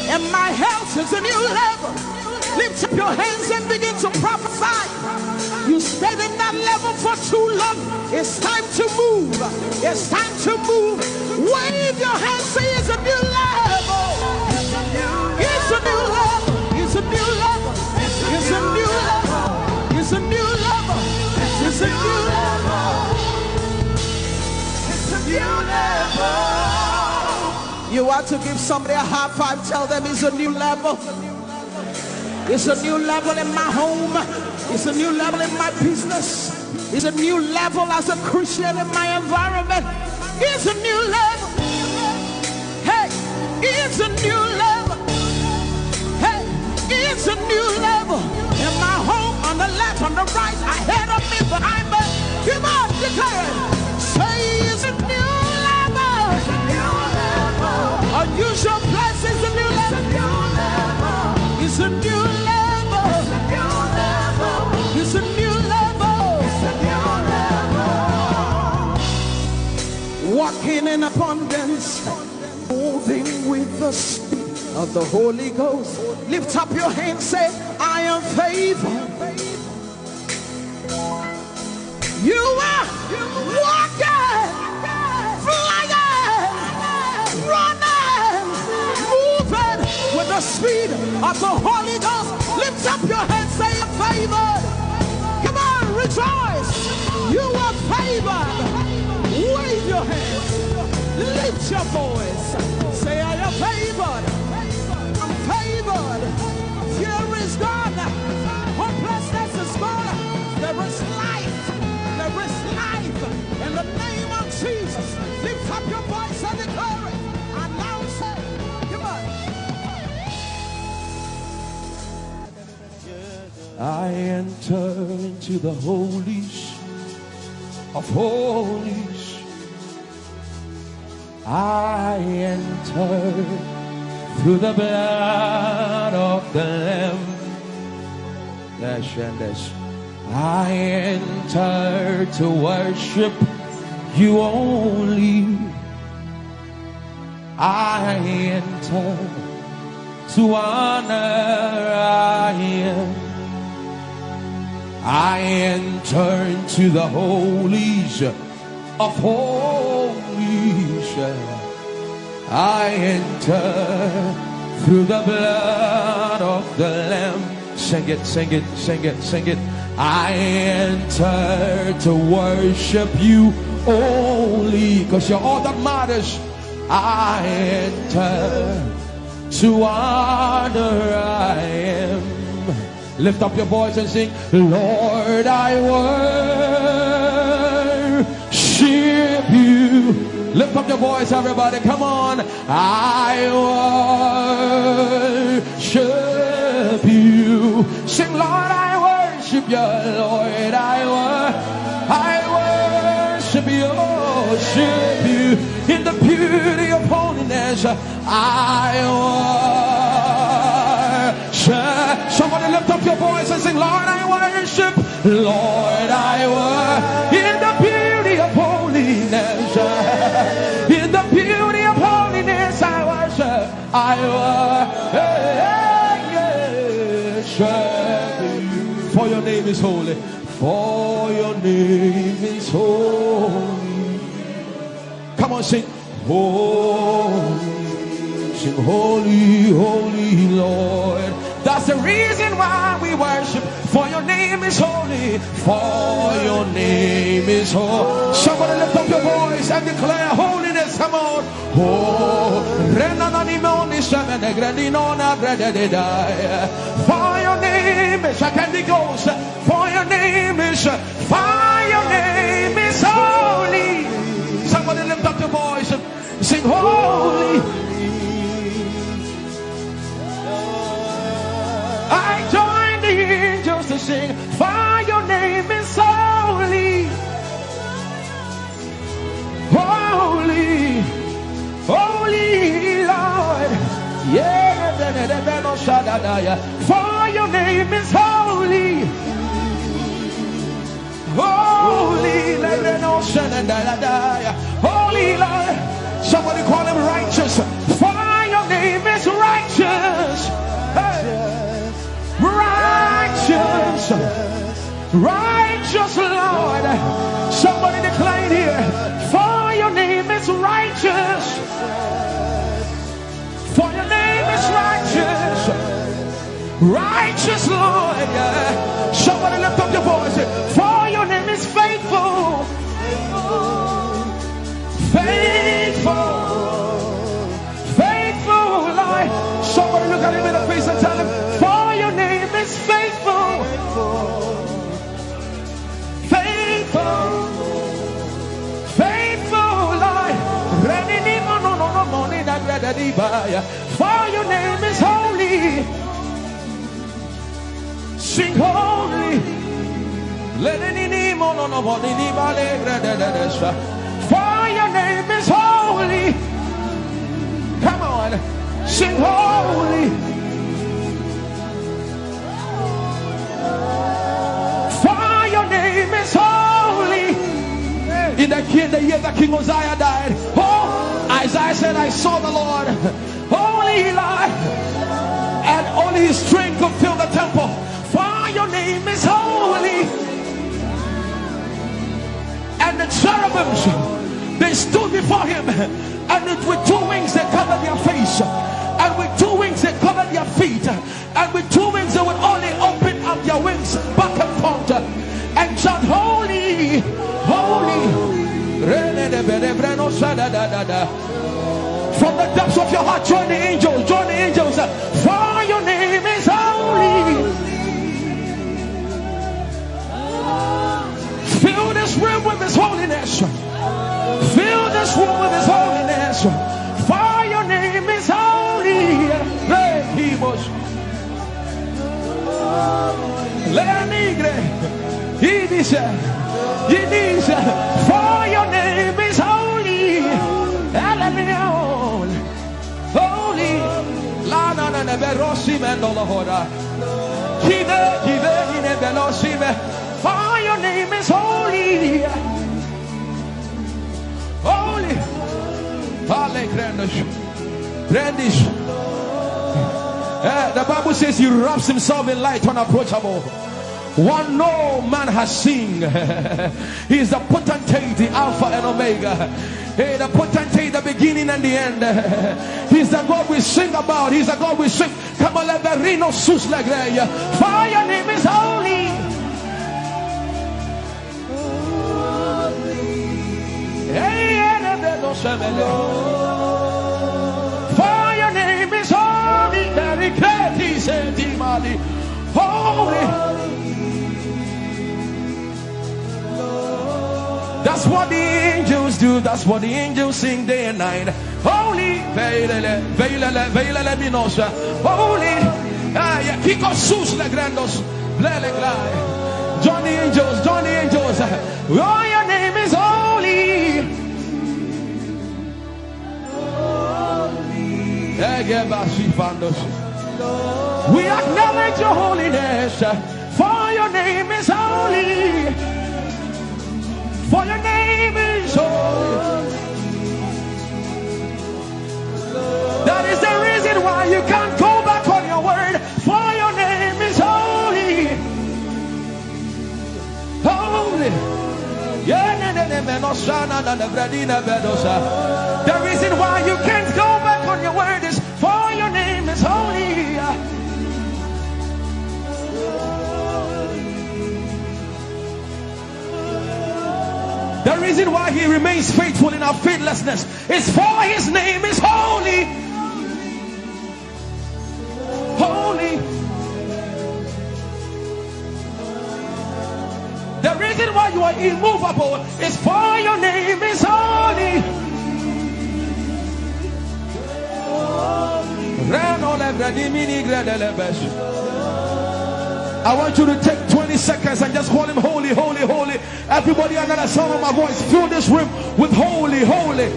And my health is a new level. Lift up your hands and begin to prophesy. You stayed in that level for too long. It's time to move. It's time to move. Wave your hands, say it's a new level. It's a new level. It's a new level. It's a new level. It's a new level. It's a new level. It's a new level. You want to give somebody a high five, tell them it's a new level. It's a new level in my home. It's a new level in my business. It's a new level as a Christian in my environment. It's a new level. Hey, it's a new level. Hey, it's a new level. In my home, on the left, on the right, ahead of me, behind me. Come on, declare it. Say it's a new level. It's a new level. Unusual place is a new level. It's a new level. It's a new level. It's a new level. It's a new level. Walking in abundance, moving with the speed of the Holy Ghost. Lift up your hands, say, I am favored. You are walking, flying, running, moving with the speed of the Holy Ghost. Lift up your hands, say, I'm favored. Come on, rejoice. You are favored. Wave your hands. Lift your voice. Say, I am favored. I'm favored. Fear is gone. Hopelessness is gone. There is life. There is life. In the name of Jesus. Lift up your voice and declare it. Announce it. Come on. I enter into the holies of holies. I enter through the blood of the Lamb. I enter to worship you only. I enter to honor I am. I enter into the holies of holies. I enter through the blood of the Lamb. Sing it, sing it, sing it, sing it. I enter to worship you only, because you're all that matters. I enter to honor I am. Lift up your voice and sing, Lord, I worship you. Lift up your voice, everybody, come on. I worship you. Sing, Lord, I worship you. Lord, I worship you. In the beauty of holiness, I worship. Somebody lift up your voice and sing, Lord, I worship. Lord, I worship. In the beauty of holiness, in the beauty of holiness, I worship. I worship. For your name is holy. For your name is holy. Come on, sing. Holy. Sing, holy, holy Lord. That's the reason why we worship. For your name is holy. For your name is holy. Somebody lift up your voice and declare holiness. Come on. For your name is, I can be ghost. For your name is, for your name is holy. Somebody lift up your voice and sing holy. I join the angels to sing, for your name is holy. Holy, holy Lord. Yeah, For your name is holy. Holy, holy Lord. Somebody call him righteous. For your name is righteous. Hey. Righteous. Righteous Lord. Somebody decline here. For your name is righteous. For your name is righteous. Righteous Lord. Somebody lift up your voice. For your name is faithful. Faithful. Faithful Lord. Somebody look at him in the face and tell him, for your name is faithful. Faithful. Faithful Lord. For your name is holy. Sing holy. For your name is holy. Come on. Sing holy. For your name is holy. In the year that King Uzziah died, Isaiah said, I saw the Lord, holy Lord, and only his strength could fill the temple. For your name is holy. And the cherubims, they stood before him, and with two wings they covered their face, and with two wings they covered their feet, and with two wings they would only open up their wings back and forth and chant, holy, holy. From the depths of your heart, join the angels, join the angels. For your name is holy. Fill this room with his holiness. Fill this room with his holiness. For your name is holy. Ehi Moses. He said, for your name is holy. Holy. For your name is holy. Holy. The Bible says he wraps himself in light unapproachable, one no man has seen. He is the potentate, the Alpha and Omega. Hey, the potentate, the beginning and the end. He's the God we sing about. He's the God we sing. Come on, let the Reno sus legreya. For your name is holy. For your name is holy. Very great, he said, holy. That's what the angels do. That's what the angels sing day and night. Holy, holy. Join the angels, join the angels. Oh, your name is holy. We acknowledge your holiness. For your name is holy. For your name is holy. That is the reason why you can't go back on your word. For your name is holy. Holy. The reason why you can't go back on your word is for your name is holy. The reason why he remains faithful in our faithlessness is for his name is holy. Holy. The reason why you are immovable is for your name is holy. I want you to take 20 seconds and just call him holy, holy, holy. Everybody under the sound of my voice, fill this room with holy, holy.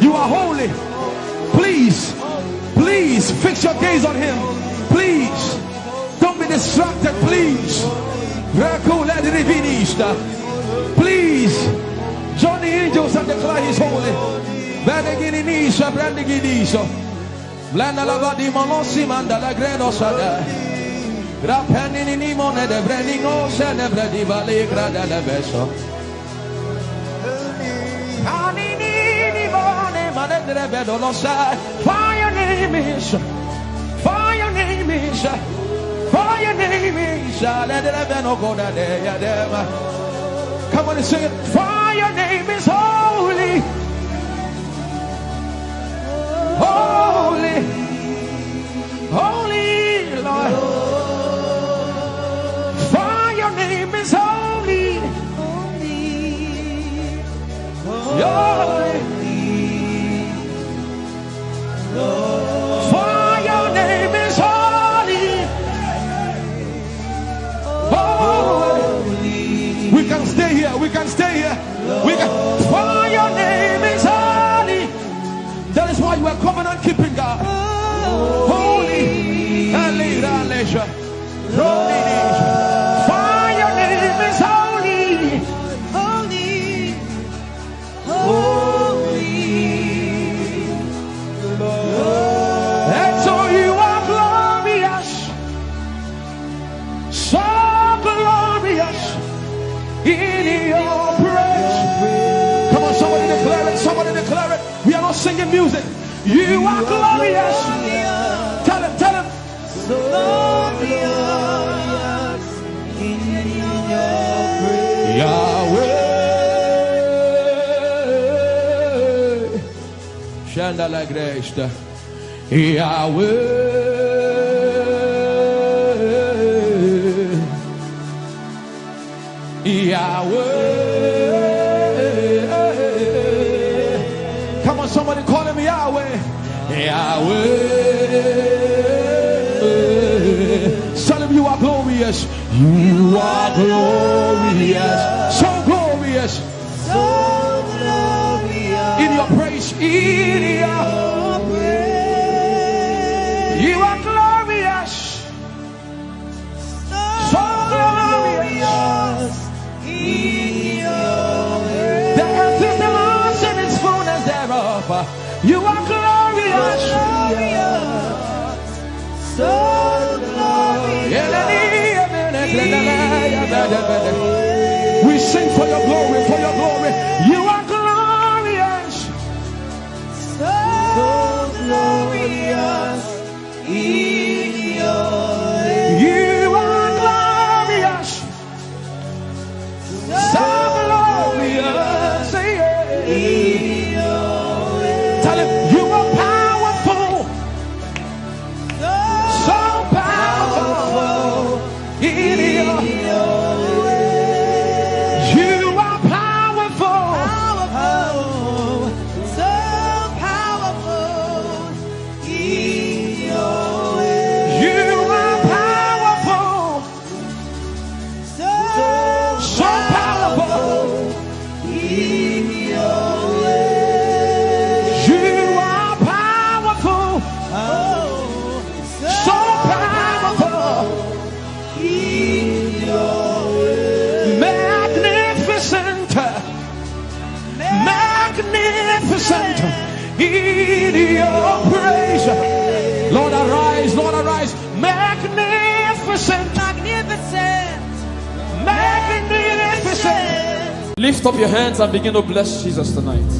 You are holy. Please, please fix your gaze on him. Please. distracted, please. Please join the angels and declare He's holy. For your name is, for your name is, for your name is. Come on and sing it. For your name is holy, holy, holy Lord. For your name is holy, holy. For your name is holy, holy. We can stay here. We can stay here. We can. For your name is holy. That is why you are covenant keeping God. Holy. For your name is holy, holy, holy. And so you are glorious, so glorious in your praise. Come on, somebody declare it, somebody declare it. We are not singing music. You are glorious. Tell him, tell him. So glorious in your praise. Yahweh. Shandala Grace. Yahweh. Yahweh. Come on, somebody call him Yahweh. Yahweh. Tell him you are glorious. You are glorious. So glorious. So glorious. In your praise. In your praise. You are glorious. So glorious. In your praise. The earth is the Lord's and its fullness thereof. You are glorious. So we sing for your glory, for your glory. You are glorious, so glorious in your name. You are glorious, so glorious in your name. Tell him you are powerful, so powerful in your name. In your praise, Lord arise, Lord arise, magnificent, magnificent, magnificent. Lift up your hands and begin to bless Jesus tonight.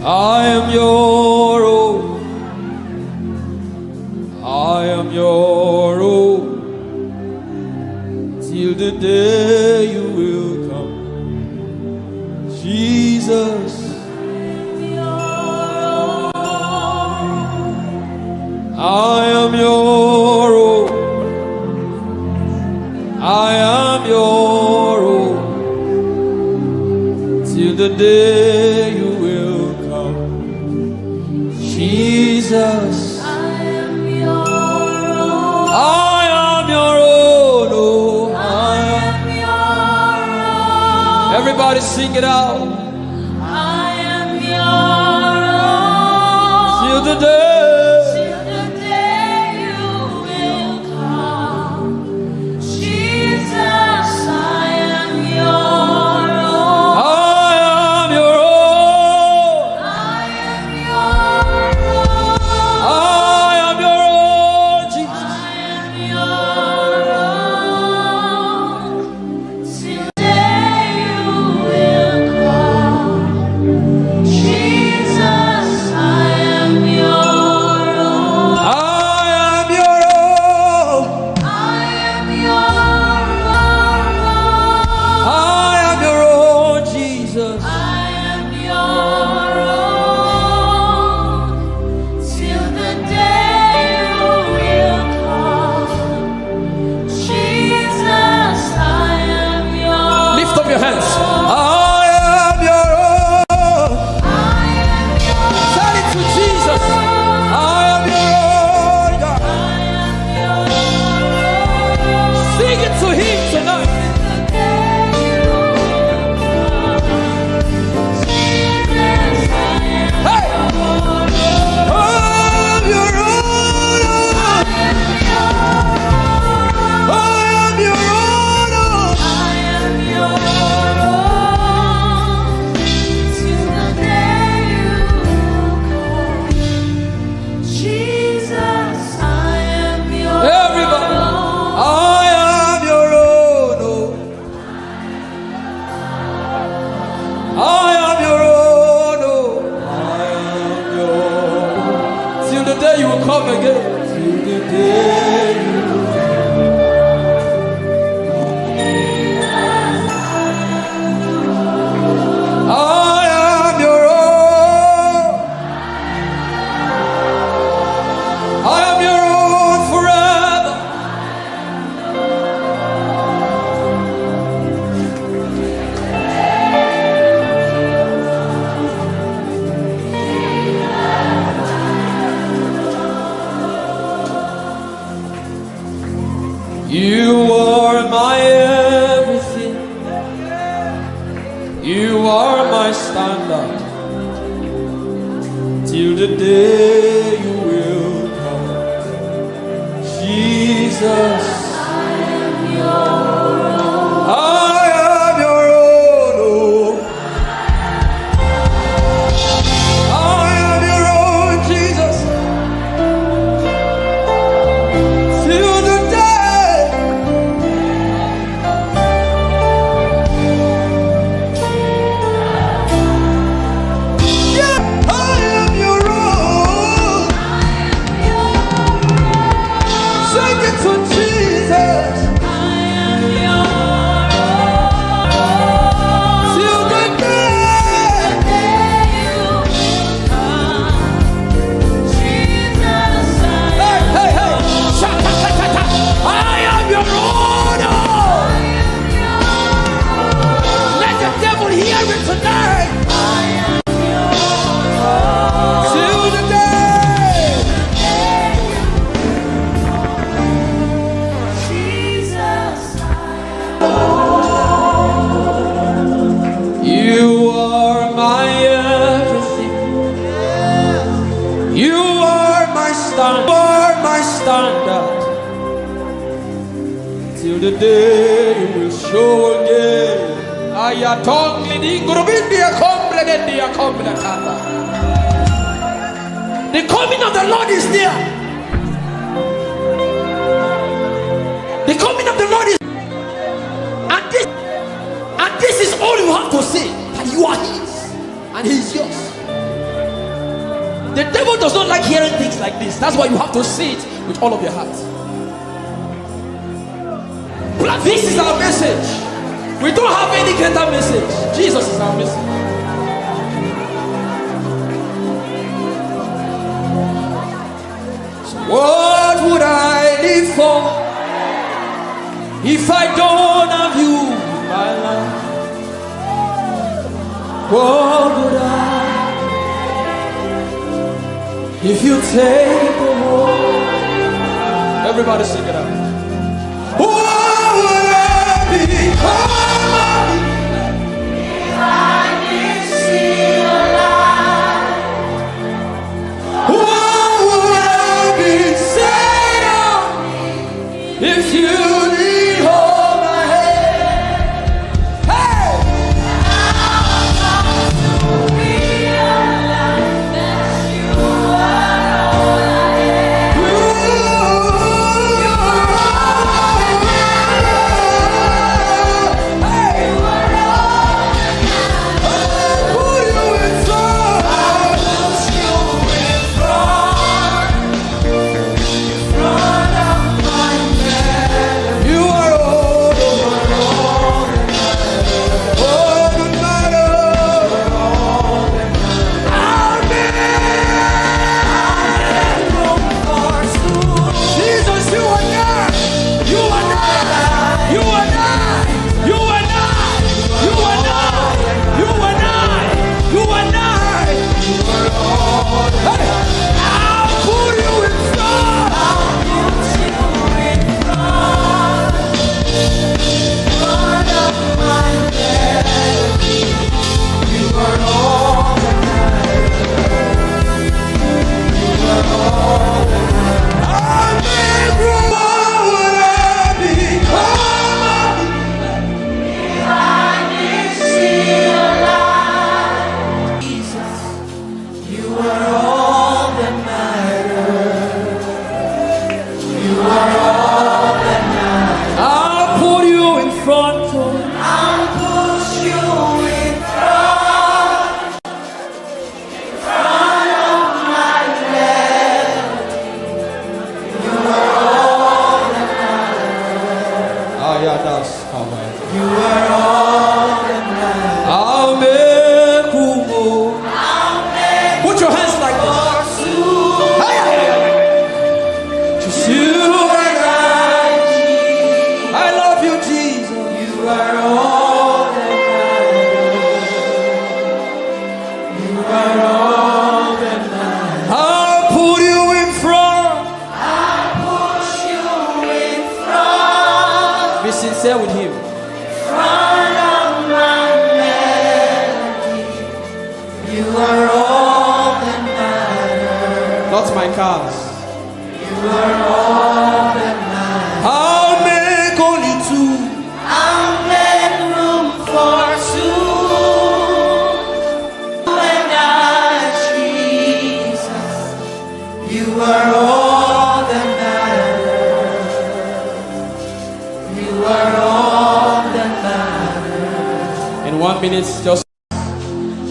I am your own, I am your own, till the day you will come. Jesus, I am your own, I am your own, till the day you will come. Jesus, I am your own, I am your own, oh, I am your own. Everybody sing it out. I am your own, till the day again. Till the day you I am your own. I am your own forever. You are my everything. You are my standard. Till the day you will come. Jesus, I am your own. I am your own. Oh. I am your own, Jesus. Till the day. Yeah, I am your own. Sing it to Jesus. I am your Till the day. Hey, hey, hey. Shaka-ta-ta-ta. I am your own. Let the devil hear it tonight. Till the day. You are my everything. You are my standard. You are my standard. Till the day you will show again. The coming of the Lord is near. The coming of the Lord is, and this is all you have to say, that you are his and he is yours. The devil does not like hearing things like this. That's why you have to say it with all of your heart. But this is our message. We don't have any greater message. Jesus is our message. So what would I live for if I don't have you in my life? What would I if you take the world? Everybody sing it out. What would I become of me if I didn't see your light? What would I be said of me if you didn't hold my hand? Hey! sincere with him. Front of my melody, you are all that matters. Not my cars. You are all that matters. I'll make only two. I'll make room for two. You and I, Jesus, you are all that matters. You are all that matters. In 1 minute, just.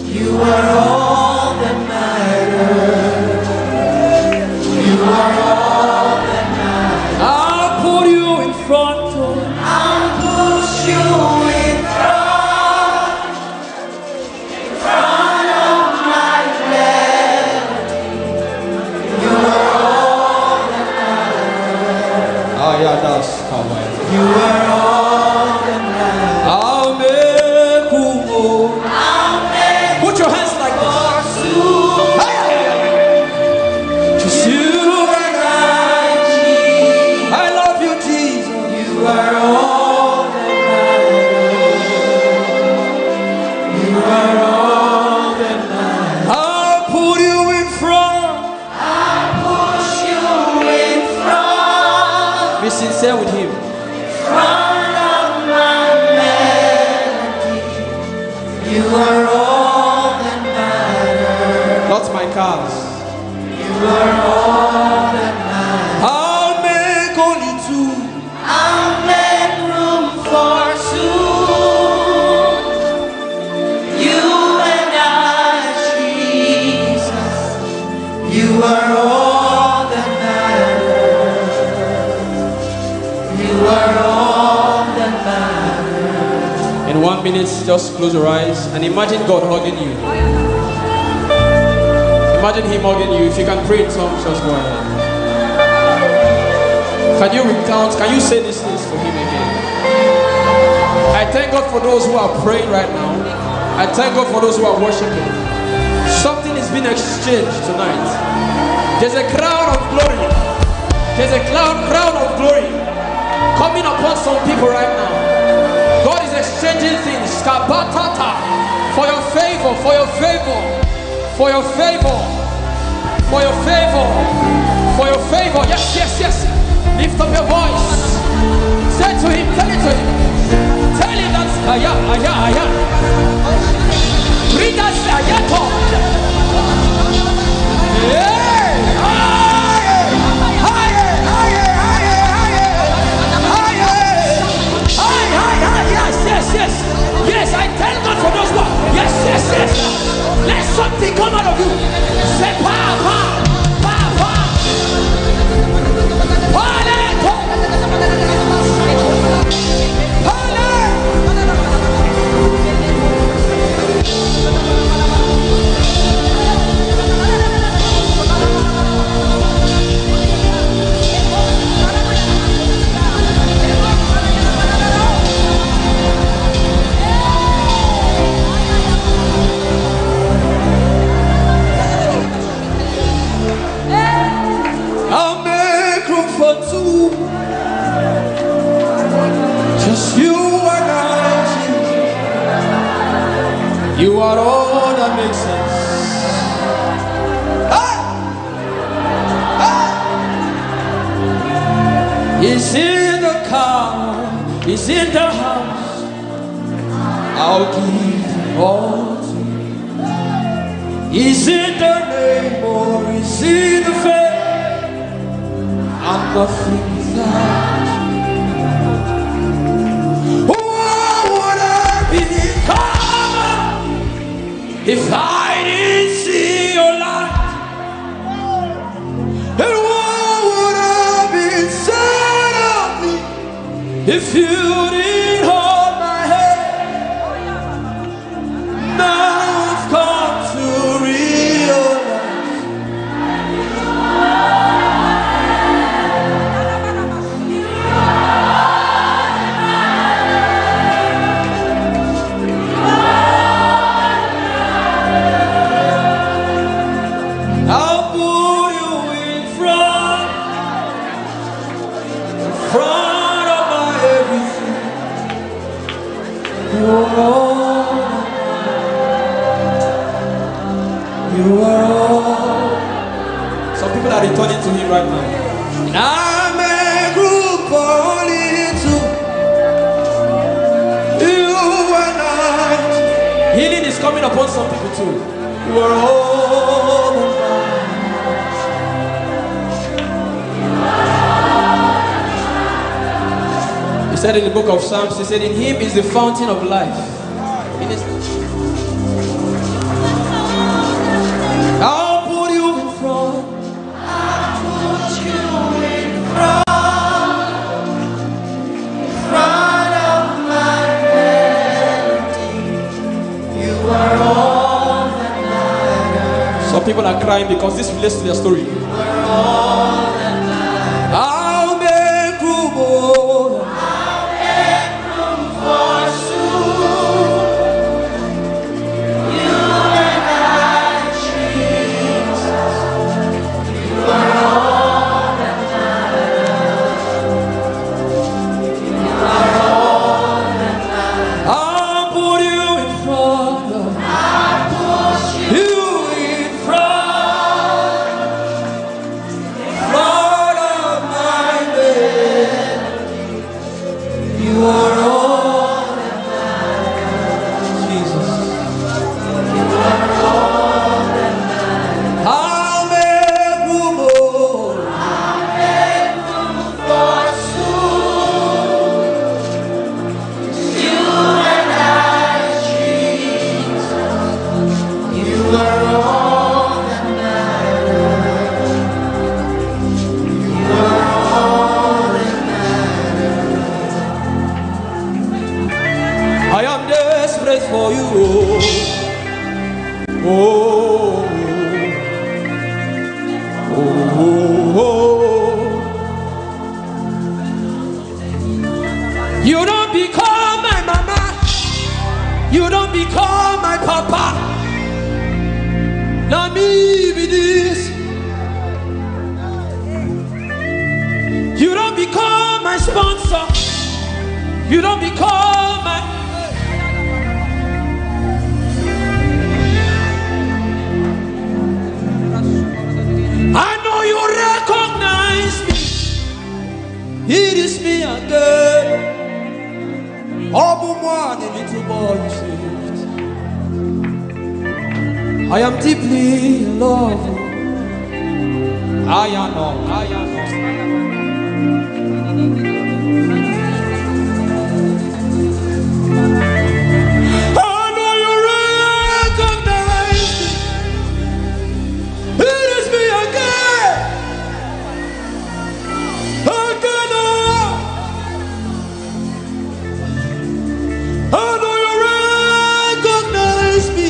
You are all that matters. You are all that matters. I'll put you in front. I'll push you in front of my melody. You are all that matters. Ah, yeah, that's Kawaii. You are all that matters. I'll make Umoh. Put your hands like this. Just you and I love you, Jesus. You are all that matters. You are all that matters. I'll put you in front. I'll push you in front. Be sincere with him. Front of my melody. You are all that matters. Not my cars. You are all that matters. I'll make only two. I'll make room for two. You and I, Jesus, you are all that matters. You are all that matters. In 1 minute, just close your eyes and imagine God hugging you. Imagine him hugging you. If you can pray in tongues, just go ahead. Can you recount? Can you say these things for him again? I thank God for those who are praying right now. I thank God for those who are worshiping. Something is being exchanged tonight. There's a crown of glory. There's a crown of glory coming upon some people right now. God is exchanging things. Kabatata. For your favor, for your favor, for your favor, for your favor, for your favor. Yes, yes, yes. Lift up your voice. Say to him, tell it to him. Tell him that aya. Read that ayato. Yes, I thank God for those ones. Yes. Let something come out of you. Say pa. Just you and I, you are all that makes sense. He's in the car, he's in the house. I'll give all to you. He's in the name or he's in the faith. I'm nothing without you. What would I become if I didn't see your light? And what would have been said of me if you didn't hold my hand? Now I've come to realize I'll put you in front of my everything. people are returning to him right now. And I'm a group only two. You and I. Healing is coming upon some people too. You are all He said in the book of Psalms, he said, in him is the fountain of life. In his... I'll put you in front. I'll put you in front of my melody. You are all that matters. Some people are crying because this relates to their story. You are all that matters. I'll make room, I'll make room for soon. You and I, Jesus. You are all that matters. You are all that matters. I'll put you in front of. I'll put you in front of my melody. You are all that matters, Jesus. You are all that matters. I'll make room, I'll make room for soon. You and I, Jesus. You are all that matters. You are all that matters. I am desperate for you. Oh, oh, oh, oh. You don't become my mama. You don't become my papa. Let me be this. You don't become my sponsor. You don't become my. I know you recognize me. It is me again. One, the little boy you saved. I am deeply in love. I am I know you recognize me. It is me again. I know you recognize me.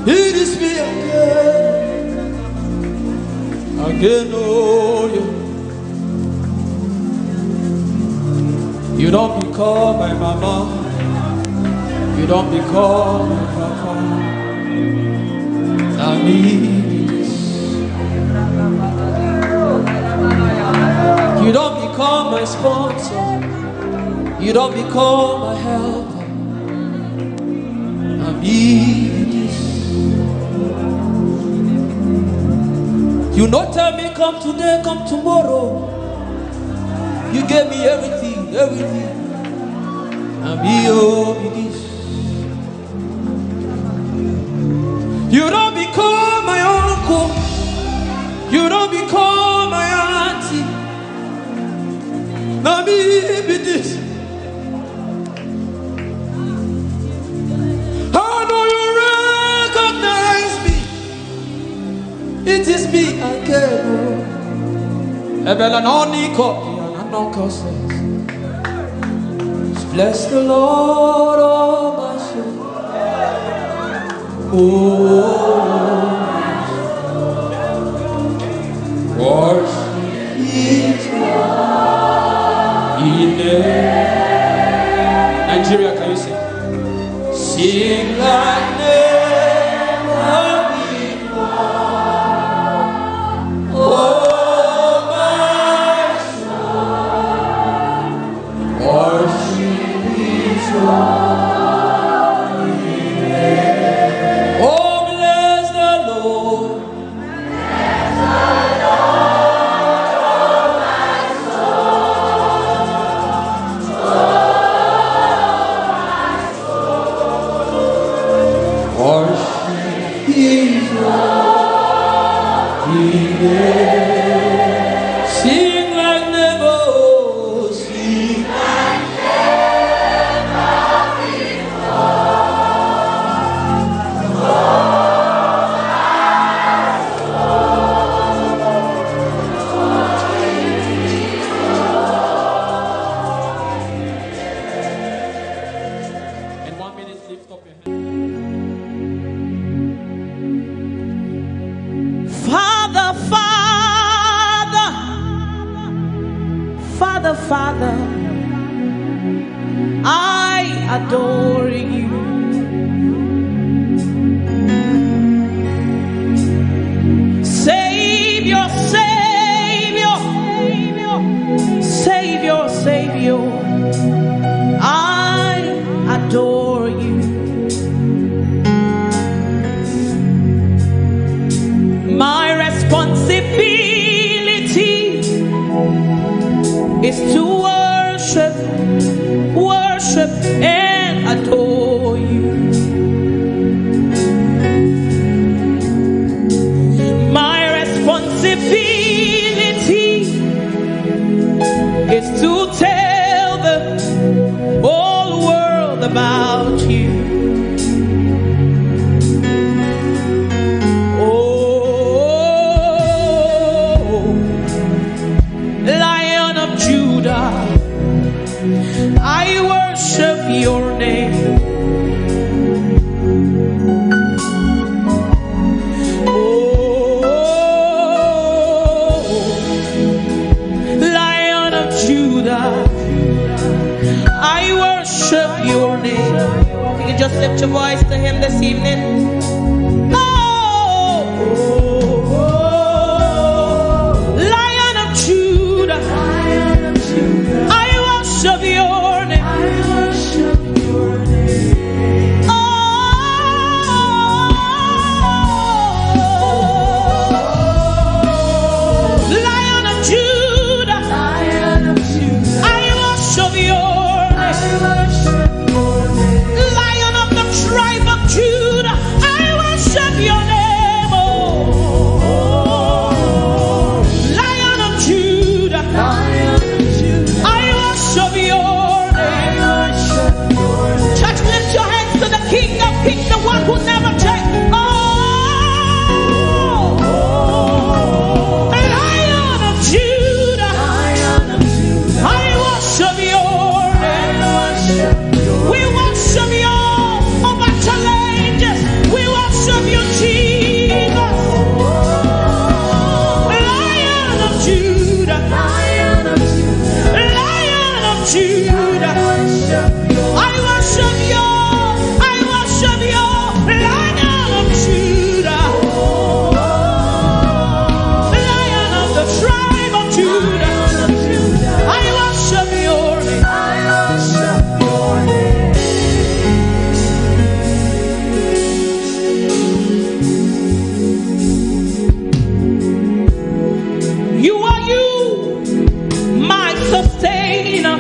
It is me again. Again, oh, you don't become my mama. You don't become my papa. I need this. You don't become my sponsor. You don't become my helper. I need this. You not tell me come today, come tomorrow. You gave me everything, everything. I need this. You don't become my uncle. You don't become my auntie. Let me be this. I know you recognize me. It is me again. Eben and Oniko and Uncle says, bless the Lord, oh my soul. Worship His name. Nigeria, can you sing? Sing like never before. Oh my soul, worship His holy name. Oh bless the Lord. Sing like never, sing like in 1 minute, lift up your hand. Father, Father, Father, Father, I adore you. Savior, Savior, Savior, Savior, I adore you. My responsibility is to worship, worship and adore you. My responsibility is to tell the whole world about you. I worship your name. Oh, Lion of Judah, I worship your name. You can just lift your voice to him this evening. Lion of Judah, I worship your name. Oh, Lion of Judah, I worship your name. Lion of the tribe of Judah, I worship your name. Oh, Lion of Judah, I worship your name. Church, lift your hands to the King of Kings, the one who never changed. Oh, Lion of Judah, I worship your name. We worship you over challenges. We worship you, Jesus. Lion of Judah, Lion of Judah, I worship you, Lion of Judah, Lion of the tribe of Judah, I worship your name. You are you, my sustainer.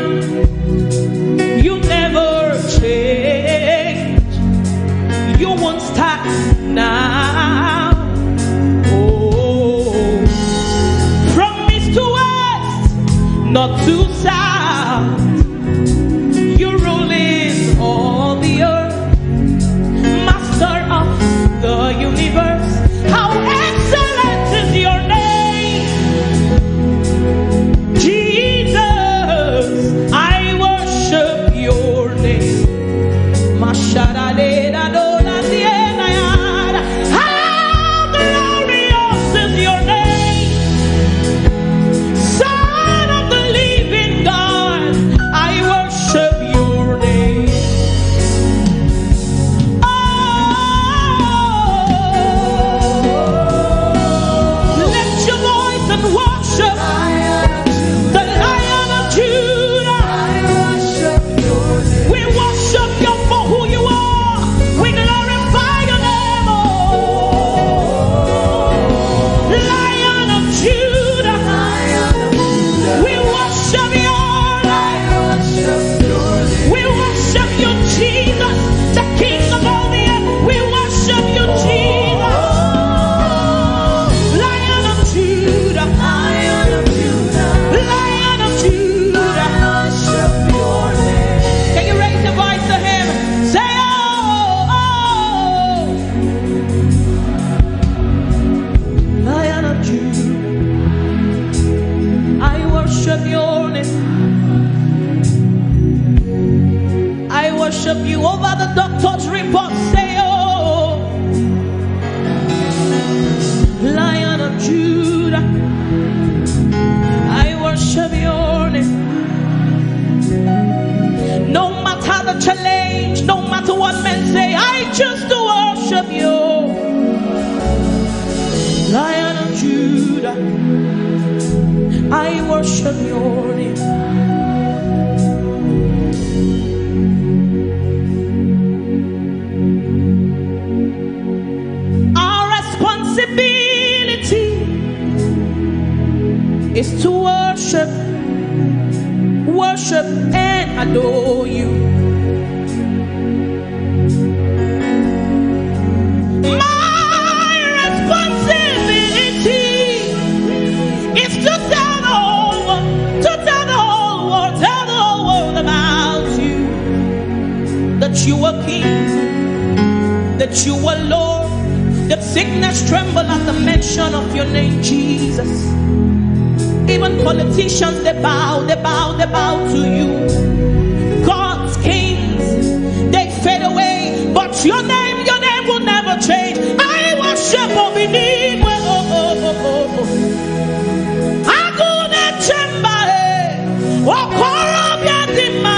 You never change. You won't stop now. Oh, from east to west, not to south, you're ruling all the earth, master of the universe. How excellent is your name, Jesus. I worship your name. How glorious is your name, Son of the living God. choose to worship you, Lion of Judah. I worship your name. Our responsibility is to worship and adore you. My responsibility is to tell the whole world, tell the whole world about you. That you are King, that you are Lord, that sickness tremble at the mention of your name, Jesus. Even politicians, they bow to you. God's kings, they fade away, but your name will never change. I worship Obinigwe. Agune chemba, okorobia dima.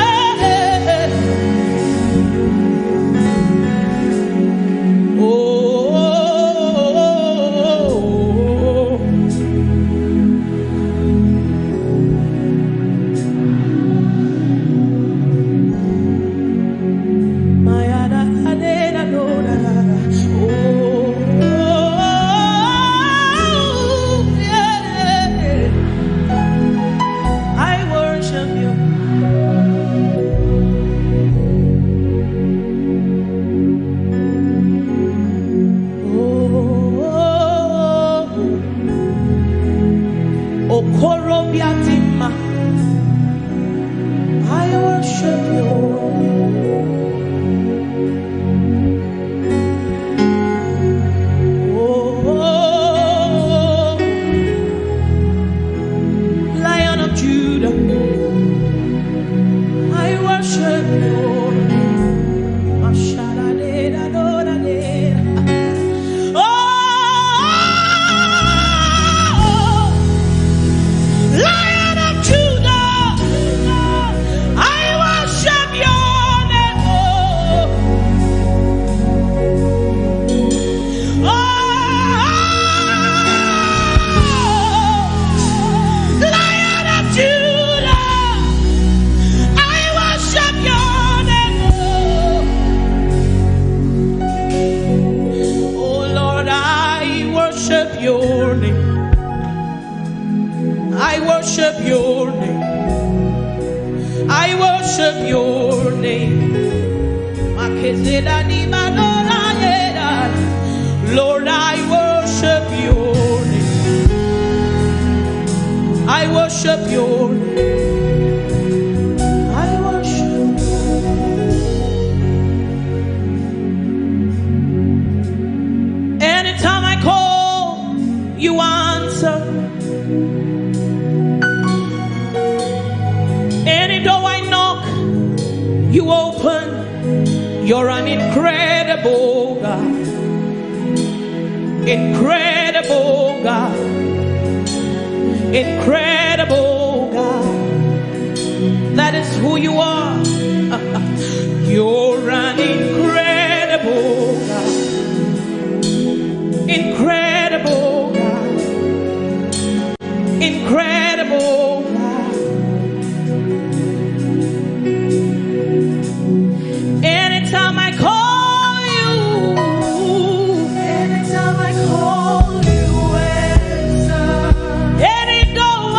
Any door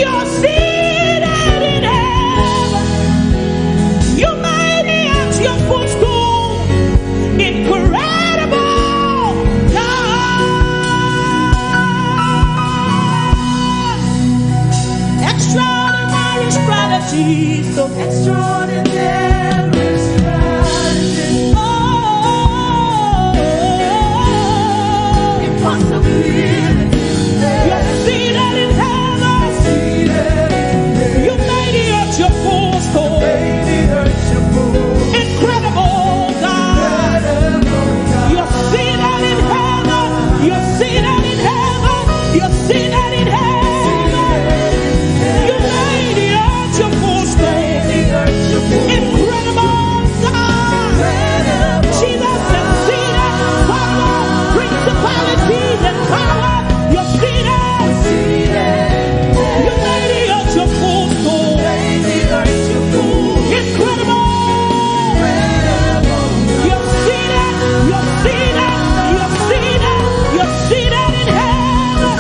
you're seated in heaven. You made it at your footstool. Incredible God. Extraordinary strategies. So extraordinary strategies. Oh, impossibility. You're seated in heaven. You made it at your footstool. Incredible God. You're seated in heaven. You're seated in heaven. You're seated in heaven. You made it at your footstool. Incredible God. Jesus is seated. Power, principalities and power. You're seated. You made it at your footstool. Incredible. You're seated. You're seated. You're seated. You're seated in heaven.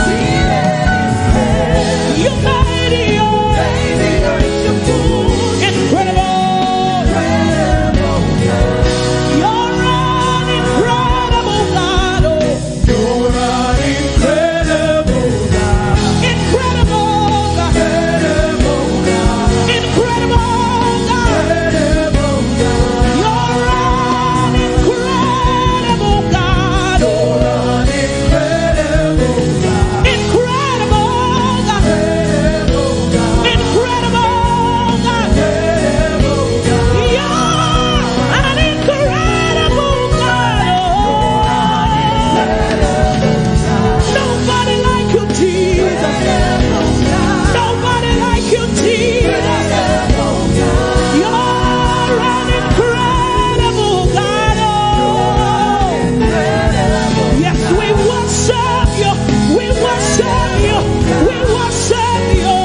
You made it. Incredible. You're an incredible God. Oh. You're an incredible God. Incredible God. Incredible God. You're an incredible God. Incredible God. Incredible God. You're an incredible God. Nobody like you, Jesus. Nobody like you, Jesus. You're an incredible God. Yes, we worship you. We worship you. We worship you.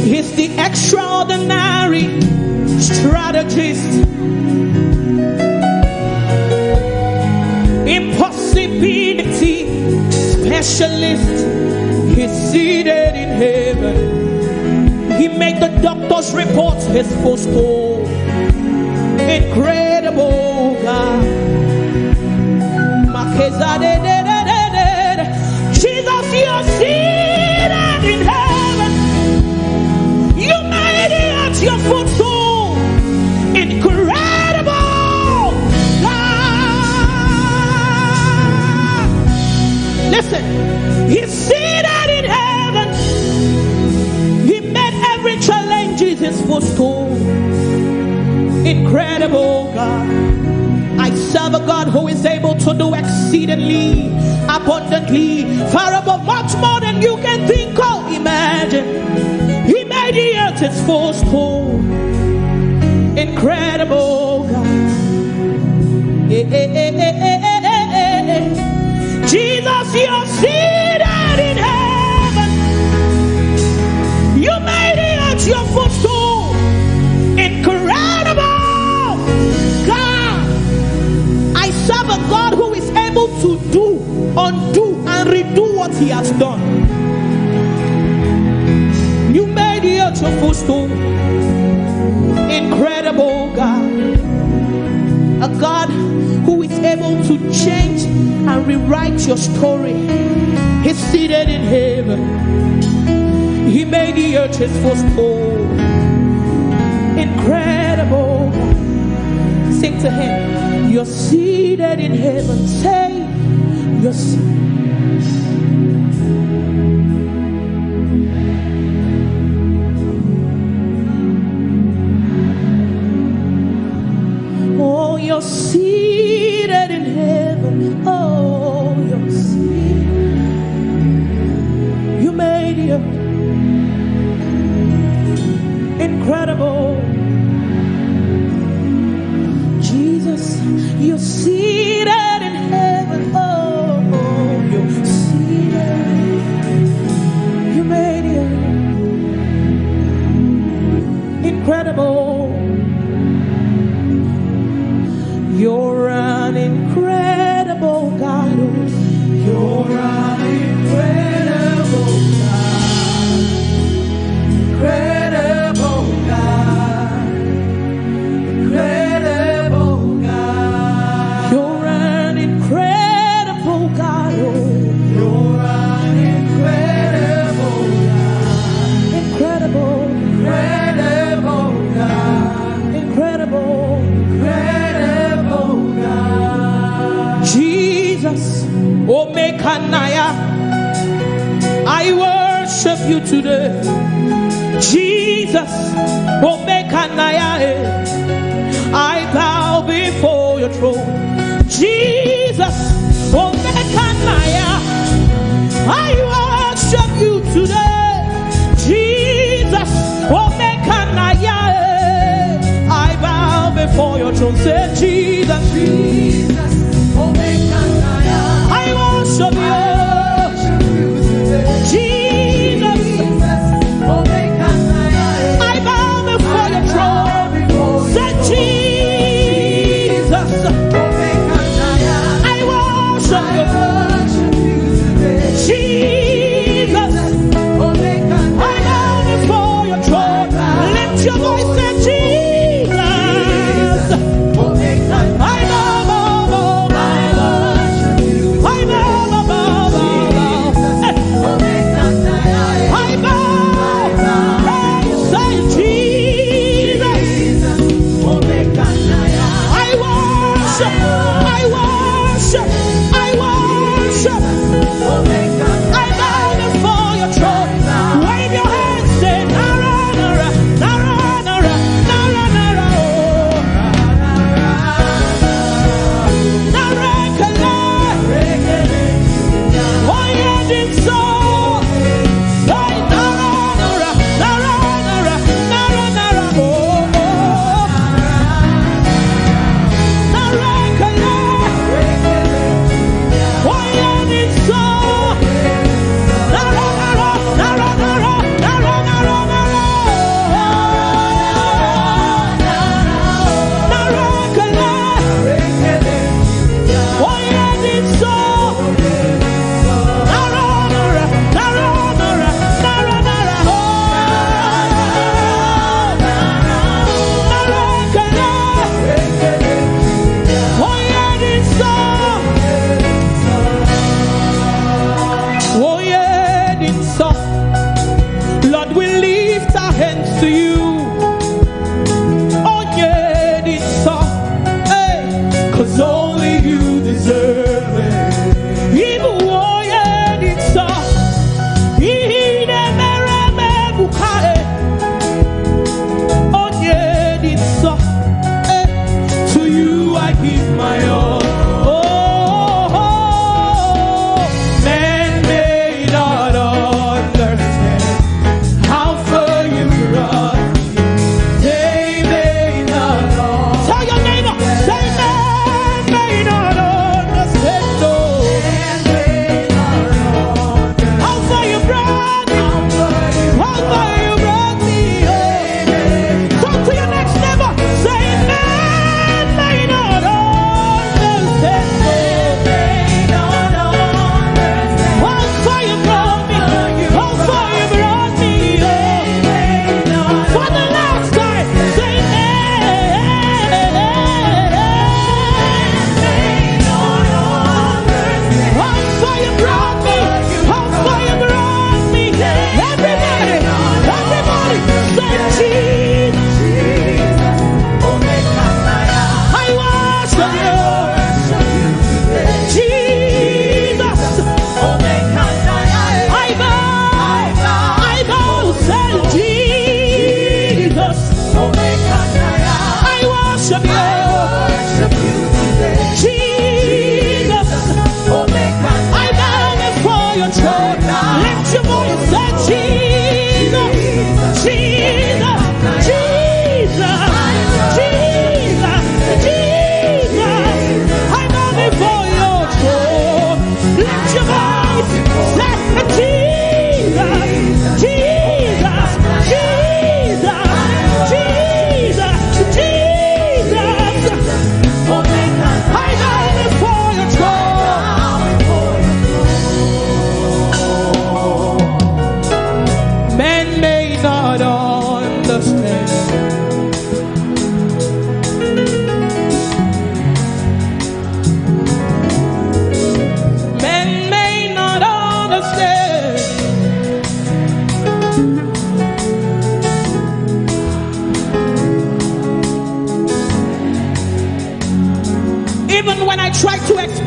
He's the extraordinary strategist. Impossibility specialist. He's seated in heaven. He made the doctor's reports his footstool. Incredible God. Jesus, you're seated in heaven. You made it at your footstool. Incredible God. Listen, he's seated in heaven. He made every challenge his footstool. Incredible God. I serve a God who is able to do exceedingly, abundantly, far above, much more than you can think or imagine. He made the earth his footstool. Incredible God. Jesus, you're seated in heaven. You made it at your footstool. Incredible God. I serve a God who is able to do, undo, and redo what he has done. You made it at your footstool. Incredible God. A God who is able to change and rewrite your story. He's seated in heaven. He made the earth his footstool. Incredible God. Sing to him. You're seated in heaven. Say, you're seated. Oh, you're seated in heaven. Oh, you're seated. You made it. Incredible. Jesus, you're seated in heaven. Oh, Jesus, Omekanaya, I worship you today. Jesus, Omekanaya, I bow before your throne. Jesus, Omekanaya, I worship you today. Jesus, Omekanaya, I bow before your throne. Say Jesus, Jesus, Omekanaya, I worship you. Jesus, Omekanaya, I bow before your throne. Say Jesus, Omekanaya, I worship you. Jesus, I bow before your throne. Lift your voice, say Jesus. I bow, bow, bow, bow. I bow, bow, bow, bow. I bow. Hey, say Jesus. I worship, I worship, I worship. I bow before your throne. Wave your hands, say Nara, Nara, Nara, Nara, Nara, Nara, Nara, Kala, Oyedin so, say Nara, Nara, Nara, Nara, Nara, Nara, Nara, Kala, Oyedin so. Lord, we lift our hands to you. Oh yeah, it's so, hey, 'cause only you deserve it. Even oh yeah, it's so, oh yeah, it's so, hey, to you I give my all.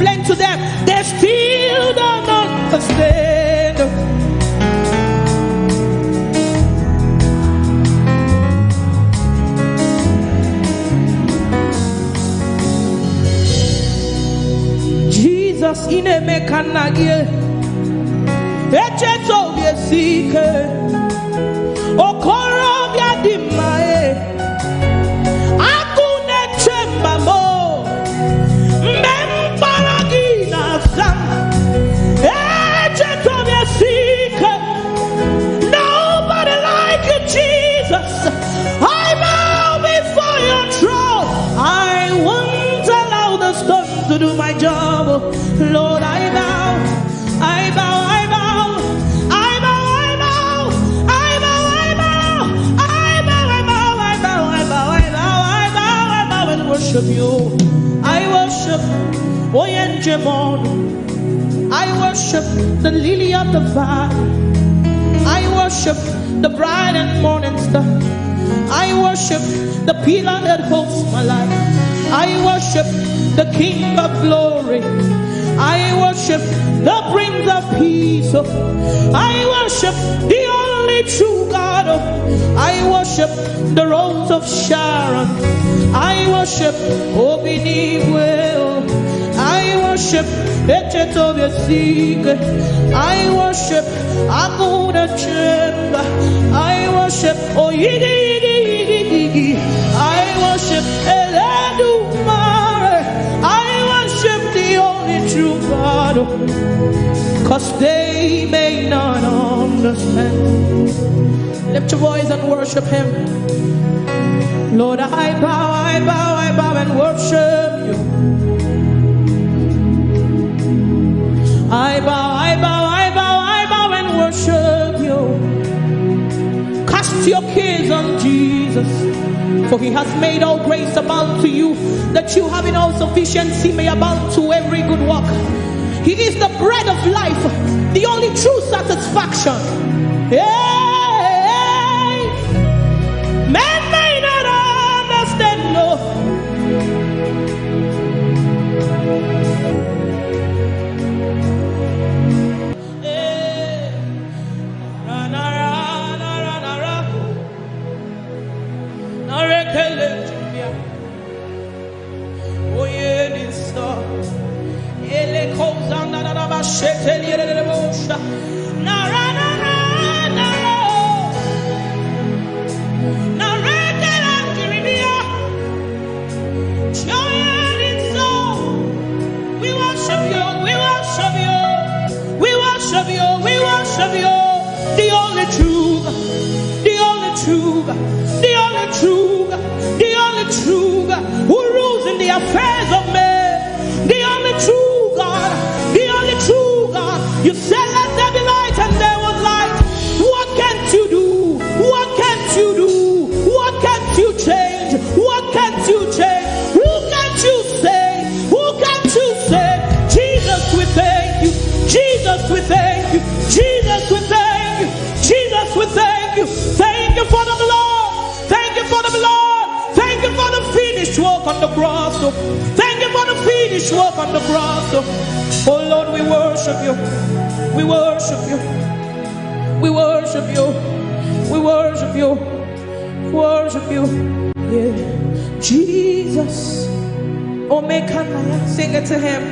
explain to them, they still don't understand. Jesus in a mechanagie, echeto biesike, okoro biadimae, akune chemba mo, memparagina sam, echeto biesike. Nobody like you, Jesus. I bow before your throne. I won't allow the stones to do my job. Lord, I bow, I bow, I bow, I bow, I bow, I bow, I bow, I bow, I bow, I bow, I bow, I bow, I bow, I bow and worship you. I worship Ijeoma. I worship the lily of the valley. I worship the bright and morning star. I worship the pillar that holds my life. I worship the King of glory. I worship the Prince of peace. I worship the only true God. I worship the Rose of Sharon. I worship Obinibuel. I worship Echetobiasike. I worship Aguna Chemba. I worship Oyidi. I worship Eledumare. I worship the only true God, 'cause they may not understand. Lift your voice and worship Him. Lord, I bow, I bow, I bow and worship you. I bow, I bow, I bow, I bow and worship you. Cast your cares on Jesus, for He has made all grace abound to you, that you having all sufficiency may abound to every good work. He is the bread of life, the only true satisfaction. Hey, man may not understand, no. Who rules in the affairs of men, the only true God, the only true God. You said let there be light and there was light. What can't you do? What can't you do? What can't you change? What can't you change? Who can't you save? Who can't you save? Jesus, we thank you. Jesus, we thank you. Jesus, we thank you. Jesus, we thank you. Thank you for the blood. Thank you for the blood. Thank you for the finished work on the cross. Thank you for the finished work on the cross. Oh Lord, we worship you. We worship you. We worship you. We worship you. Worship you. Yeah. Jesus. Oh, make him sing it to Him.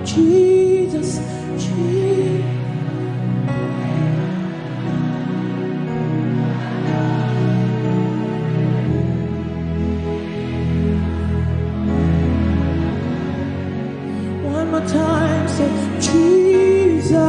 Jesus, Jesus. One more time, say Jesus.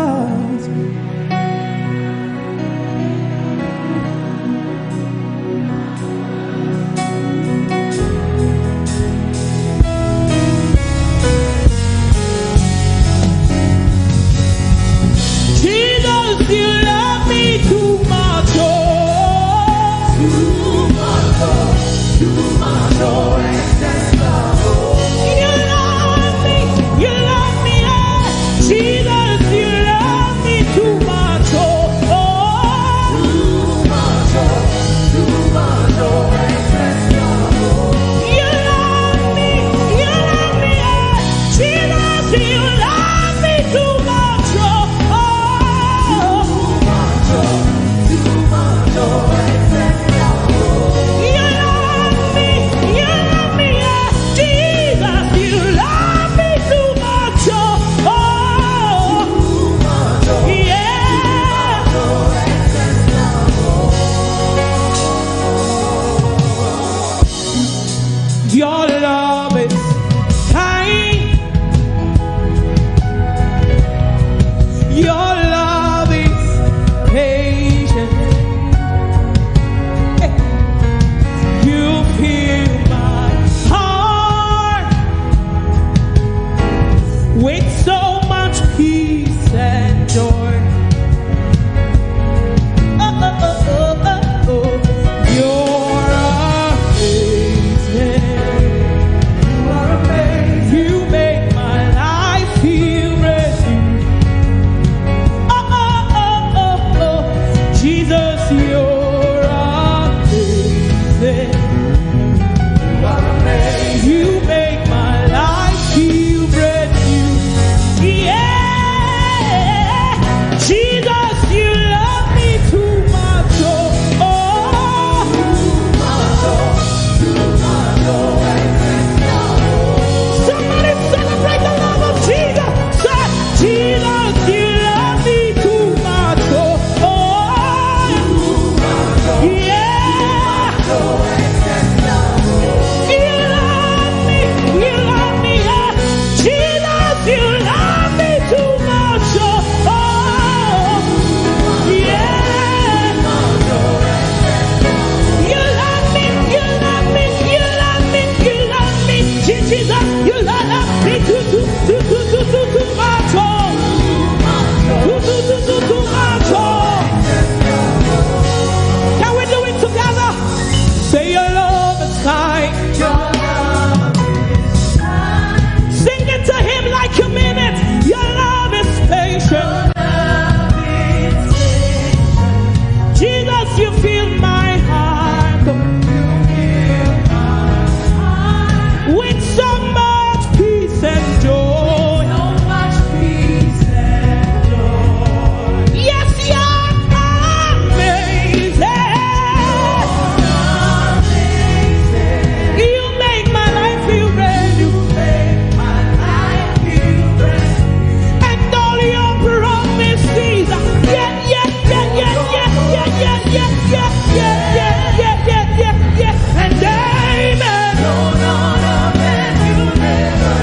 And amen.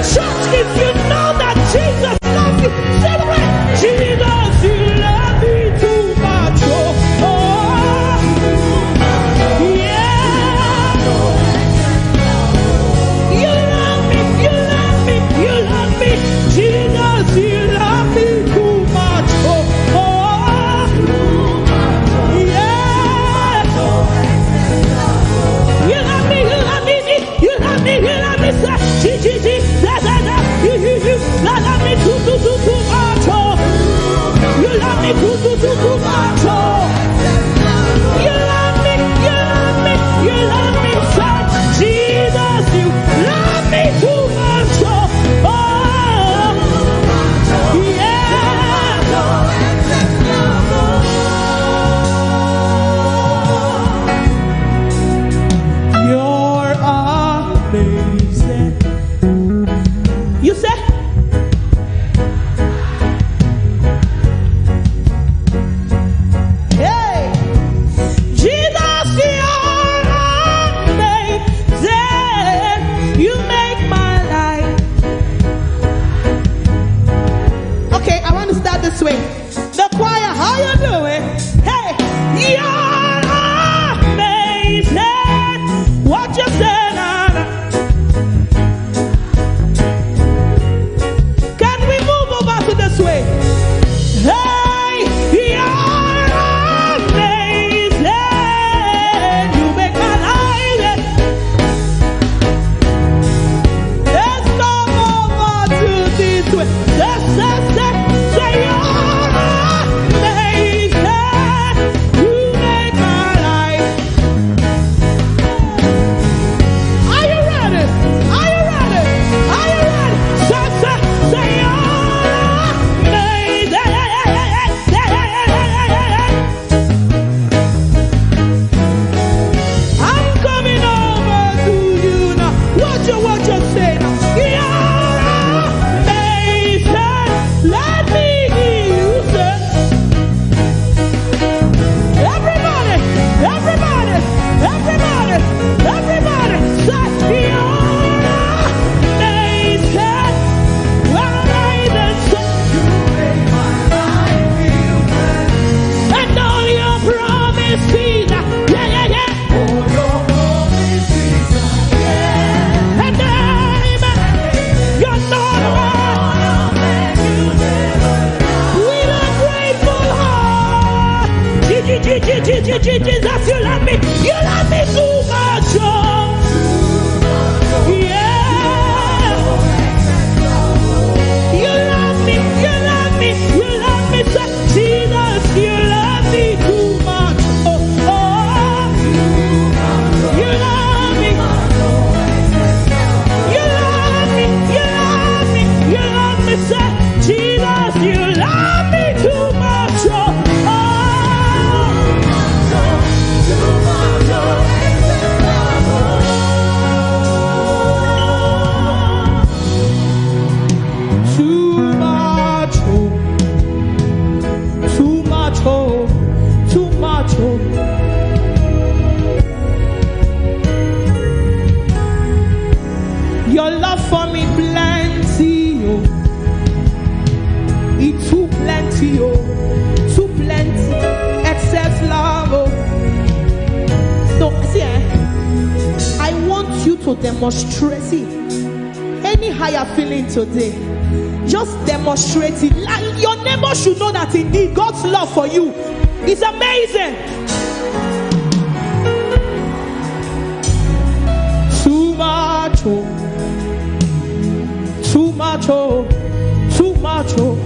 Church, if you know that Jesus loves you, celebrate. Jesus, you love me too much. Oh, yeah. You love me, you love me, you love me. Jesus, you love me too much. Oh, yeah. You love me, you love me, you love me, you love me, sir. Da da da, you love me too much. Oh, you love me too much. Oh, you love me, you love me, you love me, sir. Jesus, you love me too much. Oh, yeah. You're amazing. You say? Hey, Jesus, you're amazing. You make my life. Okay, I want to start this way. The choir, how you doing? Hey, you're amazing. What you say? Can we move over to this way? Hey, you're amazing. You make my life. Let's come over to this way. Say you're amazing. You make my life. Are you ready? Are you ready? Are you ready? Say you're amazing. I'm coming over to you now. What you say now? You're amazing. Let me hear you say. Everybody, everybody, everybody, everybody, say you're amazing. Amazing, say you make my life feel good. And all your promises, yeah. All your promises, yeah. And amen. You're not wrong. With a grateful heart. Jesus, you love me. You love me too much. Oh. Yeah. You love me, you love me, you love me, sir. Jesus, you love me too much. Oh, you love me. You love me, you love me, you love me, sir. Jesus, you love me too much. Oh, too much. Your love for me plenty, oh. It's too plenty, oh. Too plenty. Excess love, oh. So, see, I want you to demonstrate it. Any higher feeling today, just demonstrate it. Like your neighbor should know that indeed God's love for you is amazing. Too much, oh. Too much, oh. Too much, oh.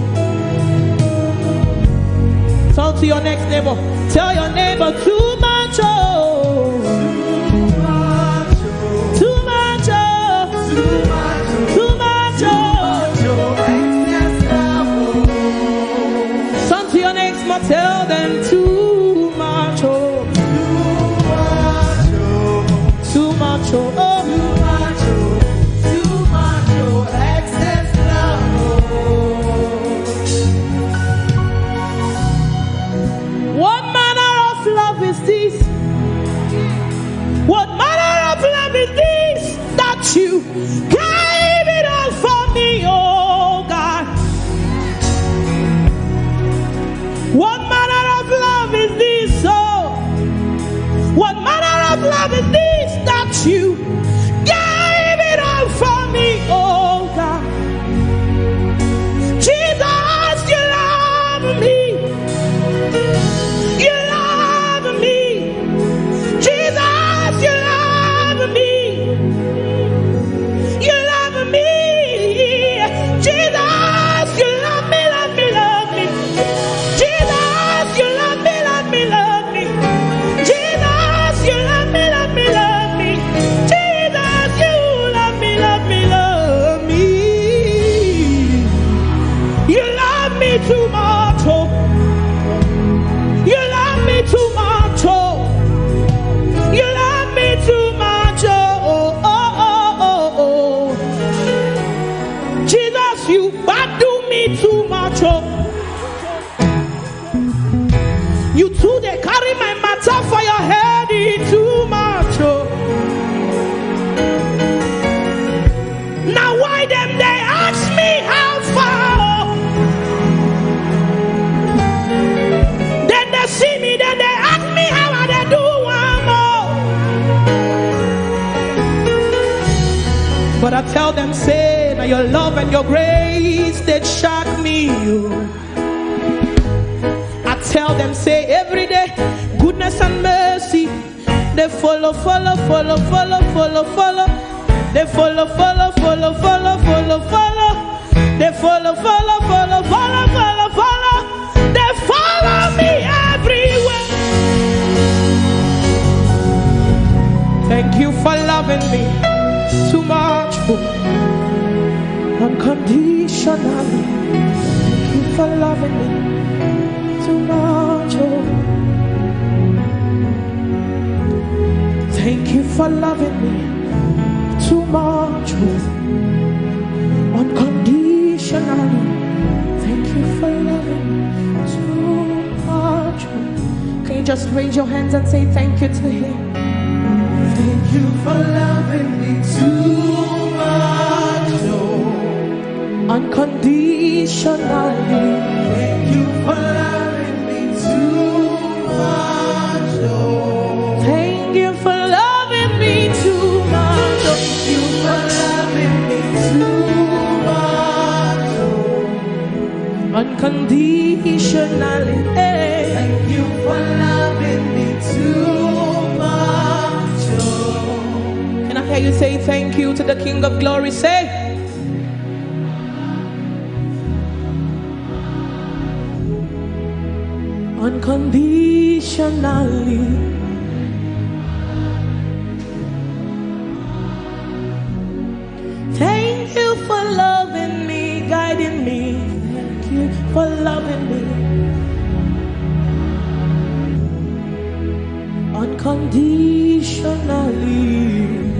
Talk to your next neighbor. Tell your neighbor, too much, oh. Too much, oh. Too much, oh. Too much, oh. Turn to your next one. Tell them too much, oh. Too much, oh. Too much, oh. Too much, oh. Excess love, oh. What manner of love love is this? What manner of love is this that you gave it all for me, oh God? What manner of love is this, oh? What manner of love is this that you gave it all for me, oh God? Jesus, you love me. You love me. Jesus, you love me. You love me. Jesus, you love me, love me, love me. Jesus, you love me, love me, love me. Jesus, you love me, love me, love me. Jesus, you love me, love me, love me. You love me too much, oh. You love me too much, oh. You love me too much, oh, oh, oh, oh, oh. Jesus, you badu me too much, oh. You too, they carry my matter for your head, too much, oh. Now why them they ask me how far, oh? Then they see me, then they ask me how I they do one more. But I tell them, say, now your love and your grace, they shock me, oh. I tell them, say, every day, goodness and mercy, they follow, follow, follow, follow, follow, follow. They follow, follow, follow, follow, follow, follow. They follow, follow, follow, follow, follow, follow. They follow me everywhere. Thank you for loving me too much, unconditionally. Thank you for loving me too much, oh. Thank you for loving me too much, oh. Unconditionally. Thank you for loving me too much, oh. Can you just raise your hands and say thank you to him? Thank you for loving me too much, oh. Unconditionally. Thank you for loving me too much, oh. Thank you for loving me too much, oh. Thank you for loving me too much, oh. Unconditionally. Thank you for loving me too much, oh. Can I hear you say thank you to the King of Glory? Say. Unconditionally. Thank you for loving me, guiding me. Thank you for loving me. Unconditionally.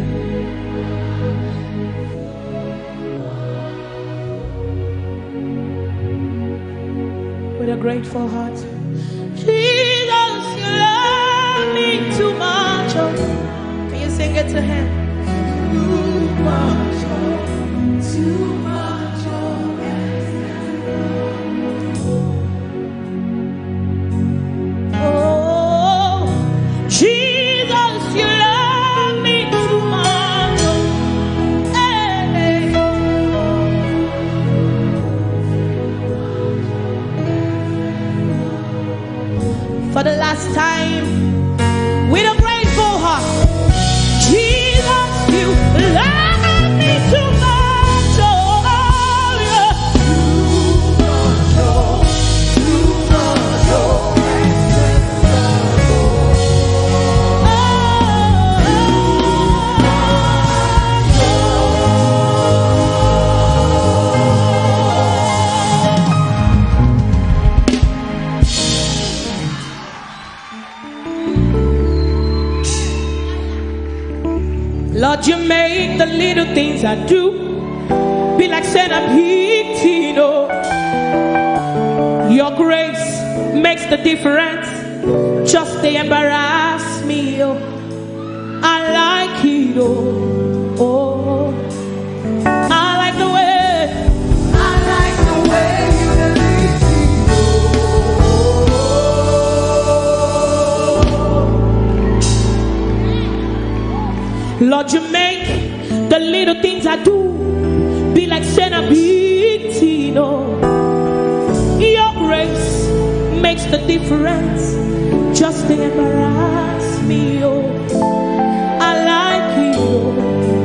With a grateful heart. Jesus, you love me too much, oh. Can you sing it to him? Too much, oh. Too much, oh. Oh, Jesus, you love me too much, oh. Hey. For the last time, with a grateful heart, Jesus, you love me too much, oh, yeah. Too much, oh. Lord, you make the little things I do be like saying I'm eating, oh. Your grace makes the difference. Just they embarrass me, oh, I like it, oh, oh. I like the way you lead me, oh. Lord, you make the little things I do be like Senna big Tino. Your grace makes the difference. Just to embarrass me, oh, I like it,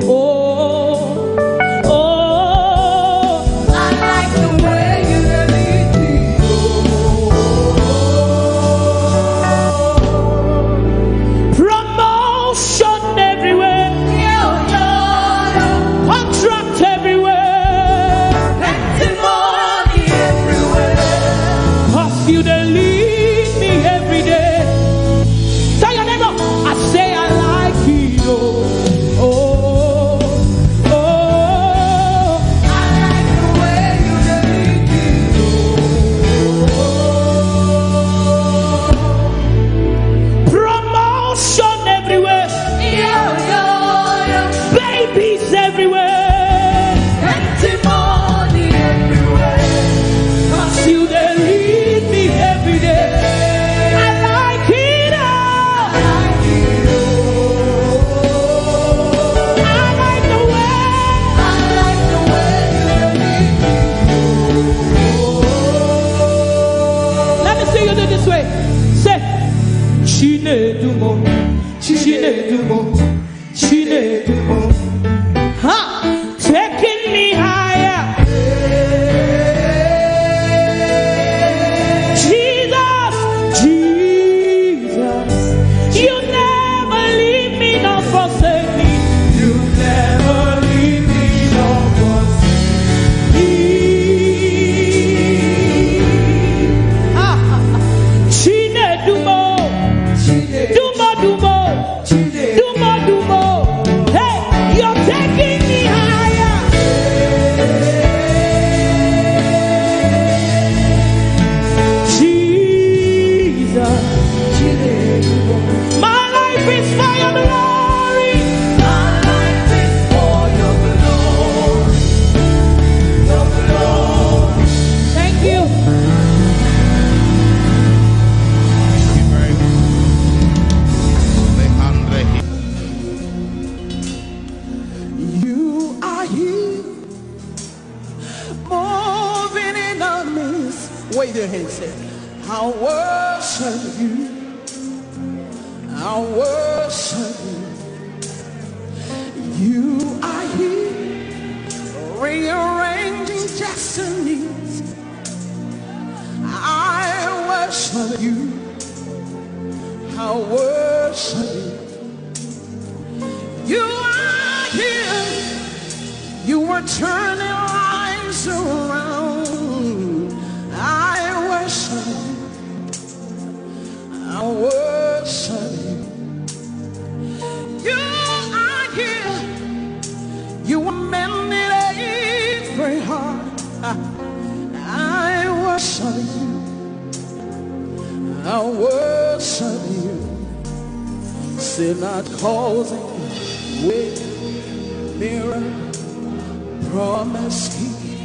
oh, oh, I like the way you lead me, promotion everywhere, contract everywhere, testimony everywhere. cause you the lead me every day. Tell your neighbor, I say I like it, oh, oh, oh. I like the way you lead me, Promotion everywhere, babies everywhere, testimony everywhere. cause you they lead me every day. I like it, oh. I like the way. I like the way you lead me. Let me see you do this way. Say, Chinedumo, Chinedumo, Chinedumo. Ha! Taking me higher. Jesus, Jesus, you never leave me nor forsake me. You never leave me nor forsake me. Chinedumo, Dumo, Dumo, Dumo, Dumo. Hey, you're taking me higher. Jesus, my life is for your glory. My life is for your glory, your glory. Thank you. You are here, moving in our midst. Wave your hands, say, I worship you. I worship you. You are here, rearranging destinies. I worship you. I worship you. You are here. You are turning lives around. I worship you. I worship you. You are here. You are mending every heart. I worship you. I worship you. Still not causing with mirror, promise keep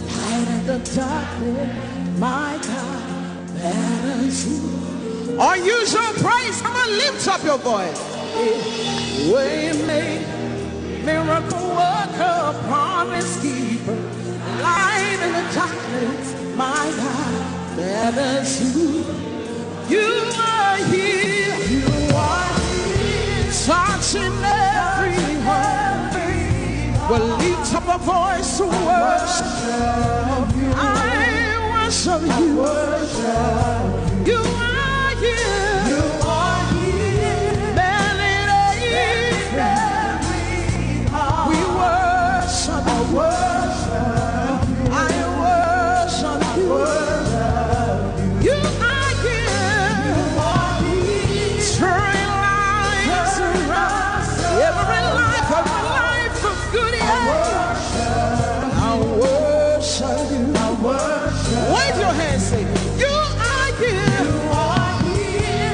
light in the darkness, my God, that is you. Or use your praise, come on, lift up your voice. Way make, miracle worker, promise keeper, light in the darkness, my God, that is you. You are here, you are here, touching every heart. Well, lift up a voice to worship you. I worship you. You are here. You are here. We worship you. I worship you. You are here. Turning lives around. Every life of good. I worship you. Wave your hands, say, you are here. You are here.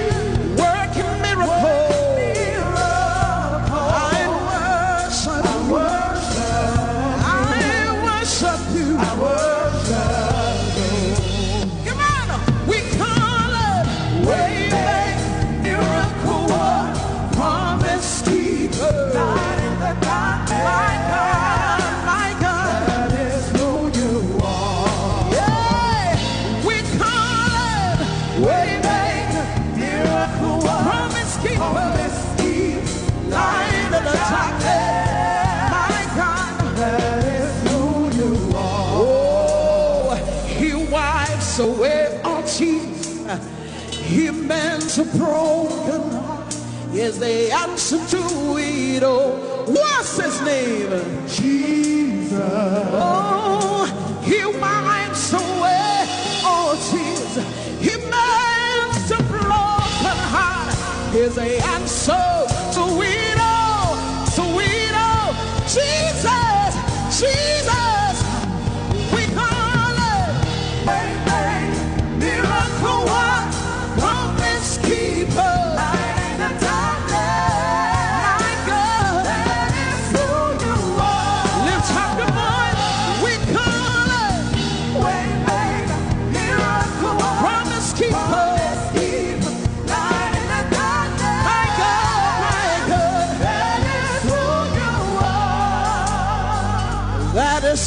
mends a broken heart. Yes, the answer to it all. What's his name? Jesus. Oh, he winds away all tears. He mends a broken heart. Here's the answer to it all. To it all. Jesus, Jesus, we call it. Miracle one, promise keeper.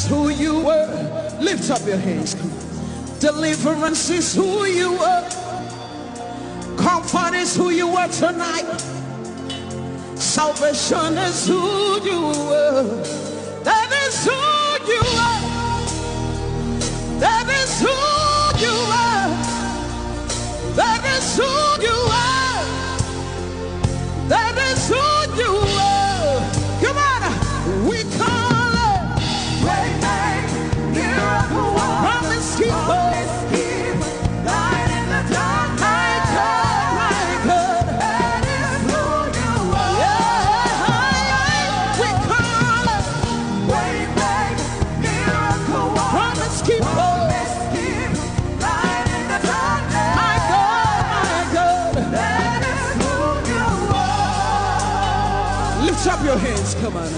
Who you were. Lift up your hands. Deliverance is who you were. Comfort is who you were tonight. Salvation is who you were. That is who you are. That is who you are. That is who you are. That is who you are. Come on, we come. Promise keeper, light in the dark. My God, that is who you are. Yeah, we call it way back, miracle one. Promise keeper, light in the dark. My God, that is who you are. Lift up your hands, come on.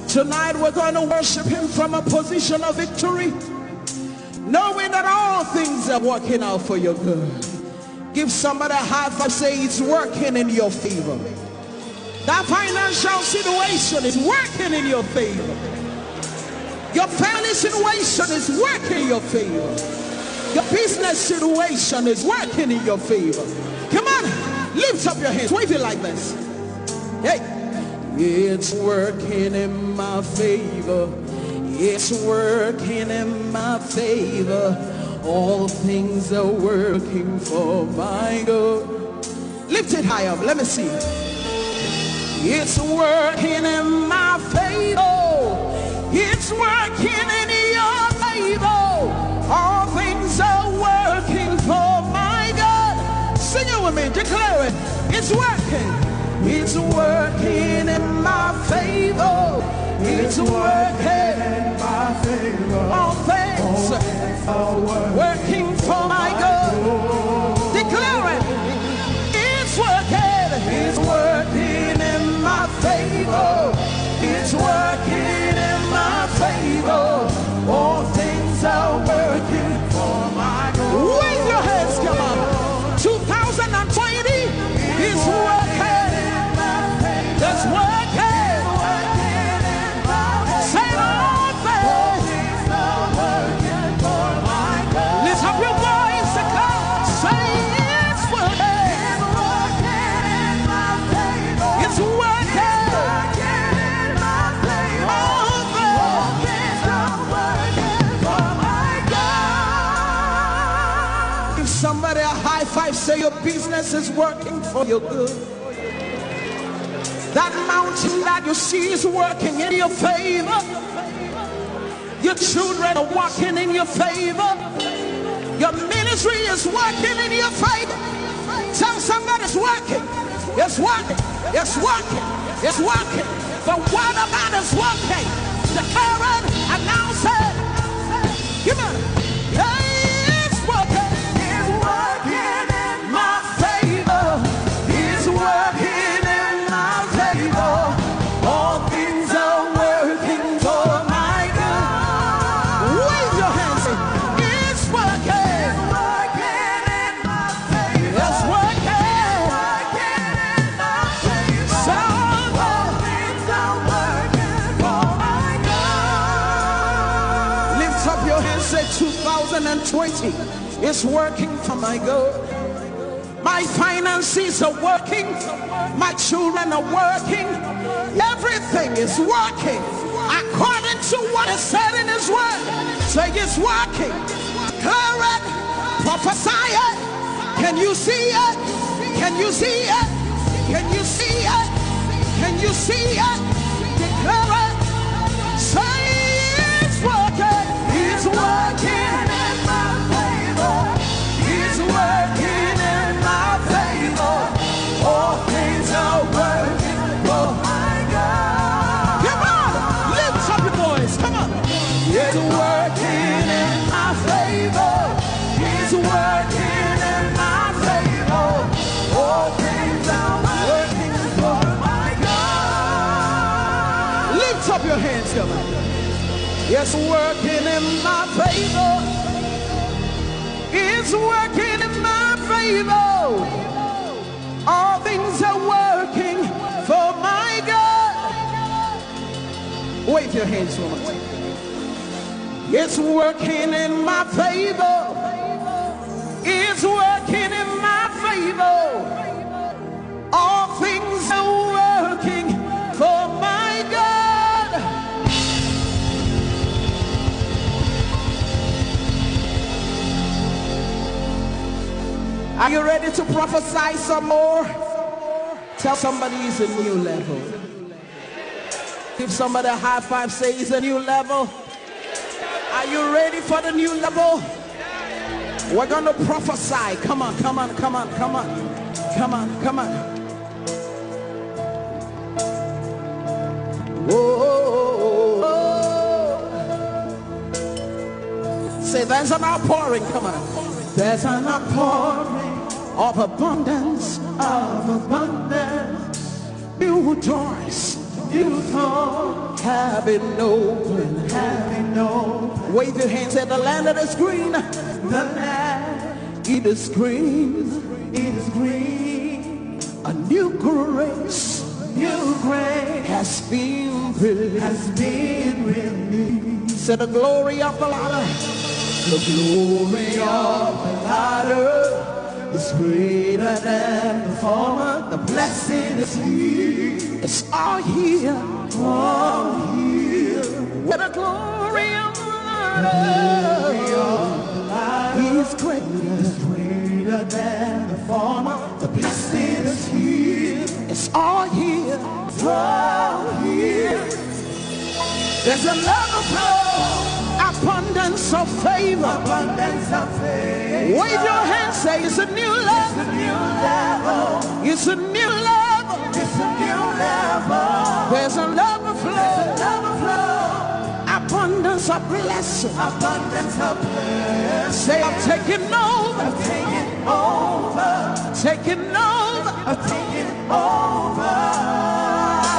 Tonight we're going to worship him from a position of victory, knowing that all things are working out for your good. Give somebody a high five, say it's working in your favor. That financial situation is working in your favor. Your family situation is working in your favor. Your business situation is working in your favor. Come on, lift up your hands, wave it like this. Hey. It's working in my favor. It's working in my favor. All things are working for my good. Lift it high up, let me see. It's working in my favor. It's working in your favor. All things are working for my good. Sing it with me, declare it. It's working. It's working in my favor. It's working in my favor. All things are working for my good. Declare it. It's working. It's working in my favor. It's working in my favor. All things are working for my good. Wave your hands, come on. 2020 is working. That's working. Say all things are working for my good. Lift up your voice and come. Say it's working. It's working in my favor. It's working. It's working in my favor. All things are working for my God. Give somebody a high five. Say your business is working for your good. That mountain that you see is working in your favor. Your children are walking in your favor. Your ministry is working in your favor. Tell somebody it's working. It's working. It's working. It's working. The word of God is working. Declare it, announce it. Give it. It's working. It's working in my favor. It's working. All things are working for my good. Wave your hands. It's working. It's working in my favor. It's working. It's working in my favor. All things are working for my good. Lift up your hands. Say 2020 is working for my good. My finances are working. My children are working. Everything is working according to what is said in his word. Say it's working. Declare it. Prophesy it. Can you see it? Can you see it? Can you see it? Can you see it? Declare it. Say it's working. It's working in my favor. It's working in my favor. All things are working for my God. Come on, lift up your voice. Come on. It's working in my favor. It's working in my favor. All things are working for my God. Lift up your hands, come on. It's working in my favor. It's working in my favor. All things are working for my God. Wave your hands for me. It's working in my favor. It's working in my favor. All things are working for my God. Are you ready to prophesy some more? Tell somebody it's a new level. Give somebody a high five, say it's a new level. Are you ready for the new level? We're going to prophesy. Come on, come on, come on, come on. Come on, come on. Whoa. Say there's an outpouring. Come on. There's an outpouring of abundance, of abundance. New doors, have been open, have been open. Wave your hands at the land that is green. The land, it is green, it is green. A new grace has been released. Say the glory of the Lord. The glory of the latter is greater than the former. The blessing is here. It's all here. All here. Where the glory of the latter is greater than the former. The blessing is here. It's all here. It's all here. There's a love of flow. Abundance of favor. Abundance of favor. Wave your hands, say it's a new level. It's a new level. It's a new level. It's a new level. There's a love of flow. There's a love of flow. Abundance of blessing. Abundance of blessing. Say I'm taking over. I'm taking over. Taking over. I'm taking over.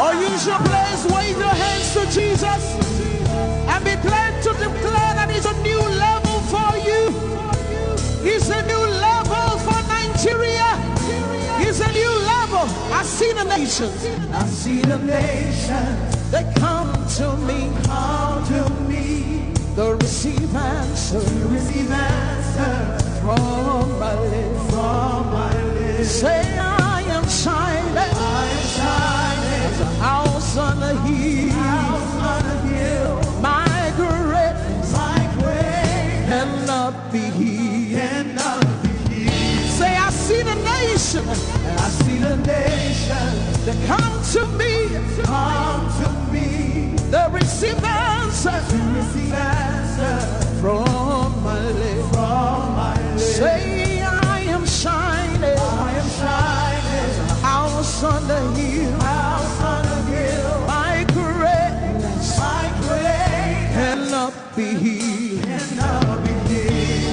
Or use your place. Wave your hands to Jesus. And be glad to declare that it's a new level for you. It's a new level for Nigeria. It's a new level. I see the nations. I see the nations. They come to me. Come to me. They receive answers. Receive answers from my lips. From my lips. Say I am shining. I am shining. As a house on a hill. House on a hill. My greatness cannot be hid. Say I see the nation. I see the nation. They come to me. Come to me. They receive answers. From my lips. From my lips. Say I am shining. I am shining. As a house on the hill. House on the hill. My greatness cannot be hid.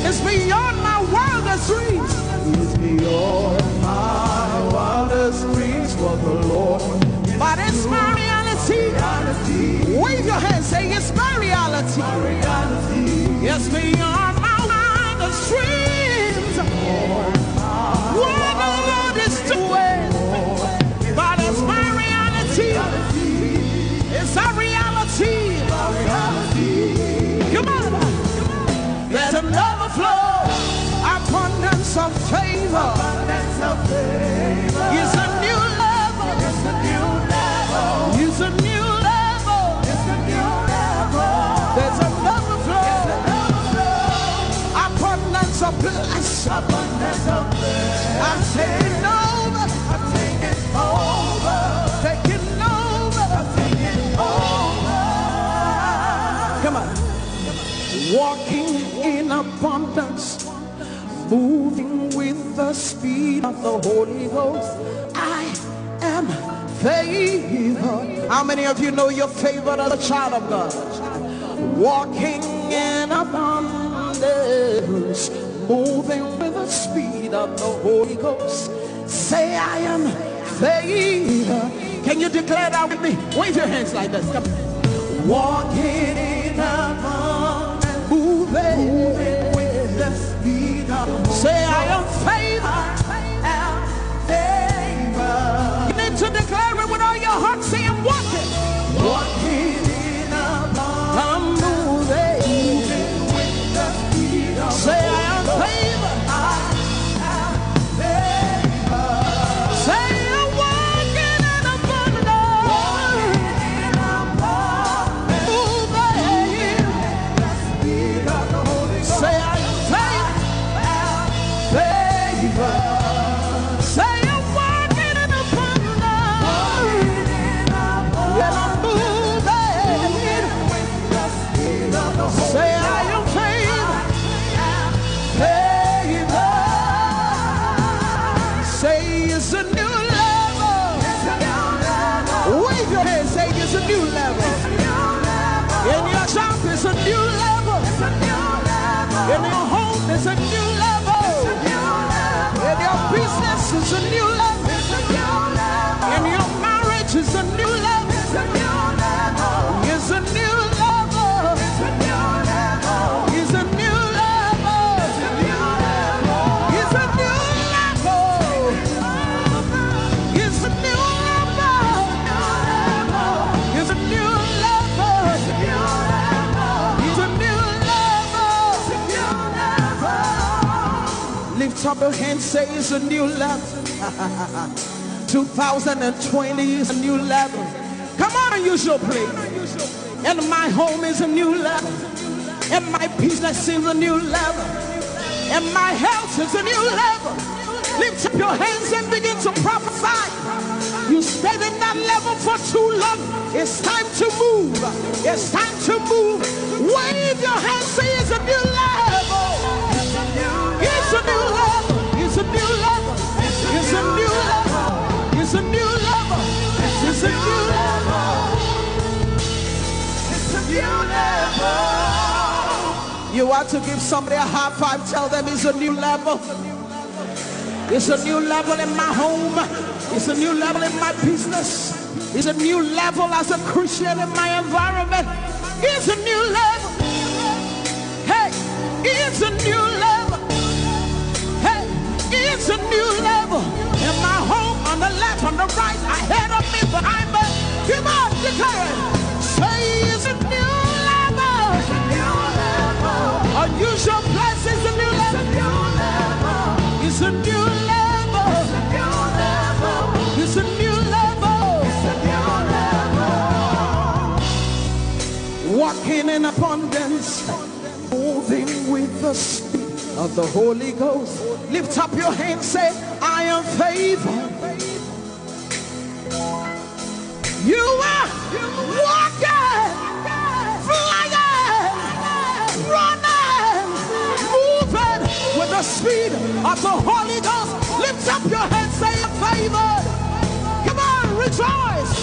It's beyond my wildest dreams. It's beyond my wildest dreams for the Lord. But it's my reality. Wave your hands, say it's my reality. It's beyond my wildest dreams. What the Lord is doing. But it's my reality. It's a reality. Come on. There's an overflow. Abundance of favor. It's a new level. It's a new level. It's a new level. It's a new level. There's an overflow. Abundance of blessing. Abundance of blessing. moving with the speed of the Holy Ghost. I am favored. How many of you know you're favored as a child of God? Walking in abundance, moving with the speed of the Holy Ghost. Say, I am favored. Can you declare that with me? Wave your hands like this. Come. Walking in abundance, moving with the speed of the Holy Ghost. Say, I am favored. You need to declare it with all your heart. Say, I'm walking. Walking in abundance, I'm moving with the speed of the Holy Ghost. Say, I am favored. I am favored. Say, I'm walking in abundance. Walking in abundance, moving with the speed of the Holy Ghost. Say, I am favored. Say, I'm walking in abundance. And I'm moving with the speed of the Holy Ghost. Say, I am favored. Say, it's a new level. Wave your hand, say, it's a new level. In your shop, it's a new level. In your home, it's a new level. In your business, it's a new level. In your marriage, it's a new level. It's a new level. It's a new level. It's a new level. It's a new level. It's a new level. It's a new level. It's a new level. Lift up your hand, say it's a new level. 2020 is a new level. Come on and use your plate. And my home is a new level. And my business is a new level. And my health is a new level. Lift up your hands and begin to prophesy. You stayed in that level for too long. It's time to move. It's time to move. Wave your hands, say it's a new level. It's a new level. It's a new level. It's a new level. It's a new level. It's a new level. It's a new level. You want to give somebody a high five, tell them it's a new level. It's a new level in my home. It's a new level in my business. It's a new level as a Christian in my environment. It's a new level. Hey, it's a new level. Hey, it's a new level. In my home, on the left, on the right, ahead of me, behind me. Come on, declare it. Say it's a new level. It's a new level. Unusual place is a new level. It's a new level. It's a new level. It's a new level. It's a new level. Walking in abundance, moving with the speed of the Holy Ghost. Lift up your hands, say, I am favored. You are walking, flying, running, moving with the speed of the Holy Ghost. Lift up your hands, say, I'm favored. Come on, rejoice.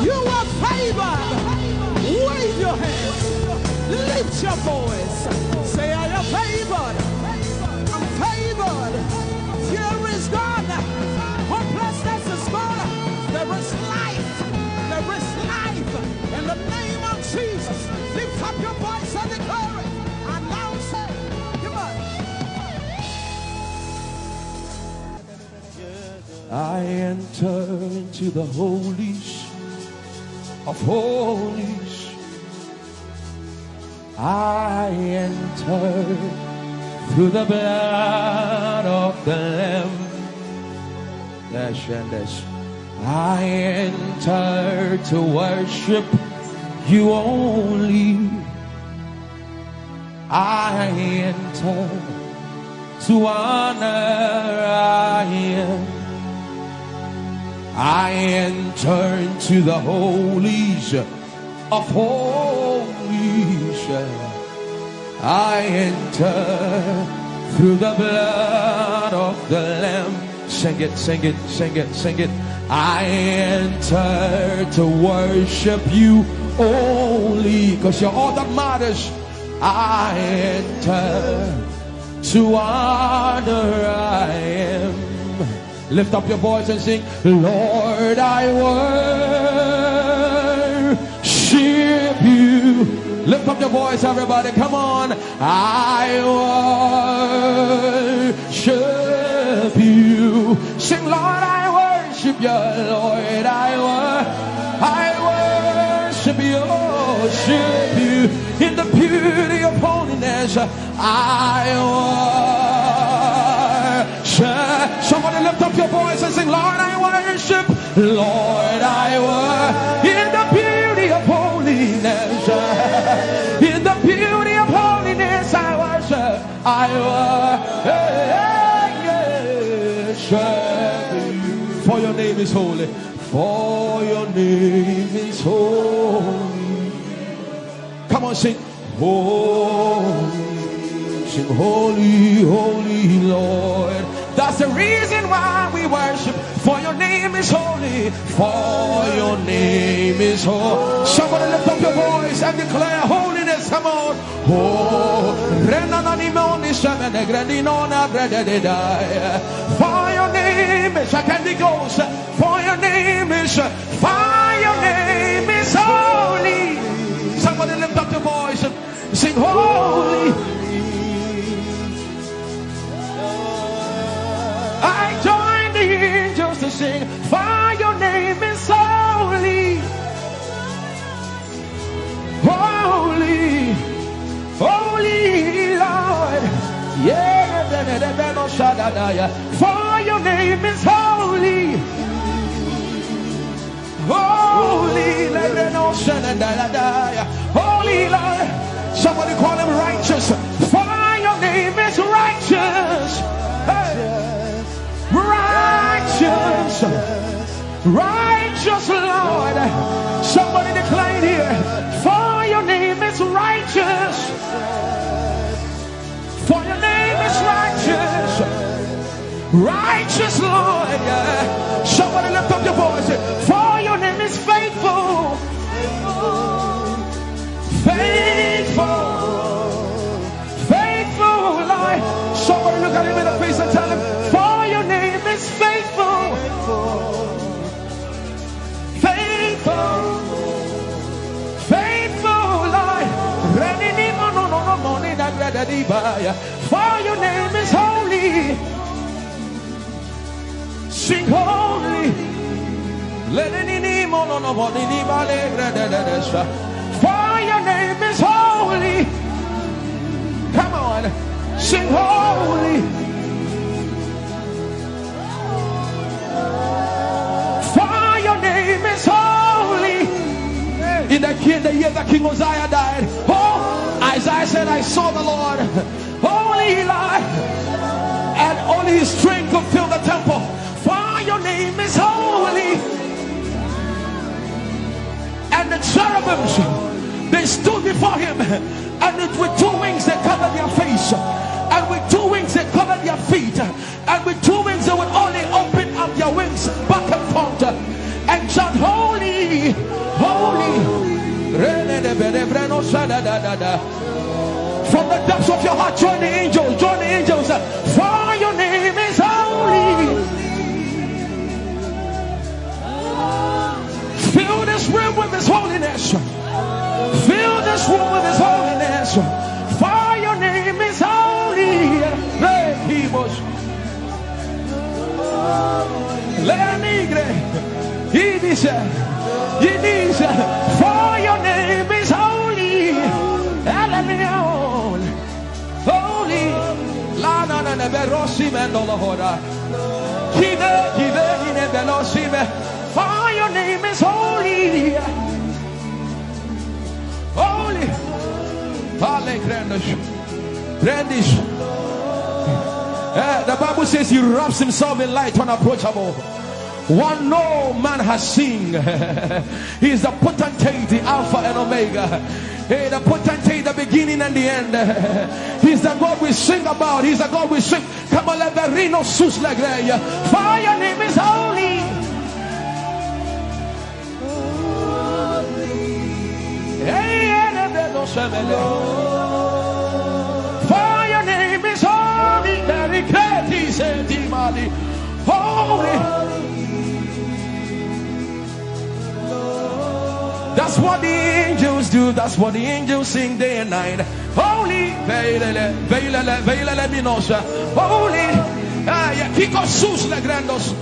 You are favored. Wave your hands. Lift your voice. Say, I am favored. I'm favored. Fear is gone. Hopelessness is gone. There is life. There is life. In the name of Jesus. Lift up your voice and declare it. Announce it. Come on. I enter into the holies of holies. I enter through the blood of the Lamb. I enter to worship you only. I enter to honor I am. I enter into the holies of holies. I enter through the blood of the Lamb. Sing it, sing it, sing it, sing it. I enter to worship you only, because you're all that matters. I enter to honor I am. Lift up your voice and sing, Lord, I worship you. Lift up your voice, everybody, come on. I worship you. Sing, Lord, I worship you. Lord, I worship you. Worship you in the beauty of holiness. I worship. Somebody lift up your voice and sing, Lord, I worship. Lord, I worship in the beauty of holiness. In the beauty of holiness, I worship. I worship you. For your name is holy. For your name is holy. Come on, sing. Holy. Sing, holy, holy Lord. That's the reason why we worship. For your name is holy. For your name is holy. Somebody lift up your voice and declare holiness. Come on. Oh, for your name is for your name is holy. Somebody lift up your voice and sing holy. I join the angels to sing, for your name is holy. Holy, holy Lord. Yeah, for your name is holy. Holy, holy Lord. Somebody call him righteous. For your name is righteous. Hey. Righteous, righteous Lord. Somebody declare it here. For your name is righteous. For your name is righteous. Righteous Lord. Yeah. Somebody lift up your voice. For your name is faithful. Faithful. Faithful Lord. Somebody look at him in the face and tell him, for your name is faithful. Faithful. Faithful Lord. For your name is holy. Sing holy. For your name is holy. Come on. Sing holy. For your name is holy. In the year that King Uzziah died, Isaiah said, I saw the Lord, holy Lord, and only his strength could fill the temple. For your name is holy. And the cherubims, they stood before him, and with two wings they covered their face, and with two wings they covered their feet, and with two wings they would only open up their wings back and forth and chant holy, holy. From the depths of your heart, join the angels, join the angels. For your name is holy. Fill this room with his holiness. Fill this room with his holiness. For your name is holy. Ehi Moses. He dice, for your name is holy. Holy. La na na na berosi mendola hora. Give in belosi. For your name is holy. Holy. Hale Grandish. The Bible says he wraps himself in light unapproachable. one no man has seen. He is the potentate, the Alpha and Omega. Hey, the potentate, the beginning and the end. He's the God we sing about. He's the God we sing. Come on, let the Reno sus legreya. For your name is holy. For your name is holy. Very great, he said, holy. That's what the angels do. That's what the angels sing day and night. Holy, holy. Kiko sus le grandos,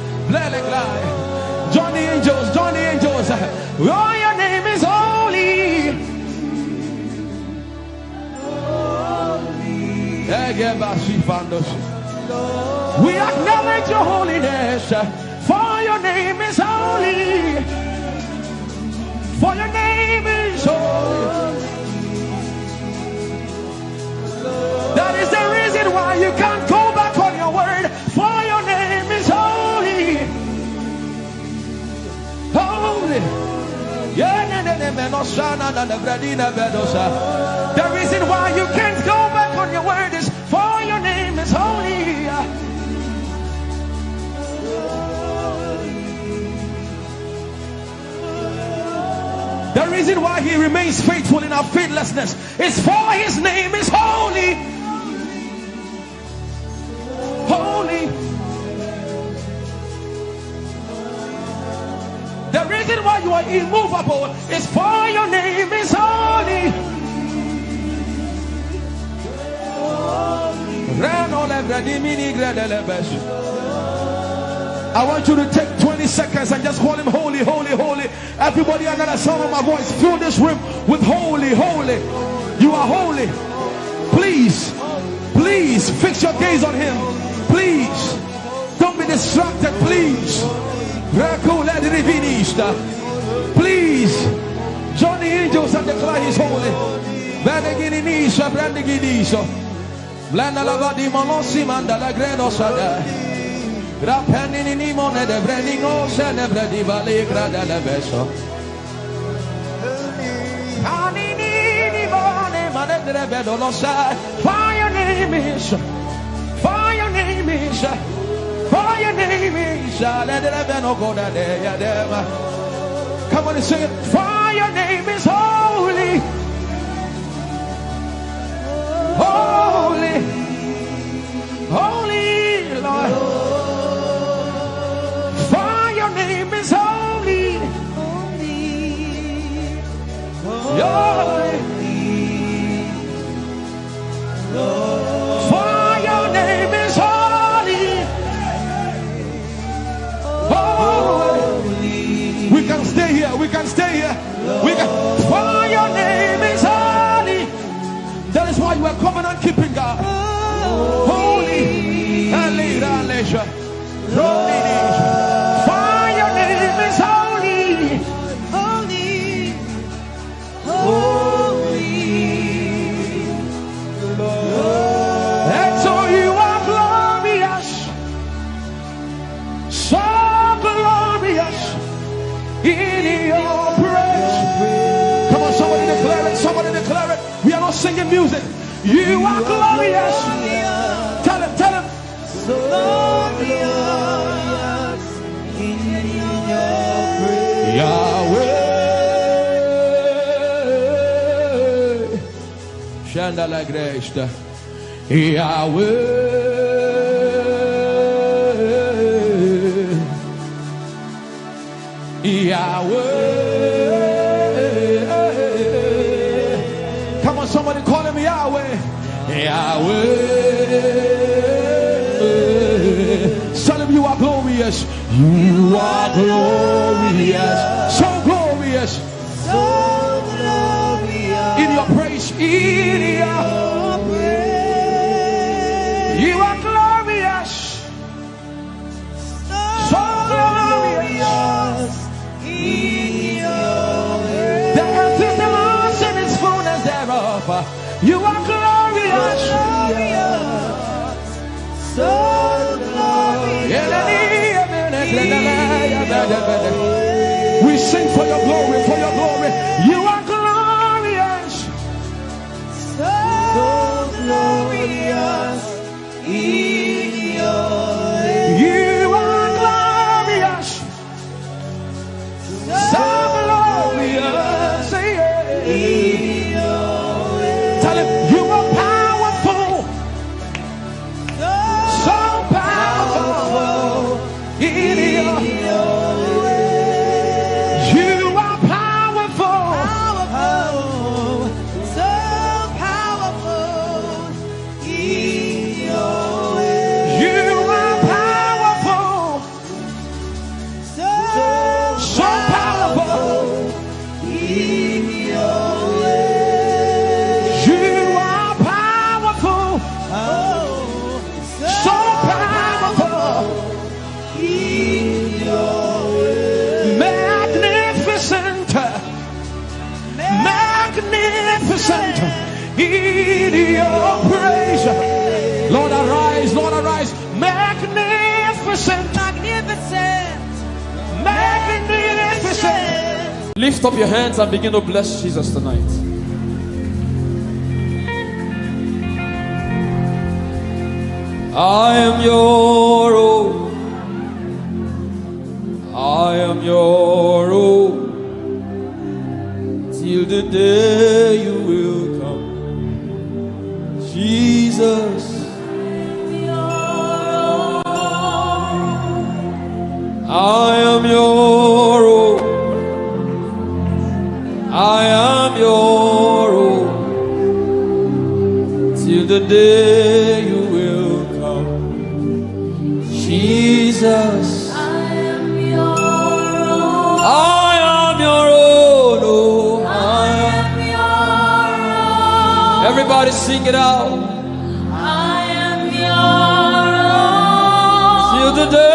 join the angels, join the angels. Oh, your name is holy. We acknowledge your holiness. For your name is holy. For your name is holy. That is the reason why you can't go back on your word. For your name is holy. Holy. The reason why you can't go back on your word is for your name is holy. The reason why he remains faithful in our faithlessness is for his name is holy. Holy. The reason why you are immovable is for your name is holy. I want you to take 20 seconds and just call him holy, holy, holy. Everybody under the sound of my voice, fill this room with holy, holy. You are holy. Please, please fix your gaze on him. Please, don't be distracted, please. Please, join the angels and declare he's holy. Blanda la vadi monossi manda la grenosada. Grapenini ni mone de brenino se ne bredi vale grada le beso. Anini ni mone mane de bedo no sa. For your name is, for your name is, for your name is. Let the beno go da de ya dem. Come on and sing it. For your name is holy. Holy, holy Lord. For your name is holy. Holy. For your name is holy. Holy. We can stay here. We can stay here. We can. For your name is holy. That is why you are covenant keeping God. Holy. For your name is holy. Holy. Holy. And so you are glorious. So glorious in your praise. Come on, somebody declare it. Somebody declare it. We are not singing music. You are glorious. Tell him, tell him. So glorious in your praise. Yahweh. Shanda la Grace. Yahweh. Yahweh. Come on, somebody call him Yahweh. Yahweh. Tell him you are glorious. You are glorious. So glorious. So glorious. In your praise. In your praise. You are glorious. So glorious. In your praise. The earth is the Lord's and its fullness thereof. You are glorious. So glorious. magnificent in your praise. Lord, arise, Lord, arise. Magnificent, magnificent, magnificent. Lift up your hands and begin to bless Jesus tonight. I am your own. I am your own. Till the day you will come, Jesus. I am your own. I am your own. Till the day you will come, Jesus. I am your own. I am your own. Oh, I am your own. Everybody sing it out. I am your own. Till the day.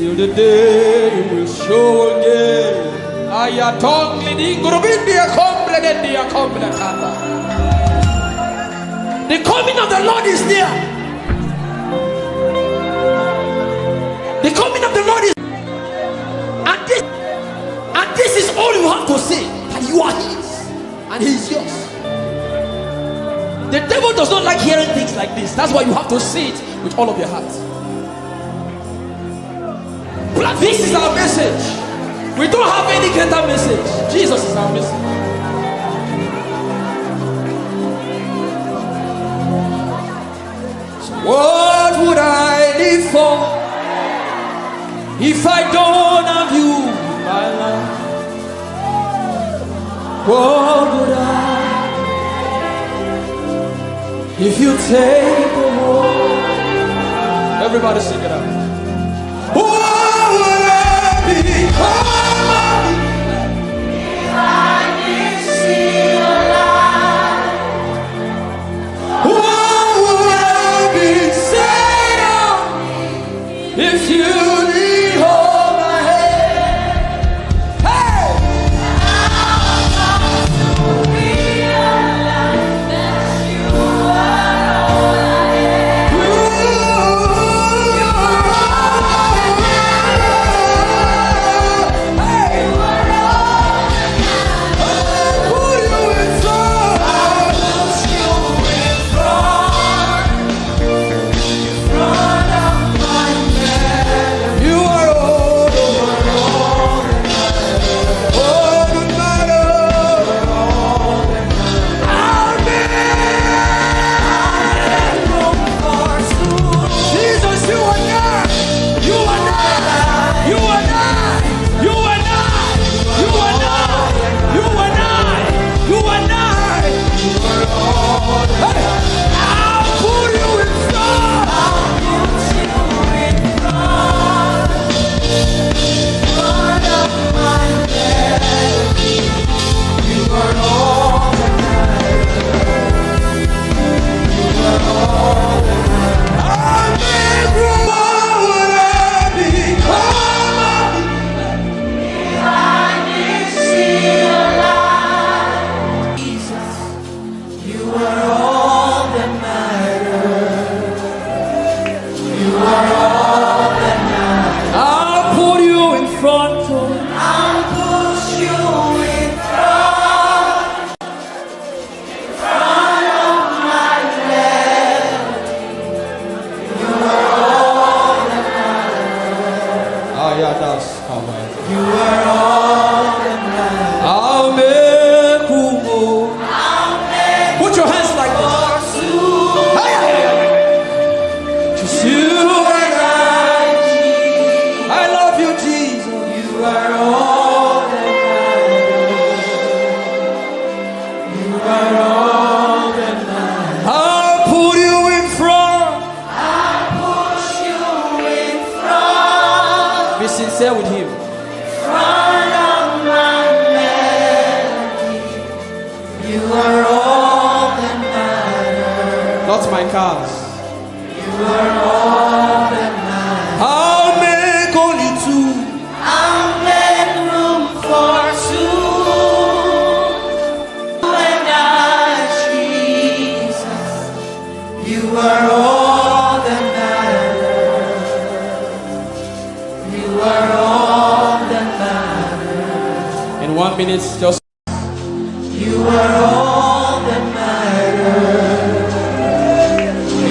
till the day you will show again. The coming of the Lord is near. The coming of the Lord is, and this is all you have to say, that you are His and He is yours. The devil does not like hearing things like this. That's why you have to say it with all of your heart. This is our message. We don't have any greater message. Jesus is our message. So what would I live for if I don't have you in my life? What would I if you take the world? Everybody sing it out. What would I become If I didn't see your light? What would I be said of if you didn't hold my hand? Hey! Realize that you are all I am. Sincere with Him. You are all that matters. Not my cars. You are all that matters. I'll make only two. I'll make room for two. You and I, Jesus. You are all that matters. You are all that matters. In 1 minute, just. You are all that matters.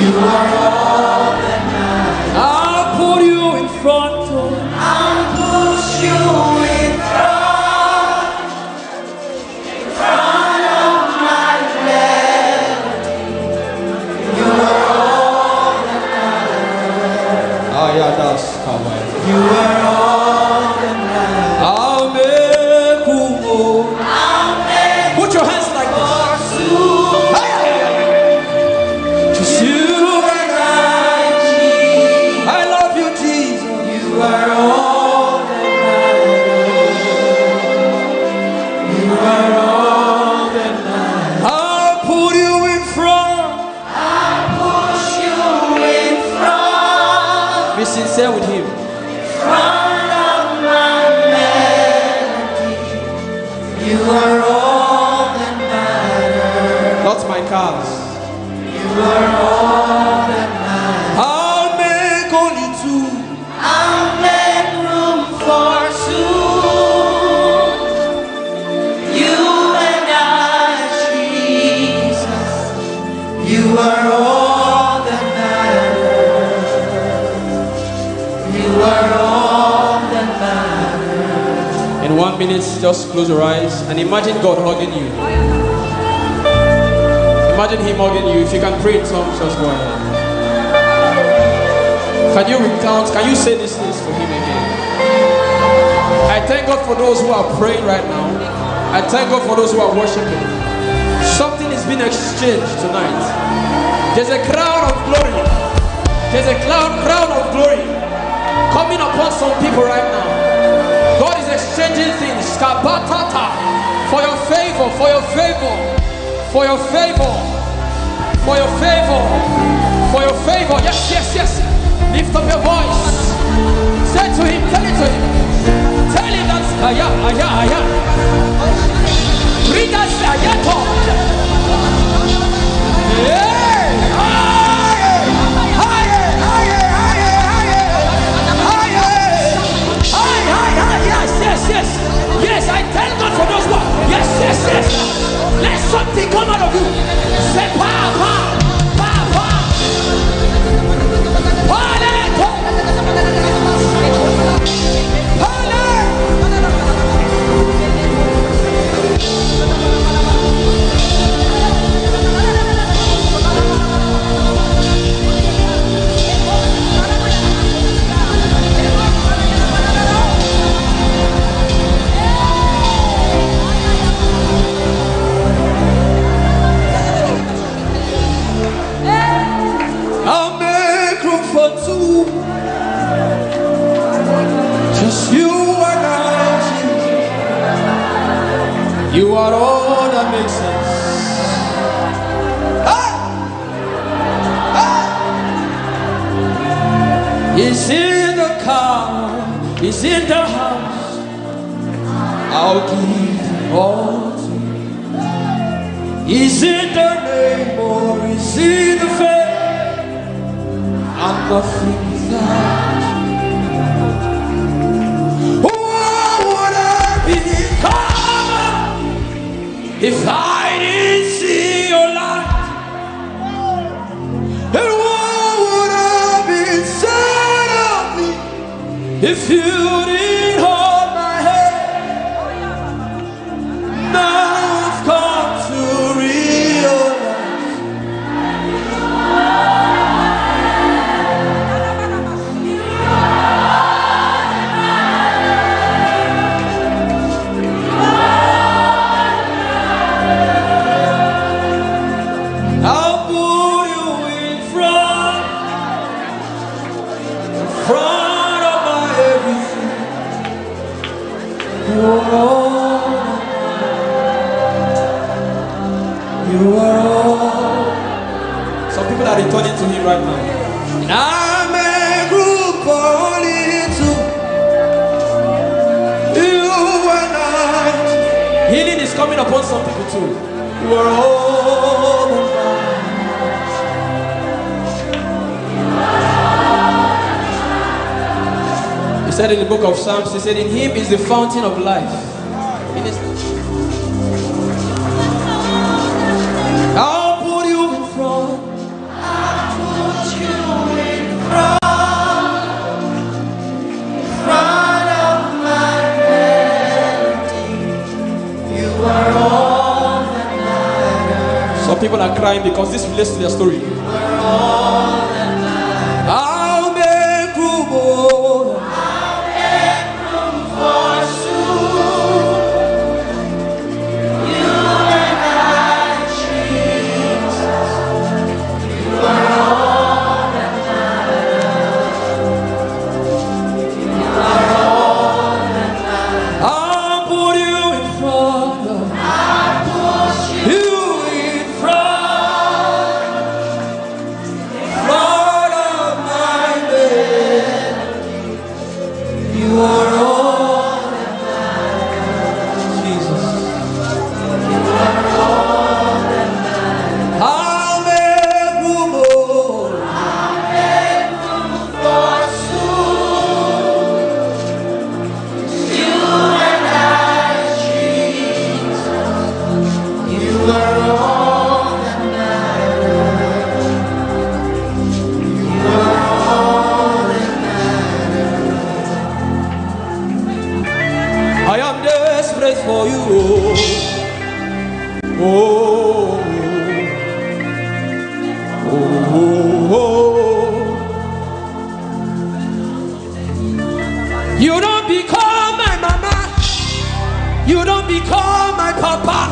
You are all that matters. I'll put you in front. I'll push you in front of my melody. You are all that matters. Ah, yeah, that's how I. You are all that matters. I'll make Umoh. Put your hands like this. Just you and I love you, Jesus. You are all that matters. You are all that matters. I'll put you in front. I'll push you in front. Be sincere with Him. front of my melody. You are all that matters. Not my cars. You are all that matters. I'll make only two. I'll make room for two. You and I, Jesus. You are all that matters. You are all that matters. In 1 minute, just close your eyes and imagine God hugging you. Imagine Him hugging you. If you can pray in tongues, just go ahead. Can you recount? Can you say these things for Him again? I thank God for those who are praying right now. I thank God for those who are worshiping. Something is being exchanged tonight. There's a crown of glory. There's a crown of glory coming upon some people right now. God is exchanging things. Kabatata. For your favor, for your favor, for your favor, for your favor, for your favor. Yes, yes, yes. Lift up your voice. Say to Him, tell it to Him. Tell Him that's aya, aya, aya. Read us ayato. Yeah. Yes, yes, I thank God for those ones. Yes, yes, yes. Let something come out of you. Say, pa, pa, pa, pa. I'll make room for two. Just you and I. You are all that makes sense. He's in the car, He's in the house. I'll give all to you. He's in the name or He's in the face. I'm nothing without you. What would I become if I didn't see your light? And what would have been said of me if you didn't hold my hand? Now I've come to realize I'll put you in front of my everything. You are all. You are all. Some people are returning to Him right now. And I'm a group only two. You and I. Healing is coming upon some people too. You are all that matters. He said in the book of Psalms, He said, in Him is the fountain of life. In His... I'll put you in front. I'll put you in front of my melody. You are all that matters. Some people are crying because this relates to their story. You are all that matters. I'll make room, oh. I'll make room for two. You and I, Jesus. You are all that matters. You are all that matters. I'll put you in front of I'll put you you in front. don't become my papa.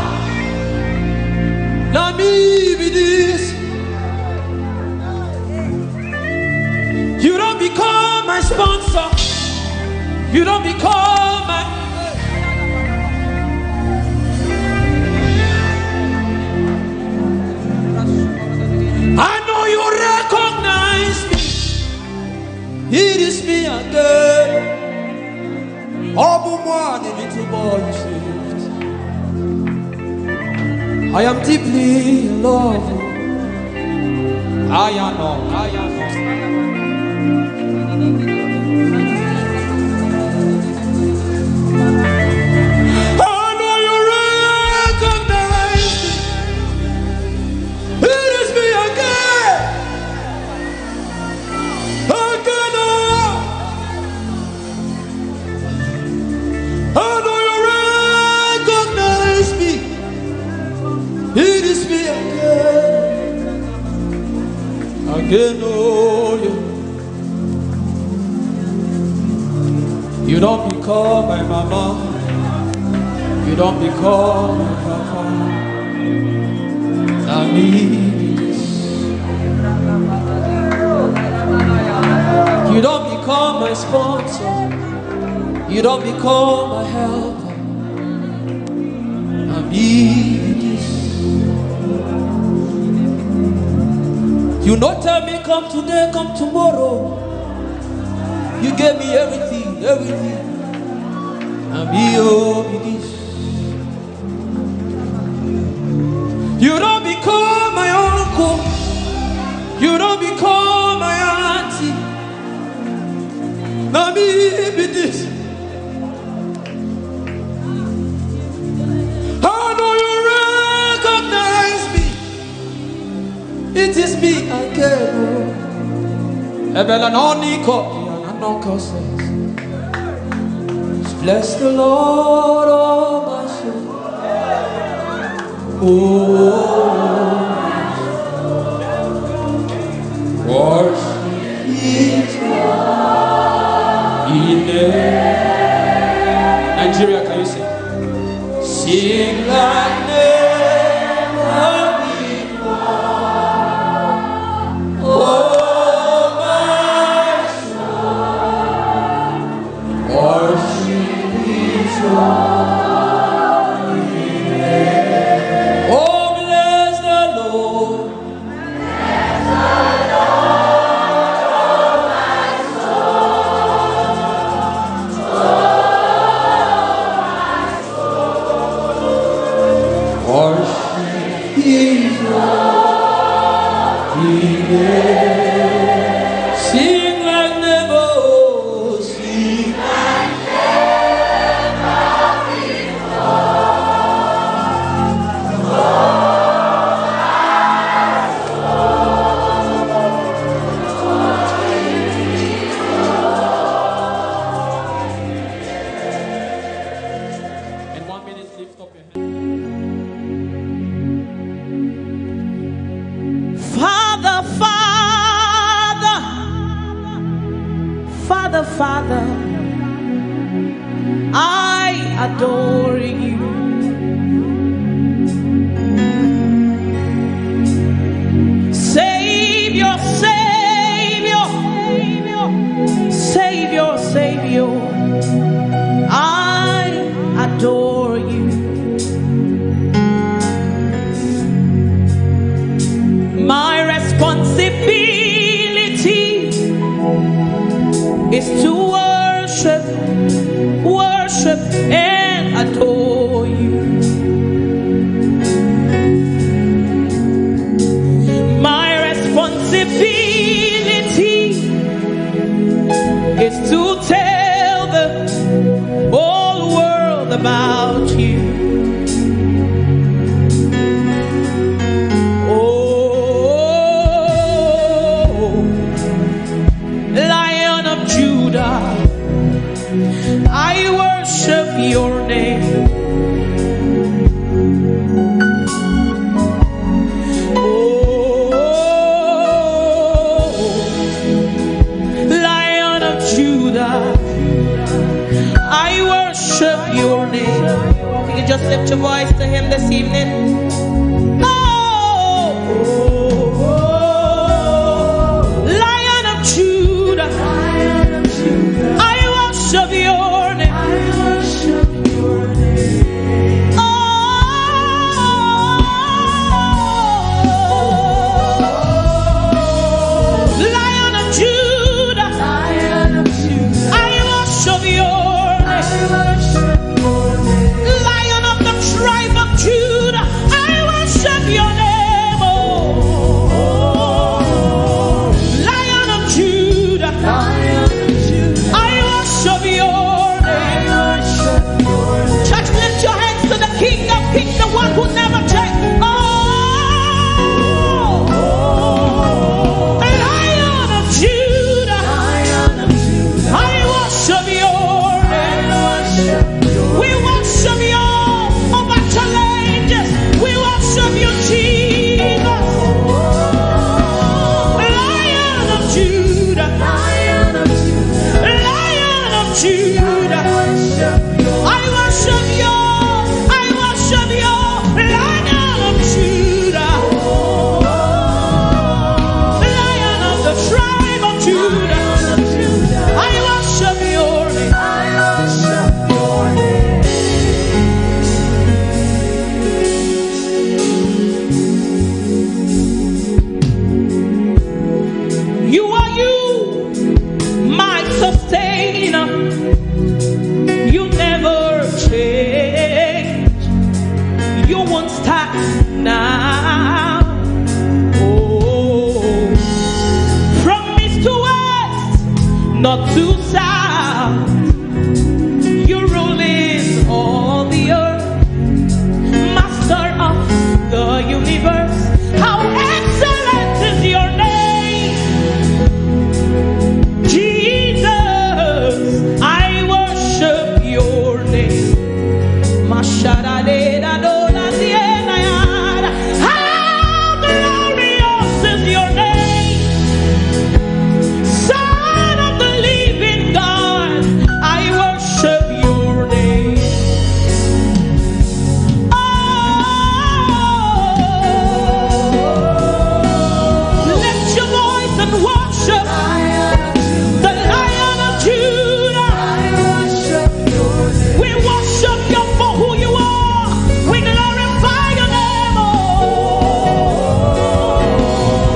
Now me be this. You don't become my sponsor. You don't become my. I know you recognize me. It is me again. Oh, moi, the little boy you saved. I am deeply in love. I know. You don't become my mama. You don't become my papa. I need this. You don't become my sponsor. You don't become my helper. I need this. You not tell me come today, come tomorrow. You gave me everything. And be this. You don't become my uncle. You don't become my auntie. Now me be this. How do you recognize me? It is me again. Eben and Oniko says, bless the Lord, oh my soul. Worship His name. Nigeria, can you sing? Sing like never before. Oh my soul, worship His holy name. Oh, bless the Lord. Bless the Lord, oh my soul. Oh my soul. Worship His holy name. Sing like never, sing like never before. In 1 minute, lift up your hand. Father, Father, I adore you. Savior, I adore you. My responsibility is to worship and adore you. My responsibility is to tell the whole world about you. Lion of Judah, I worship your name. Lion of Judah, I worship your name. Can you just lift your voice to him this evening? Lion of Judah, I worship your name. Lion of Judah, I worship your name. Lion of the tribe of Judah, I worship your name. Lion of Judah, I worship your name. Church, lift your hands to the King of Kings, the one who never changes. Lion of Judah, I worship your name. We worship you over challenges. We worship you, Jesus. Lion of Judah, Lion of Judah, I worship you. I worship you, Lion of Judah, Lion of the tribe of Judah. I worship your name. You are you, my sustainer. You never change. You won't stop now. Oh, from east to west, not to south, you're ruling all the earth, master of the universe. How excellent is your name, Jesus. I worship your name. How glorious is your name, Son of the living God. I worship your name. Oh, lift your voice and worship the Lion of Judah. We worship you for who you are. We glorify your name, oh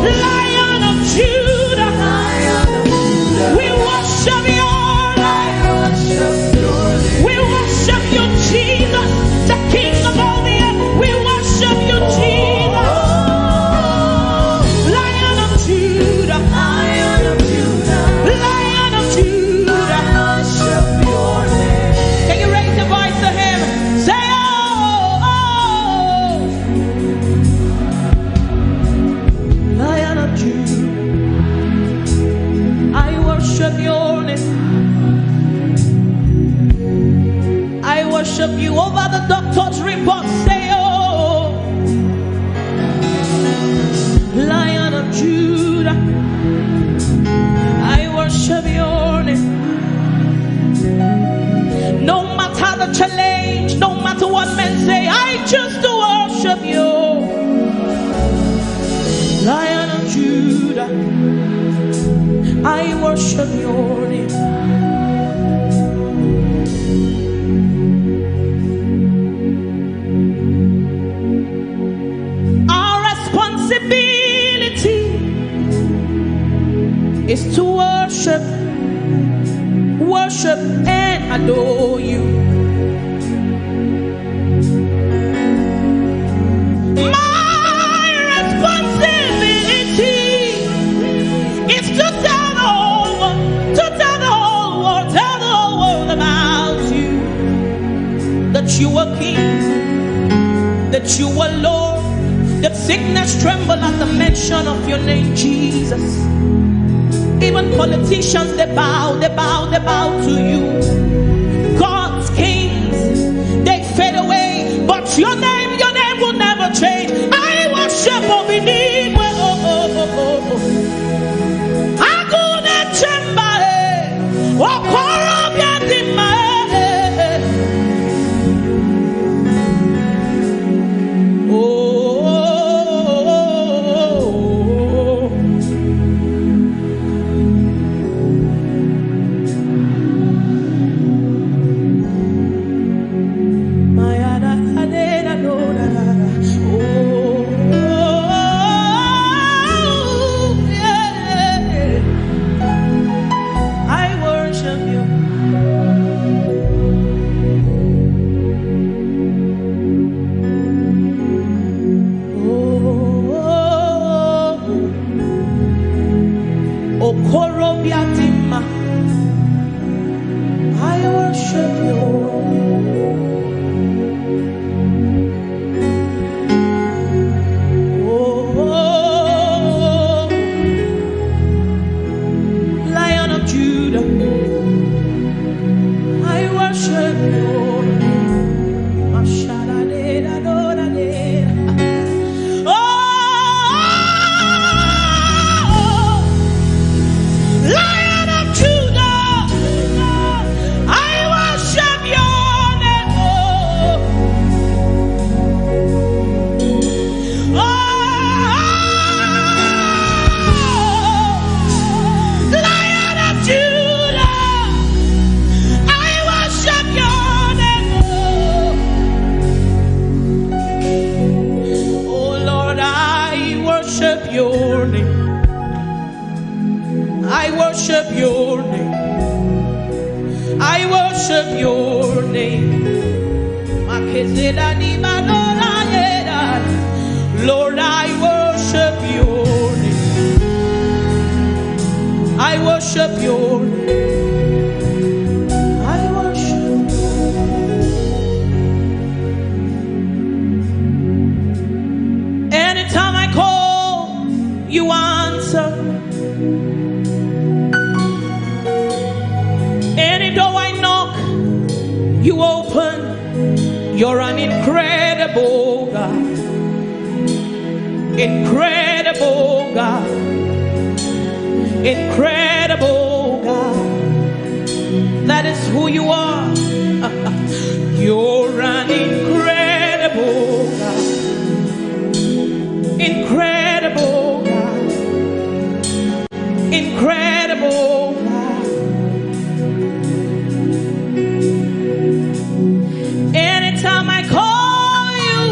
Lion of Judah. We worship your name. We worship you, Jesus, the King of all the earth. We worship you, Jesus. Lion of Judah, Lion of Judah. Can you raise your voice to him? Say, oh, Lion of Judah, I worship your name. I worship you over the doctor's report. Say, oh, Lion of Judah, I worship your name. No matter the challenge, no matter what men say, I choose to worship you. Lion of Judah, I worship your name. Our responsibility is to worship and adore you. My responsibility is to tell the whole world, tell the whole world about you. That you are King, that you are Lord, that sickness tremble at the mention of your name, Jesus. Even politicians, they bow to you. God's kings, they fade away, but your name will never change. I worship Obinigwe. Agune chembare, okorobia dimae. I worship your name. Oh, Lion of Judah, I worship your name. Oh, Lion of Judah, I worship your name. Oh, Lion of Judah, I worship your name. Oh Lord, I worship your name. I worship your name. I worship your name. Lord, I worship your name. I worship your name. I worship your name. Anytime I call, you answer. Any door I knock, you open. You're an incredible God. Incredible God. Incredible God. That is who you are. You're an incredible God. Incredible God. Incredible God. Anytime I call you,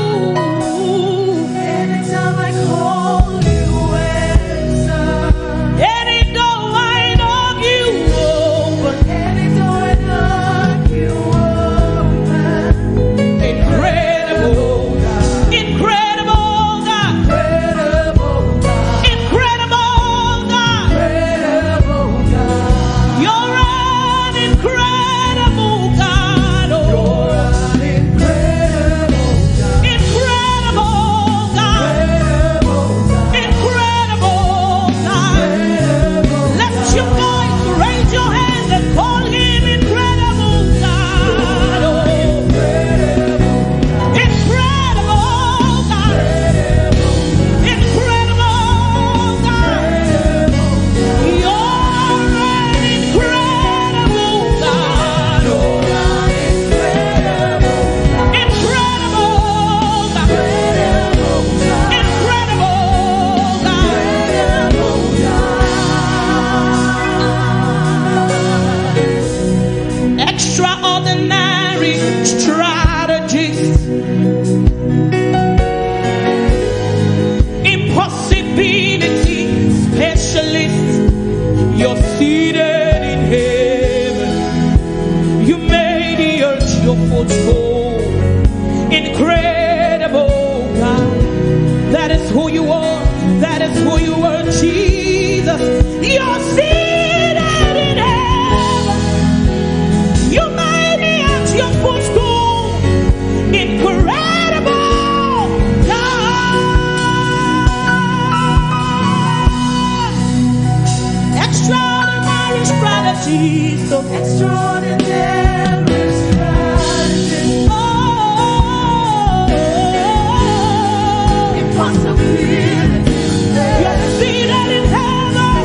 anytime I call you, answer. Any door I knock, you open. Any door I knock, you open. Incredible God. Incredible God. Incredible God. Incredible God. You're an incredible God. Oh. Incredible God. Incredible God. Let your voice raise your hand and call him incredible God. Oh. Incredible God. Incredible God. You're an incredible God. Oh. Incredible God. Incredible God. Extraordinary strategies. Impossibility specialist. You're seated in heaven. You made the earth your footstool. Incredible God. That is who you are. That is who you are, Jesus. You're seated in heaven. You made the earth your footstool. Incredible God. Extraordinary strategies. So extraordinary strategies. Oh, impossibility. You're seated in heaven.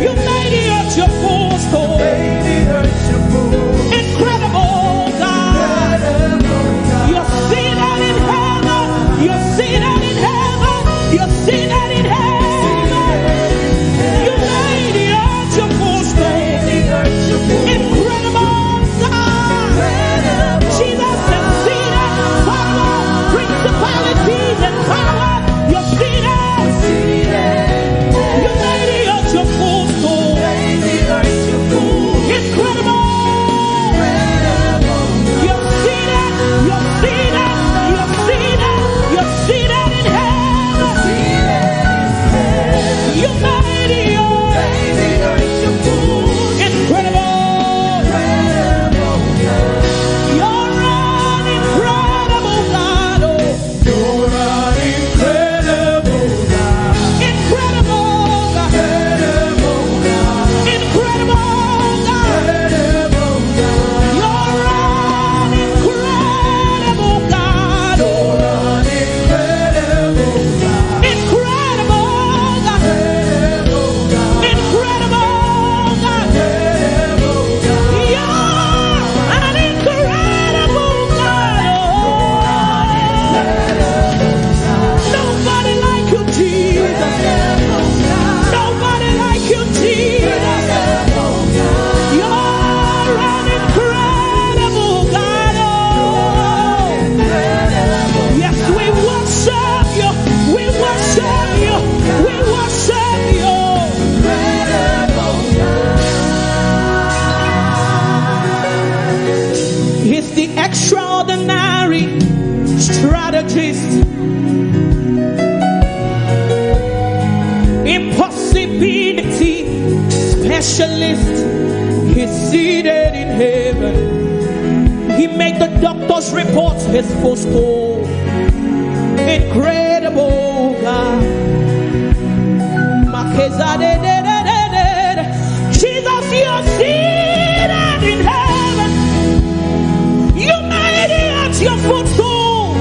You made the earth your footstool. Incredible God. You're seated in heaven. You're seated in heaven. You're seated in heaven. You made the earth your footstool. Incredible God. Jesus is seated. Power, principalities and power. specialist. He's seated in heaven. He made the doctor's reports his footstool. Incredible God. Jesus, you're seated in heaven. You made it your footstool.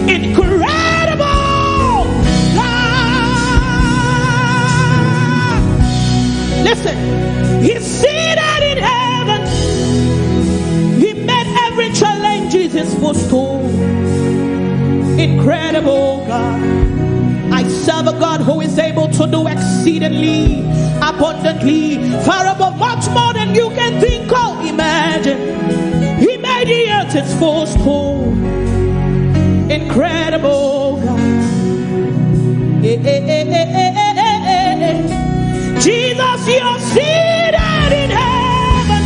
Incredible God. Listen, he's seated in heaven. He made every challenge his footstool. Incredible God. I serve a God who is able to do exceedingly, abundantly, far above, much more than you can think or imagine. He made the earth his footstool. Incredible God. Jesus, you're seated in heaven.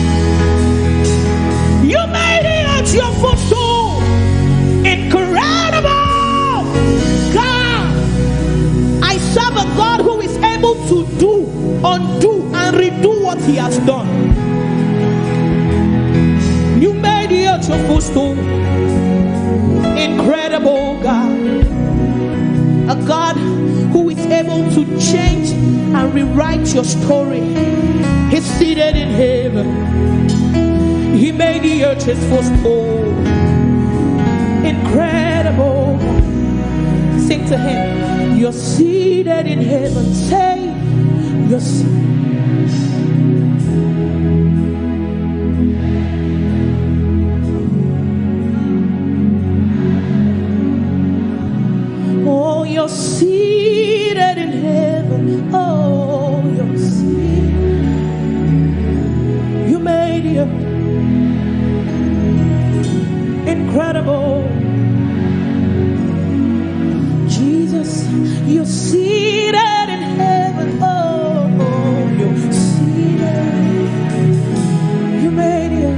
You made the earth your footstool. Incredible God. I serve a God who is able to do, undo, and redo what he has done. You made the earth your footstool. Incredible God. A God who is able to change and rewrite your story. He's seated in heaven. He made the earth his footstool. Incredible. Sing to him. You're seated in heaven. Say, you're seated. Oh, you're seated in heaven. Oh, you're seated. You made it. Incredible. Jesus, you're seated in heaven. Oh, you're seated. You made it.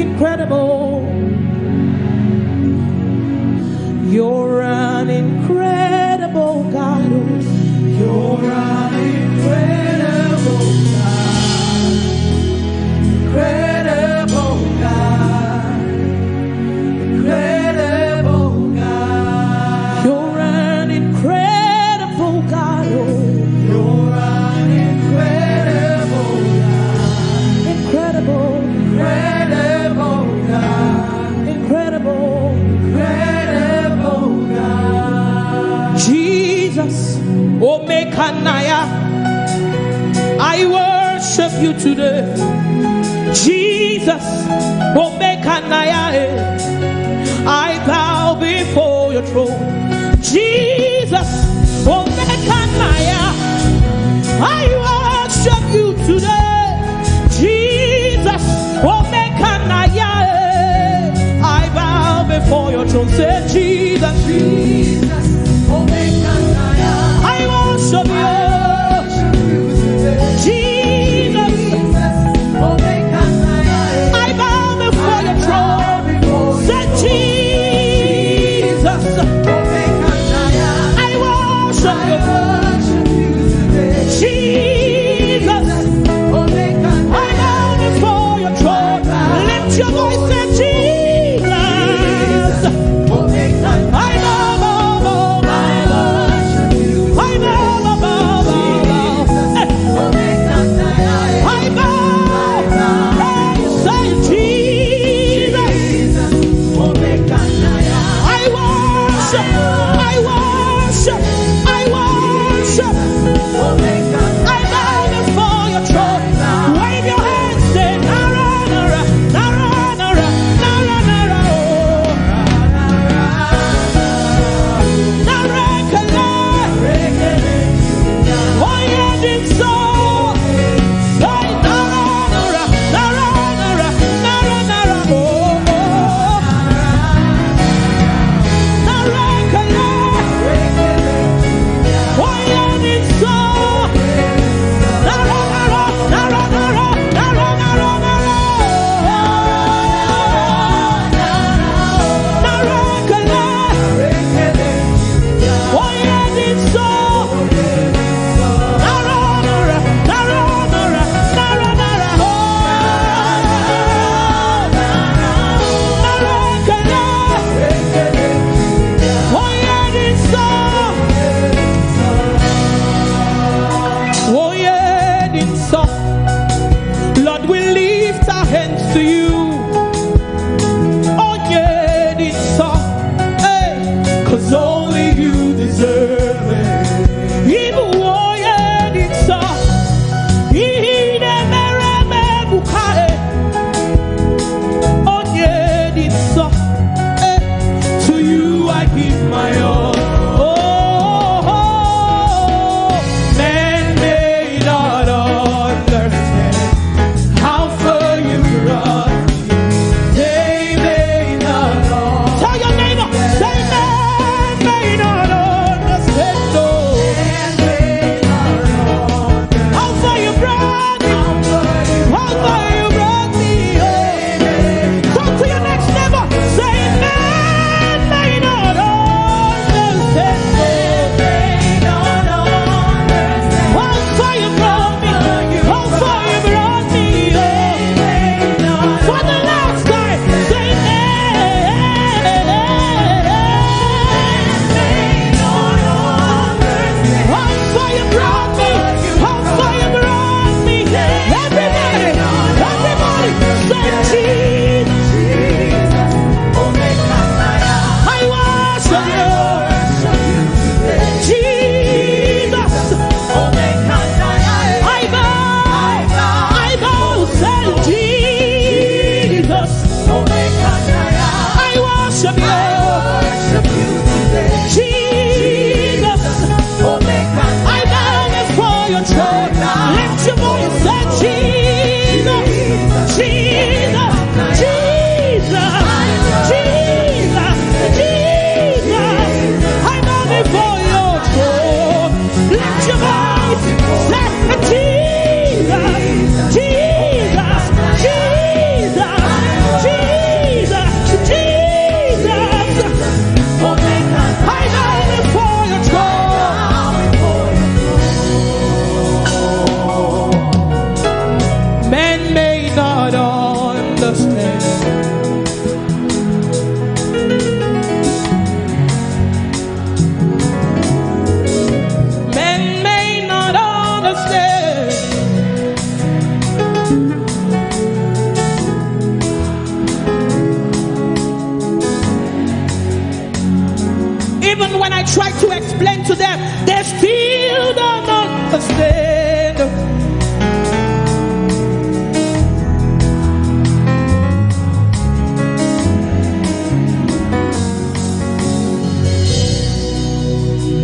Incredible. You're an incredible God. You're an incredible God. Incredible God. Incredible God. You're an incredible God. You're an incredible God. Incredible. Incredible God. Incredible. Jesus, Omekanaya, I worship you today. Jesus, Omekanaya, I bow before your throne. Jesus, Omekanaya, I worship you today. Jesus, Omekanaya, I bow before your throne. Say Jesus, Jesus. I worship you, Jesus. I bow before your throne. Say Jesus. I worship you. your voice, say Jesus, Jesus, Jesus, Jesus, Jesus. I bow before your throne. Lift your voice, say Jesus, Jesus, Jesus, Jesus, Jesus. I bow before your throne. Men may not understand. Men may not understand. Even when I try to explain to them, they still don't understand.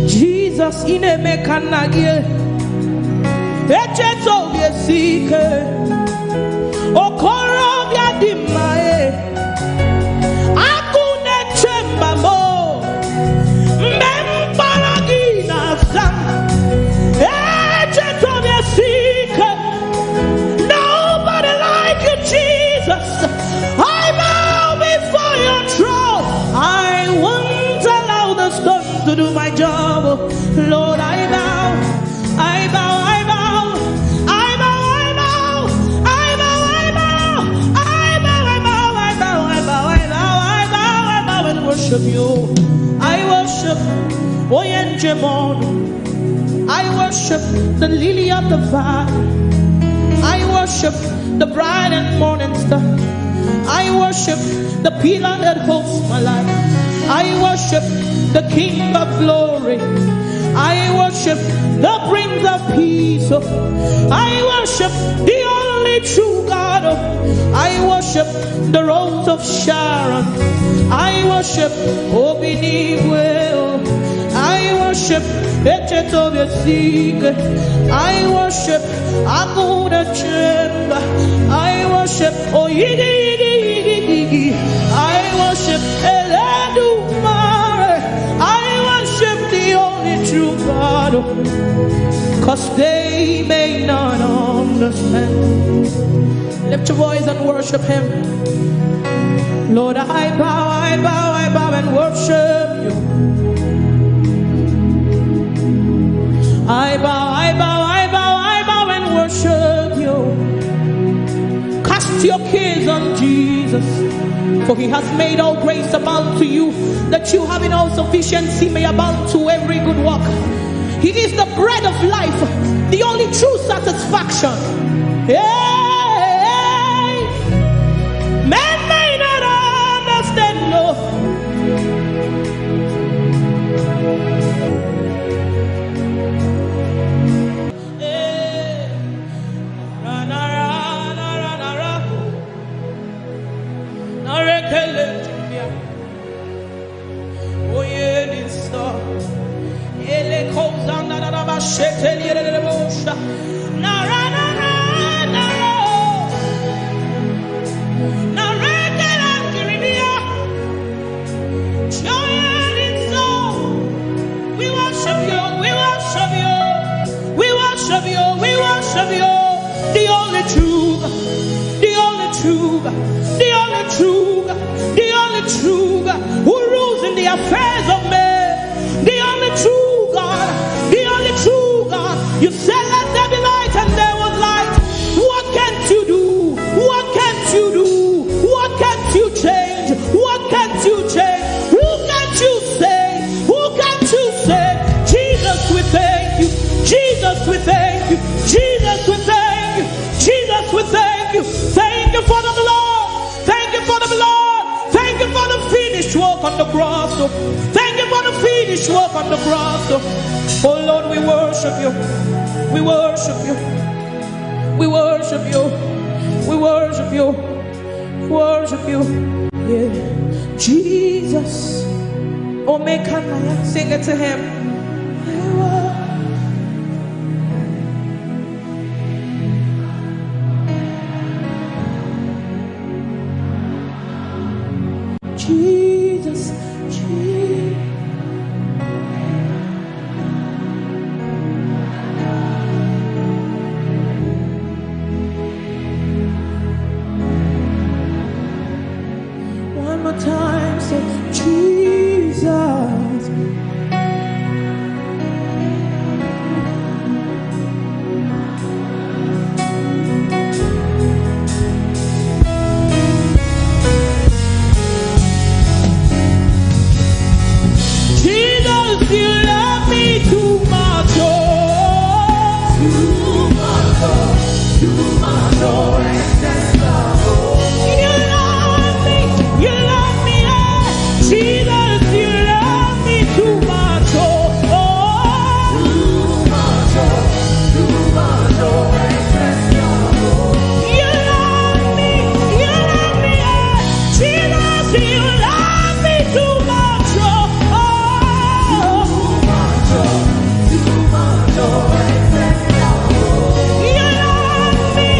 Jesus in a mechanagie, echeto yesike, okoro biadimae, akune chembamo. Nobody like you, Jesus. I bow before your throne. I won't allow the storm to do my job. Lord, I bow, I bow, I bow, I bow, I bow, I bow, I bow, I bow, I bow, I bow, I bow, I bow, I bow, I bow and worship you. I worship Oyelade. I worship the lily of the valley. I worship the bright and morning star. I worship the pillar that holds my life. I worship the King of glory. I worship the Prince of peace. I worship the only true God. I worship the Rose of Sharon. I worship Obinigwe. I worship Echeto Yesike. I worship Aguda Chemba. I worship Oyidi. I worship Eledumare. I worship the only true God. Cause they may not understand. Lift your voice and worship him. Lord, I bow, I bow, I bow and worship you. I bow, I bow, I bow, I bow and worship you. Cast your cares on Jesus, for he has made all grace abound to you, that you having all sufficiency may abound to every good work. He is the bread of life, the only true satisfaction. Hey, men may not understand, no. Oh Lord, we worship you. We worship you. We worship you. We worship you. Worship you. Yeah. Jesus. Oh, make Kanaya. Sing it to him. You love me, Jesus, you love me too much. You love me, Jesus, you love me too much. You love me,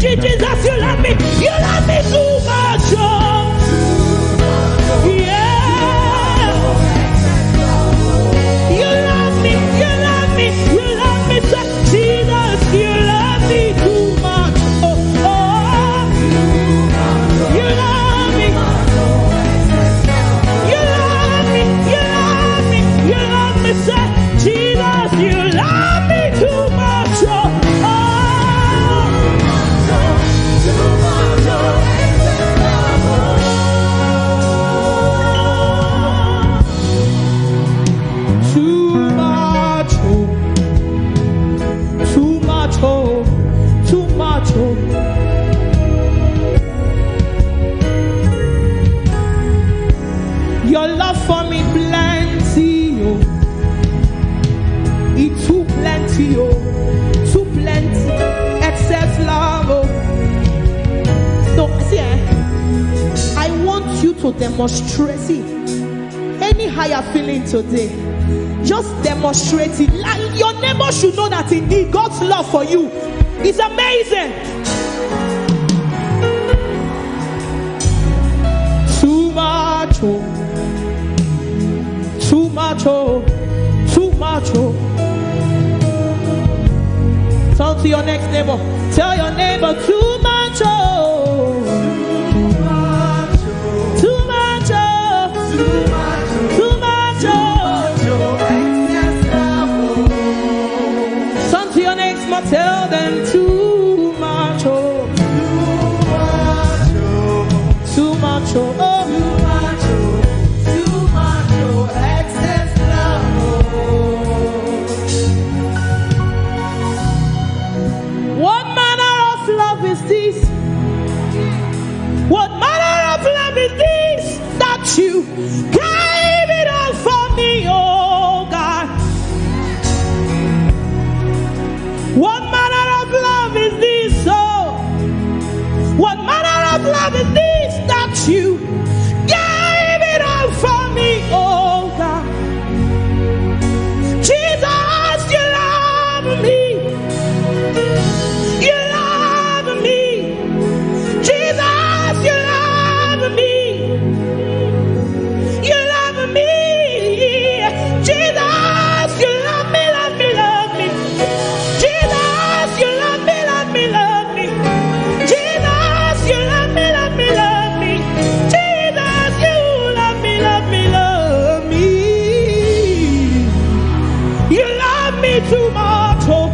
Jesus, you love me too much. Oh. Yeah. You love me, say, Jesus, you love me too much. Oh, oh. You love me. You love me, say, Jesus, you love me too much. Oh, oh. Too much, oh. Your love for me plenty, oh. It's too plenty, oh. Too plenty, excess love, oh. So, see, I want you to demonstrate it. Any higher feeling today, just demonstrate it. Like your neighbor should know that indeed God's love for you is amazing. Too much, oh. Too much, oh. Too much, oh. Talk to your next neighbor. Tell your neighbor, too much, oh. Too much, oh. Too much, oh. Too much, oh. Turn to your next man, tell them too much, oh. Too much, oh. Too much, oh. Excess love, oh. What manner of love is this? What manner of love is this that you gave it all for me, oh God? What manner of love is this, oh? What manner of love is this that you gave it all for me, oh God? Jesus, you love me. You love me. Jesus, you love me. You love me. Jesus, you love me, love me, love me. Jesus, you love me, love me, love me. Jesus, you love me, love me, love me. Jesus, you love me, love me, love me. You love me too much, oh.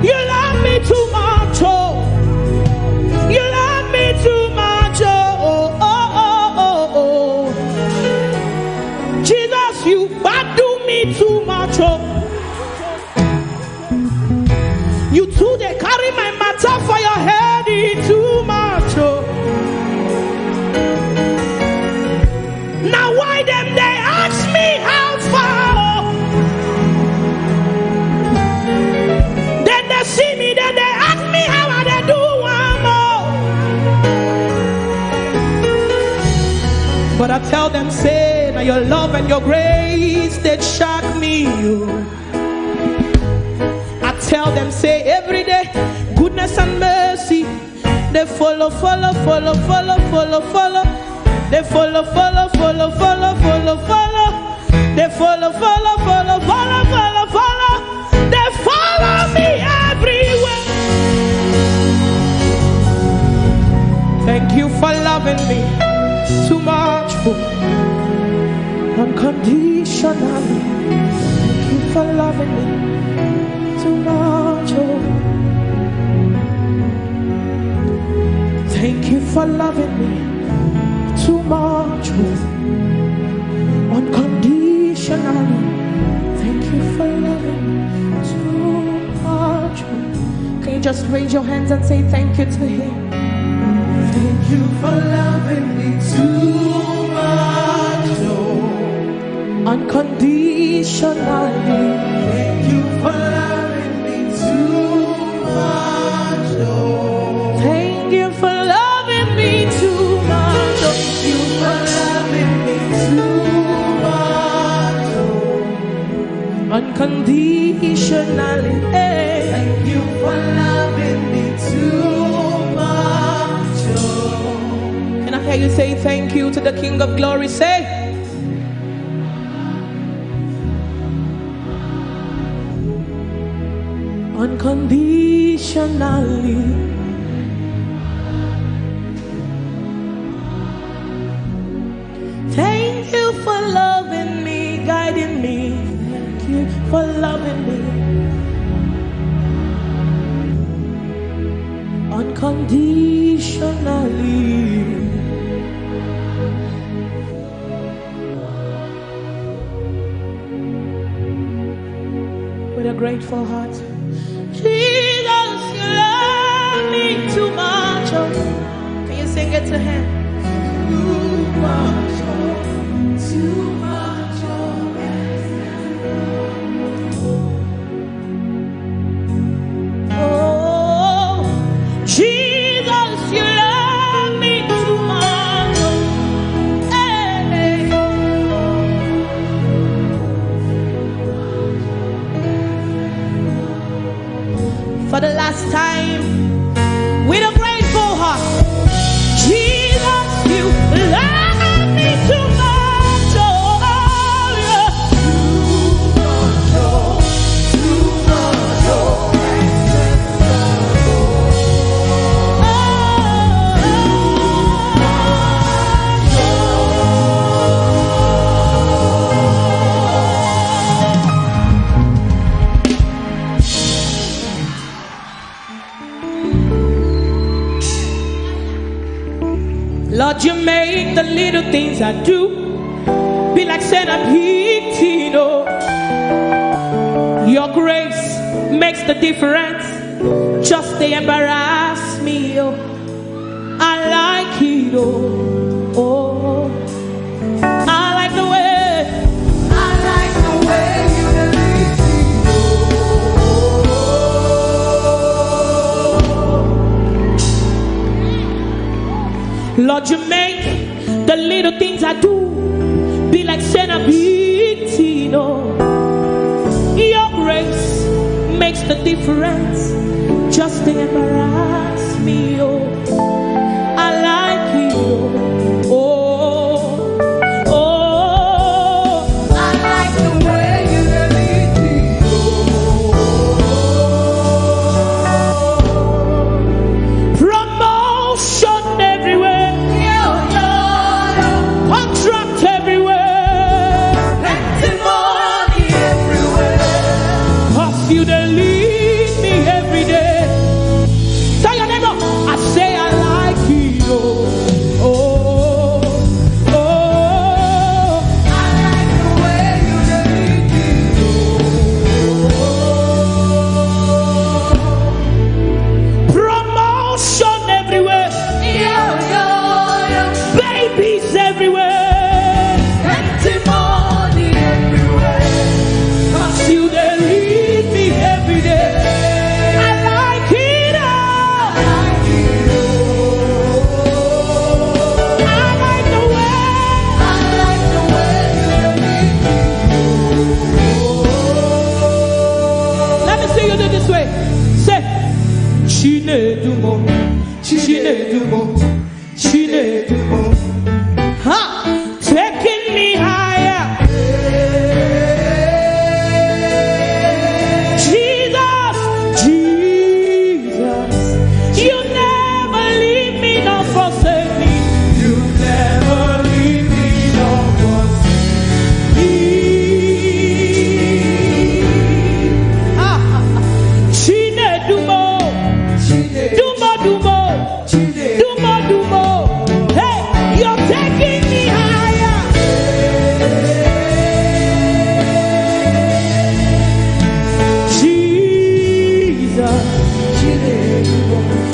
You love me too much, oh. You love me too much, oh, oh, oh, oh, oh. Jesus, you badu me too much, oh. You too, they carry my matter for your head, too much, oh. Now why them they ask me how far, oh. Then they see me, then they ask me how I they do one more. But I tell them, say, now your love and your grace, they shock me, oh. I tell them, say, every day, goodness and mercy, they follow, follow, follow, follow, follow, follow. They follow, follow, follow, follow, follow, follow. They follow, follow, follow, follow, follow, follow. They follow me everywhere. Thank you for loving me too much, unconditionally. Thank you for loving me too much, oh. Thank you for loving me too much, oh. Unconditionally. Thank you for loving me too much, oh. Can you just raise your hands and say thank you to him? Thank you for loving me too much, oh. Unconditionally. Thank you for loving me too much, oh. Thank you for loving me too much, oh. Thank you for loving me too much, oh. Unconditionally. Thank you for loving me too you say thank you to the King of Glory? Say, unconditionally. Thank you for loving me, guiding me. Thank you for loving me. Unconditionally. With a grateful heart. Jesus, you love me too much. Oh. Can you sing it to him? Too much, oh. Too much, oh. Jesus, you love me too much. Oh. Hey. For the last time, with a grateful heart, Jesus, you love me too much, oh, yeah. Too much, oh, Lord, you make the little things I do be like saying I'm eating, oh. Your grace makes the difference. Just they embarrass me, oh. I like it, oh. Oh. I like the way. I like the way you lead me, oh. Lord, you make the little things I do be like centipede, oh. Your grace makes the difference. Just to embarrass me, oh. I like it, oh. Oh, oh. I like the way you lead me, oh. Promotion everywhere. Contract everywhere. Testimony everywhere. Cause you they lead me every day. Tell your neighbor, I say I like it, oh. Oh, oh. I like the way you lead me, oh. Promotion everywhere. Babies everywhere. Testimony everywhere. Cause you they lead me every day. I like it all. I like it all. I like the way. I like the way you lead me. Let me see you do this way. Say, Chinedumo, Chinedumo, Chinedumo. Ha! Taking me higher. Jesus, Jesus, you never leave me nor forsake me. You never leave me nor forsake me. Chinedumo, Dumo, Dumo, Dumo, Dumo. Hey, you're taking me higher. Jesus,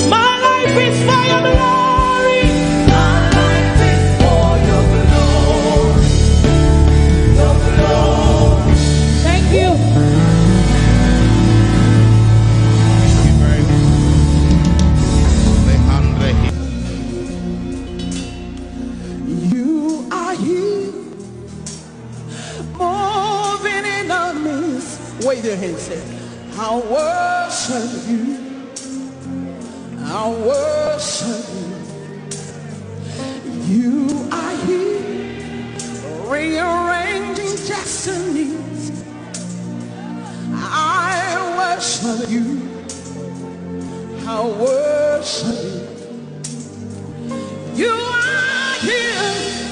my life is for your glory. My life is for your glory. Your glory. Thank you. You are here, moving in our midst. Wave your hands, say, I worship you. I worship you. You are here, rearranging destinies. I worship you. I worship you. You are here.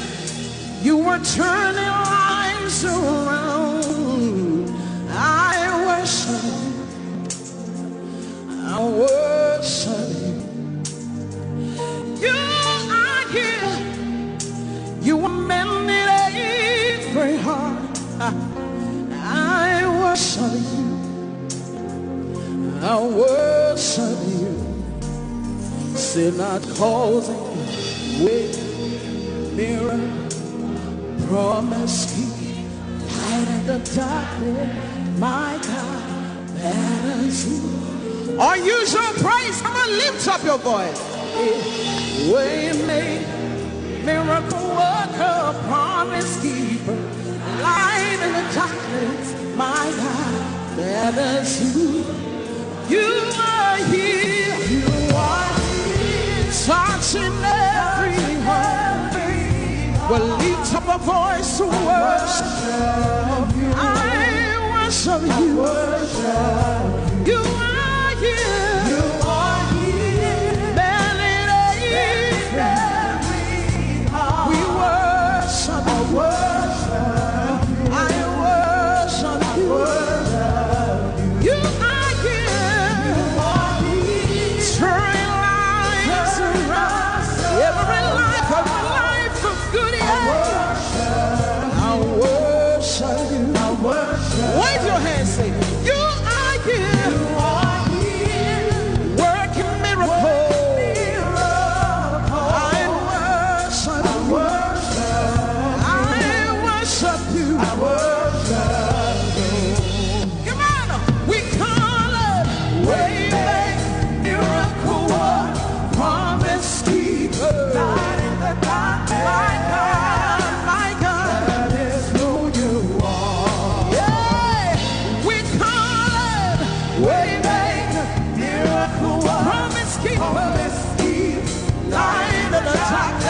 You were turning lives around. I worship you. I worship you. You are here. You were mending every heart. I worship you. I worship you. Sinach causing with mirror, promise keep, light in the darkness, my God, that is you. Unusual praise, come on, lift up your voice. Way made, miracle worker, promise keeper, light in the darkness, my God, that is you. You are here, you are here, touching every heart. We'll lift up a voice to worship you. I worship you. You are here. You are here. We worship you. I worship you. You are here. Turning lives around. Every life of good. I worship you. I worship. Wave your hands, say, you are here. You are here. Working miracles. I worship you. I worship you. I worship you. Come on, we call it way back, miracle work, promise keeper. Light in the dark, my God, that is who you are. Yeah, we call it way back, miracle work, promise keeper. Light in the dark,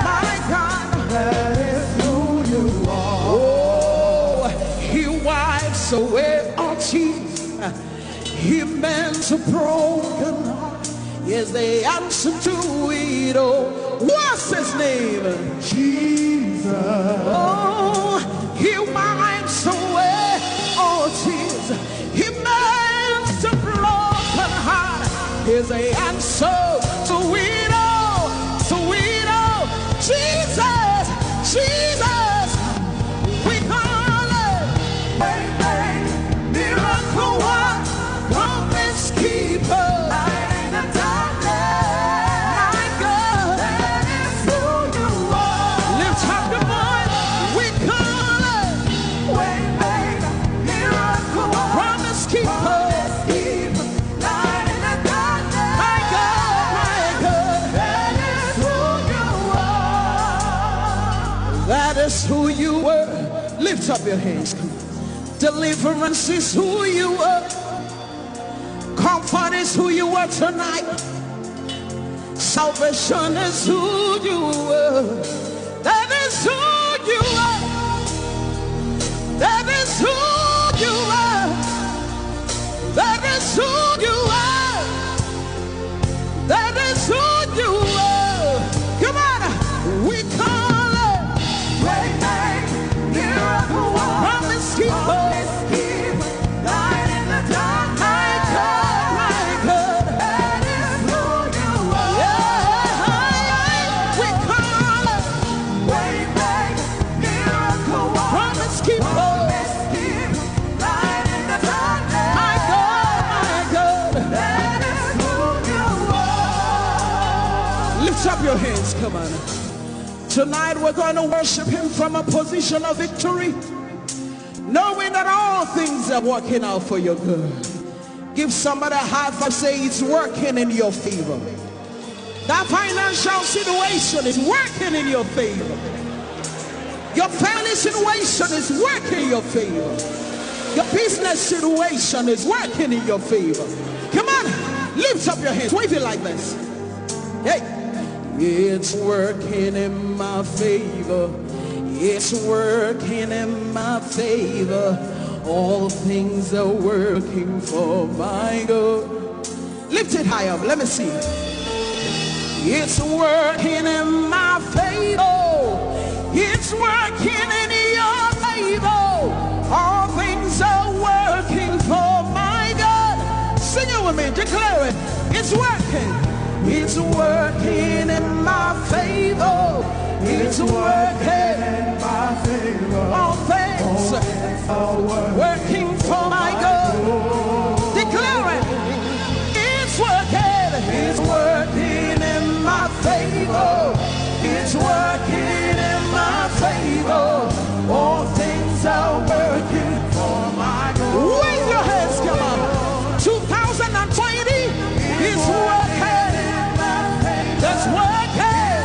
my God, that is who you are. Oh, he wipes away our tears. He mends a broken heart. Yes, the answer to it all. What's his name? Jesus. Oh, he wipes away all tears. He mends a broken heart. Here's the answer to it all. To it all. Jesus, Jesus. We call it miracle work, promise keeper. Light in the darkness, my God, that is who you are. Lift up your voice. We call it miracle work, promise keeper. Light in the darkness, my God, that is who you are. That is who you were. Lift up your hands. Come on. Deliverance is who you are. Comfort is who you are tonight. Salvation is who you are. That is who you are. That is who you are. That is who you are. That is who you are. Come on, we call it miracle work, promise keeper. Light in the dark, my God, that is who you are. Yeah, we call it miracle work, promise keeper. Light in the dark, my God, that is who you are. Lift up your hands, come on. Tonight we're going to worship him from a position of victory, knowing that all things are working out for your good. Give somebody a high five, say it's working in your favor. That financial situation is working in your favor. Your family situation is working in your favor. Your business situation is working in your favor. Come on, lift up your hands, wave it like this. Hey, It's working in my favor. It's working in my favor. All things are working for my good. Lift it high up. Let me see. It's working in my favor. It's working in your favor. All things are working for my good. Sing it with me. Declare it. It's working. It's working in my favor. It's working in my favor. All things are working for my good. Declare it. It's working. It's working in my favor. It's working in my favor. All things are working for my good. Wave your hands, come on. 2020 is working. That's working.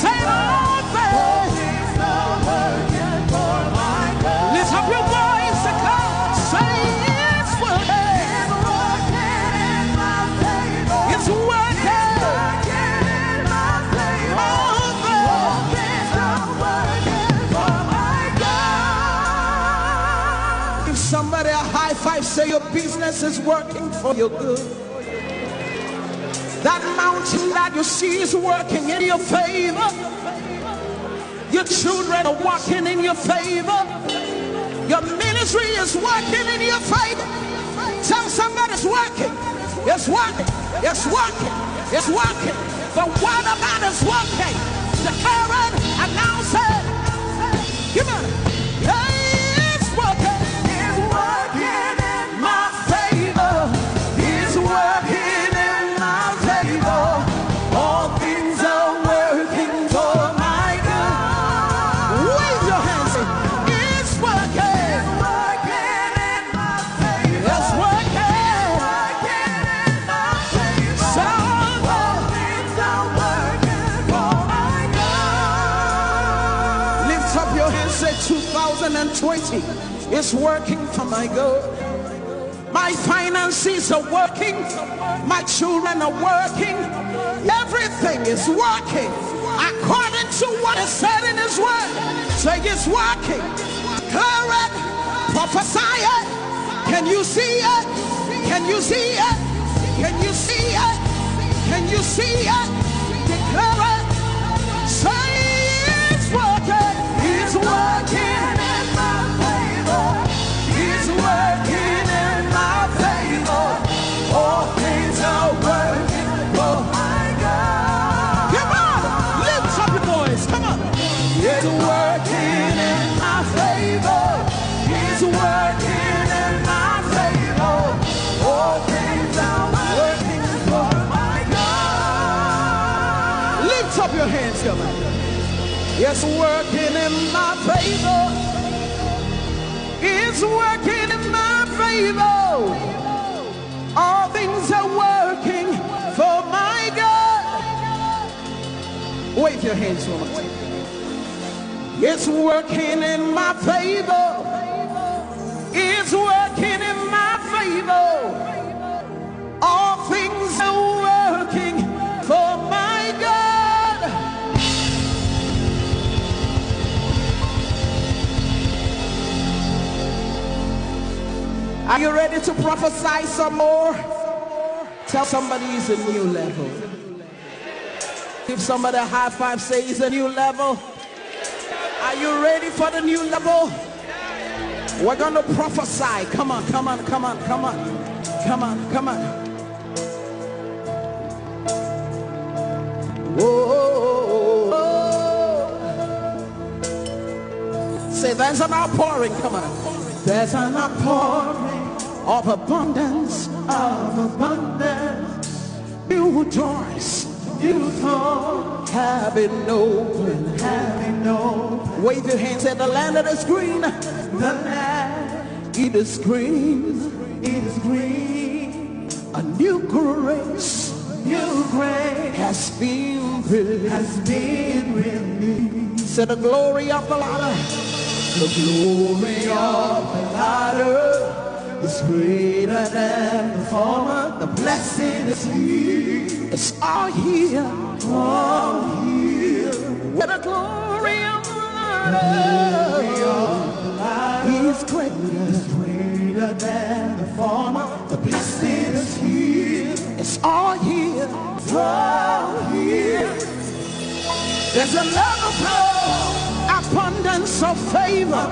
Say all things are working for my good. Lift up your voice and come. Say it's working. It's working. All things are working for my God. Give somebody a high five. Say your business is working for your good. That mountain that you see is working in your favor. Your children are walking in your favor. Your ministry is working in your favor. Tell somebody it's working. It's working. It's working. It's working. The word of God is working. Declare it. Announce it. Come on. It's working. It's working in my favor. It's working in my favor. All things are working for my good. Wave your hands. It's working. It's working in my favor. It's working. It's working in my favor. So all things are working for my good. Lift up your hands. Say 2020 is working for my good. My finances are working. My children are working. Everything is working according to what is said in his word. Say it's working. Declare it. Prophesy it. Can you see it? Can you see it? Can you see it? Can you see it? Declare it. Say it's working. It's working in my favor. It's working in my favor. All things are working for my God. Come on, lift up your voice. Come on. It's working in my favor. It's working in my favor. All things are working for my God. Lift up your hands, come on. It's working in my favor. It's working in my favor. All things are working for my God. Wave your hands for me. It's working in my favor. It's working in my favor. All things are working for my God. Are you ready to prophesy some more? Tell somebody it's a new level. Give somebody a high five, say it's a new level. Are you ready for the new level? We're going to prophesy. Come on, come on, come on, come on. Come on, come on. Whoa. Say there's an outpouring. Come on. There's an outpouring of abundance, new doors, have been open. Wave your hands at the land that is green. The land, it is green. A new grace, has been released. Say the glory of the Lord. The glory of the latter is greater than the former. The blessing is here. It's all here. Where the glory of the Lord is greater than the former. The blessing is here. It's all here. There's another flow, abundance of favor.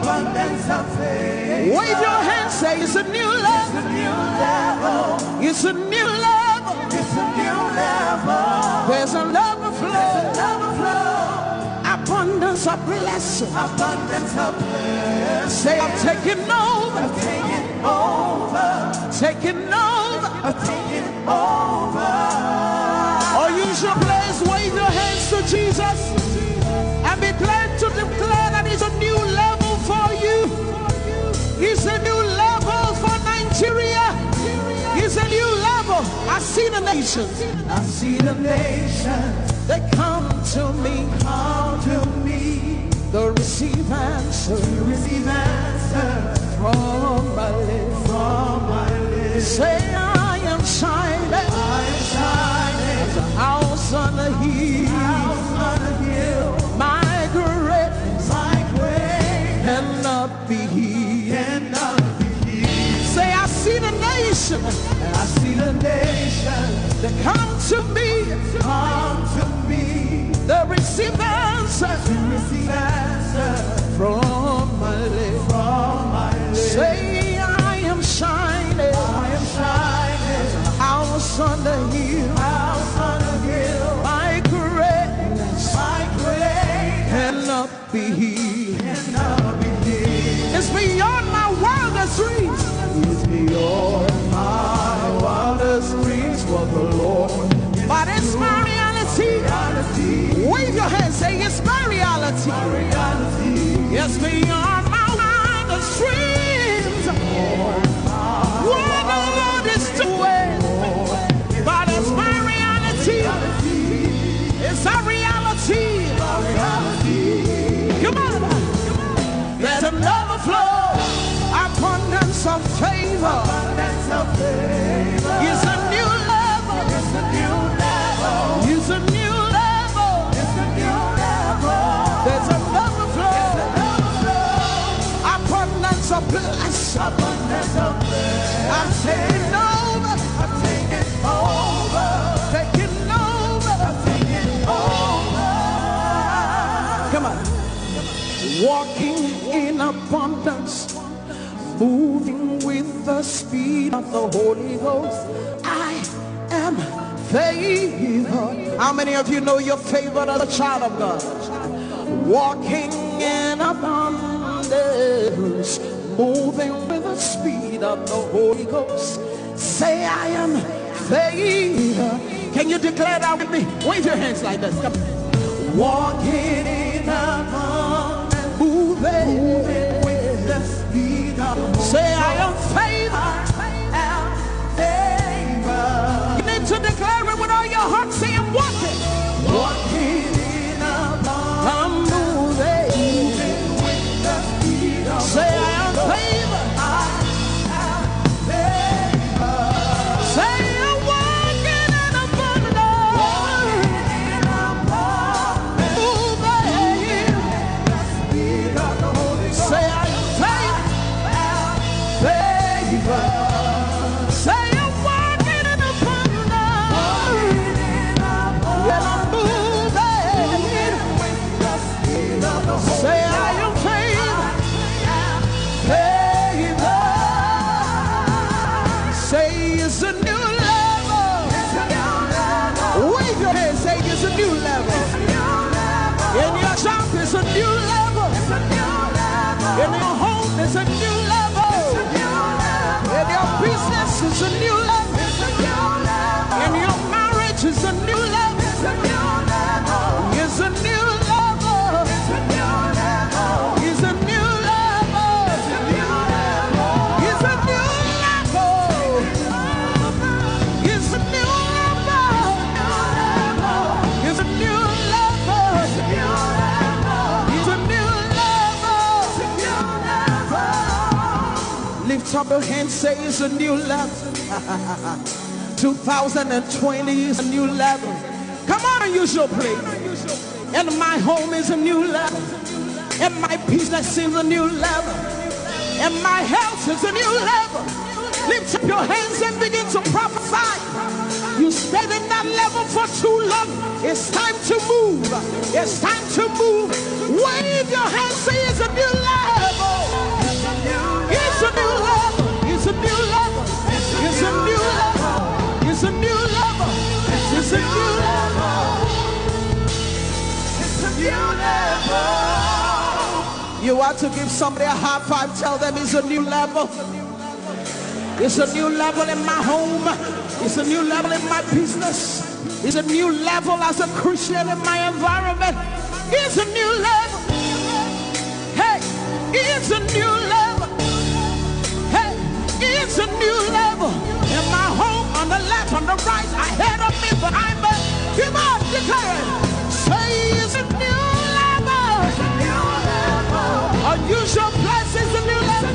Wave your hands, say it's a new level. It's a new level. There's another flow, abundance of blessing. Say I'm taking over. Taking over. Or use your place, wave your hands to Jesus and be glad to declare that it's a new level for you. It's a new level for Nigeria. It's a new level. I see the nations. They come to me. They receive answer. From my lips. Say I am shining. As a house on the hill. My greatness cannot be hid. Say I see the nation. They come to me. They receive answer. From my lips. Say I am shining. As a house on the hill. My greatness cannot be hid. It's beyond my wildest dreams. It's beyond my wildest dreams for the Lord. But it's my reality. Wave your hands, say it's my reality. It's beyond my wildest dreams. What the Lord is doing. But it's my reality. It's a reality. Come on. There's another flow. Abundance of favor. It's a new level. It's a new level. There's another flow. Abundance of blessing. I'm taking over. Come on. Walking in abundance, moving with the speed of the Holy Ghost. I am favored. How many of you know you're favored as a child of God? Walking in abundance, moving with the speed of the Holy Ghost. Say I am favored. Can you declare that with me? Wave your hands like this. Come on. Walking in abundance, moving with the speed of the Holy Ghost. Say I am favored. You need to declare it with all your heart. Say I'm walking. Walking in abundance, I'm moving with the speed of the Holy Ghost. Say I am favored. Say I'm walking in abundance, moving with the speed of the Holy Ghost. Say I am favored. Say I'm walking in abundance, and I'm moving with the speed of the Holy Ghost. Say I am favored. Say it's a new level. Wave your hand, say it's a new level. In your job, it's a new level. In your home, it's a new level. In your business, it's a new level. In your marriage, it's a new level. It's a new level. It's a new level. It's a new level. It's a new level. It's a new level. It's a new level. Lift up your hand, say it's a new level. 2020 is a new level. Come on and use your praise. And my home is a new level. And my business seems a new level. And my health is a new level. Lift up your hands and begin to prophesy. You stayed in that level for too long. It's time to move. It's time to move. Wave your hands, say it's a new level. It's a new level. It's a new level. It's a new level. It's a new level. It's a new level. It's a new level. You want to give somebody a high five, tell them it's a new level. It's a new level in my home. It's a new level in my business. It's a new level as a Christian in my environment. It's a new level. Hey, it's a new level. Hey, it's a new level. In my home, on the left, on the right, ahead of me, behind me. Come on, declare it. Say it's a new level. It's a new level. Unusual place is a new level.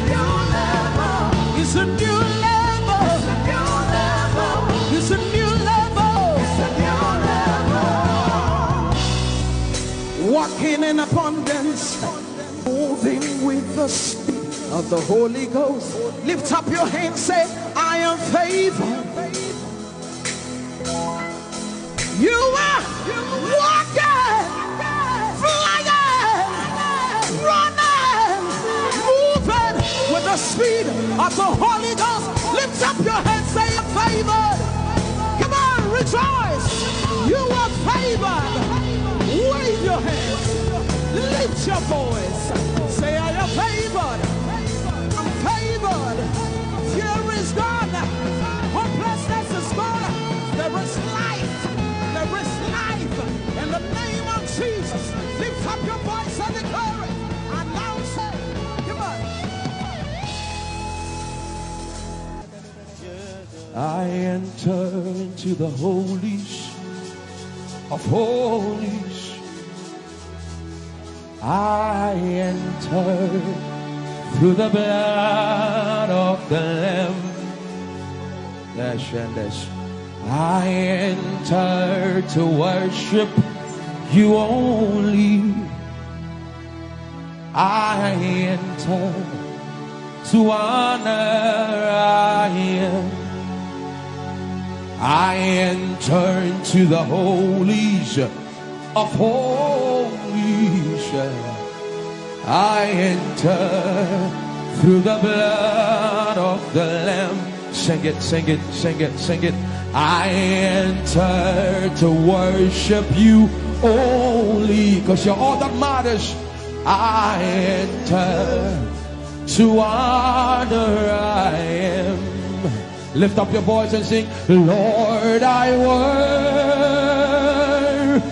It's a new level. It's a new level. It's a new level. It's a new level. Walking in abundance, moving with the speed of the Holy Ghost. Lift up your hands, say, I am favored. You are walking, flying, running, moving with the speed of the Holy Ghost. Lift up your hands, say, I'm favored. Come on, rejoice. You are favored. Wave your hands. Lift your voice. Say, I am favored. I'm favored. Fear is gone. Hopelessness is gone. There is life. There is life. In the name of Jesus. Lift up your voice and declare it. Announce it. Come on. I enter into the holies of holies. I enter through the blood of the Lamb. Yes. I enter to worship you only. I enter to honor I am. I enter into the holies of holies. I enter through the blood of the Lamb. Sing it, sing it, sing it, sing it. I enter to worship you only, because you're all that matters. I enter to honor I am. Lift up your voice and sing, Lord, I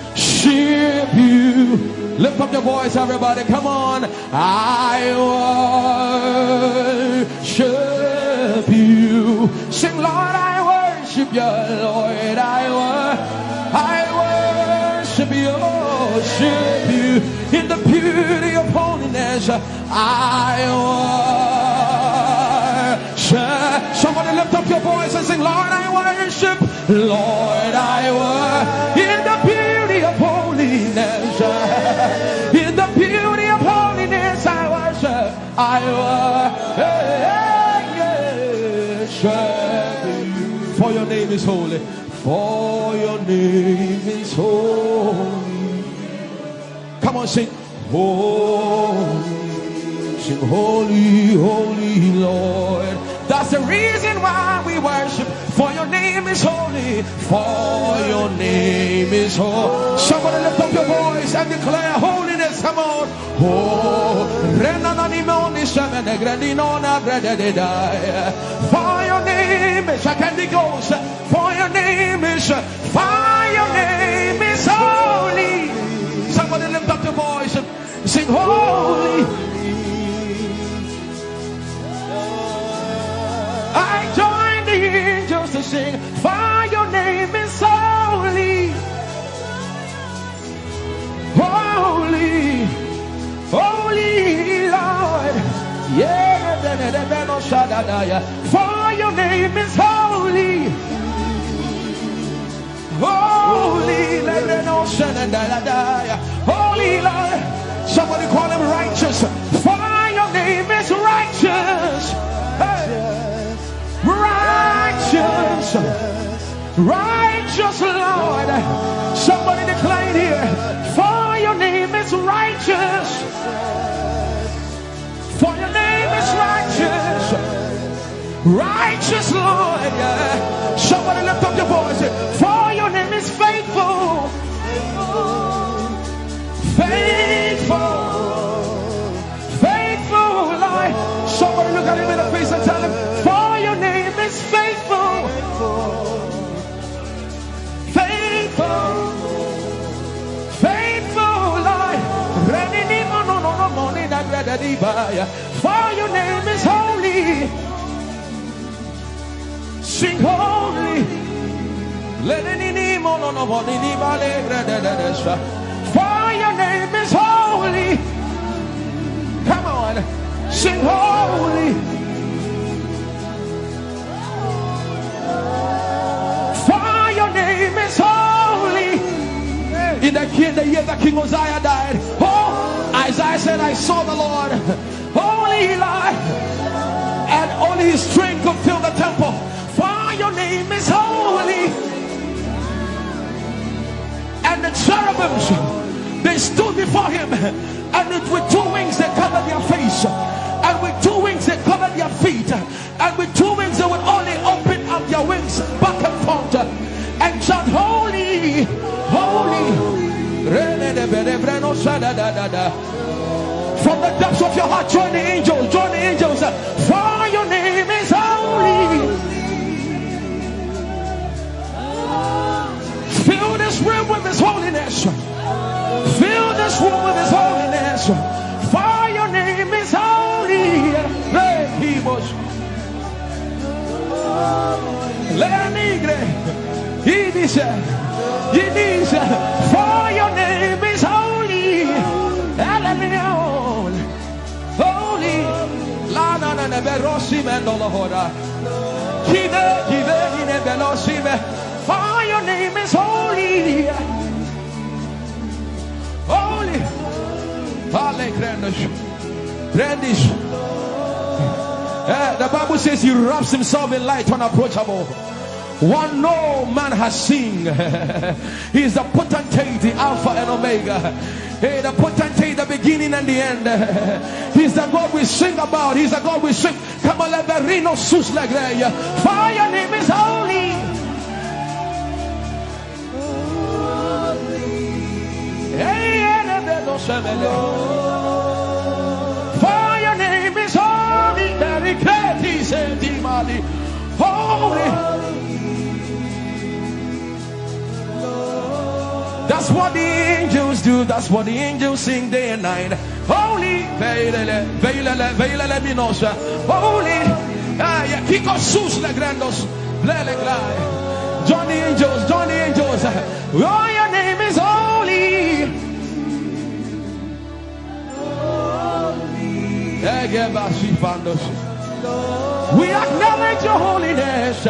worship you. Lift up your voice, everybody, come on. I worship you. Sing, Lord, I worship you. Lord, I worship you. In the beauty of holiness, I worship. Somebody lift up your voice and sing, Lord, I worship. Lord, I worship. In the beauty of holiness, in the beauty of holiness, I worship. For your name is holy. For your name is holy. Come on, sing. Holy. Sing, holy, holy Lord. That's the reason why we worship. For your name is holy. For your name is holy. Somebody lift up your voice and declare holiness. Come on. Oh, for your name is Candy Ghost. For your name is for your name is holy. Somebody lift up your voice and sing holy. I join the angels to sing, for your name is holy. Holy, holy Lord. Yeah, for your name is holy. Holy Lord. Somebody call him righteous. For your name is righteous. Hey. Righteous. Righteous Lord. Somebody decline here. For your name is righteous. For your name is righteous. Righteous Lord. Yeah. Somebody lift up your voice. For your name is faithful. Faithful. Faithful Lord. Somebody look at him in the face and tell him, for your name is faithful. Faithful. Faithful Lord. For your name is holy. Sing holy. For your name is holy. Come on. Sing holy. For your name is holy. In the year that King Uzziah died, Isaiah said, I saw the Lord, holy Lord, and only his strength could fill the temple. For your name is holy. And the cherubims, they stood before him, and with two wings they covered their face, and with two wings they covered their feet, and with two wings they would only open up their wings back and forth and chant, holy, holy. From the depths of your heart, join the angels, join the angels. For your name is holy. Fill this room with his holiness. Fill this room with his holiness. For your name is holy. Ehi Moses. He said, for your name is holy. Holy. For your name is holy. Holy. The Bible says he wraps himself in light unapproachable. One no man has seen. He is the potentate, the Alpha and Omega. Hey, the potentate, the beginning and the end. He's the God we sing about. He's the God we sing. Come on, let the Reno sus like that. For your name is holy. For your name is holy. Very great, he said, holy. That's what the angels do. That's what the angels sing day and night. Holy, holy. Kiko sus le grandos. Join the angels, join the angels. Oh, your name is holy. We acknowledge your holiness.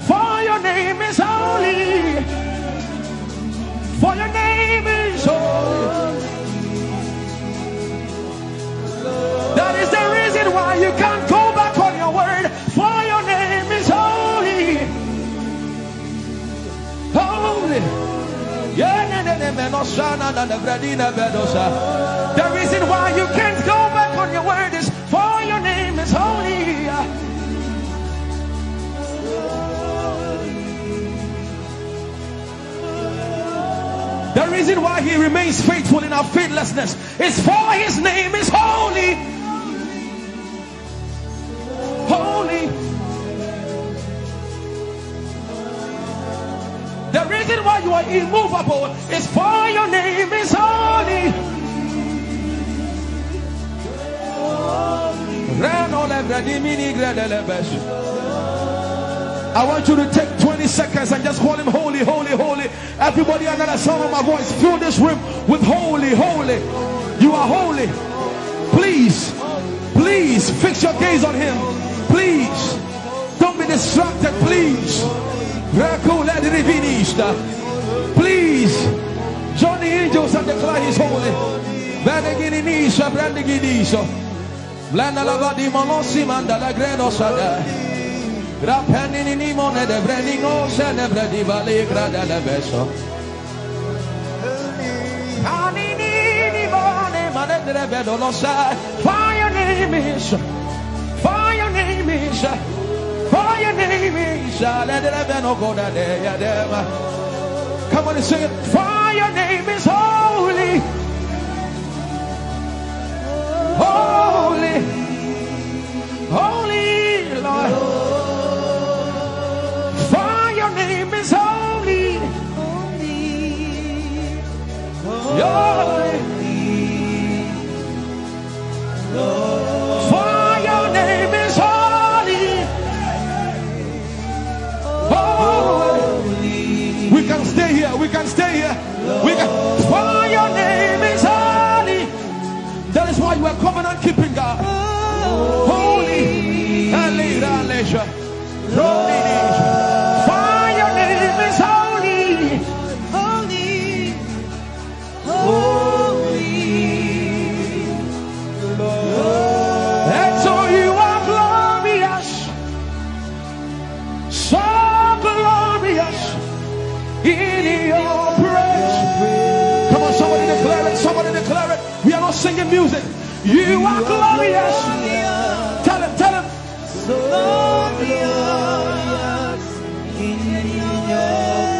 For your name is holy. For your name is holy. That is the reason why you can't go back on your word. For your name is holy. Holy. The reason why you can't go back on your word is for your name is holy. The reason why he remains faithful in our faithlessness is for his name is holy. Holy. The reason why you are immovable is for your name is holy. I want you to take 20 seconds and just call him holy, holy, holy. Everybody under the sound of my voice, fill this room with holy, holy. You are holy. Please, please fix your gaze on him. Please, don't be distracted, please. Please, join the Isha Brandi Gidiso. Blanda lava di Molosi Mandala Gredo Sada. Grapeni ni Mone de Brendino Sene Bredi Valley Grada de Beso. Anini Mone Mane de Bedolosa. For your name is, for your name is, for your name is. Let it have no go there. Come on and sing it. For your name is holy. Holy, holy Lord, for your name is holy, holy, for your name is holy, holy. We can stay here, we can stay here, for your name is holy. That is why you are covenant keeping God. Holy, leisure. For your name is holy, holy, holy. And so you are glorious, so glorious in your praise. Come on, somebody declare it, somebody declare it. We are not singing music. You are glorious. Tell him, tell him. So glorious in your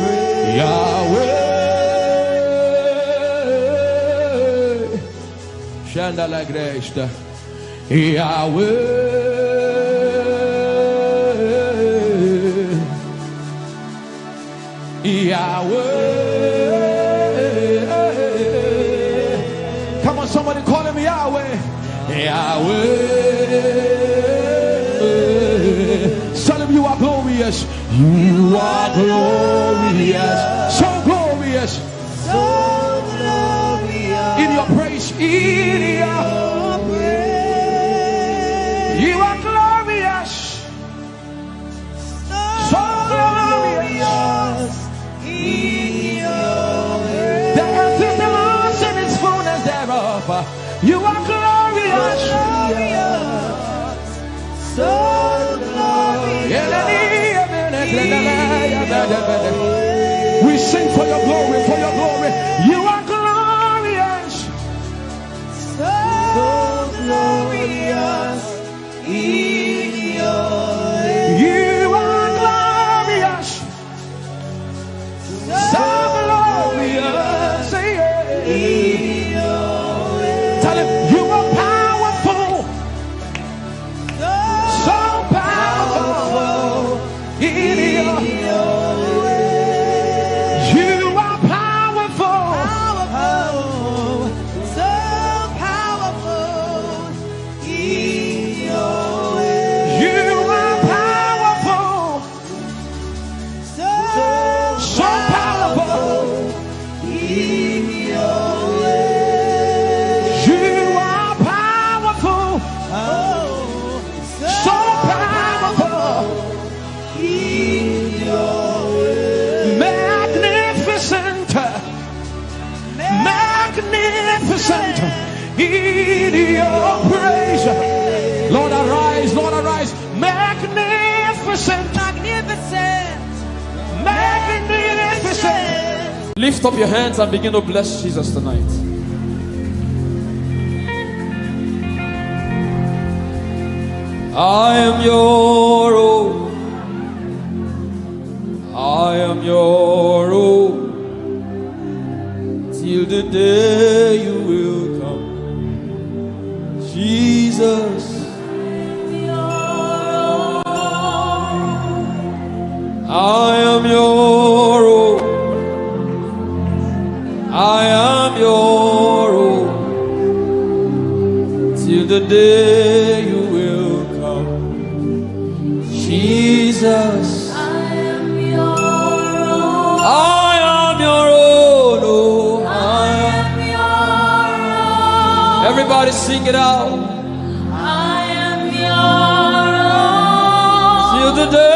praise. Yahweh. Shandala Grace. Yahweh. Yahweh. Somebody call him Yahweh. Yahweh. Tell him you are glorious. You are glorious. So glorious. So glorious. In your praise. In your praise. You are glorious. So glorious. In your praise. The earth is the Lord's and its fullness thereof. You are glorious, so glorious. We sing for your glory, for your glory. You are glorious, so glorious in your way. You are glorious, so glorious in your way. Tell him you are powerful, so powerful in your way. You are powerful, so powerful in your way. You are powerful, so powerful in your way. You are powerful, so powerful in your way. Magnificent, magnificent in your praise. Lord arise, Lord arise. Magnificent, magnificent, magnificent. Lift up your hands and begin to bless Jesus tonight. I am your own. I am your own. Till the day you will come. Jesus. I am your own. I am your own. Till the day you will come. Jesus. I am your own. I am your own. Oh, I am your own. Everybody sing it out. I am your own. Till the day.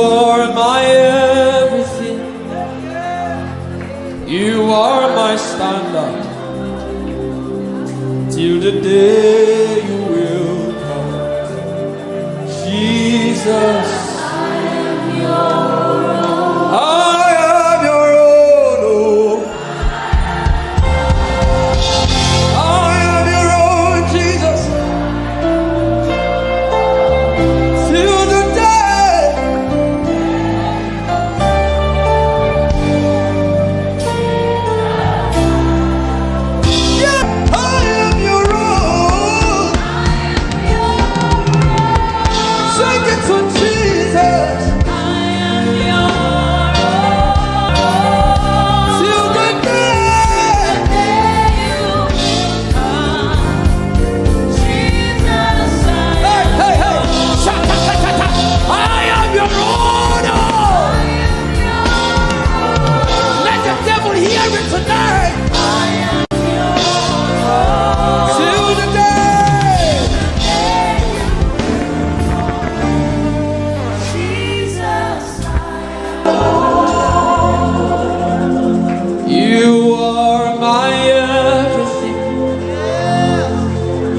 are my everything. You are my standard. Till the day you will come. Jesus, I am your own. I am your own. Oh. I am your own, Jesus. Till the day. Yeah, I am your own. Sing it to Jesus. I am your own. Till the day you come. Jesus, hey, hey, hey. Sha-ta-ta-ta-ta. I am your own. Let the devil hear it tonight. Till the day. You are my everything.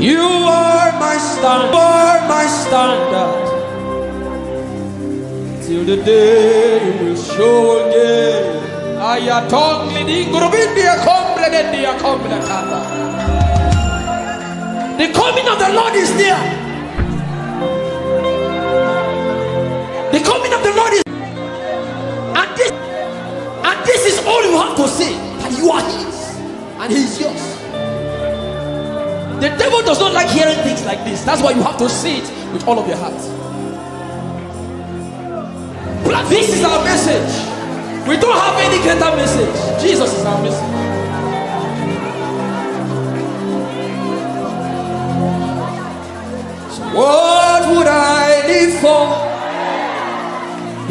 You are my standard. You are my standard. Till the day you will show again. The coming of the Lord is near. The coming of the Lord is, and this is all you have to say, that you are his and he is yours. The devil does not like hearing things like this. That's why you have to say it with all of your heart. This is our message. We don't have any greater message. Jesus is our message. So what would I live for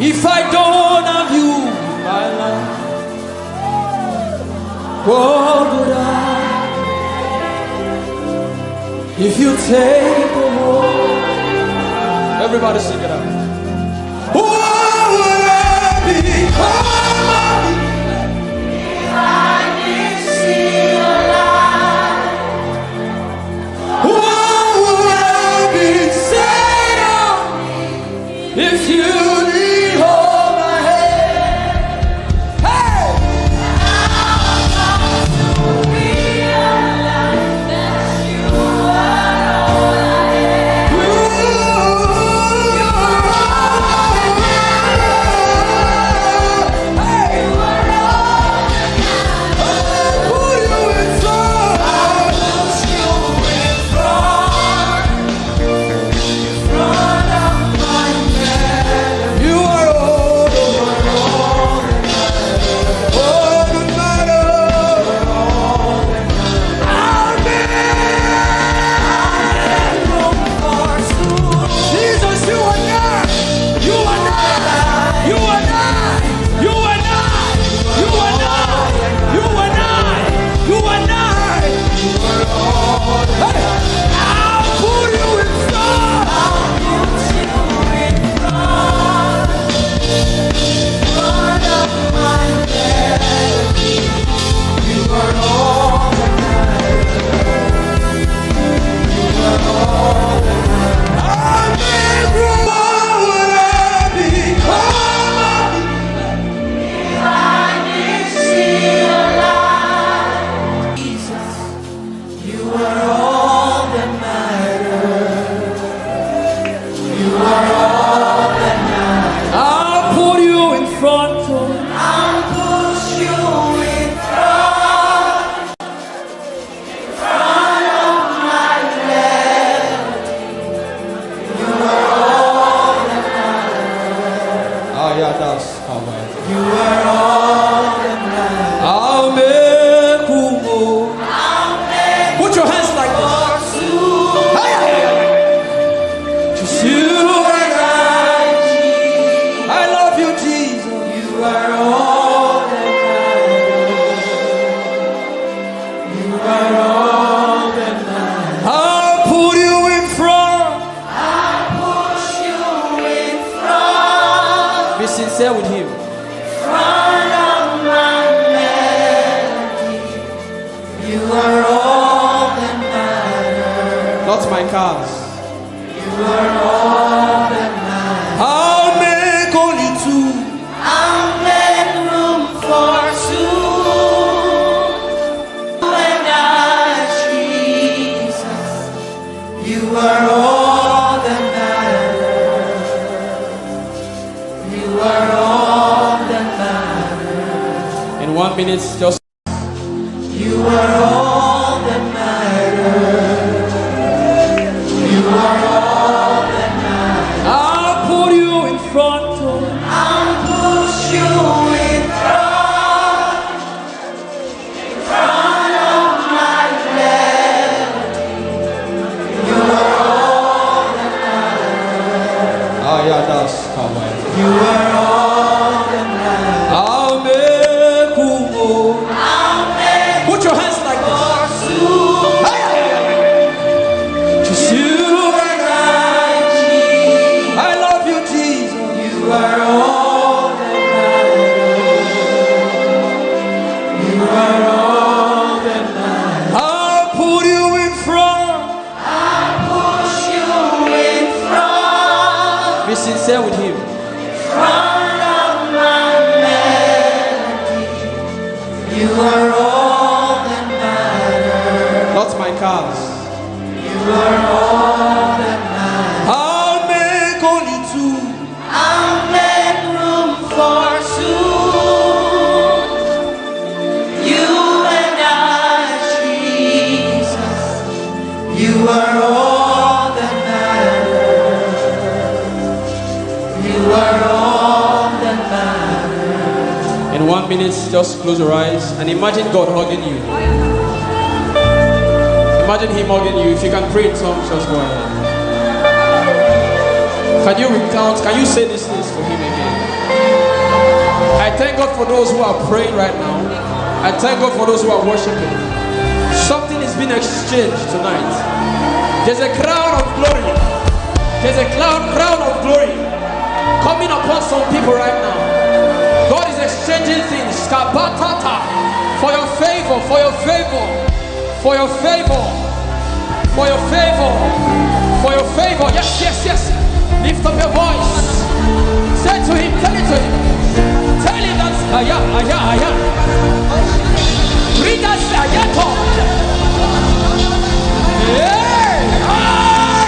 if I don't have you in my life? What would I if you take the world? Everybody sing it out. What would I become if I didn't see your light? What would I be said of if you didn't hold my hand? Hey! I've got to realize that you are all I am. You are Be sincere with him. Front of my melody, you are all that matters. Not my cars. You are all that matters. I'll make only two. I'll make room for two. You and I, Jesus, you are all that matters. You are all that matters. In 1 minute, just. You are all that matters. You are all that matters. I'll put you in front. I'll push you in front of my melody. You are all that matters. Ah, yeah, that's how I. You are all that matters. I'll make Umoh. I'll make Put your hands like this. pursue. Just you and I. I love you, Jesus. You are all that matters. You are all that matters. I'll put you in front. I'll push you in front Be sincere with him. of my melody. You are all that matters. Not my cars. You are all that matters. I'll make only two. I'll make room for two. You and I, Jesus, you are all that matters. You are all that matters. In 1 minute, just close your eyes and imagine God hugging you. Imagine him hugging you. If you can pray in tongues, just go ahead. Can you recount? Can you say these things to him again? I thank God for those who are praying right now. I thank God for those who are worshiping. Something is being exchanged tonight. There's a crown of glory. There's a crown of glory coming upon some people right now. God is exchanging things. Kabatata. For your favor, for your favor, for your favor, for your favor, for your favor. Yes, yes, yes. Lift up your voice. Say to him, tell it to him. Tell him that's aya, aya, aya. Read us ayato. Hey!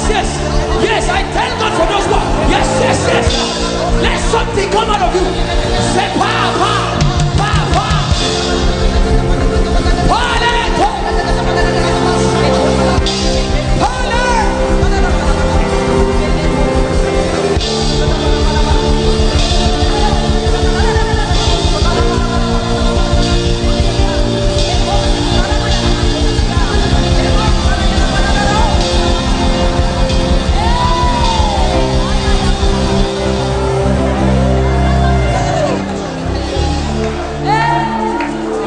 Yes, yes, I thank God for those ones. Yes, yes, yes. Let something come out of you. Say, pa, pa, pa, pa. Paleto. Pale.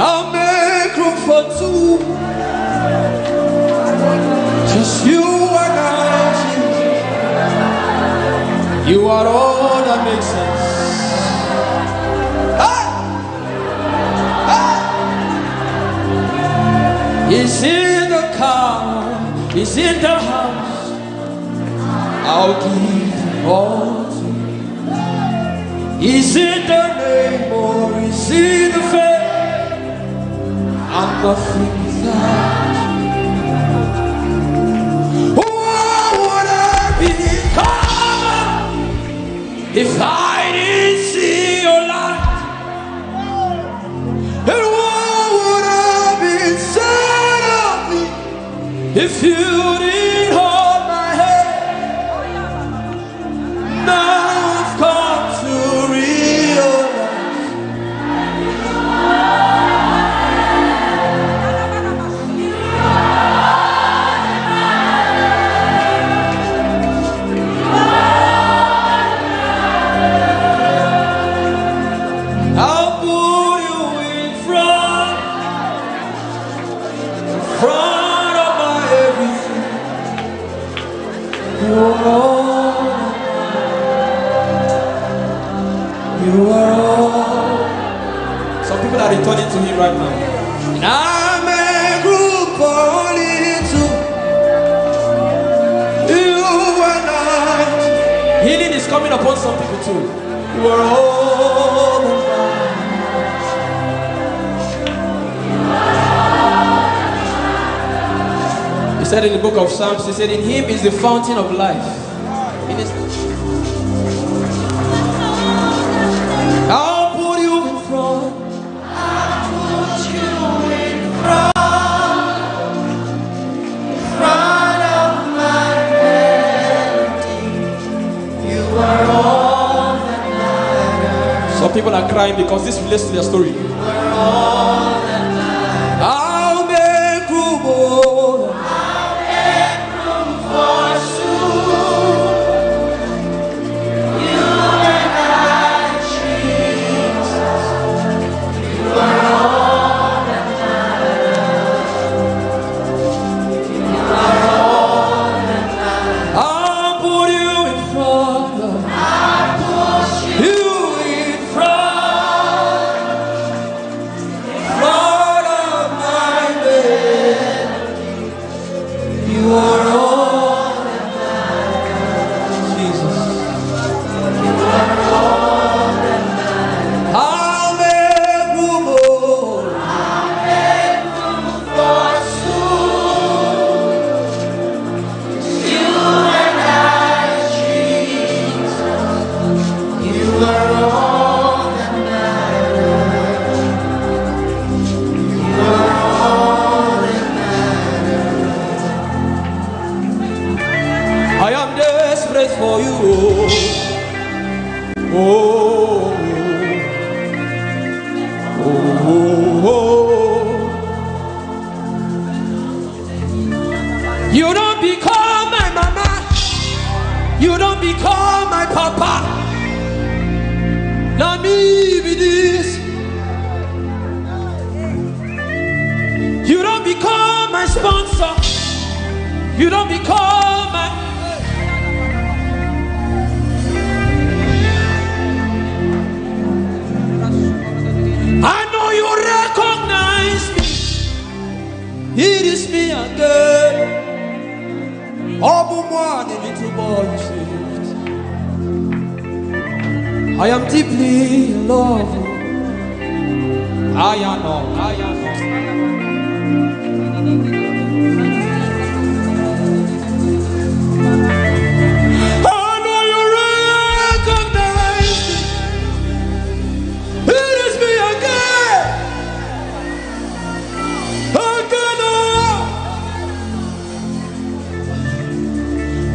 I'll make room for two. Just you and I. You are all that makes sense. He's in the car, he's in the house. I'll give all to you. He's in the name or he's in the face. I'm nothing without you. What would I become if I didn't see your light? And what would have been said of me if you didn't hold my hand? Now I've come to realize I'll put you in front of my everything. are all. You are all. Some people are returning to him right now. And I'm a group only to you and I. Healing is coming upon some people too. You are all. He said in the book of Psalms, he said, in him is the fountain of life. I'll put you in front. I'll put you in front of my melody. You are all that matters. Some people are crying because this relates to their story. You are all that matters. I'll make room, oh. I'll make room for soon. You and I, Jesus. You are all that matters. You are all that matters. I'll put you in front of. I'll put you in front of my melody. You are all that matters, Jesus. You are all that matters. I'll make room, oh. I'll make room for soon. You and I, Jesus. You are all that matters. You are all that matters. I am desperate for you. Oh, oh, oh, oh. You don't become my mama. You don't become my papa. Now me be this. You don't become my sponsor. You don't become my. I know you recognize me. It is me again. Moi, the little boy you saved. I am deeply in love. I know. I know you recognize me. It is me again.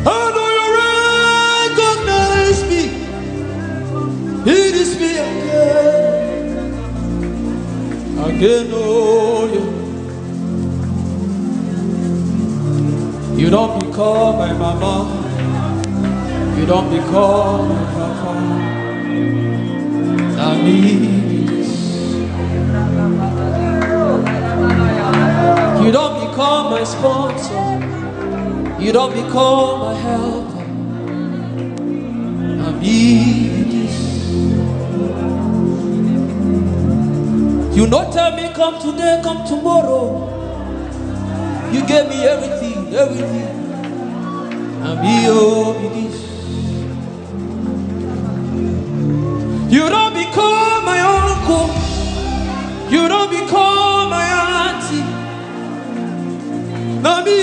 I know you recognize me. It is me again, oh you. You don't become my mama. You don't become my papa. I need this. You don't become my sponsor. You don't become my helper. I need this. You not tell me come today, come tomorrow. You gave me everything. I need this. You don't become my uncle. You don't become my auntie. Now me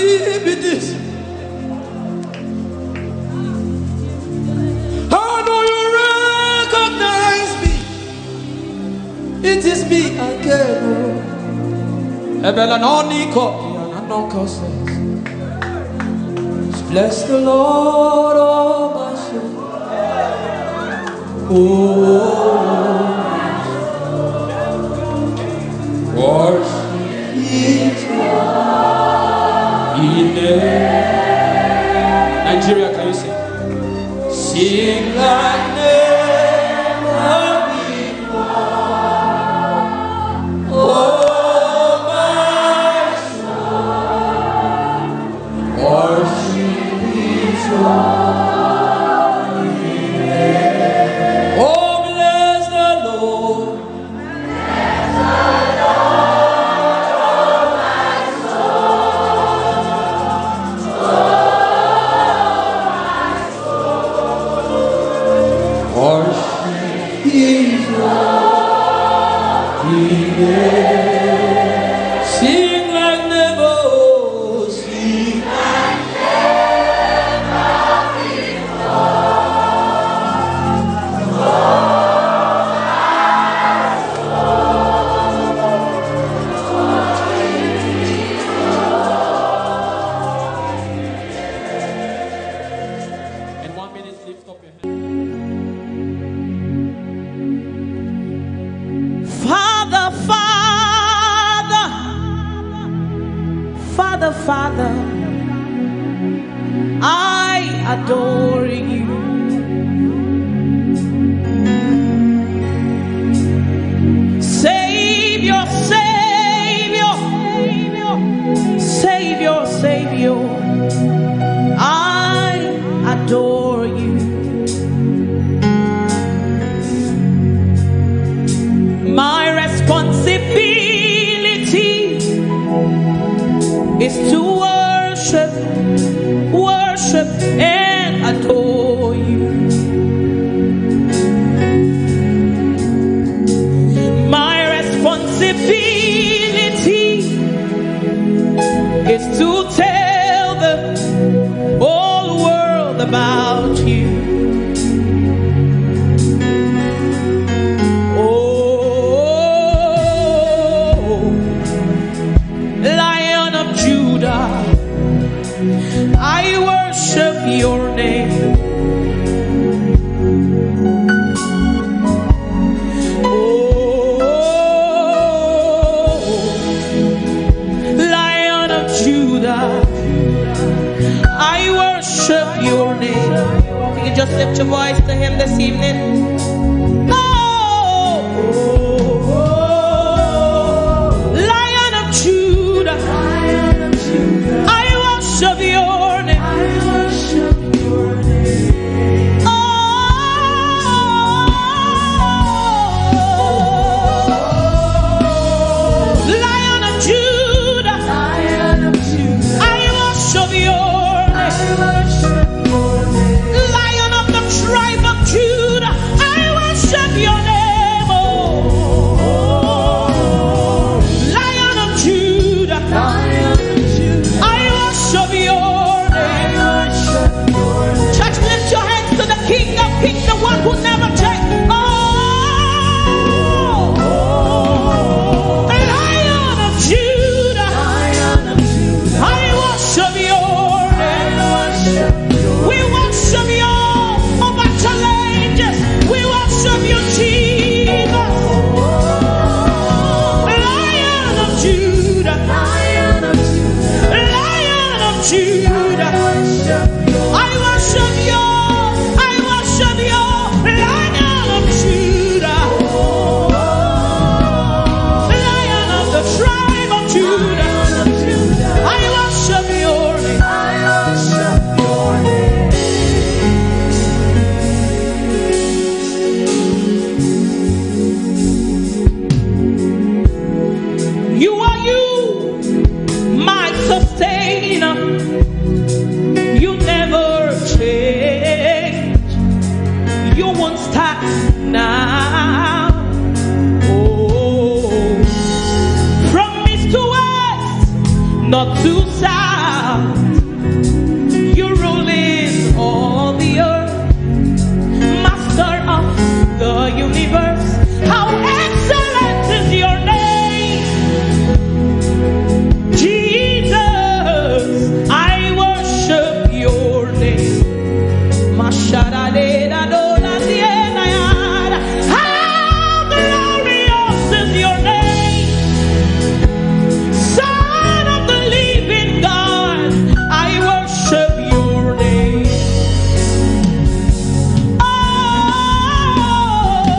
be this. It is me again. Eben says, bless the Lord, oh my soul. Oh, worship His name. Nigeria, can you sing? Sing like never before. Oh, my soul, worship His Oh, bless the Lord. Worship His holy name. Sing like never, sing like In 1 minute, lift up your hand. Father, Father, Father, Father, I adore you. Savior, Savior, Savior, Savior, I adore you. My responsibility is to worship, worship and adore you. My responsibility is to tell the whole world about you. Lion of Judah, I worship your name. Oh, Lion of Judah, I worship your name. Can you just lift your voice to him this evening? Lion of Judah, I worship you.